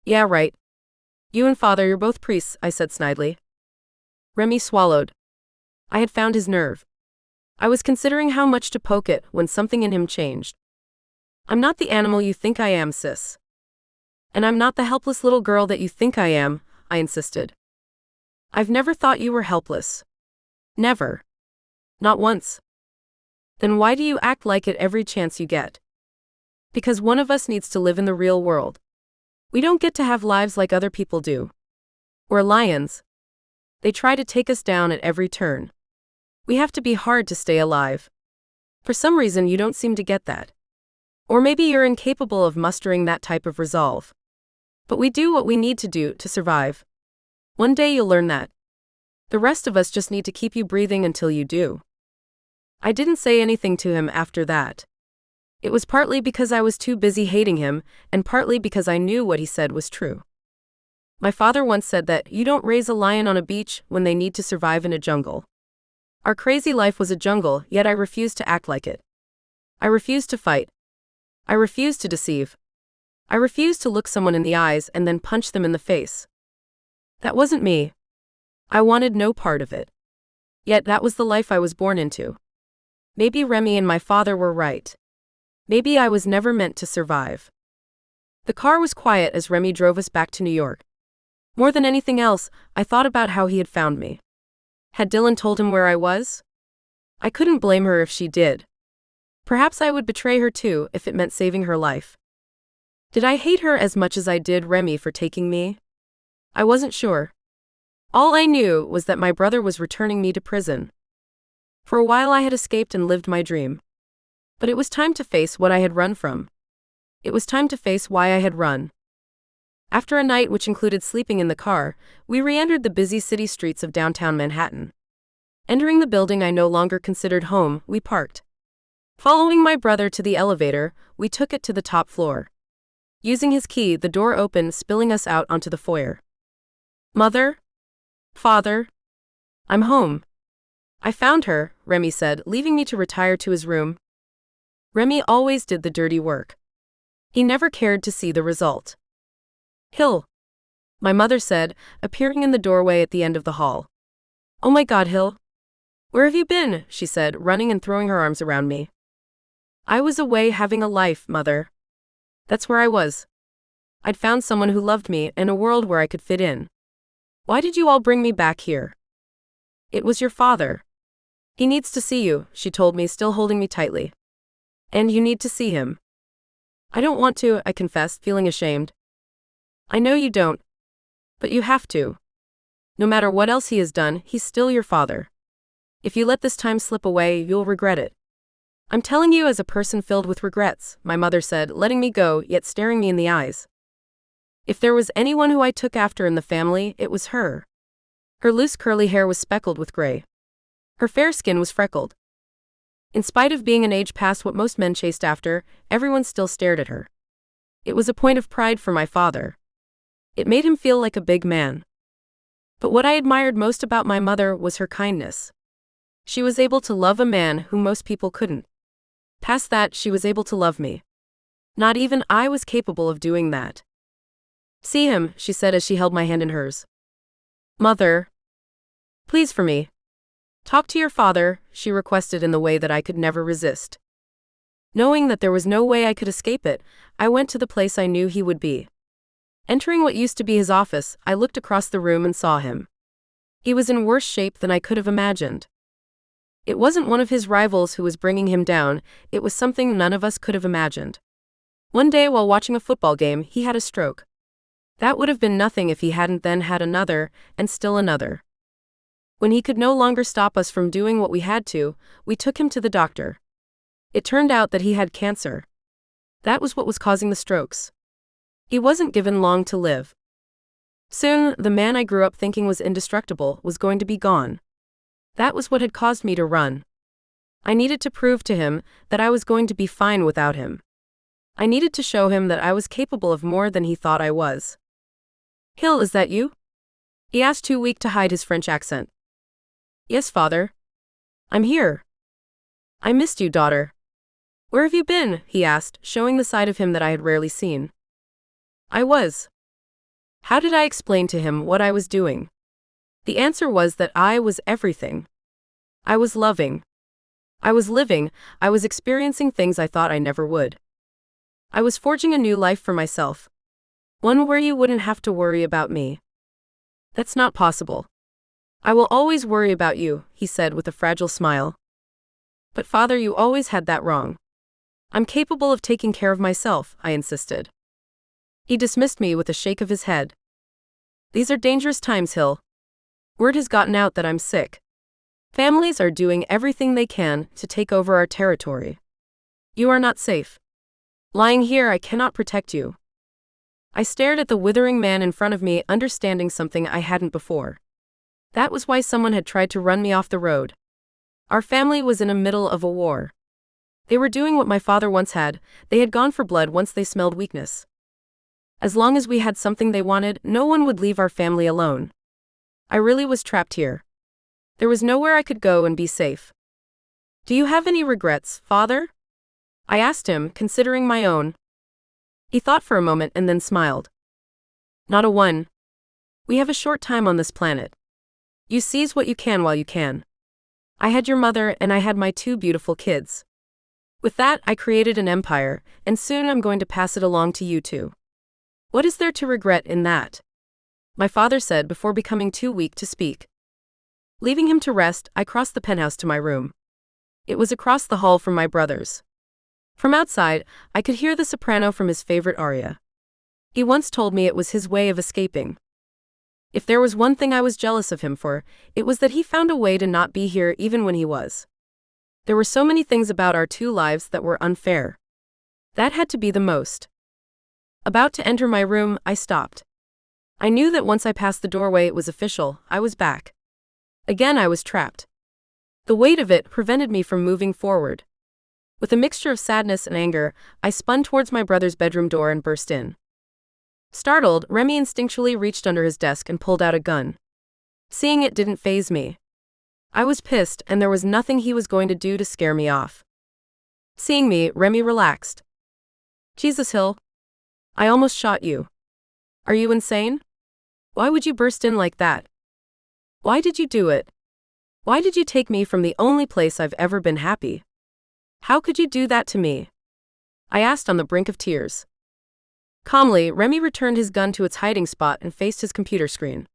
Yeah, right. You and father, you're both priests, I said snidely. Remy swallowed. I had found his nerve. I was considering how much to poke it when something in him changed. I'm not the animal you think I am, sis. And I'm not the helpless little girl that you think I am, I insisted. I've never thought you were helpless. Never. Not once. Then why do you act like it every chance you get? Because one of us needs to live in the real world. We don't get to have lives like other people do. We're lions. They try to take us down at every turn. We have to be hard to stay alive. For some reason you don't seem to get that. Or maybe you're incapable of mustering that type of resolve. But we do what we need to do to survive. One day you'll learn that. The rest of us just need to keep you breathing until you do. I didn't say anything to him after that. It was partly because I was too busy hating him, and partly because I knew what he said was true. My father once said that you don't raise a lion on a beach when they need to survive in a jungle. Our crazy life was a jungle, yet I refused to act like it. I refused to fight. I refused to deceive. I refused to look someone in the eyes and then punch them in the face. That wasn't me. I wanted no part of it. Yet that was the life I was born into. Maybe Remy and my father were right. Maybe I was never meant to survive. The car was quiet as Remy drove us back to New York. More than anything else, I thought about how he had found me. Had Dylan told him where I was? I couldn't blame her if she did. Perhaps I would betray her too if it meant saving her life. Did I hate her as much as I did Remy for taking me? I wasn't sure. All I knew was that my brother was returning me to prison. For a while I had escaped and lived my dream. But it was time to face what I had run from. It was time to face why I had run. After a night which included sleeping in the car, we re-entered the busy city streets of downtown Manhattan. Entering the building I no longer considered home, we parked. Following my brother to the elevator, we took it to the top floor. Using his key, the door opened, spilling us out onto the foyer. Mother? Father? I'm home. I found her, Remy said, leaving me to retire to his room. Remy always did the dirty work. He never cared to see the result. Hill, my mother said, appearing in the doorway at the end of the hall. Oh my God, Hill. Where have you been? She said, running and throwing her arms around me. I was away having a life, Mother. That's where I was. I'd found someone who loved me and a world where I could fit in. Why did you all bring me back here? It was your father. He needs to see you, she told me, still holding me tightly. And you need to see him. I don't want to, I confessed, feeling ashamed. I know you don't. But you have to. No matter what else he has done, he's still your father. If you let this time slip away, you'll regret it. I'm telling you as a person filled with regrets, my mother said, letting me go, yet staring me in the eyes. If there was anyone who I took after in the family, it was her. Her loose curly hair was speckled with gray. Her fair skin was freckled. In spite of being an age past what most men chased after, everyone still stared at her. It was a point of pride for my father. It made him feel like a big man. But what I admired most about my mother was her kindness. She was able to love a man whom most people couldn't. Past that, she was able to love me. Not even I was capable of doing that. See him, she said as she held my hand in hers. Mother. Please for me. Talk to your father, she requested in the way that I could never resist. Knowing that there was no way I could escape it, I went to the place I knew he would be. Entering what used to be his office, I looked across the room and saw him. He was in worse shape than I could have imagined. It wasn't one of his rivals who was bringing him down, it was something none of us could have imagined. One day while watching a football game, he had a stroke. That would have been nothing if he hadn't then had another, and still another. When he could no longer stop us from doing what we had to, we took him to the doctor. It turned out that he had cancer. That was what was causing the strokes. He wasn't given long to live. Soon, the man I grew up thinking was indestructible was going to be gone. That was what had caused me to run. I needed to prove to him that I was going to be fine without him. I needed to show him that I was capable of more than he thought I was. Hill, is that you? He asked, too weak to hide his French accent. Yes, father. I'm here. I missed you, daughter. Where have you been? He asked, showing the side of him that I had rarely seen. I was. How did I explain to him what I was doing? The answer was that I was everything. I was loving. I was living, I was experiencing things I thought I never would. I was forging a new life for myself. One where you wouldn't have to worry about me. That's not possible. I will always worry about you, he said with a fragile smile. But father, you always had that wrong. I'm capable of taking care of myself, I insisted. He dismissed me with a shake of his head. These are dangerous times, Hill. Word has gotten out that I'm sick. Families are doing everything they can to take over our territory. You are not safe. Lying here, I cannot protect you. I stared at the withering man in front of me, understanding something I hadn't before. That was why someone had tried to run me off the road. Our family was in the middle of a war. They were doing what my father once had, they had gone for blood once they smelled weakness. As long as we had something they wanted, no one would leave our family alone. I really was trapped here. There was nowhere I could go and be safe. Do you have any regrets, Father? I asked him, considering my own. He thought for a moment and then smiled. Not a one. We have a short time on this planet. You seize what you can while you can. I had your mother and I had my 2 beautiful kids. With that, I created an empire, and soon I'm going to pass it along to you too. What is there to regret in that? My father said before becoming too weak to speak. Leaving him to rest, I crossed the penthouse to my room. It was across the hall from my brother's. From outside, I could hear the soprano from his favorite aria. He once told me it was his way of escaping. If there was one thing I was jealous of him for, it was that he found a way to not be here even when he was. There were so many things about our 2 lives that were unfair. That had to be the most. About to enter my room, I stopped. I knew that once I passed the doorway it was official, I was back. Again I was trapped. The weight of it prevented me from moving forward. With a mixture of sadness and anger, I spun towards my brother's bedroom door and burst in. Startled, Remy instinctually reached under his desk and pulled out a gun. Seeing it didn't faze me. I was pissed, and there was nothing he was going to do to scare me off. Seeing me, Remy relaxed. Jesus Hill. I almost shot you. Are you insane? Why would you burst in like that? Why did you do it? Why did you take me from the only place I've ever been happy? How could you do that to me? I asked on the brink of tears. Calmly, Remy returned his gun to its hiding spot and faced his computer screen.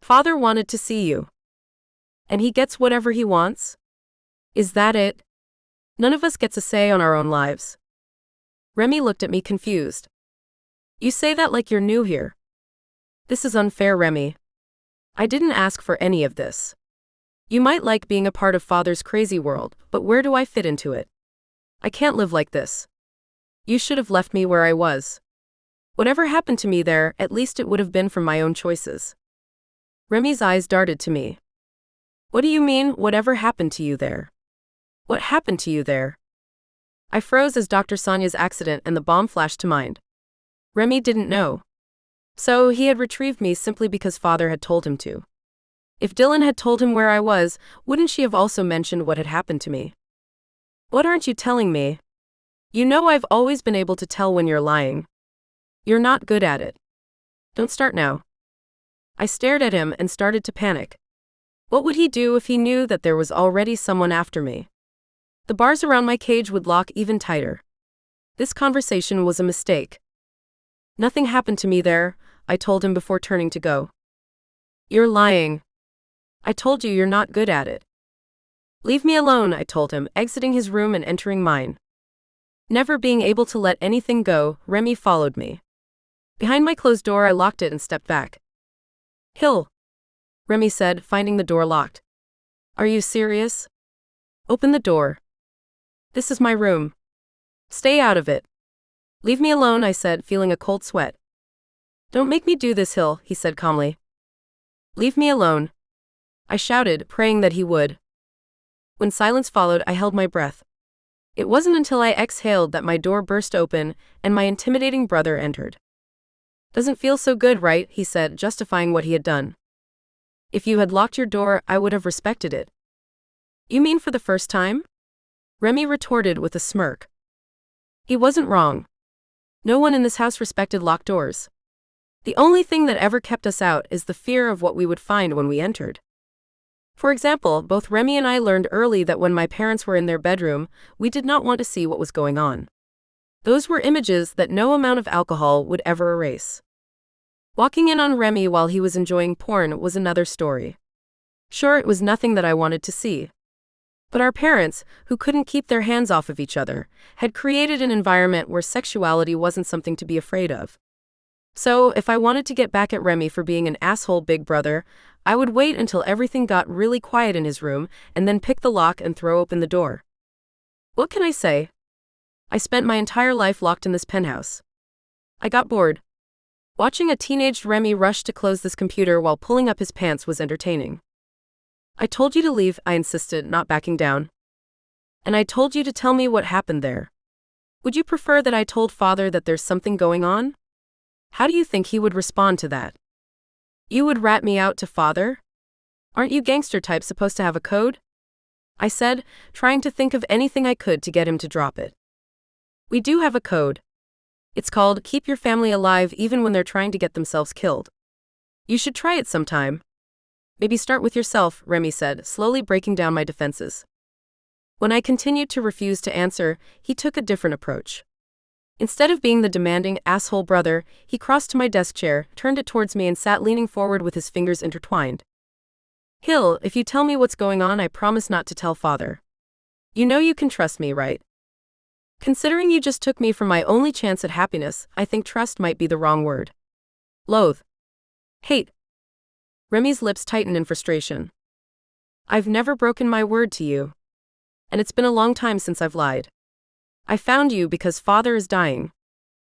Father wanted to see you. And he gets whatever he wants? Is that it? None of us gets a say on our own lives. Remy looked at me confused. You say that like you're new here. This is unfair, Remy. I didn't ask for any of this. You might like being a part of Father's crazy world, but where do I fit into it? I can't live like this. You should have left me where I was. Whatever happened to me there, at least it would have been from my own choices. Remy's eyes darted to me. What do you mean, whatever happened to you there? What happened to you there? I froze as Dr. Sonia's accident and the bomb flashed to mind. Remy didn't know. So he had retrieved me simply because Father had told him to. If Dylan had told him where I was, wouldn't she have also mentioned what had happened to me? What aren't you telling me? You know I've always been able to tell when you're lying. You're not good at it. Don't start now. I stared at him and started to panic. What would he do if he knew that there was already someone after me? The bars around my cage would lock even tighter. This conversation was a mistake. Nothing happened to me there, I told him before turning to go. You're lying. I told you you're not good at it. Leave me alone, I told him, exiting his room and entering mine. Never being able to let anything go, Remy followed me. Behind my closed door I locked it and stepped back. Hill, Remy said, finding the door locked. Are you serious? Open the door. This is my room. Stay out of it. Leave me alone, I said, feeling a cold sweat. Don't make me do this, Hill, he said calmly. Leave me alone. I shouted, praying that he would. When silence followed, I held my breath. It wasn't until I exhaled that my door burst open and my intimidating brother entered. Doesn't feel so good, right? He said, justifying what he had done. If you had locked your door, I would have respected it. You mean for the first time? Remy retorted with a smirk. He wasn't wrong. No one in this house respected locked doors. The only thing that ever kept us out is the fear of what we would find when we entered. For example, both Remy and I learned early that when my parents were in their bedroom, we did not want to see what was going on. Those were images that no amount of alcohol would ever erase. Walking in on Remy while he was enjoying porn was another story. Sure, it was nothing that I wanted to see. But our parents, who couldn't keep their hands off of each other, had created an environment where sexuality wasn't something to be afraid of. So, if I wanted to get back at Remy for being an asshole big brother, I would wait until everything got really quiet in his room and then pick the lock and throw open the door. What can I say? I spent my entire life locked in this penthouse. I got bored. Watching a teenaged Remy rush to close this computer while pulling up his pants was entertaining. I told you to leave, I insisted, not backing down. And I told you to tell me what happened there. Would you prefer that I told Father that there's something going on? How do you think he would respond to that? You would rat me out to Father? Aren't you gangster types supposed to have a code? I said, trying to think of anything I could to get him to drop it. We do have a code. It's called Keep Your Family Alive Even When They're Trying to Get Themselves Killed. You should try it sometime. Maybe start with yourself, Remy said, slowly breaking down my defenses. When I continued to refuse to answer, he took a different approach. Instead of being the demanding, asshole brother, he crossed to my desk chair, turned it towards me and sat leaning forward with his fingers intertwined. Hill, if you tell me what's going on, I promise not to tell Father. You know you can trust me, right? Considering you just took me from my only chance at happiness, I think trust might be the wrong word. Loathe. Hate. Remy's lips tightened in frustration. I've never broken my word to you. And it's been a long time since I've lied. I found you because Father is dying.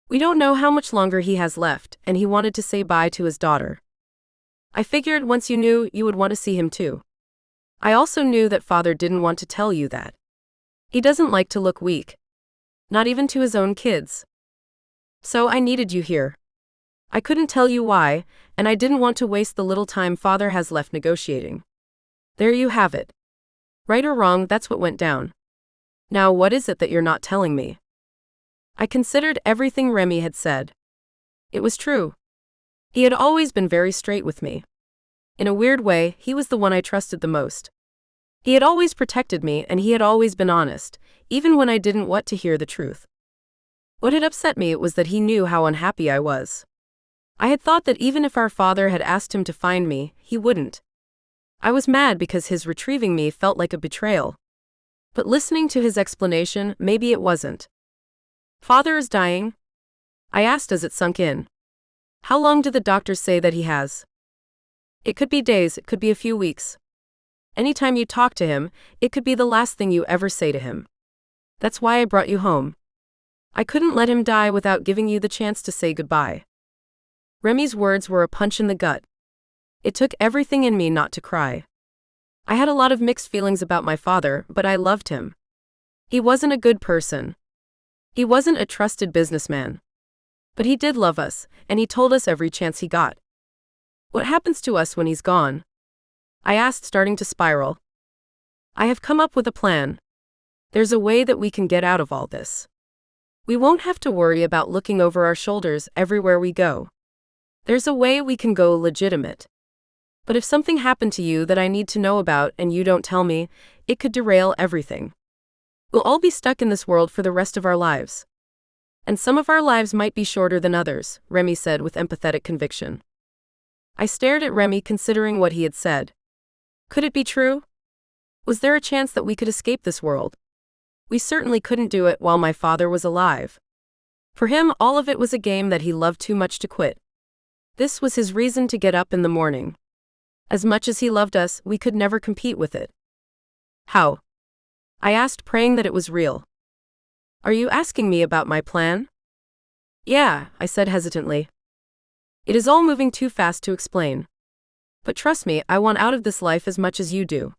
We don't know how much longer he has left, and he wanted to say bye to his daughter. I figured once you knew, you would want to see him too. I also knew that Father didn't want to tell you that. He doesn't like to look weak. Not even to his own kids. So I needed you here. I couldn't tell you why, and I didn't want to waste the little time Father has left negotiating. There you have it. Right or wrong, that's what went down. Now what is it that you're not telling me? I considered everything Remy had said. It was true. He had always been very straight with me. In a weird way, he was the one I trusted the most. He had always protected me, and he had always been honest, even when I didn't want to hear the truth. What had upset me was that he knew how unhappy I was. I had thought that even if our father had asked him to find me, he wouldn't. I was mad because his retrieving me felt like a betrayal. But listening to his explanation, maybe it wasn't. Father is dying? I asked as it sunk in. How long do the doctors say that he has? It could be days, it could be a few weeks. Anytime you talk to him, it could be the last thing you ever say to him. That's why I brought you home. I couldn't let him die without giving you the chance to say goodbye. Remy's words were a punch in the gut. It took everything in me not to cry. I had a lot of mixed feelings about my father, but I loved him. He wasn't a good person. He wasn't a trusted businessman. But he did love us, and he told us every chance he got. What happens to us when he's gone? I asked, starting to spiral. I have come up with a plan. There's a way that we can get out of all this. We won't have to worry about looking over our shoulders everywhere we go. There's a way we can go legitimate. But if something happened to you that I need to know about and you don't tell me, it could derail everything. We'll all be stuck in this world for the rest of our lives. And some of our lives might be shorter than others, Remy said with empathetic conviction. I stared at Remy, considering what he had said. Could it be true? Was there a chance that we could escape this world? We certainly couldn't do it while my father was alive. For him, all of it was a game that he loved too much to quit. This was his reason to get up in the morning. As much as he loved us, we could never compete with it. How? I asked, praying that it was real. Are you asking me about my plan? Yeah, I said hesitantly. It is all moving too fast to explain. But trust me, I want out of this life as much as you do.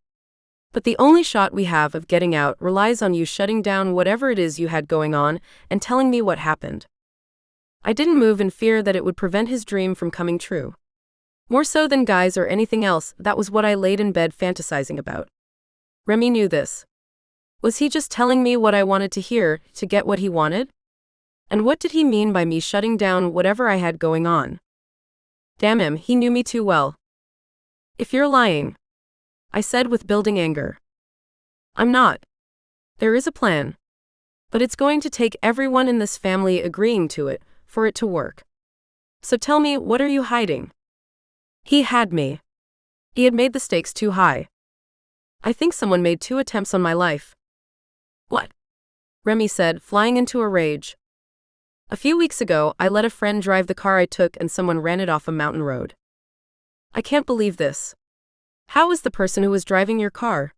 But the only shot we have of getting out relies on you shutting down whatever it is you had going on and telling me what happened. I didn't move in fear that it would prevent his dream from coming true. More so than guys or anything else, that was what I laid in bed fantasizing about. Remy knew this. Was he just telling me what I wanted to hear, to get what he wanted? And what did he mean by me shutting down whatever I had going on? Damn him, he knew me too well. If you're lying, I said with building anger. I'm not. There is a plan. But it's going to take everyone in this family agreeing to it, for it to work. So tell me, what are you hiding? He had me. He had made the stakes too high. I think someone made 2 attempts on my life. What? Remy said, flying into a rage. A few weeks ago, I let a friend drive the car I took and someone ran it off a mountain road. I can't believe this. How is the person who was driving your car?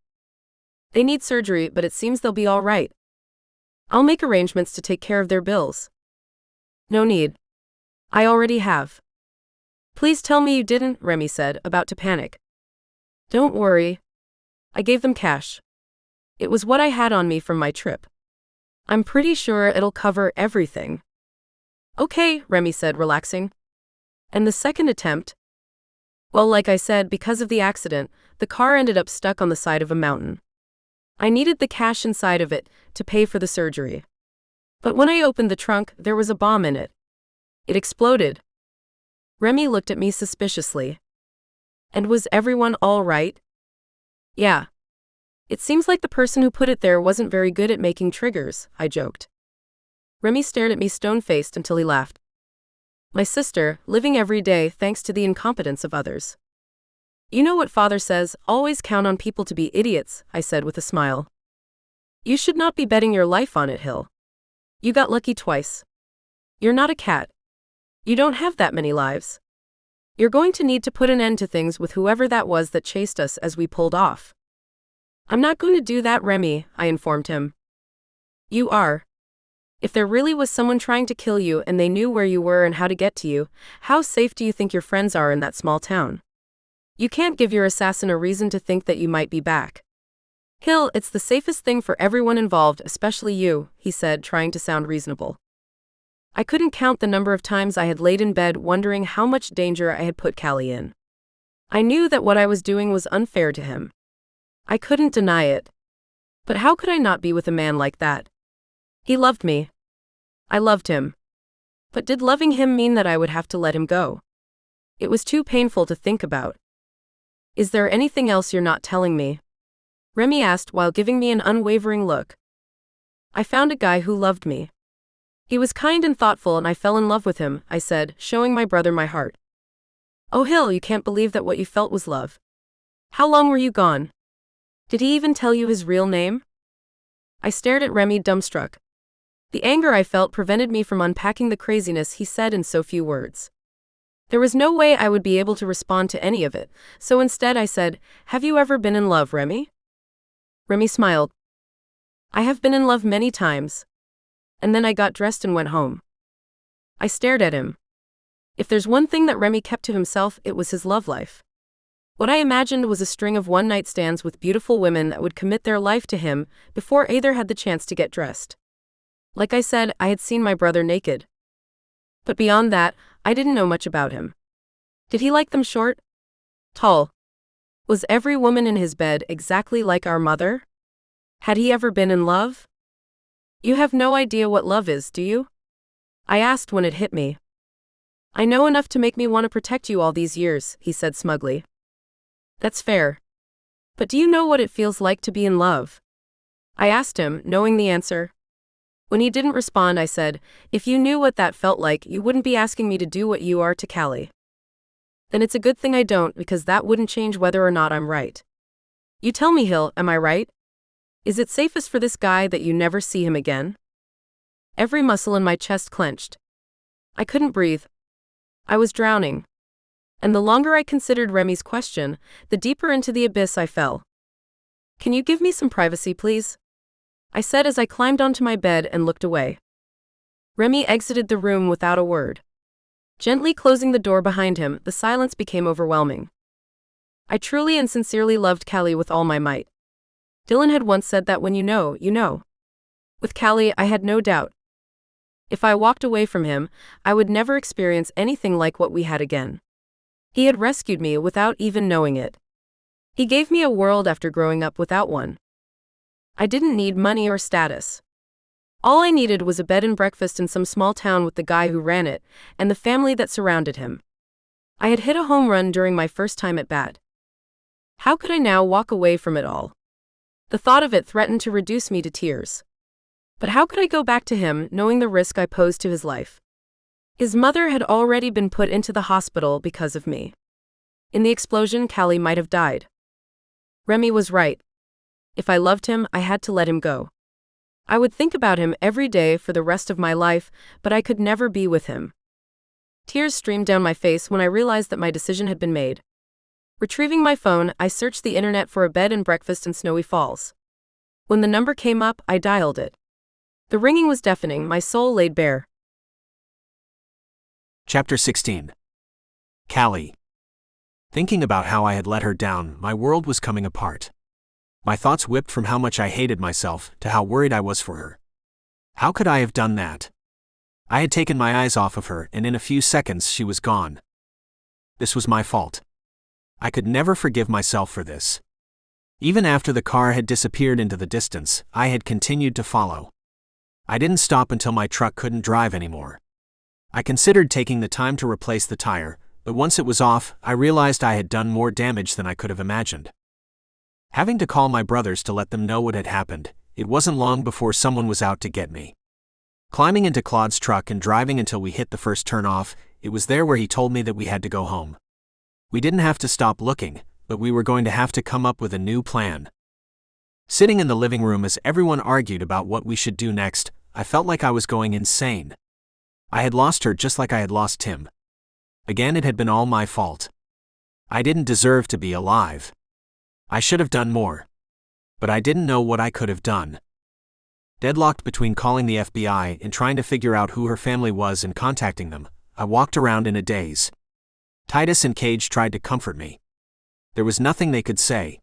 They need surgery, but it seems they'll be all right. I'll make arrangements to take care of their bills. No need. I already have. Please tell me you didn't, Remy said, about to panic. Don't worry. I gave them cash. It was what I had on me from my trip. I'm pretty sure it'll cover everything. Okay, Remy said, relaxing. And the second attempt? Well, like I said, because of the accident, the car ended up stuck on the side of a mountain. I needed the cash inside of it to pay for the surgery. But when I opened the trunk, there was a bomb in it. It exploded. Remy looked at me suspiciously. And was everyone all right? Yeah. It seems like the person who put it there wasn't very good at making triggers, I joked. Remy stared at me stone-faced until he laughed. My sister, living every day thanks to the incompetence of others. You know what father says, always count on people to be idiots, I said with a smile. You should not be betting your life on it, Hill. You got lucky twice. You're not a cat. You don't have that many lives. You're going to need to put an end to things with whoever that was that chased us as we pulled off. I'm not going to do that, Remy, I informed him. You are. If there really was someone trying to kill you and they knew where you were and how to get to you, how safe do you think your friends are in that small town? You can't give your assassin a reason to think that you might be back. Hill, it's the safest thing for everyone involved, especially you, he said, trying to sound reasonable. I couldn't count the number of times I had laid in bed wondering how much danger I had put Callie in. I knew that what I was doing was unfair to him. I couldn't deny it. But how could I not be with a man like that? He loved me. I loved him. But did loving him mean that I would have to let him go? It was too painful to think about. Is there anything else you're not telling me? Remy asked while giving me an unwavering look. I found a guy who loved me. He was kind and thoughtful and I fell in love with him, I said, showing my brother my heart. Oh Hill, you can't believe that what you felt was love. How long were you gone? Did he even tell you his real name? I stared at Remy dumbstruck. The anger I felt prevented me from unpacking the craziness he said in so few words. There was no way I would be able to respond to any of it, so instead I said, Have you ever been in love, Remy? Remy smiled. I have been in love many times. And then I got dressed and went home. I stared at him. If there's one thing that Remy kept to himself, it was his love life. What I imagined was a string of one-night stands with beautiful women that would commit their life to him before either had the chance to get dressed. Like I said, I had seen my brother naked. But beyond that, I didn't know much about him. Did he like them short? Tall? Was every woman in his bed exactly like our mother? Had he ever been in love? You have no idea what love is, do you? I asked when it hit me. I know enough to make me want to protect you all these years, he said smugly. That's fair. But do you know what it feels like to be in love? I asked him, knowing the answer. When he didn't respond, I said, If you knew what that felt like, you wouldn't be asking me to do what you are to Callie. Then it's a good thing I don't, because that wouldn't change whether or not I'm right. You tell me, Hill, am I right? Is it safest for this guy that you never see him again? Every muscle in my chest clenched. I couldn't breathe. I was drowning. And the longer I considered Remy's question, the deeper into the abyss I fell. Can you give me some privacy, please? I said as I climbed onto my bed and looked away. Remy exited the room without a word. Gently closing the door behind him, the silence became overwhelming. I truly and sincerely loved Callie with all my might. Dylan had once said that when you know, you know. With Callie, I had no doubt. If I walked away from him, I would never experience anything like what we had again. He had rescued me without even knowing it. He gave me a world after growing up without one. I didn't need money or status. All I needed was a bed and breakfast in some small town with the guy who ran it, and the family that surrounded him. I had hit a home run during my first time at bat. How could I now walk away from it all? The thought of it threatened to reduce me to tears. But how could I go back to him, knowing the risk I posed to his life? His mother had already been put into the hospital because of me. In the explosion, Callie might have died. Remy was right. If I loved him, I had to let him go. I would think about him every day for the rest of my life, but I could never be with him. Tears streamed down my face when I realized that my decision had been made. Retrieving my phone, I searched the internet for a bed and breakfast in Snowy Falls. When the number came up, I dialed it. The ringing was deafening, my soul laid bare. Chapter 16. Callie. Thinking about how I had let her down, my world was coming apart. My thoughts whipped from how much I hated myself to how worried I was for her. How could I have done that? I had taken my eyes off of her, and in a few seconds she was gone. This was my fault. I could never forgive myself for this. Even after the car had disappeared into the distance, I had continued to follow. I didn't stop until my truck couldn't drive anymore. I considered taking the time to replace the tire, but once it was off, I realized I had done more damage than I could have imagined. Having to call my brothers to let them know what had happened, it wasn't long before someone was out to get me. Climbing into Claude's truck and driving until we hit the first turnoff, it was there where he told me that we had to go home. We didn't have to stop looking, but we were going to have to come up with a new plan. Sitting in the living room as everyone argued about what we should do next, I felt like I was going insane. I had lost her just like I had lost Tim. Again, it had been all my fault. I didn't deserve to be alive. I should have done more. But I didn't know what I could have done. Deadlocked between calling the FBI and trying to figure out who her family was and contacting them, I walked around in a daze. Titus and Cage tried to comfort me. There was nothing they could say.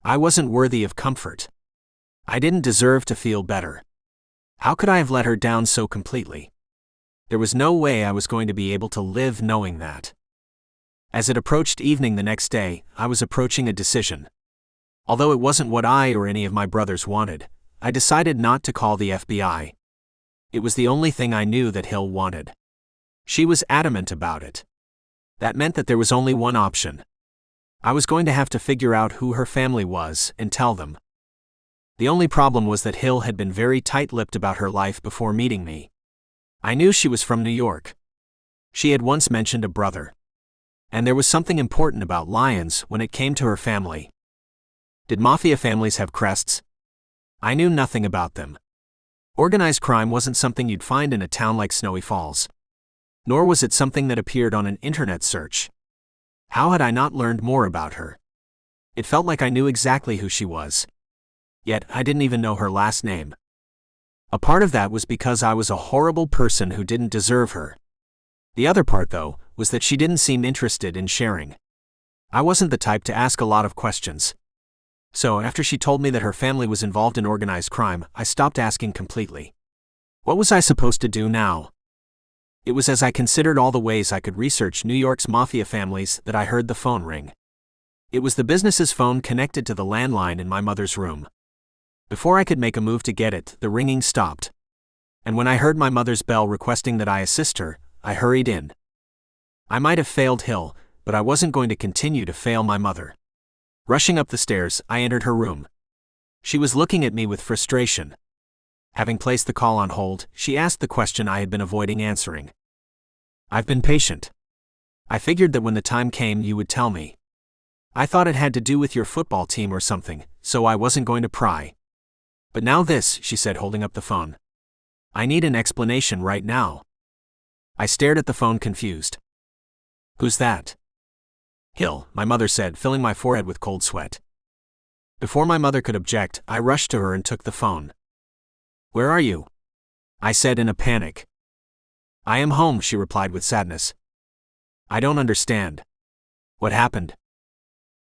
I wasn't worthy of comfort. I didn't deserve to feel better. How could I have let her down so completely? There was no way I was going to be able to live knowing that. As it approached evening the next day, I was approaching a decision. Although it wasn't what I or any of my brothers wanted, I decided not to call the FBI. It was the only thing I knew that Hill wanted. She was adamant about it. That meant that there was only one option. I was going to have to figure out who her family was and tell them. The only problem was that Hill had been very tight-lipped about her life before meeting me. I knew she was from New York. She had once mentioned a brother. And there was something important about lions when it came to her family. Did Mafia families have crests? I knew nothing about them. Organized crime wasn't something you'd find in a town like Snowy Falls. Nor was it something that appeared on an internet search. How had I not learned more about her? It felt like I knew exactly who she was. Yet, I didn't even know her last name. A part of that was because I was a horrible person who didn't deserve her. The other part, though, was that she didn't seem interested in sharing. I wasn't the type to ask a lot of questions. So, after she told me that her family was involved in organized crime, I stopped asking completely. What was I supposed to do now? It was as I considered all the ways I could research New York's Mafia families that I heard the phone ring. It was the business's phone connected to the landline in my mother's room. Before I could make a move to get it, the ringing stopped. And when I heard my mother's bell requesting that I assist her, I hurried in. I might have failed Hill, but I wasn't going to continue to fail my mother. Rushing up the stairs, I entered her room. She was looking at me with frustration. Having placed the call on hold, she asked the question I had been avoiding answering. I've been patient. I figured that when the time came you would tell me. I thought it had to do with your football team or something, so I wasn't going to pry. But now this, she said, holding up the phone. I need an explanation right now. I stared at the phone confused. Who's that? Hill, my mother said, filling my forehead with cold sweat. Before my mother could object, I rushed to her and took the phone. Where are you? I said in a panic. I am home, she replied with sadness. I don't understand. What happened?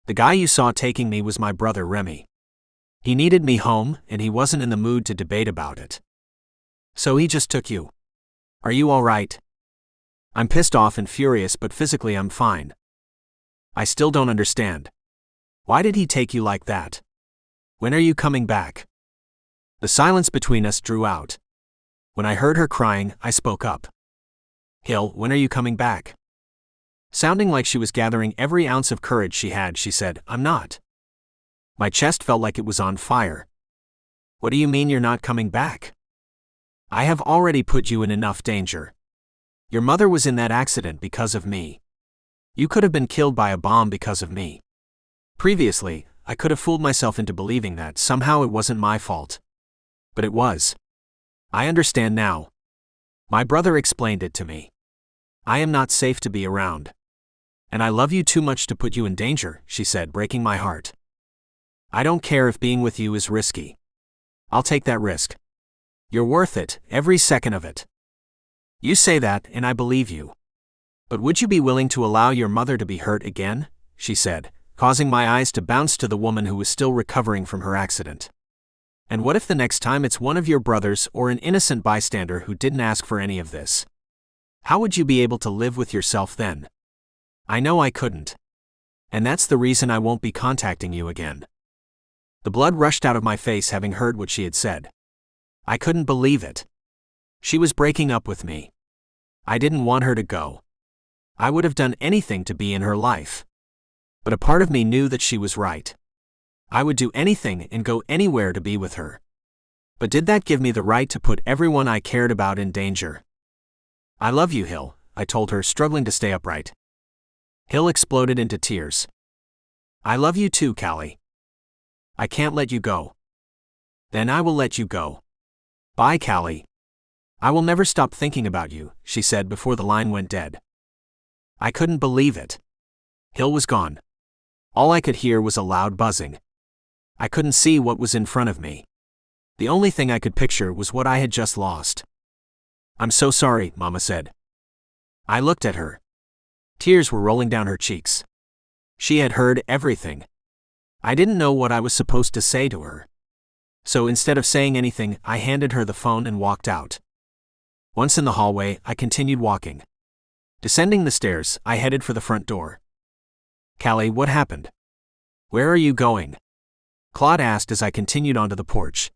The guy you saw taking me was my brother Remy. He needed me home, and he wasn't in the mood to debate about it. So he just took you. Are you all right? I'm pissed off and furious, but physically I'm fine. I still don't understand. Why did he take you like that? When are you coming back? The silence between us drew out. When I heard her crying, I spoke up. Hill, when are you coming back? Sounding like she was gathering every ounce of courage she had, she said, I'm not. My chest felt like it was on fire. What do you mean you're not coming back? I have already put you in enough danger. Your mother was in that accident because of me. You could have been killed by a bomb because of me. Previously, I could have fooled myself into believing that somehow it wasn't my fault. But it was. I understand now. My brother explained it to me. I am not safe to be around. And I love you too much to put you in danger, she said, breaking my heart. I don't care if being with you is risky. I'll take that risk. You're worth it, every second of it. You say that, and I believe you. But would you be willing to allow your mother to be hurt again? She said, causing my eyes to bounce to the woman who was still recovering from her accident. And what if the next time it's one of your brothers or an innocent bystander who didn't ask for any of this? How would you be able to live with yourself then? I know I couldn't. And that's the reason I won't be contacting you again. The blood rushed out of my face having heard what she had said. I couldn't believe it. She was breaking up with me. I didn't want her to go. I would have done anything to be in her life. But a part of me knew that she was right. I would do anything and go anywhere to be with her. But did that give me the right to put everyone I cared about in danger? I love you, Hill, I told her, struggling to stay upright. Hill exploded into tears. I love you too, Callie. I can't let you go. Then I will let you go. Bye, Callie. I will never stop thinking about you, she said before the line went dead. I couldn't believe it. Hill was gone. All I could hear was a loud buzzing. I couldn't see what was in front of me. The only thing I could picture was what I had just lost. I'm so sorry, Mama said. I looked at her. Tears were rolling down her cheeks. She had heard everything. I didn't know what I was supposed to say to her. So instead of saying anything, I handed her the phone and walked out. Once in the hallway, I continued walking. Descending the stairs, I headed for the front door. Callie, what happened? Where are you going? Claude asked as I continued onto the porch.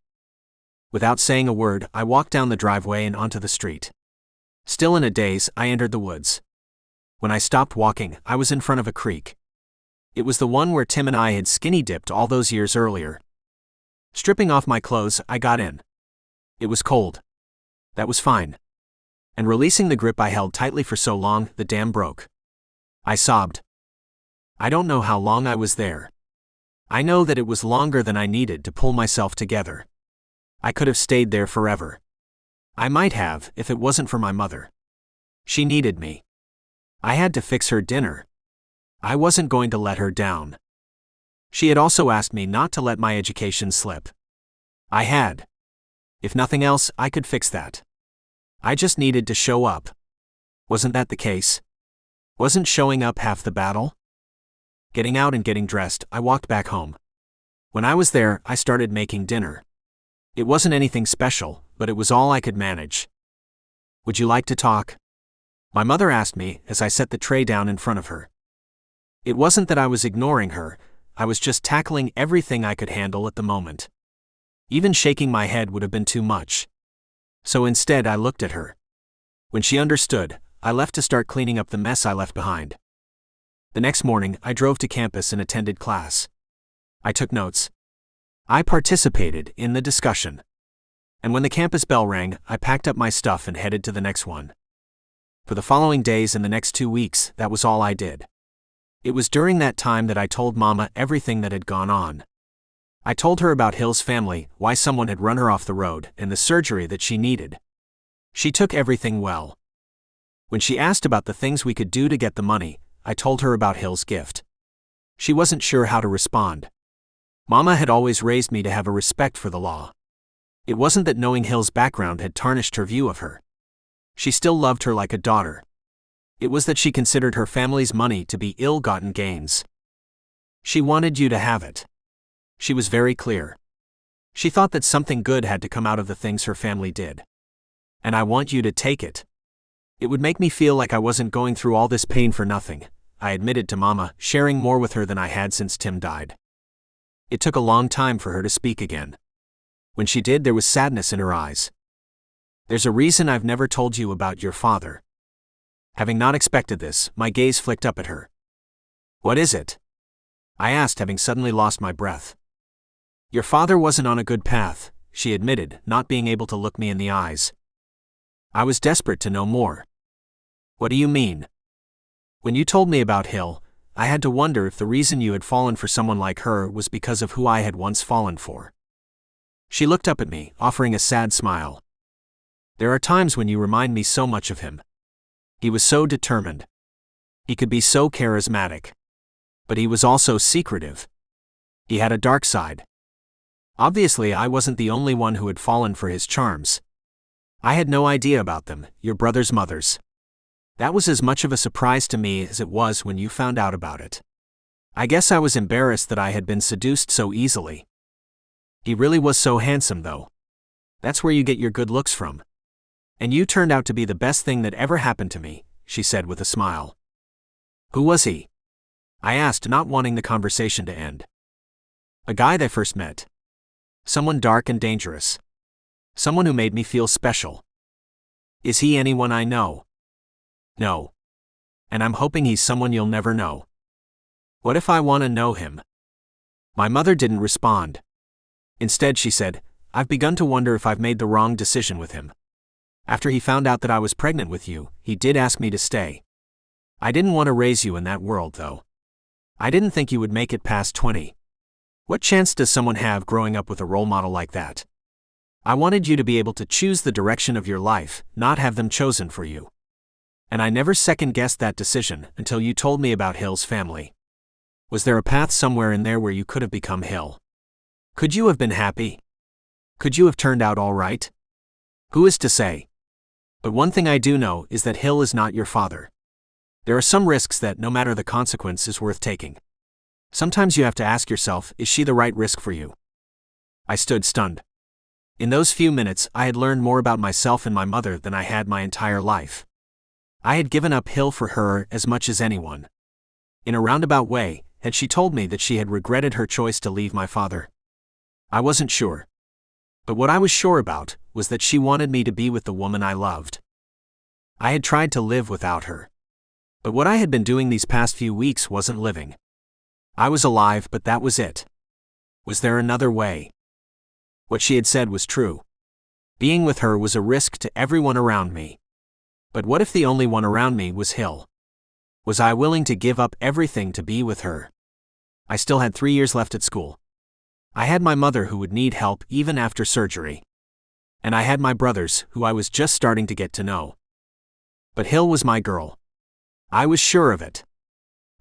Without saying a word, I walked down the driveway and onto the street. Still in a daze, I entered the woods. When I stopped walking, I was in front of a creek. It was the one where Tim and I had skinny dipped all those years earlier. Stripping off my clothes, I got in. It was cold. That was fine. And releasing the grip I held tightly for so long, the dam broke. I sobbed. I don't know how long I was there. I know that it was longer than I needed to pull myself together. I could have stayed there forever. I might have, if it wasn't for my mother. She needed me. I had to fix her dinner. I wasn't going to let her down. She had also asked me not to let my education slip. I had. If nothing else, I could fix that. I just needed to show up. Wasn't that the case? Wasn't showing up half the battle? Getting out and getting dressed, I walked back home. When I was there, I started making dinner. It wasn't anything special, but it was all I could manage. Would you like to talk? My mother asked me as I set the tray down in front of her. It wasn't that I was ignoring her, I was just tackling everything I could handle at the moment. Even shaking my head would have been too much. So instead I looked at her. When she understood, I left to start cleaning up the mess I left behind. The next morning, I drove to campus and attended class. I took notes. I participated in the discussion. And when the campus bell rang, I packed up my stuff and headed to the next one. For the following days and the next 2 weeks, that was all I did. It was during that time that I told Mama everything that had gone on. I told her about Hill's family, why someone had run her off the road, and the surgery that she needed. She took everything well. When she asked about the things we could do to get the money, I told her about Hill's gift. She wasn't sure how to respond. Mama had always raised me to have a respect for the law. It wasn't that knowing Hill's background had tarnished her view of her. She still loved her like a daughter. It was that she considered her family's money to be ill-gotten gains. She wanted you to have it. She was very clear. She thought that something good had to come out of the things her family did. And I want you to take it. It would make me feel like I wasn't going through all this pain for nothing, I admitted to Mama, sharing more with her than I had since Tim died. It took a long time for her to speak again. When she did, there was sadness in her eyes. There's a reason I've never told you about your father. Having not expected this, my gaze flicked up at her. What is it? I asked, having suddenly lost my breath. Your father wasn't on a good path, she admitted, not being able to look me in the eyes. I was desperate to know more. What do you mean? When you told me about Hill, I had to wonder if the reason you had fallen for someone like her was because of who I had once fallen for. She looked up at me, offering a sad smile. There are times when you remind me so much of him. He was so determined. He could be so charismatic. But he was also secretive. He had a dark side. Obviously, I wasn't the only one who had fallen for his charms. I had no idea about them, your brother's mothers. That was as much of a surprise to me as it was when you found out about it. I guess I was embarrassed that I had been seduced so easily. He really was so handsome, though. That's where you get your good looks from. And you turned out to be the best thing that ever happened to me, she said with a smile. Who was he? I asked, not wanting the conversation to end. A guy they first met. Someone dark and dangerous. Someone who made me feel special. Is he anyone I know? No. And I'm hoping he's someone you'll never know. What if I want to know him? My mother didn't respond. Instead, she said, I've begun to wonder if I've made the wrong decision with him. After he found out that I was pregnant with you, he did ask me to stay. I didn't want to raise you in that world, though. I didn't think you would make it past 20. What chance does someone have growing up with a role model like that? I wanted you to be able to choose the direction of your life, not have them chosen for you. And I never second-guessed that decision until you told me about Hill's family. Was there a path somewhere in there where you could have become Hill? Could you have been happy? Could you have turned out all right? Who is to say? But one thing I do know is that Hill is not your father. There are some risks that, no matter the consequence, is worth taking. Sometimes you have to ask yourself, is she the right risk for you? I stood stunned. In those few minutes, I had learned more about myself and my mother than I had my entire life. I had given up Hill for her as much as anyone. In a roundabout way, had she told me that she had regretted her choice to leave my father? I wasn't sure. But what I was sure about was that she wanted me to be with the woman I loved. I had tried to live without her. But what I had been doing these past few weeks wasn't living. I was alive, but that was it. Was there another way? What she had said was true. Being with her was a risk to everyone around me. But what if the only one around me was Hill? Was I willing to give up everything to be with her? I still had 3 years left at school. I had my mother who would need help even after surgery. And I had my brothers who I was just starting to get to know. But Hill was my girl. I was sure of it.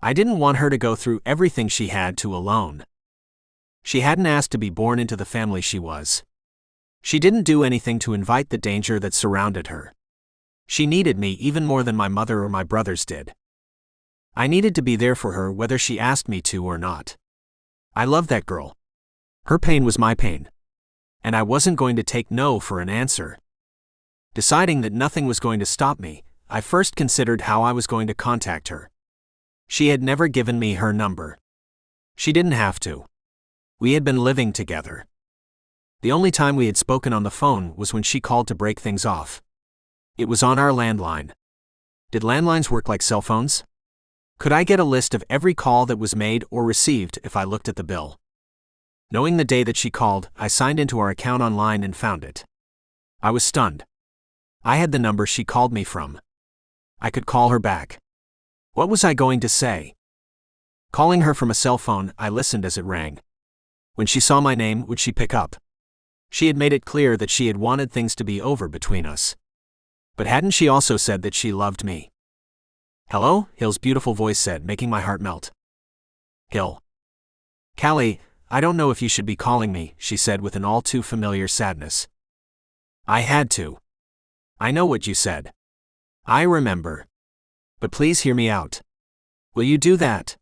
I didn't want her to go through everything she had to alone. She hadn't asked to be born into the family she was. She didn't do anything to invite the danger that surrounded her. She needed me even more than my mother or my brothers did. I needed to be there for her whether she asked me to or not. I loved that girl. Her pain was my pain. And I wasn't going to take no for an answer. Deciding that nothing was going to stop me, I first considered how I was going to contact her. She had never given me her number. She didn't have to. We had been living together. The only time we had spoken on the phone was when she called to break things off. It was on our landline. Did landlines work like cell phones? Could I get a list of every call that was made or received if I looked at the bill? Knowing the day that she called, I signed into our account online and found it. I was stunned. I had the number she called me from. I could call her back. What was I going to say? Calling her from a cell phone, I listened as it rang. When she saw my name, would she pick up? She had made it clear that she had wanted things to be over between us. But hadn't she also said that she loved me? Hello, Hill's beautiful voice said, making my heart melt. Hill. Callie, I don't know if you should be calling me, she said with an all too familiar sadness. I had to. I know what you said. I remember. But please hear me out. Will you do that?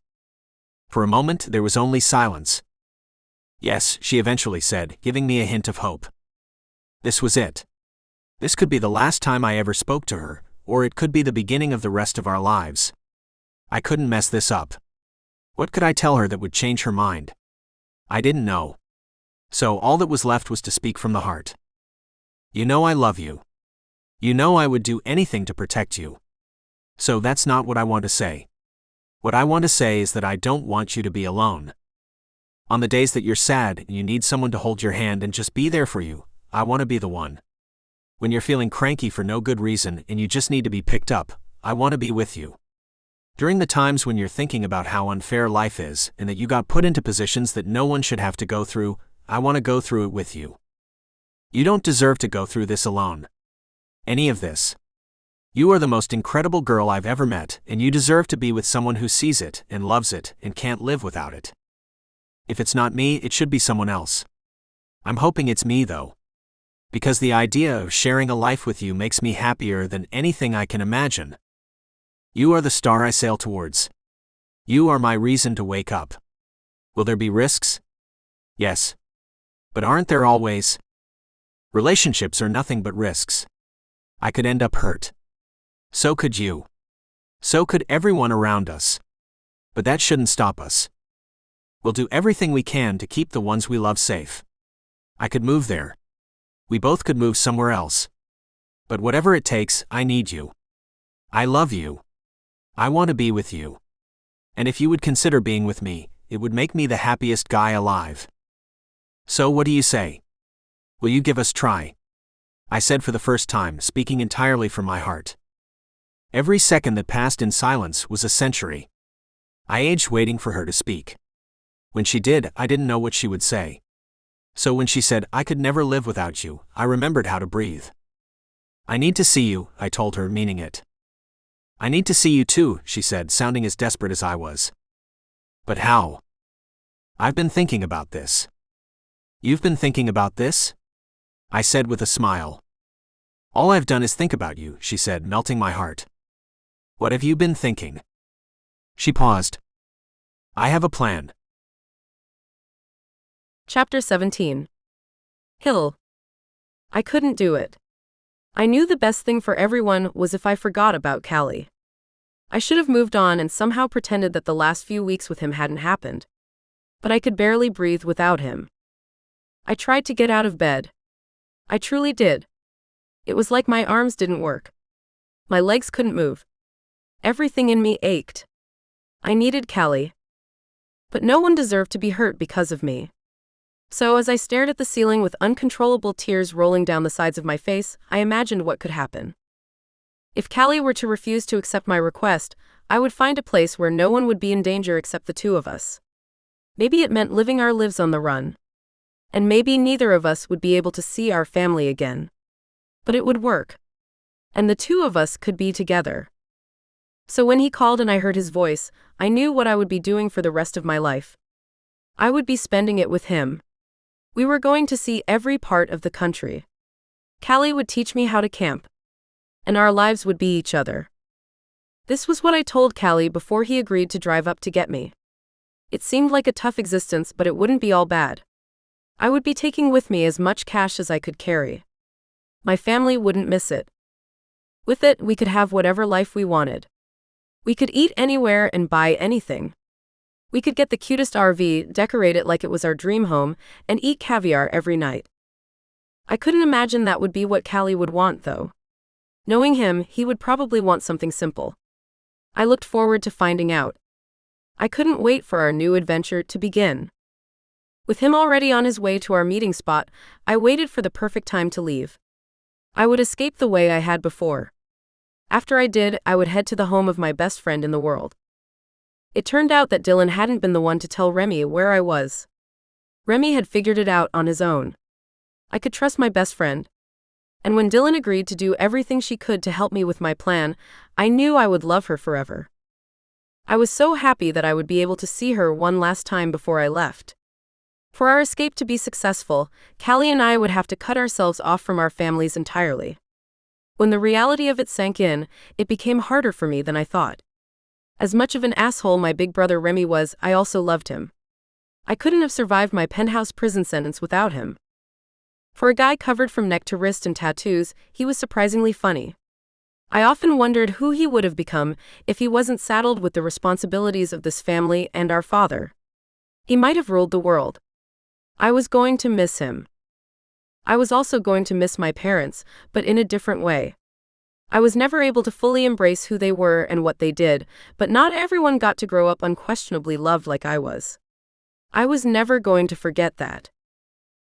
For a moment, there was only silence. Yes, she eventually said, giving me a hint of hope. This was it. This could be the last time I ever spoke to her, or it could be the beginning of the rest of our lives. I couldn't mess this up. What could I tell her that would change her mind? I didn't know. So all that was left was to speak from the heart. You know I love you. You know I would do anything to protect you. So that's not what I want to say. What I want to say is that I don't want you to be alone. On the days that you're sad and you need someone to hold your hand and just be there for you, I want to be the one. When you're feeling cranky for no good reason and you just need to be picked up, I want to be with you. During the times when you're thinking about how unfair life is and that you got put into positions that no one should have to go through, I want to go through it with you. You don't deserve to go through this alone. Any of this. You are the most incredible girl I've ever met, and you deserve to be with someone who sees it and loves it and can't live without it. If it's not me, it should be someone else. I'm hoping it's me, though. Because the idea of sharing a life with you makes me happier than anything I can imagine. You are the star I sail towards. You are my reason to wake up. Will there be risks? Yes. But aren't there always? Relationships are nothing but risks. I could end up hurt. So could you. So could everyone around us. But that shouldn't stop us. We'll do everything we can to keep the ones we love safe. I could move there. We both could move somewhere else. But whatever it takes, I need you. I love you. I want to be with you. And if you would consider being with me, it would make me the happiest guy alive. So what do you say? Will you give us a try? I said for the first time, speaking entirely from my heart. Every second that passed in silence was a century. I aged waiting for her to speak. When she did, I didn't know what she would say. So when she said, "I could never live without you," I remembered how to breathe. "I need to see you," I told her, meaning it. "I need to see you too," she said, sounding as desperate as I was. "But how?" "I've been thinking about this." "You've been thinking about this?" I said with a smile. "All I've done is think about you," she said, melting my heart. "What have you been thinking?" She paused. "I have a plan." Chapter 17. Hill. I couldn't do it. I knew the best thing for everyone was if I forgot about Callie. I should have moved on and somehow pretended that the last few weeks with him hadn't happened. But I could barely breathe without him. I tried to get out of bed. I truly did. It was like my arms didn't work. My legs couldn't move. Everything in me ached. I needed Callie. But no one deserved to be hurt because of me. So as I stared at the ceiling with uncontrollable tears rolling down the sides of my face, I imagined what could happen. If Callie were to refuse to accept my request, I would find a place where no one would be in danger except the two of us. Maybe it meant living our lives on the run. And maybe neither of us would be able to see our family again. But it would work. And the two of us could be together. So when he called and I heard his voice, I knew what I would be doing for the rest of my life. I would be spending it with him. We were going to see every part of the country. Callie would teach me how to camp. And our lives would be each other. This was what I told Callie before he agreed to drive up to get me. It seemed like a tough existence, but it wouldn't be all bad. I would be taking with me as much cash as I could carry. My family wouldn't miss it. With it, we could have whatever life we wanted. We could eat anywhere and buy anything. We could get the cutest RV, decorate it like it was our dream home, and eat caviar every night. I couldn't imagine that would be what Callie would want, though. Knowing him, he would probably want something simple. I looked forward to finding out. I couldn't wait for our new adventure to begin. With him already on his way to our meeting spot, I waited for the perfect time to leave. I would escape the way I had before. After I did, I would head to the home of my best friend in the world. It turned out that Dylan hadn't been the one to tell Remy where I was. Remy had figured it out on his own. I could trust my best friend. And when Dylan agreed to do everything she could to help me with my plan, I knew I would love her forever. I was so happy that I would be able to see her one last time before I left. For our escape to be successful, Callie and I would have to cut ourselves off from our families entirely. When the reality of it sank in, it became harder for me than I thought. As much of an asshole my big brother Remy was, I also loved him. I couldn't have survived my penthouse prison sentence without him. For a guy covered from neck to wrist in tattoos, he was surprisingly funny. I often wondered who he would have become if he wasn't saddled with the responsibilities of this family and our father. He might have ruled the world. I was going to miss him. I was also going to miss my parents, but in a different way. I was never able to fully embrace who they were and what they did, but not everyone got to grow up unquestionably loved like I was. I was never going to forget that.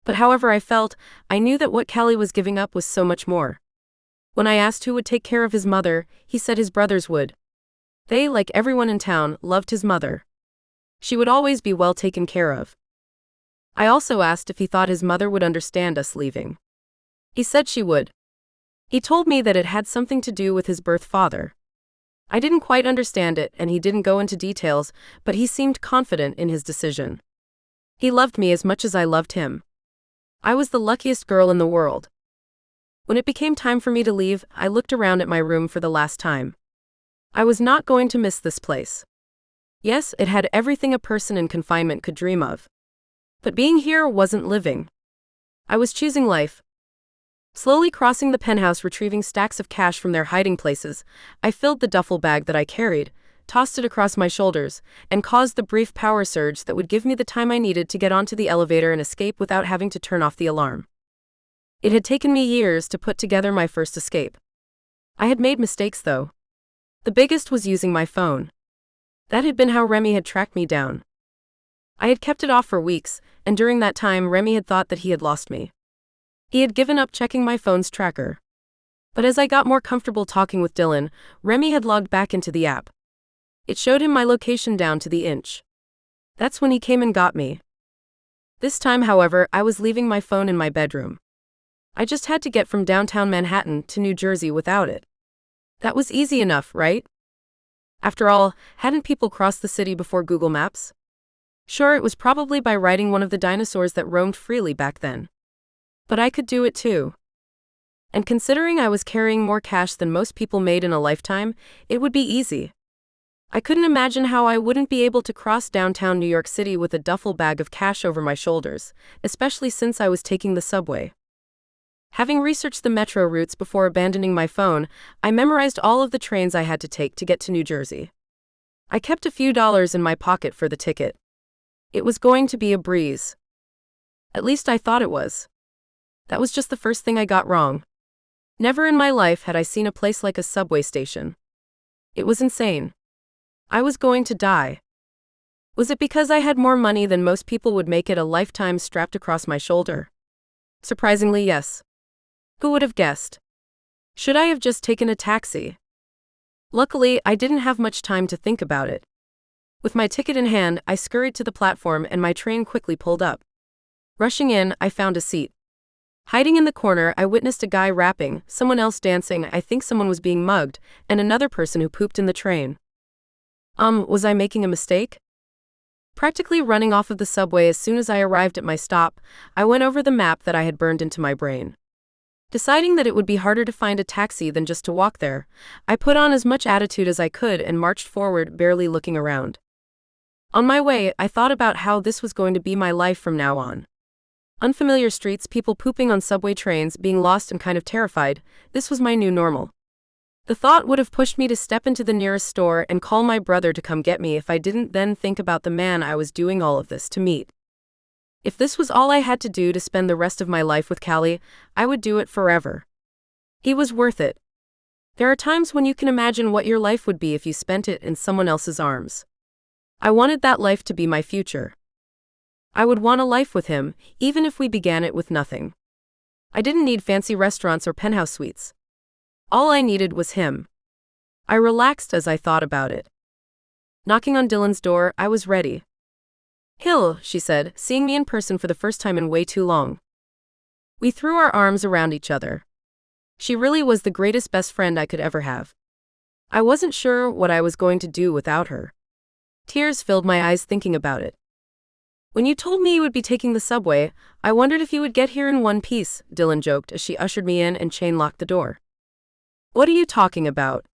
But however I felt, I knew that what Callie was giving up was so much more. When I asked who would take care of his mother, he said his brothers would. They, like everyone in town, loved his mother. She would always be well taken care of. I also asked if he thought his mother would understand us leaving. He said she would. He told me that it had something to do with his birth father. I didn't quite understand it, and he didn't go into details, but he seemed confident in his decision. He loved me as much as I loved him. I was the luckiest girl in the world. When it became time for me to leave, I looked around at my room for the last time. I was not going to miss this place. Yes, it had everything a person in confinement could dream of. But being here wasn't living. I was choosing life. Slowly crossing the penthouse, retrieving stacks of cash from their hiding places, I filled the duffel bag that I carried, tossed it across my shoulders, and caused the brief power surge that would give me the time I needed to get onto the elevator and escape without having to turn off the alarm. It had taken me years to put together my first escape. I had made mistakes, though. The biggest was using my phone. That had been how Remy had tracked me down. I had kept it off for weeks, and during that time Remy had thought that he had lost me. He had given up checking my phone's tracker. But as I got more comfortable talking with Dylan, Remy had logged back into the app. It showed him my location down to the inch. That's when he came and got me. This time, however, I was leaving my phone in my bedroom. I just had to get from downtown Manhattan to New Jersey without it. That was easy enough, right? After all, hadn't people crossed the city before Google Maps? Sure, it was probably by riding one of the dinosaurs that roamed freely back then. But I could do it too. And considering I was carrying more cash than most people made in a lifetime, it would be easy. I couldn't imagine how I wouldn't be able to cross downtown New York City with a duffel bag of cash over my shoulders, especially since I was taking the subway. Having researched the metro routes before abandoning my phone, I memorized all of the trains I had to take to get to New Jersey. I kept a few dollars in my pocket for the ticket. It was going to be a breeze. At least I thought it was. That was just the first thing I got wrong. Never in my life had I seen a place like a subway station. It was insane. I was going to die. Was it because I had more money than most people would make it a lifetime strapped across my shoulder? Surprisingly, yes. Who would have guessed? Should I have just taken a taxi? Luckily, I didn't have much time to think about it. With my ticket in hand, I scurried to the platform and my train quickly pulled up. Rushing in, I found a seat. Hiding in the corner, I witnessed a guy rapping, someone else dancing, I think someone was being mugged, and another person who pooped in the train. Was I making a mistake? Practically running off of the subway as soon as I arrived at my stop, I went over the map that I had burned into my brain. Deciding that it would be harder to find a taxi than just to walk there, I put on as much attitude as I could and marched forward, barely looking around. On my way, I thought about how this was going to be my life from now on. Unfamiliar streets, people pooping on subway trains, being lost and kind of terrified, this was my new normal. The thought would have pushed me to step into the nearest store and call my brother to come get me if I didn't then think about the man I was doing all of this to meet. If this was all I had to do to spend the rest of my life with Callie, I would do it forever. He was worth it. There are times when you can imagine what your life would be if you spent it in someone else's arms. I wanted that life to be my future. I would want a life with him, even if we began it with nothing. I didn't need fancy restaurants or penthouse suites. All I needed was him. I relaxed as I thought about it. Knocking on Dylan's door, I was ready. "Hill," she said, seeing me in person for the first time in way too long. We threw our arms around each other. She really was the greatest best friend I could ever have. I wasn't sure what I was going to do without her. Tears filled my eyes thinking about it. "When you told me you would be taking the subway, I wondered if you would get here in one piece," Dylan joked as she ushered me in and chain-locked the door. "What are you talking about?"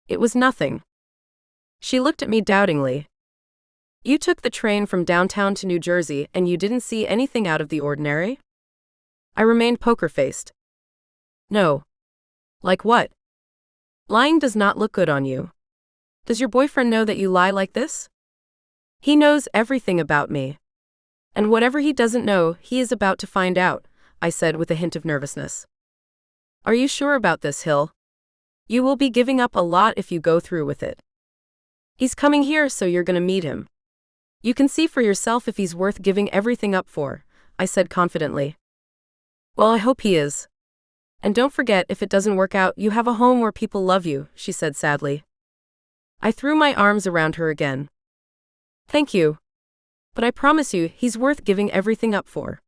"It was nothing." She looked at me doubtingly. "You took the train from downtown to New Jersey and you didn't see anything out of the ordinary?" I remained poker-faced. "No." "Like what?" "Lying does not look good on you. Does your boyfriend know that you lie like this?" "He knows everything about me. And whatever he doesn't know, he is about to find out," I said with a hint of nervousness. "Are you sure about this, Hill? You will be giving up a lot if you go through with it. He's coming here, so you're gonna meet him. You can see for yourself if he's worth giving everything up for," I said confidently. "Well, I hope he is. And don't forget, if it doesn't work out, you have a home where people love you," she said sadly. I threw my arms around her again. "Thank you. But I promise you, he's worth giving everything up for."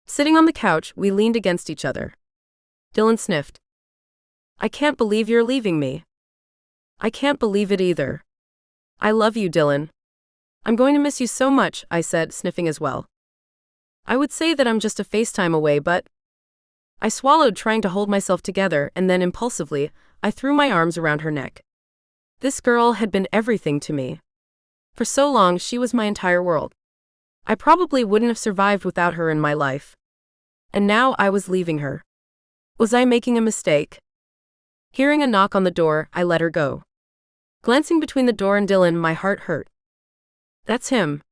Sitting on the couch, we leaned against each other. Dylan sniffed. "I can't believe you're leaving me." "I can't believe it either. I love you, Dylan. I'm going to miss you so much," I said, sniffing as well. "I would say that I'm just a FaceTime away, but..." I swallowed, trying to hold myself together, and then impulsively, I threw my arms around her neck. This girl had been everything to me. For so long, she was my entire world. I probably wouldn't have survived without her in my life. And now I was leaving her. Was I making a mistake? Hearing a knock on the door, I let her go. Glancing between the door and Dylan, my heart hurt. That's him.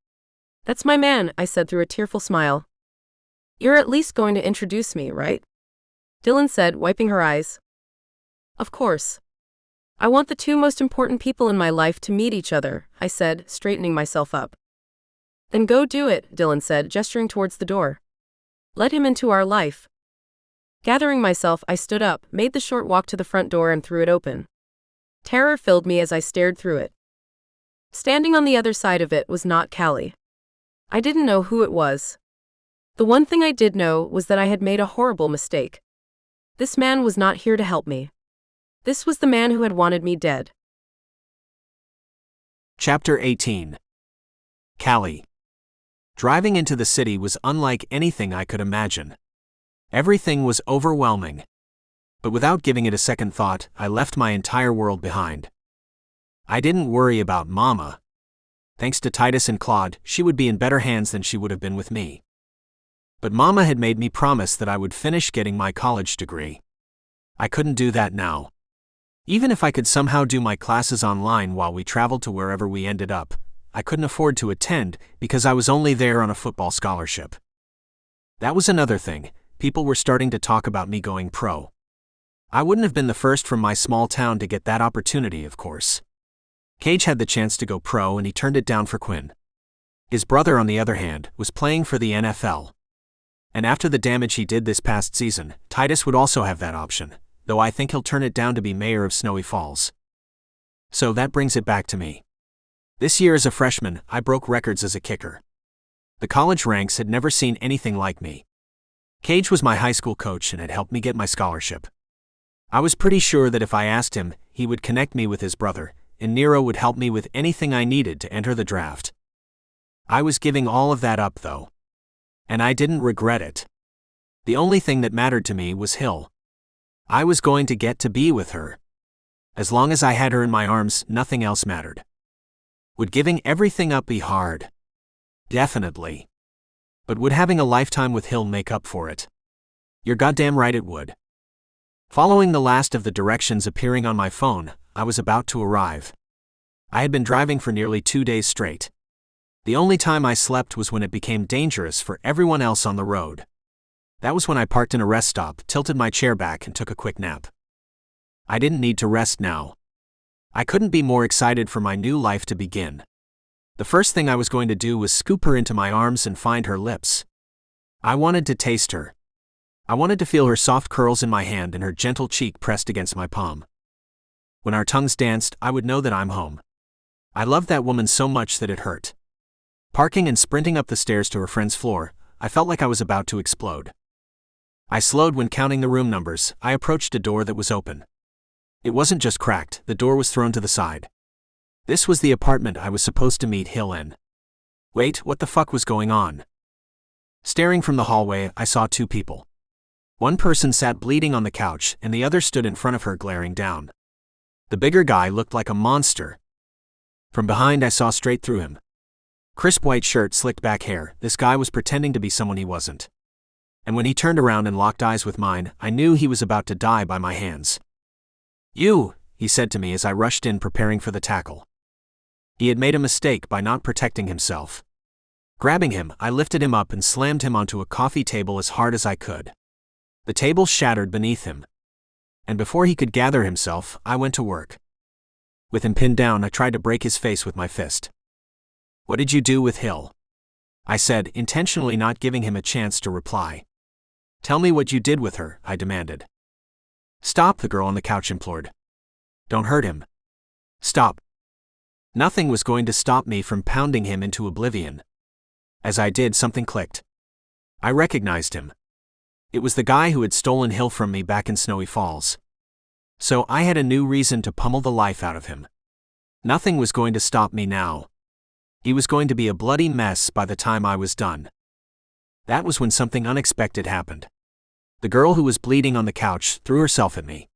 That's my man, I said through a tearful smile. You're at least going to introduce me, right? Dylan said, wiping her eyes. Of course. I want the two most important people in my life to meet each other, I said, straightening myself up. Then go do it, Dylan said, gesturing towards the door. Let him into our life. Gathering myself, I stood up, made the short walk to the front door and threw it open. Terror filled me as I stared through it. Standing on the other side of it was not Callie. I didn't know who it was. The one thing I did know was that I had made a horrible mistake. This man was not here to help me. This was the man who had wanted me dead. Chapter 18. Callie. Driving into the city was unlike anything I could imagine. Everything was overwhelming. But without giving it a second thought, I left my entire world behind. I didn't worry about Mama. Thanks to Titus and Claude, she would be in better hands than she would have been with me. But Mama had made me promise that I would finish getting my college degree. I couldn't do that now. Even if I could somehow do my classes online while we traveled to wherever we ended up, I couldn't afford to attend because I was only there on a football scholarship. That was another thing. People were starting to talk about me going pro. I wouldn't have been the first from my small town to get that opportunity, of course. Cage had the chance to go pro and he turned it down for Quinn. His brother, on the other hand, was playing for the NFL. And after the damage he did this past season, Titus would also have that option, though I think he'll turn it down to be mayor of Snowy Falls. So that brings it back to me. This year as a freshman, I broke records as a kicker. The college ranks had never seen anything like me. Cage was my high school coach and had helped me get my scholarship. I was pretty sure that if I asked him, he would connect me with his brother, and Nero would help me with anything I needed to enter the draft. I was giving all of that up, though. And I didn't regret it. The only thing that mattered to me was Hill. I was going to get to be with her. As long as I had her in my arms, nothing else mattered. Would giving everything up be hard? Definitely. But would having a lifetime with Hill make up for it? You're goddamn right it would. Following the last of the directions appearing on my phone, I was about to arrive. I had been driving for nearly 2 days straight. The only time I slept was when it became dangerous for everyone else on the road. That was when I parked in a rest stop, tilted my chair back and took a quick nap. I didn't need to rest now. I couldn't be more excited for my new life to begin. The first thing I was going to do was scoop her into my arms and find her lips. I wanted to taste her. I wanted to feel her soft curls in my hand and her gentle cheek pressed against my palm. When our tongues danced, I would know that I'm home. I loved that woman so much that it hurt. Parking and sprinting up the stairs to her friend's floor, I felt like I was about to explode. I slowed when counting the room numbers. I approached a door that was open. It wasn't just cracked, the door was thrown to the side. This was the apartment I was supposed to meet Hill in. Wait, what the fuck was going on? Staring from the hallway, I saw two people. One person sat bleeding on the couch, and the other stood in front of her glaring down. The bigger guy looked like a monster. From behind I saw straight through him. Crisp white shirt, slicked back hair, this guy was pretending to be someone he wasn't. And when he turned around and locked eyes with mine, I knew he was about to die by my hands. "You," he said to me as I rushed in preparing for the tackle. He had made a mistake by not protecting himself. Grabbing him, I lifted him up and slammed him onto a coffee table as hard as I could. The table shattered beneath him. And before he could gather himself, I went to work. With him pinned down, I tried to break his face with my fist. "What did you do with Hill?" I said, intentionally not giving him a chance to reply. "Tell me what you did with her," I demanded. "Stop," the girl on the couch implored. "Don't hurt him. Stop." Nothing was going to stop me from pounding him into oblivion. As I did, something clicked. I recognized him. It was the guy who had stolen Hill from me back in Snowy Falls. So I had a new reason to pummel the life out of him. Nothing was going to stop me now. He was going to be a bloody mess by the time I was done. That was when something unexpected happened. The girl who was bleeding on the couch threw herself at me.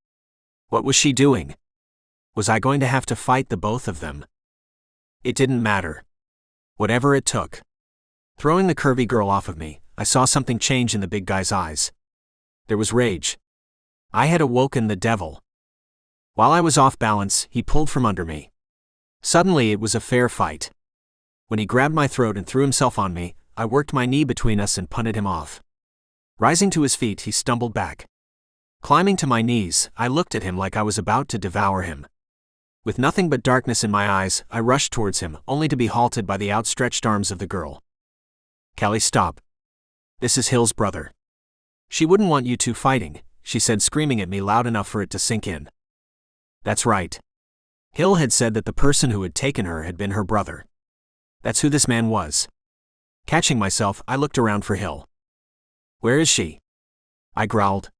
What was she doing? Was I going to have to fight the both of them? It didn't matter. Whatever it took. Throwing the curvy girl off of me, I saw something change in the big guy's eyes. There was rage. I had awoken the devil. While I was off balance, he pulled from under me. Suddenly it was a fair fight. When he grabbed my throat and threw himself on me, I worked my knee between us and punted him off. Rising to his feet, he stumbled back. Climbing to my knees, I looked at him like I was about to devour him. With nothing but darkness in my eyes, I rushed towards him, only to be halted by the outstretched arms of the girl. "Callie, stop. This is Hill's brother. She wouldn't want you two fighting," she said, screaming at me loud enough for it to sink in. That's right. Hill had said that the person who had taken her had been her brother. That's who this man was. Catching myself, I looked around for Hill. "Where is she?" I growled.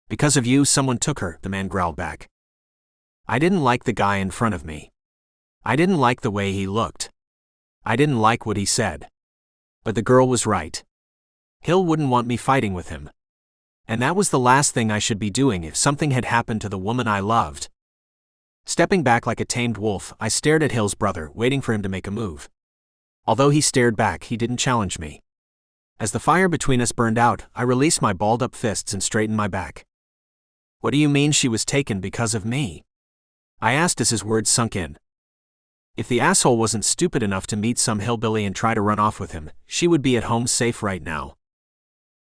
"Because of you, someone took her," the man growled back. I didn't like the guy in front of me. I didn't like the way he looked. I didn't like what he said. But the girl was right. Hill wouldn't want me fighting with him. And that was the last thing I should be doing if something had happened to the woman I loved. Stepping back like a tamed wolf, I stared at Hill's brother, waiting for him to make a move. Although he stared back, he didn't challenge me. As the fire between us burned out, I released my balled-up fists and straightened my back. "What do you mean she was taken because of me?" I asked as his words sunk in. If the asshole wasn't stupid enough to meet some hillbilly and try to run off with him, she would be at home safe right now.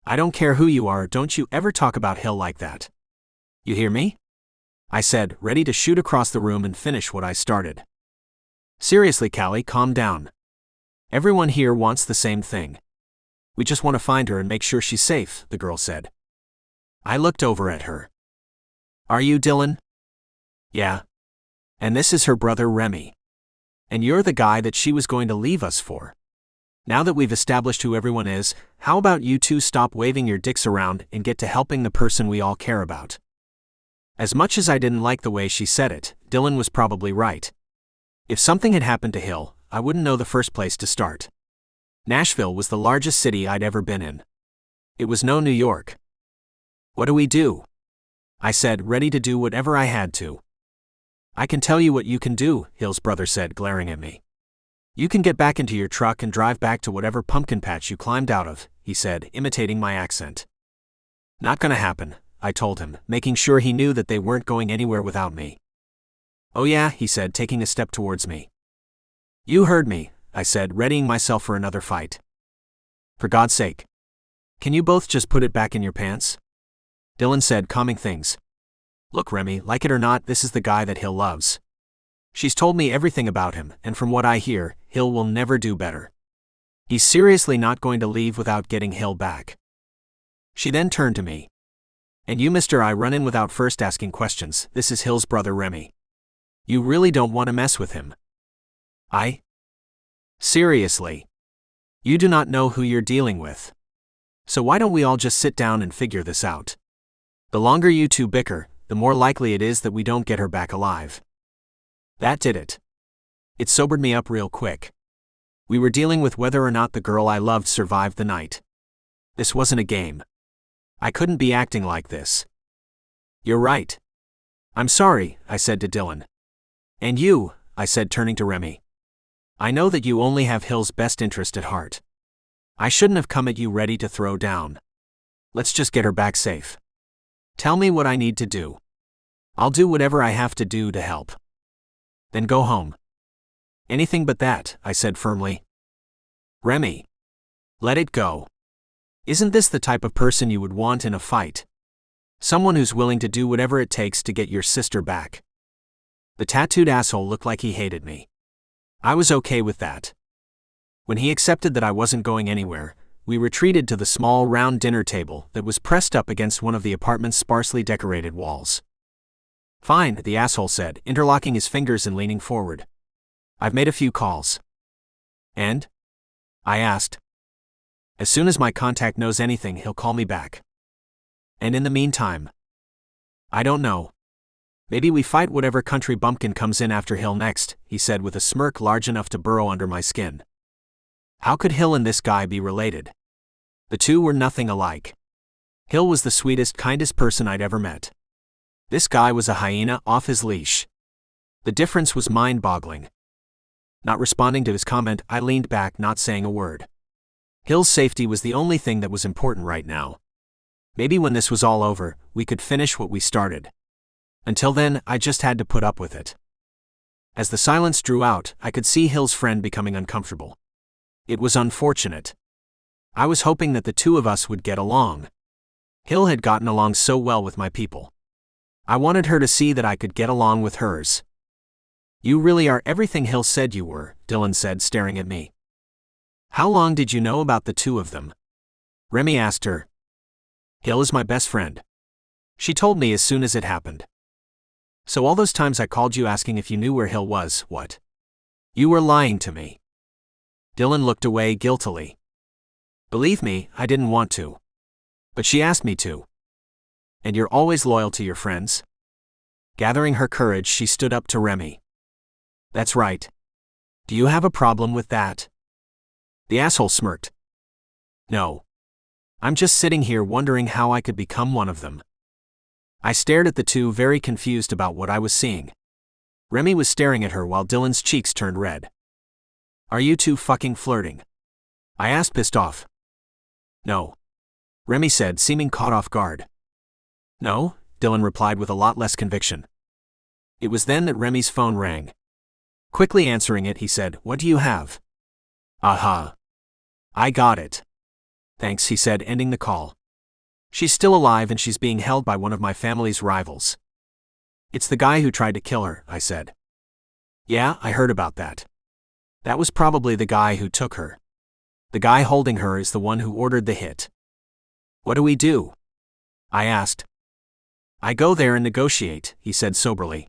"I don't care who you are, don't you ever talk about Hill like that. You hear me?" I said, ready to shoot across the room and finish what I started. "Seriously, Callie, calm down. Everyone here wants the same thing. We just want to find her and make sure she's safe," the girl said. I looked over at her. "Are you Dylan?" "Yeah. And this is her brother Remy. And you're the guy that she was going to leave us for. Now that we've established who everyone is, how about you two stop waving your dicks around and get to helping the person we all care about?" As much as I didn't like the way she said it, Dylan was probably right. If something had happened to Hill, I wouldn't know the first place to start. Nashville was the largest city I'd ever been in. It was no New York. "What do we do?" I said, ready to do whatever I had to. "I can tell you what you can do," Hill's brother said, glaring at me. "You can get back into your truck and drive back to whatever pumpkin patch you climbed out of," he said, imitating my accent. "Not gonna happen," I told him, making sure he knew that they weren't going anywhere without me. "Oh yeah," he said, taking a step towards me. "You heard me," I said, readying myself for another fight. "For God's sake. Can you both just put it back in your pants?" Dylan said, calming things. "Look, Remy, like it or not, this is the guy that Hill loves. She's told me everything about him, and from what I hear, Hill will never do better. He's seriously not going to leave without getting Hill back." She then turned to me. "And you, mister, I run in without first asking questions, this is Hill's brother Remy. You really don't want to mess with him." "I? Seriously? You do not know who you're dealing with. So why don't we all just sit down and figure this out? The longer you two bicker, the more likely it is that we don't get her back alive." That did it. It sobered me up real quick. We were dealing with whether or not the girl I loved survived the night. This wasn't a game. I couldn't be acting like this. "You're right. I'm sorry," I said to Dylan. "And you," I said, turning to Remy. "I know that you only have Hill's best interest at heart. I shouldn't have come at you ready to throw down. Let's just get her back safe. Tell me what I need to do. I'll do whatever I have to do to help. Then go home." "Anything but that," I said firmly. "Remy. Let it go. Isn't this the type of person you would want in a fight? Someone who's willing to do whatever it takes to get your sister back." The tattooed asshole looked like he hated me. I was okay with that. When he accepted that I wasn't going anywhere, we retreated to the small round dinner table that was pressed up against one of the apartment's sparsely decorated walls. "Fine," the asshole said, interlocking his fingers and leaning forward. "I've made a few calls." "And?" I asked. "As soon as my contact knows anything, he'll call me back." "And in the meantime?" "I don't know. Maybe we fight whatever country bumpkin comes in after Hill next," he said with a smirk large enough to burrow under my skin. How could Hill and this guy be related? The two were nothing alike. Hill was the sweetest, kindest person I'd ever met. This guy was a hyena off his leash. The difference was mind-boggling. Not responding to his comment, I leaned back, not saying a word. Hill's safety was the only thing that was important right now. Maybe when this was all over, we could finish what we started. Until then, I just had to put up with it. As the silence drew out, I could see Hill's friend becoming uncomfortable. It was unfortunate. I was hoping that the two of us would get along. Hill had gotten along so well with my people. I wanted her to see that I could get along with hers. You really are everything Hill said you were, Dylan said, staring at me. How long did you know about the two of them? Remy asked her. Hill is my best friend. She told me as soon as it happened. So all those times I called you asking if you knew where Hill was, what? You were lying to me. Dylan looked away guiltily. Believe me, I didn't want to. But she asked me to. And you're always loyal to your friends? Gathering her courage, she stood up to Remy. That's right. Do you have a problem with that? The asshole smirked. No. I'm just sitting here wondering how I could become one of them. I stared at the two, very confused about what I was seeing. Remy was staring at her while Dylan's cheeks turned red. Are you two fucking flirting? I asked, pissed off. No. Remy said, seeming caught off guard. No, Dylan replied with a lot less conviction. It was then that Remy's phone rang. Quickly answering it, he said, What do you have? Aha. I got it. Thanks, he said, ending the call. She's still alive and she's being held by one of my family's rivals. It's the guy who tried to kill her, I said. Yeah, I heard about that. That was probably the guy who took her. The guy holding her is the one who ordered the hit. What do we do? I asked. I go there and negotiate, he said soberly.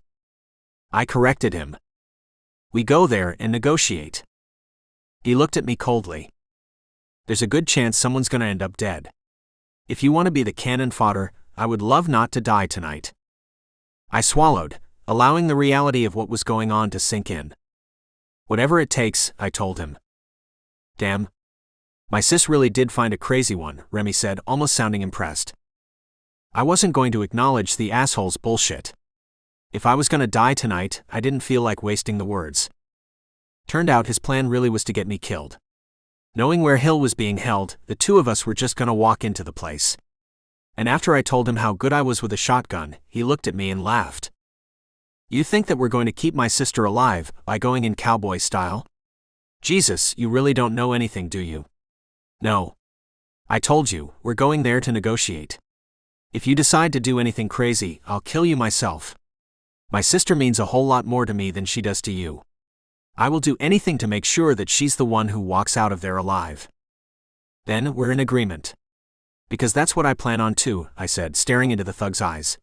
I corrected him. We go there and negotiate. He looked at me coldly. There's a good chance someone's gonna end up dead. If you want to be the cannon fodder, I would love not to die tonight. I swallowed, allowing the reality of what was going on to sink in. Whatever it takes, I told him. Damn. My sis really did find a crazy one, Remy said, almost sounding impressed. I wasn't going to acknowledge the asshole's bullshit. If I was gonna die tonight, I didn't feel like wasting the words. Turned out his plan really was to get me killed. Knowing where Hill was being held, the two of us were just gonna walk into the place. And after I told him how good I was with a shotgun, he looked at me and laughed. You think that we're going to keep my sister alive by going in cowboy style? Jesus, you really don't know anything, do you? No. I told you, we're going there to negotiate. If you decide to do anything crazy, I'll kill you myself. My sister means a whole lot more to me than she does to you. I will do anything to make sure that she's the one who walks out of there alive. Then we're in agreement. Because that's what I plan on too, I said, staring into the thug's eyes.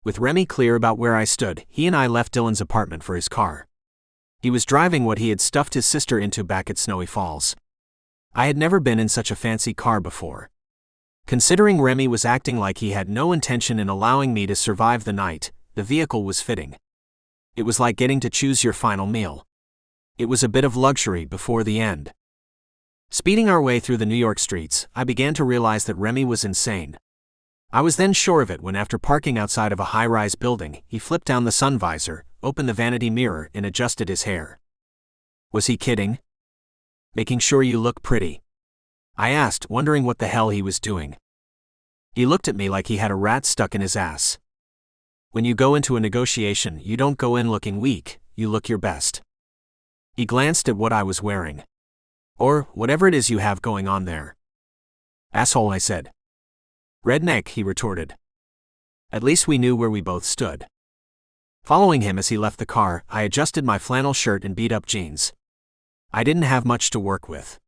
With Remy clear about where I stood, he and I left Dylan's apartment for his car. He was driving what he had stuffed his sister into back at Snowy Falls. I had never been in such a fancy car before. Considering Remy was acting like he had no intention in allowing me to survive the night, the vehicle was fitting. It was like getting to choose your final meal. It was a bit of luxury before the end. Speeding our way through the New York streets, I began to realize that Remy was insane. I was then sure of it when, after parking outside of a high-rise building, he flipped down the sun visor, opened the vanity mirror, and adjusted his hair. Was he kidding? Making sure you look pretty? I asked, wondering what the hell he was doing. He looked at me like he had a rat stuck in his ass. When you go into a negotiation, you don't go in looking weak, you look your best. He glanced at what I was wearing. Or whatever it is you have going on there. Asshole, I said. Redneck, he retorted. At least we knew where we both stood. Following him as he left the car, I adjusted my flannel shirt and beat-up jeans. I didn't have much to work with.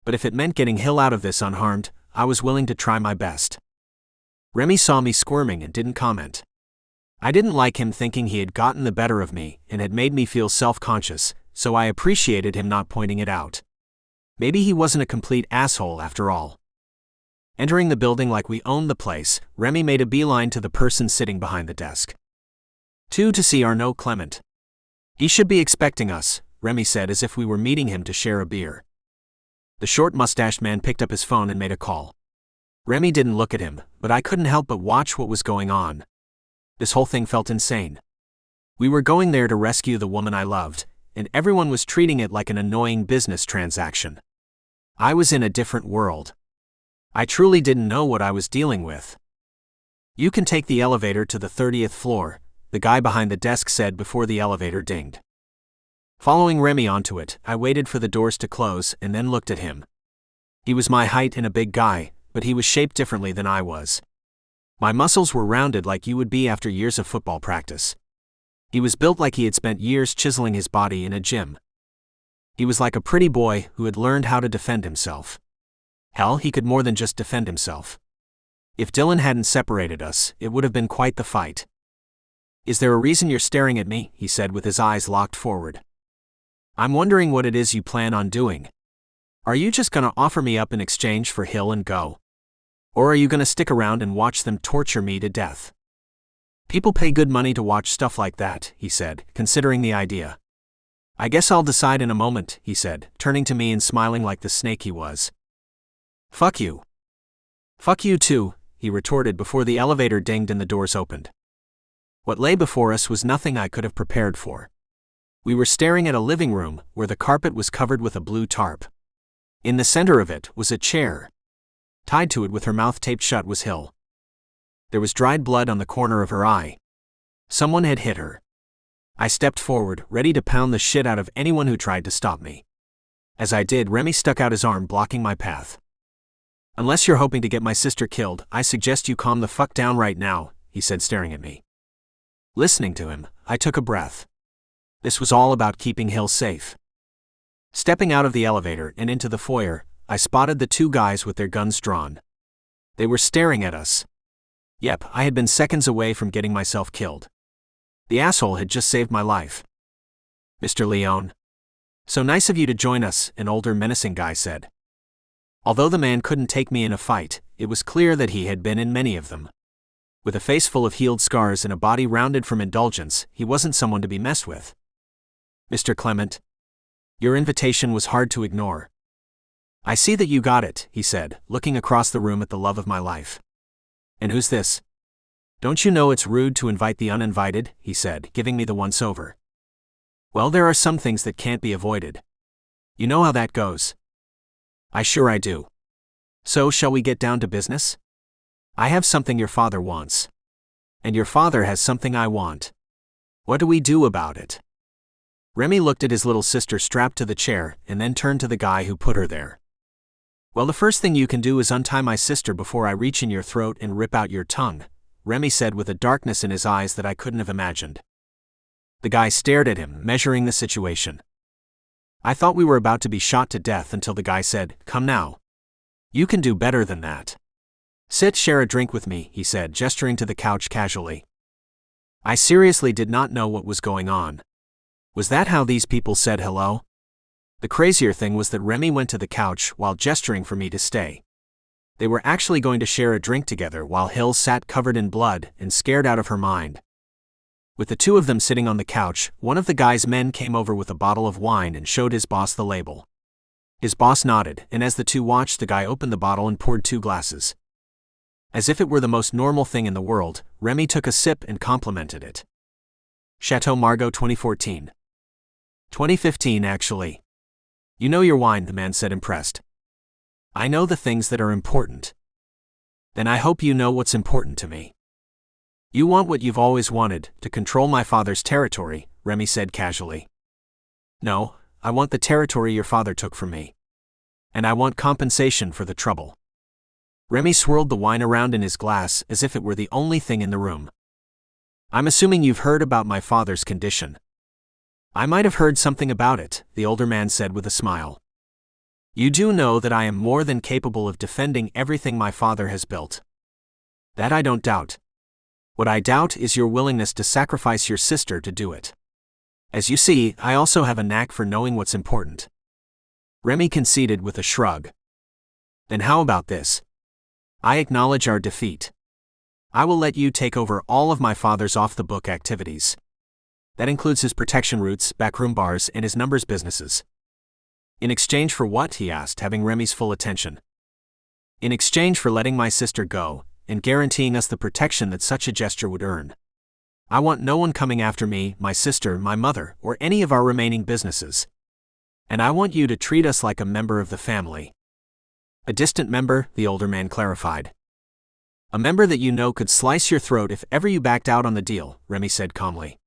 But if it meant getting Hill out of this unharmed, I was willing to try my best. Remy saw me squirming and didn't comment. I didn't like him thinking he had gotten the better of me and had made me feel self-conscious, so I appreciated him not pointing it out. Maybe he wasn't a complete asshole after all. Entering the building like we owned the place, Remy made a beeline to the person sitting behind the desk. To see Arnaud Clement. He should be expecting us, Remy said as if we were meeting him to share a beer. The short-mustached man picked up his phone and made a call. Remy didn't look at him, but I couldn't help but watch what was going on. This whole thing felt insane. We were going there to rescue the woman I loved, and everyone was treating it like an annoying business transaction. I was in a different world. I truly didn't know what I was dealing with. You can take the elevator to the 30th floor, the guy behind the desk said before the elevator dinged. Following Remy onto it, I waited for the doors to close and then looked at him. He was my height and a big guy, but he was shaped differently than I was. My muscles were rounded like you would be after years of football practice. He was built like he had spent years chiseling his body in a gym. He was like a pretty boy who had learned how to defend himself. Hell, he could more than just defend himself. If Dylan hadn't separated us, it would have been quite the fight. "Is there a reason you're staring at me?" he said with his eyes locked forward. "I'm wondering what it is you plan on doing. Are you just gonna offer me up in exchange for Hill and go? Or are you gonna stick around and watch them torture me to death?" "People pay good money to watch stuff like that," he said, considering the idea. "I guess I'll decide in a moment," he said, turning to me and smiling like the snake he was. "Fuck you." "Fuck you too," he retorted before the elevator dinged and the doors opened. What lay before us was nothing I could have prepared for. We were staring at a living room where the carpet was covered with a blue tarp. In the center of it was a chair. Tied to it with her mouth taped shut was Hill. There was dried blood on the corner of her eye. Someone had hit her. I stepped forward, ready to pound the shit out of anyone who tried to stop me. As I did, Remy stuck out his arm, blocking my path. "Unless you're hoping to get my sister killed, I suggest you calm the fuck down right now," he said, staring at me. Listening to him, I took a breath. This was all about keeping Hill safe. Stepping out of the elevator and into the foyer, I spotted the two guys with their guns drawn. They were staring at us. Yep, I had been seconds away from getting myself killed. The asshole had just saved my life. "Mr. Leone. So nice of you to join us," an older menacing guy said. Although the man couldn't take me in a fight, it was clear that he had been in many of them. With a face full of healed scars and a body rounded from indulgence, he wasn't someone to be messed with. "Mr. Clement. Your invitation was hard to ignore." "I see that you got it," he said, looking across the room at the love of my life. "And who's this?" "Don't you know it's rude to invite the uninvited?" he said, giving me the once-over. "Well, there are some things that can't be avoided. You know how that goes." I do. "So shall we get down to business? I have something your father wants. And your father has something I want. What do we do about it?" Remy looked at his little sister strapped to the chair and then turned to the guy who put her there. "Well, the first thing you can do is untie my sister before I reach in your throat and rip out your tongue," Remy said with a darkness in his eyes that I couldn't have imagined. The guy stared at him, measuring the situation. I thought we were about to be shot to death until the guy said, "Come now. You can do better than that. Sit, share a drink with me," he said, gesturing to the couch casually. I seriously did not know what was going on. Was that how these people said hello? The crazier thing was that Remy went to the couch while gesturing for me to stay. They were actually going to share a drink together while Hill sat covered in blood and scared out of her mind. With the two of them sitting on the couch, one of the guy's men came over with a bottle of wine and showed his boss the label. His boss nodded, and as the two watched, the guy opened the bottle and poured 2 glasses. As if it were the most normal thing in the world, Remy took a sip and complimented it. "Chateau Margaux 2014. 2015, actually. You know your wine," the man said, impressed. "I know the things that are important." "Then I hope you know what's important to me." "You want what you've always wanted, to control my father's territory," Remy said casually. "No, I want the territory your father took from me. And I want compensation for the trouble." Remy swirled the wine around in his glass as if it were the only thing in the room. "I'm assuming you've heard about my father's condition." "I might have heard something about it," the older man said with a smile. "You do know that I am more than capable of defending everything my father has built." "That I don't doubt. What I doubt is your willingness to sacrifice your sister to do it. As you see, I also have a knack for knowing what's important." Remy conceded with a shrug. "Then how about this? I acknowledge our defeat. I will let you take over all of my father's off-the-book activities. That includes his protection routes, backroom bars, and his numbers businesses." "In exchange for what?" he asked, having Remy's full attention. "In exchange for letting my sister go, and guaranteeing us the protection that such a gesture would earn. I want no one coming after me, my sister, my mother, or any of our remaining businesses. And I want you to treat us like a member of the family." "A distant member," the older man clarified. A member that you know could slice your throat if ever you backed out on the deal, Remy said calmly.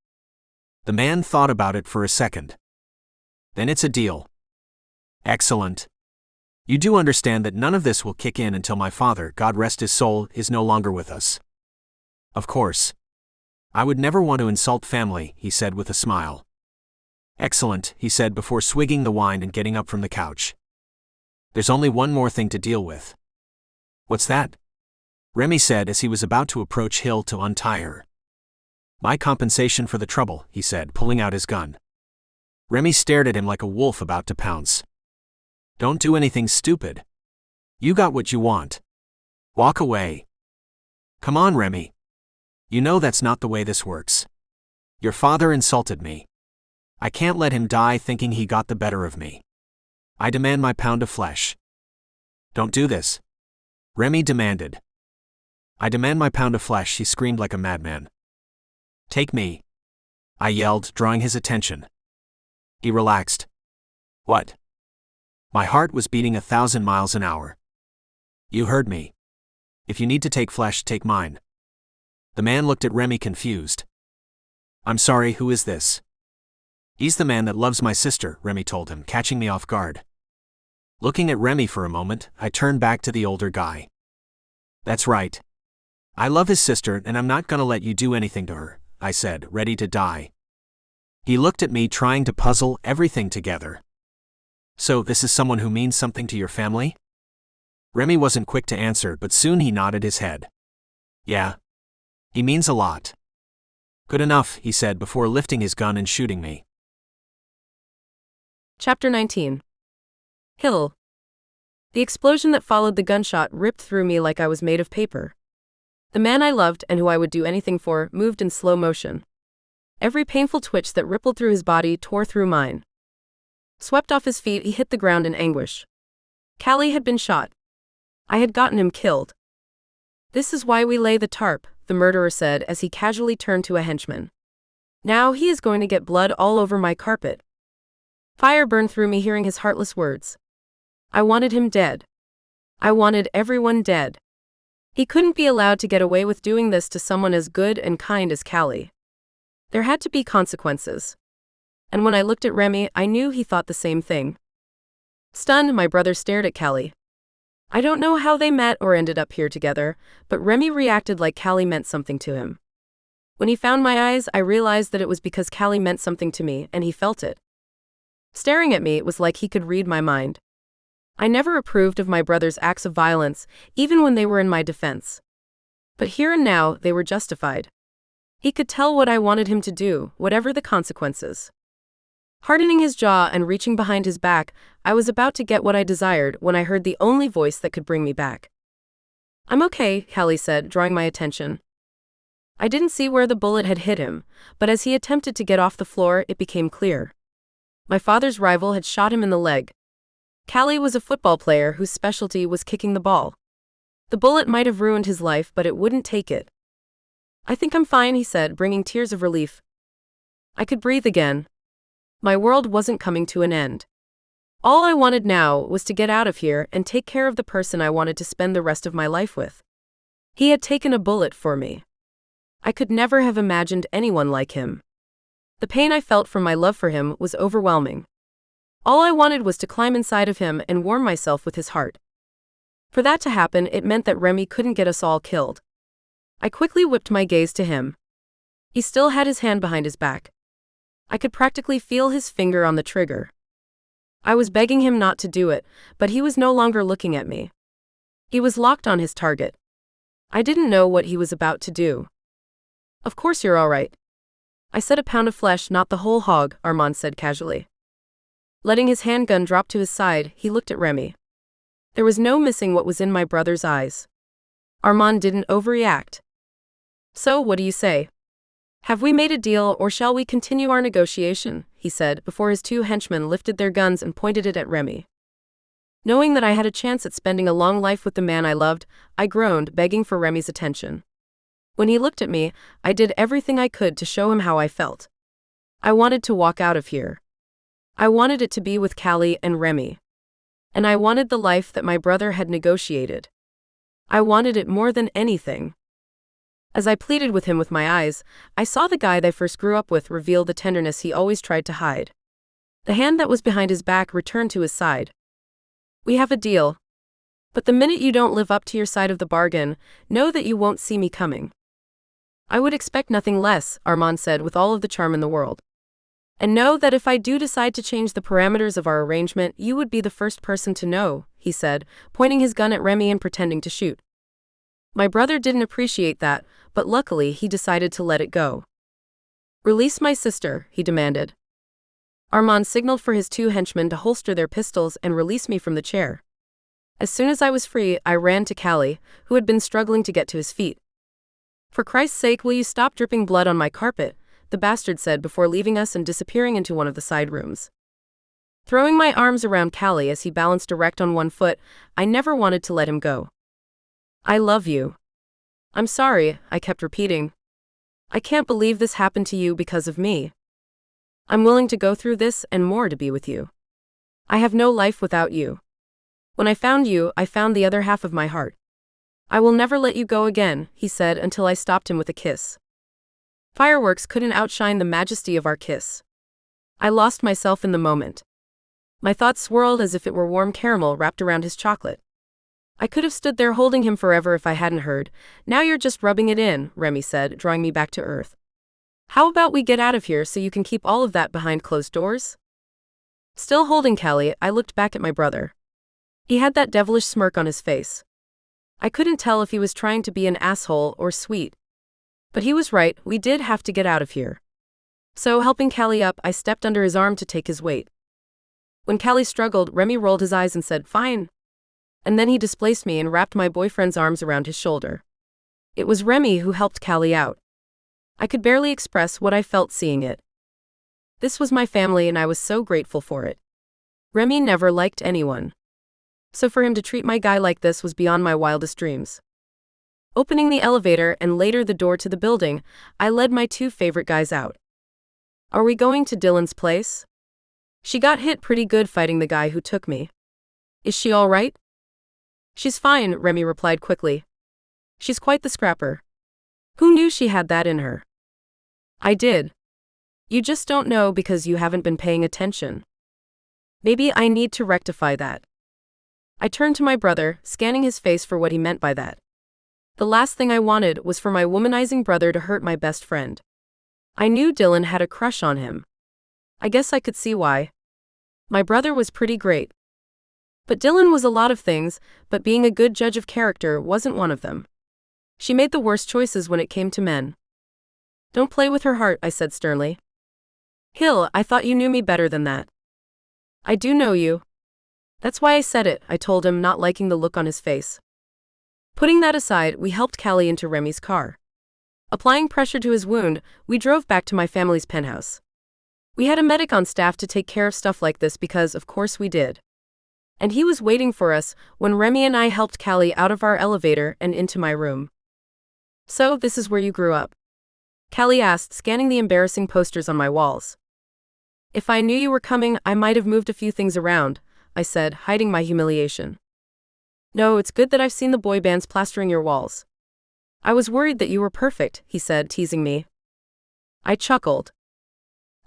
The man thought about it for a second. Then it's a deal. Excellent. You do understand that none of this will kick in until my father, God rest his soul, is no longer with us. Of course. I would never want to insult family, he said with a smile. Excellent, he said before swigging the wine and getting up from the couch. There's only one more thing to deal with. What's that? Remy said as he was about to approach Hill to untie her. My compensation for the trouble, he said, pulling out his gun. Remy stared at him like a wolf about to pounce. Don't do anything stupid. You got what you want. Walk away. Come on, Remy. You know that's not the way this works. Your father insulted me. I can't let him die thinking he got the better of me. I demand my pound of flesh. Don't do this. Remy demanded. I demand my pound of flesh, he screamed like a madman. Take me. I yelled, drawing his attention. He relaxed. What? My heart was beating 1,000 miles an hour. You heard me. If you need to take flesh, take mine. The man looked at Remy confused. I'm sorry, who is this? He's the man that loves my sister, Remy told him, catching me off guard. Looking at Remy for a moment, I turned back to the older guy. That's right. I love his sister and I'm not gonna let you do anything to her, I said, ready to die. He looked at me trying to puzzle everything together. So this is someone who means something to your family? Remy wasn't quick to answer, but soon he nodded his head. Yeah. He means a lot. Good enough, he said before lifting his gun and shooting me. Chapter 19. Hill. The explosion that followed the gunshot ripped through me like I was made of paper. The man I loved and who I would do anything for moved in slow motion. Every painful twitch that rippled through his body tore through mine. Swept off his feet, he hit the ground in anguish. Callie had been shot. I had gotten him killed. This is why we lay the tarp, the murderer said as he casually turned to a henchman. Now he is going to get blood all over my carpet. Fire burned through me hearing his heartless words. I wanted him dead. I wanted everyone dead. He couldn't be allowed to get away with doing this to someone as good and kind as Callie. There had to be consequences. And when I looked at Remy, I knew he thought the same thing. Stunned, my brother stared at Callie. I don't know how they met or ended up here together, but Remy reacted like Callie meant something to him. When he found my eyes, I realized that it was because Callie meant something to me, and he felt it. Staring at me, it was like he could read my mind. I never approved of my brother's acts of violence, even when they were in my defense. But here and now, they were justified. He could tell what I wanted him to do, whatever the consequences. Hardening his jaw and reaching behind his back, I was about to get what I desired when I heard the only voice that could bring me back. I'm okay, Callie said, drawing my attention. I didn't see where the bullet had hit him, but as he attempted to get off the floor, it became clear. My father's rival had shot him in the leg. Callie was a football player whose specialty was kicking the ball. The bullet might have ruined his life, but it wouldn't take it. I think I'm fine, he said, bringing tears of relief. I could breathe again. My world wasn't coming to an end. All I wanted now was to get out of here and take care of the person I wanted to spend the rest of my life with. He had taken a bullet for me. I could never have imagined anyone like him. The pain I felt from my love for him was overwhelming. All I wanted was to climb inside of him and warm myself with his heart. For that to happen, it meant that Remy couldn't get us all killed. I quickly whipped my gaze to him. He still had his hand behind his back. I could practically feel his finger on the trigger. I was begging him not to do it, but he was no longer looking at me. He was locked on his target. I didn't know what he was about to do. Of course you're all right. I said a pound of flesh, not the whole hog, Armand said casually. Letting his handgun drop to his side, he looked at Remy. There was no missing what was in my brother's eyes. Armand didn't overreact. So, what do you say? Have we made a deal or shall we continue our negotiation? He said before his two henchmen lifted their guns and pointed it at Remy. Knowing that I had a chance at spending a long life with the man I loved, I groaned, begging for Remy's attention. When he looked at me, I did everything I could to show him how I felt. I wanted to walk out of here. I wanted it to be with Callie and Remy. And I wanted the life that my brother had negotiated. I wanted it more than anything. As I pleaded with him with my eyes, I saw the guy they first grew up with reveal the tenderness he always tried to hide. The hand that was behind his back returned to his side. We have a deal. But the minute you don't live up to your side of the bargain, know that you won't see me coming. I would expect nothing less, Armand said with all of the charm in the world. And know that if I do decide to change the parameters of our arrangement, you would be the first person to know, he said, pointing his gun at Remy and pretending to shoot. My brother didn't appreciate that, but luckily he decided to let it go. Release my sister, he demanded. Armand signaled for his 2 henchmen to holster their pistols and release me from the chair. As soon as I was free, I ran to Callie, who had been struggling to get to his feet. For Christ's sake, will you stop dripping blood on my carpet? The bastard said before leaving us and disappearing into one of the side rooms. Throwing my arms around Callie as he balanced erect on one foot, I never wanted to let him go. I love you. I'm sorry, I kept repeating. I can't believe this happened to you because of me. I'm willing to go through this and more to be with you. I have no life without you. When I found you, I found the other half of my heart. I will never let you go again, he said until I stopped him with a kiss. Fireworks couldn't outshine the majesty of our kiss. I lost myself in the moment. My thoughts swirled as if it were warm caramel wrapped around his chocolate. I could have stood there holding him forever if I hadn't heard. Now you're just rubbing it in, Remy said, drawing me back to earth. How about we get out of here so you can keep all of that behind closed doors? Still holding Callie, I looked back at my brother. He had that devilish smirk on his face. I couldn't tell if he was trying to be an asshole or sweet. But he was right, we did have to get out of here. So, helping Callie up, I stepped under his arm to take his weight. When Callie struggled, Remy rolled his eyes and said, "Fine." And then he displaced me and wrapped my boyfriend's arms around his shoulder. It was Remy who helped Callie out. I could barely express what I felt seeing it. This was my family and I was so grateful for it. Remy never liked anyone. So for him to treat my guy like this was beyond my wildest dreams. Opening the elevator and later the door to the building, I led my 2 favorite guys out. Are we going to Dylan's place? She got hit pretty good fighting the guy who took me. Is she all right? She's fine, Remy replied quickly. She's quite the scrapper. Who knew she had that in her? I did. You just don't know because you haven't been paying attention. Maybe I need to rectify that. I turned to my brother, scanning his face for what he meant by that. The last thing I wanted was for my womanizing brother to hurt my best friend. I knew Dylan had a crush on him. I guess I could see why. My brother was pretty great. But Dylan was a lot of things, but being a good judge of character wasn't one of them. She made the worst choices when it came to men. Don't play with her heart, I said sternly. Hill, I thought you knew me better than that. I do know you. That's why I said it, I told him, not liking the look on his face. Putting that aside, we helped Callie into Remy's car. Applying pressure to his wound, we drove back to my family's penthouse. We had a medic on staff to take care of stuff like this because, of course, we did. And he was waiting for us when Remy and I helped Callie out of our elevator and into my room. So, this is where you grew up? Callie asked, scanning the embarrassing posters on my walls. If I knew you were coming, I might have moved a few things around, I said, hiding my humiliation. No, it's good that I've seen the boy bands plastering your walls. I was worried that you were perfect, he said, teasing me. I chuckled.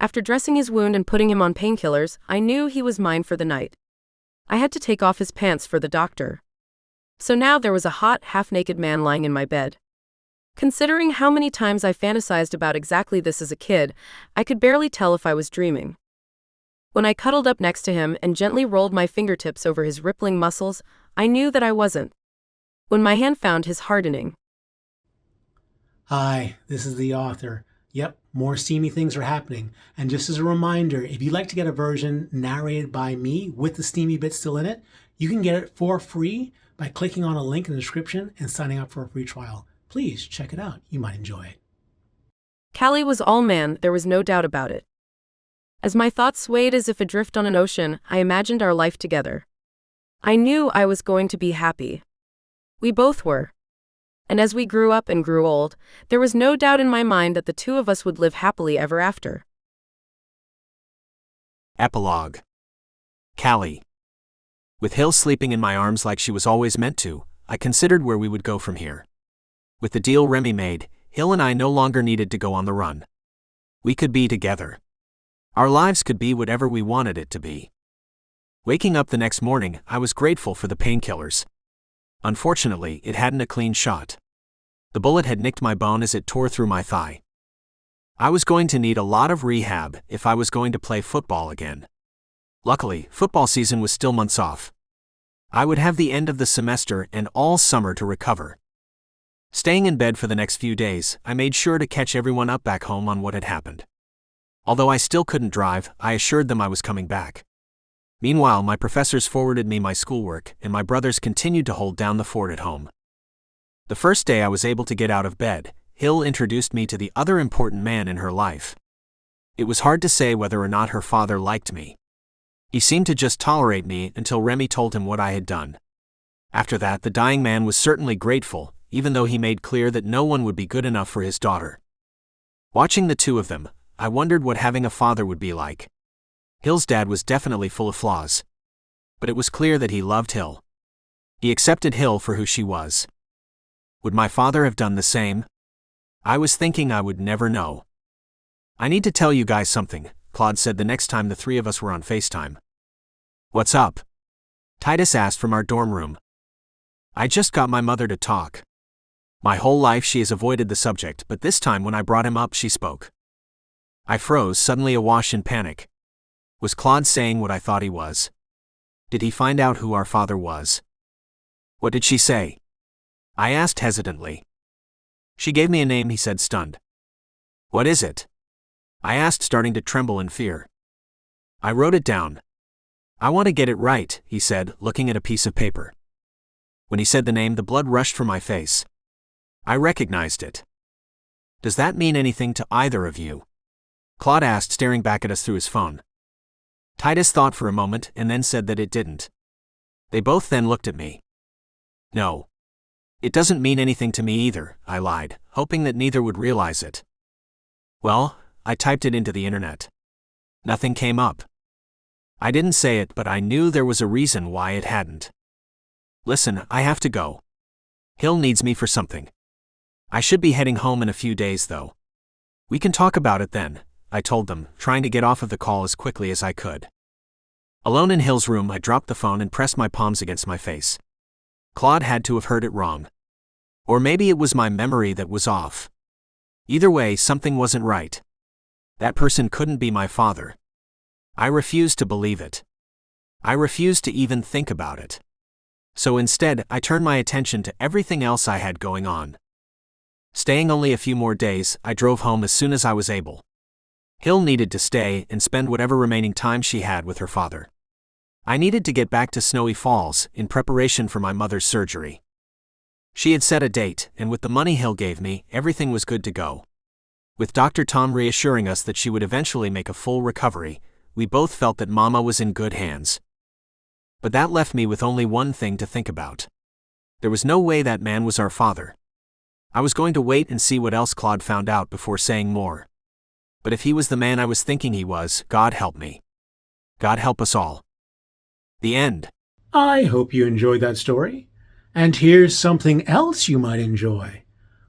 After dressing his wound and putting him on painkillers, I knew he was mine for the night. I had to take off his pants for the doctor. So now there was a hot, half-naked man lying in my bed. Considering how many times I fantasized about exactly this as a kid, I could barely tell if I was dreaming. When I cuddled up next to him and gently rolled my fingertips over his rippling muscles, I knew that I wasn't. When my hand found his hardening. Hi, this is the author. Yep, more steamy things are happening. And just as a reminder, if you'd like to get a version narrated by me with the steamy bits still in it, you can get it for free by clicking on a link in the description and signing up for a free trial. Please check it out. You might enjoy it. Callie was all man, there was no doubt about it. As my thoughts swayed as if adrift on an ocean, I imagined our life together. I knew I was going to be happy. We both were. And as we grew up and grew old, there was no doubt in my mind that the 2 of us would live happily ever after. Epilogue. Callie. With Hill sleeping in my arms like she was always meant to, I considered where we would go from here. With the deal Remy made, Hill and I no longer needed to go on the run. We could be together. Our lives could be whatever we wanted it to be. Waking up the next morning, I was grateful for the painkillers. Unfortunately, it hadn't a clean shot. The bullet had nicked my bone as it tore through my thigh. I was going to need a lot of rehab if I was going to play football again. Luckily, football season was still months off. I would have the end of the semester and all summer to recover. Staying in bed for the next few days, I made sure to catch everyone up back home on what had happened. Although I still couldn't drive, I assured them I was coming back. Meanwhile, my professors forwarded me my schoolwork, and my brothers continued to hold down the fort at home. The first day I was able to get out of bed, Hill introduced me to the other important man in her life. It was hard to say whether or not her father liked me. He seemed to just tolerate me until Remy told him what I had done. After that, the dying man was certainly grateful, even though he made clear that no one would be good enough for his daughter. Watching the two of them, I wondered what having a father would be like. Hill's dad was definitely full of flaws. But it was clear that he loved Hill. He accepted Hill for who she was. Would my father have done the same? I was thinking I would never know. I need to tell you guys something, Claude said the next time the three of us were on FaceTime. What's up? Titus asked from our dorm room. I just got my mother to talk. My whole life she has avoided the subject, but this time when I brought him up she spoke. I froze, suddenly awash in panic. Was Claude saying what I thought he was? Did he find out who our father was? What did she say? I asked hesitantly. She gave me a name, he said, stunned. What is it? I asked, starting to tremble in fear. I wrote it down. I want to get it right, he said, looking at a piece of paper. When he said the name, the blood rushed from my face. I recognized it. Does that mean anything to either of you? Claude asked, staring back at us through his phone. Titus thought for a moment and then said that it didn't. They both then looked at me. No. It doesn't mean anything to me either, I lied, hoping that neither would realize it. Well, I typed it into the internet. Nothing came up. I didn't say it, but I knew there was a reason why it hadn't. Listen, I have to go. Hill needs me for something. I should be heading home in a few days, though. We can talk about it then, I told them, trying to get off of the call as quickly as I could. Alone in Hill's room, I dropped the phone and pressed my palms against my face. Claude had to have heard it wrong. Or maybe it was my memory that was off. Either way, something wasn't right. That person couldn't be my father. I refused to believe it. I refused to even think about it. So instead, I turned my attention to everything else I had going on. Staying only a few more days, I drove home as soon as I was able. Hill needed to stay and spend whatever remaining time she had with her father. I needed to get back to Snowy Falls in preparation for my mother's surgery. She had set a date, and with the money Hill gave me, everything was good to go. With Dr. Tom reassuring us that she would eventually make a full recovery, we both felt that Mama was in good hands. But that left me with only one thing to think about. There was no way that man was our father. I was going to wait and see what else Claude found out before saying more. But if he was the man I was thinking he was, God help me. God help us all. The end. I hope you enjoyed that story. And here's something else you might enjoy.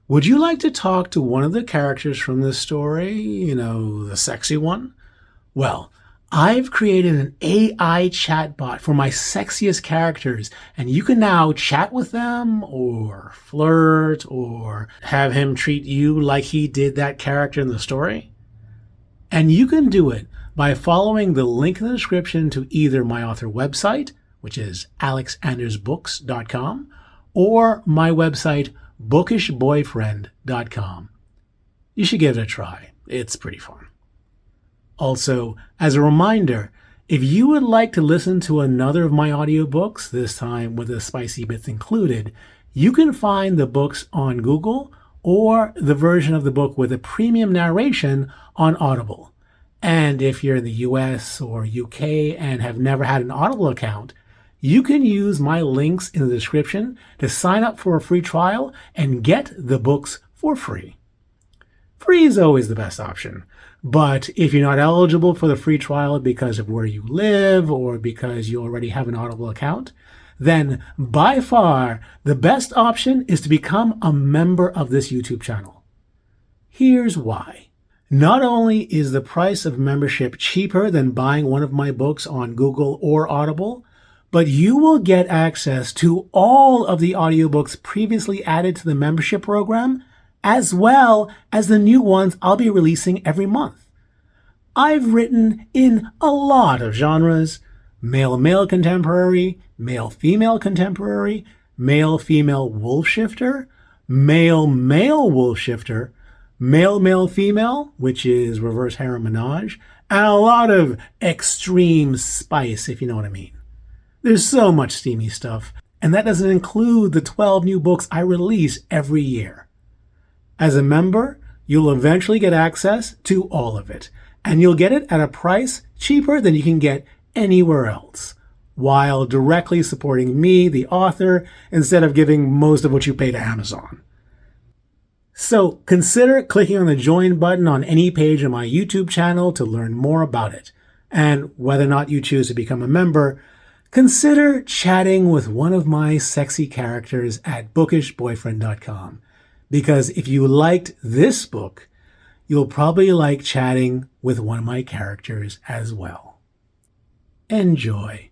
Would you like to talk to one of the characters from this story? You know, the sexy one? Well, I've created an AI chatbot for my sexiest characters, and you can now chat with them or flirt or have him treat you like he did that character in the story. And you can do it by following the link in the description to either my author website, which is alexandersbooks.com, or my website, bookishboyfriend.com. You should give it a try. It's pretty fun. Also, as a reminder, if you would like to listen to another of my audiobooks, this time with the spicy bits included, you can find the books on Google or the version of the book with a premium narration on Audible. And if you're in the US or UK and have never had an Audible account, you can use my links in the description to sign up for a free trial and get the books for free. Free is always the best option, but if you're not eligible for the free trial because of where you live or because you already have an Audible account, then by far the best option is to become a member of this YouTube channel. Here's why. Not only is the price of membership cheaper than buying one of my books on Google or Audible, but you will get access to all of the audiobooks previously added to the membership program, as well as the new ones I'll be releasing every month. I've written in a lot of genres: male-male contemporary, male-female contemporary, male-female wolf shifter, male-male wolf shifter, male-male-female, which is reverse harem menage, and a lot of extreme spice, if you know what I mean. There's so much steamy stuff, and that doesn't include the 12 new books I release every year. As a member, you'll eventually get access to all of it, and you'll get it at a price cheaper than you can get anywhere else, while directly supporting me, the author, instead of giving most of what you pay to Amazon. So consider clicking on the join button on any page on my YouTube channel to learn more about it. And whether or not you choose to become a member, consider chatting with one of my sexy characters at bookishboyfriend.com. Because if you liked this book, you'll probably like chatting with one of my characters as well. Enjoy.